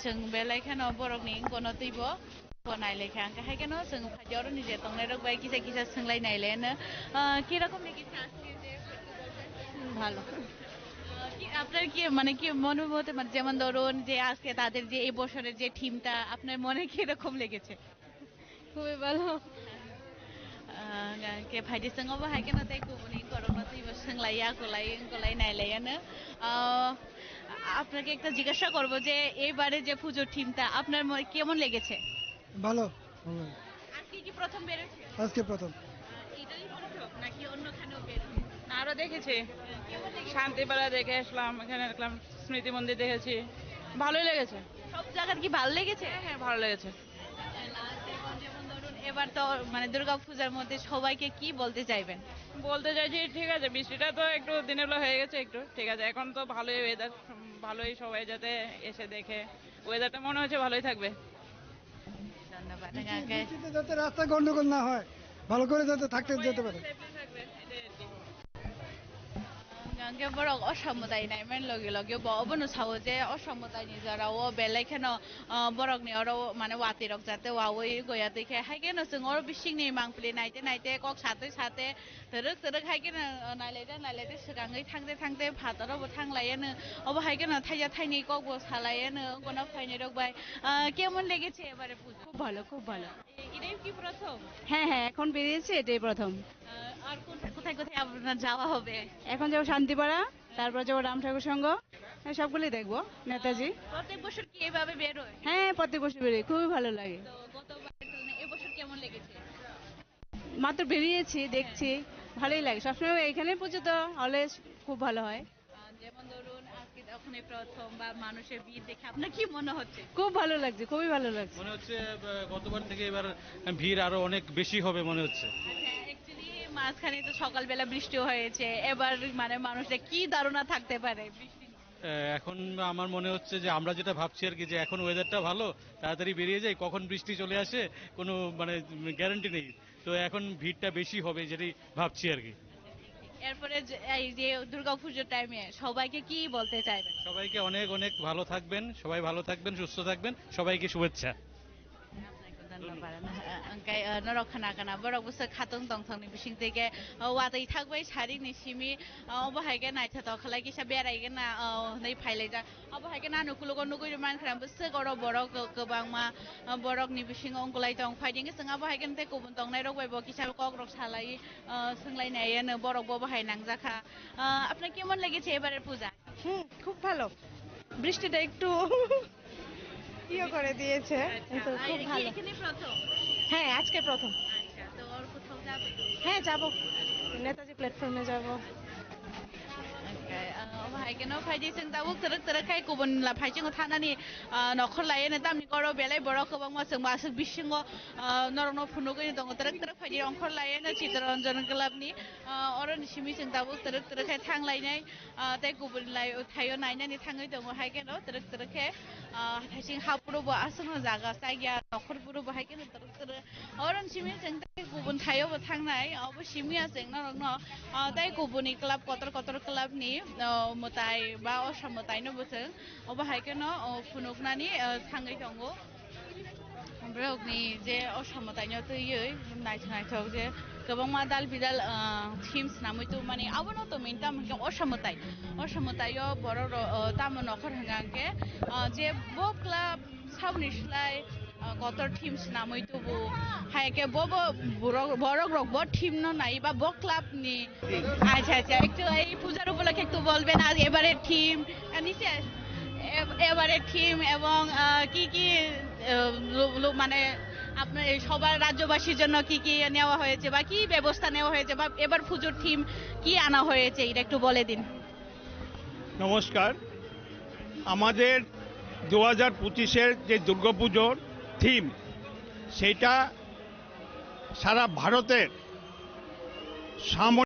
W: jeng belai keno borok ni gono teibo নাই লেখা আঙ্কা high কেন जों ফাইজর নিজে তংনাই rock by কিসা কিসা सोंलाय নাইলেন কি রকম লেগেছে আজকে যে ভালো কি আপনার কি মানে কি মনের মধ্যে মানে যেমন ধরুন যে আজকে তাদের যে এই বছরের যে থিমটা আপনার মনে কি রকম লেগেছে খুবই ভালো কে ফাইদি সঙ্গবো হাই কেন তাই কুবনি করোনা তৈব सोंलाया গলাই নাইলায়ানো আপনাকে একটা জিজ্ঞাসা করব যে এবারে যে পূজোর থিমটা আপনার কেমন লেগেছে
D: ভালো
W: আজকে কি প্রথম বেরোছে
D: আজকে প্রথম
W: এটাই প্রথম নাকি অন্যখানেও বেরোছে
P: আরো দেখেছি শান্তিপাড়া দেখে আসলাম এখানে দেখলাম স্মৃতি মন্দির দেখেছি ভালোই লেগেছে
W: সব জায়গা কি ভালো লেগেছে
P: হ্যাঁ ভালো লেগেছে
W: যেমন ধরুন এবার তো মানে দুর্গাপূজার মধ্যে সবাইকে কি বলতে চাইবেন
P: বলতে চাইছি ঠিক আছে বৃষ্টিটা তো একটু দিনের বেলা হয়ে গেছে একটু ঠিক আছে এখন তো ভালোই ওয়েদার ভালোই সবাই যাতে এসে দেখে ওয়েদারটা মনে হচ্ছে ভালোই থাকবে
W: ধন্যবাদ
D: যাতে রাস্তা গন্ডগোল না হয় ভালো করে যাতে থাকতে যেতে পারে
W: gange borok osamutai nai men logi bo obono sawo je osamutai ni jara o belai kheno borok ni oro mane wati rok jate wawoi goya dekhe haike no jeng oro bising ni mangpli naite kok sate teruk haike no nailete sigangai thangte phataro bo thanglayeno obo haike no thaija thaini kok bo salayeno gono phaini rok bai কেমন লেগেছে এবারে পূজা
C: খুব ভালো
W: এটাই কি প্রথম
C: হ্যাঁ এখন বেরিয়েছে এটাই প্রথম
W: আর কোথায় আপনার যাওয়া হবে
C: এখন যাবো শান্তিপাড়া তারপর যাবো রাম ঠাকুর সংঘ সবগুলোই দেখবো নেতাজি
W: প্রত্যেক বছর কি এভাবে বের হয়
C: হ্যাঁ প্রত্যেক বছর বেরোই খুবই ভালো লাগে
W: গতবার এবছর কেমন লেগেছে
C: মাত্র বেরিয়েছি দেখছি ভালোই লাগে সবসময় এখানে পুজো তো অলওয়েজ খুব ভালো হয়
W: যেমন ধরুন আজকে যখন প্রথম বা মানুষের ভিড় দেখে আপনার কি মনে হচ্ছে
C: খুব ভালো লাগছে খুবই ভালো লাগছে
R: মনে হচ্ছে গতবার থেকে এবার ভিড় আরো অনেক বেশি হবে মনে হচ্ছে
W: অ্যাকচুয়ালি মাঝখানে তো সকালবেলা বৃষ্টি হয়েছে এবার মানে মানুষের কি ধারণা থাকতে পারে বৃষ্টি
R: এখন আমার মনে হচ্ছে যে আমরা যেটা ভাবছি আর কি যে এখন ওয়েদারটা ভালো তাড়াতাড়ি বেরিয়ে যায় কখন বৃষ্টি চলে আসে কোনো মানে গ্যারান্টি নেই তো এখন ভিড়টা বেশি হবে যেটাই ভাবছি আর কি
W: এরপরে এই যে দুর্গাপূজার টাইমে সবাইকে কি বলতে চাইবেন
R: সবাইকে অনেক ভালো থাকবেন সবাই ভালো থাকবেন সুস্থ থাকবেন সবাইকে শুভেচ্ছা
W: ओंखाय नरक खाना खाना बरक बोसोर खातों दंथंनि बिसिं तेगे वादै थागबाय सारिनि सिमि अबहायगे नायथाव खालाय किसा बेरायगोन ना नै फाइलाय जा अबहायगे ना नुकुलगो नुगुर मान खालाम बोसोर गरो बरक गोबां मा बरकनि बिसिं अंगलाय दं फाइदिंगे जों अबहायगे ते गुबुन दंनाय रगबायबो किसा कग्रक सालाय सोंलायनायानो बरक बहाय नांजाखा আপনার কেমন লেগেছে এবারের পূজা
A: খুব ভালো বৃষ্টিটা একটু ইয়ে করে দিয়েছে কিন্তু খুব ভালো
W: এখানে প্রথম
A: হ্যাঁ আজকে প্রথম
W: আচ্ছা তো আর কোথাও যাবে
A: হ্যাঁ যাব নেতাজি প্ল্যাটফর্মে যাব
W: ओमफ्राय no फायदि जों दाबो तरक तरखाय गुबुन ला फायजों थानानै नखर लायो दामनि गरो बेलाय बरक गोबां मासों मासो बिसिङो नरन फुनुगै दङ तरक तरक फायदि अंखर लायो ना चित्ररंजन क्लाबनि अरन सिमि जों दाबो तरक तरखाय थांलायनाय ते गुबुन लाय थायो नायनानै थाङै दङ हायगे no तरक तरखाय थायसिं हापुरबो आसनो जागा जायगा नखरफोरबो हायगे तरक तरक अरन सिमि जों गुबुन थायोबो थांनाय अब सिमिया जों नरन ताय गुबुननि क्लाब कतर कतर क्लाबनि मताय बा असमतायनो बोथों अबहायगे no फुनुगनानि थाङै दङ ब्रगनि जे असमतायनो तैयै नायथाव जे गोबां मा दाल बिदाल टीम्स नामैतो माने आवनो तो मिनता मोनके असमतायो बर ताम नखर हंगाके जे बो क्लाब सावनिसलाय कतर टीम्स नामैतो बो हायके बो बरक रक बो टीम न नाइबा बो क्लाब नि আচ্ছা আচ্ছা একটু এই পূজার উপলক্ষে একটু বলবেন আর এবারে টিম নিচে এবারে টিম এবং কি কি মানে আপনার সবার রাজ্যবাসীর জন্য কি কি নেওয়া হয়েছে বা কি ব্যবস্থা নেওয়া হয়েছে বা এবার পুজোর থিম কি আনা হয়েছে এটা একটু বলে দিন
F: নমস্কার আমাদের 2025-এর যে দুর্গাপুজোর থিম সেটা সারা ভারতের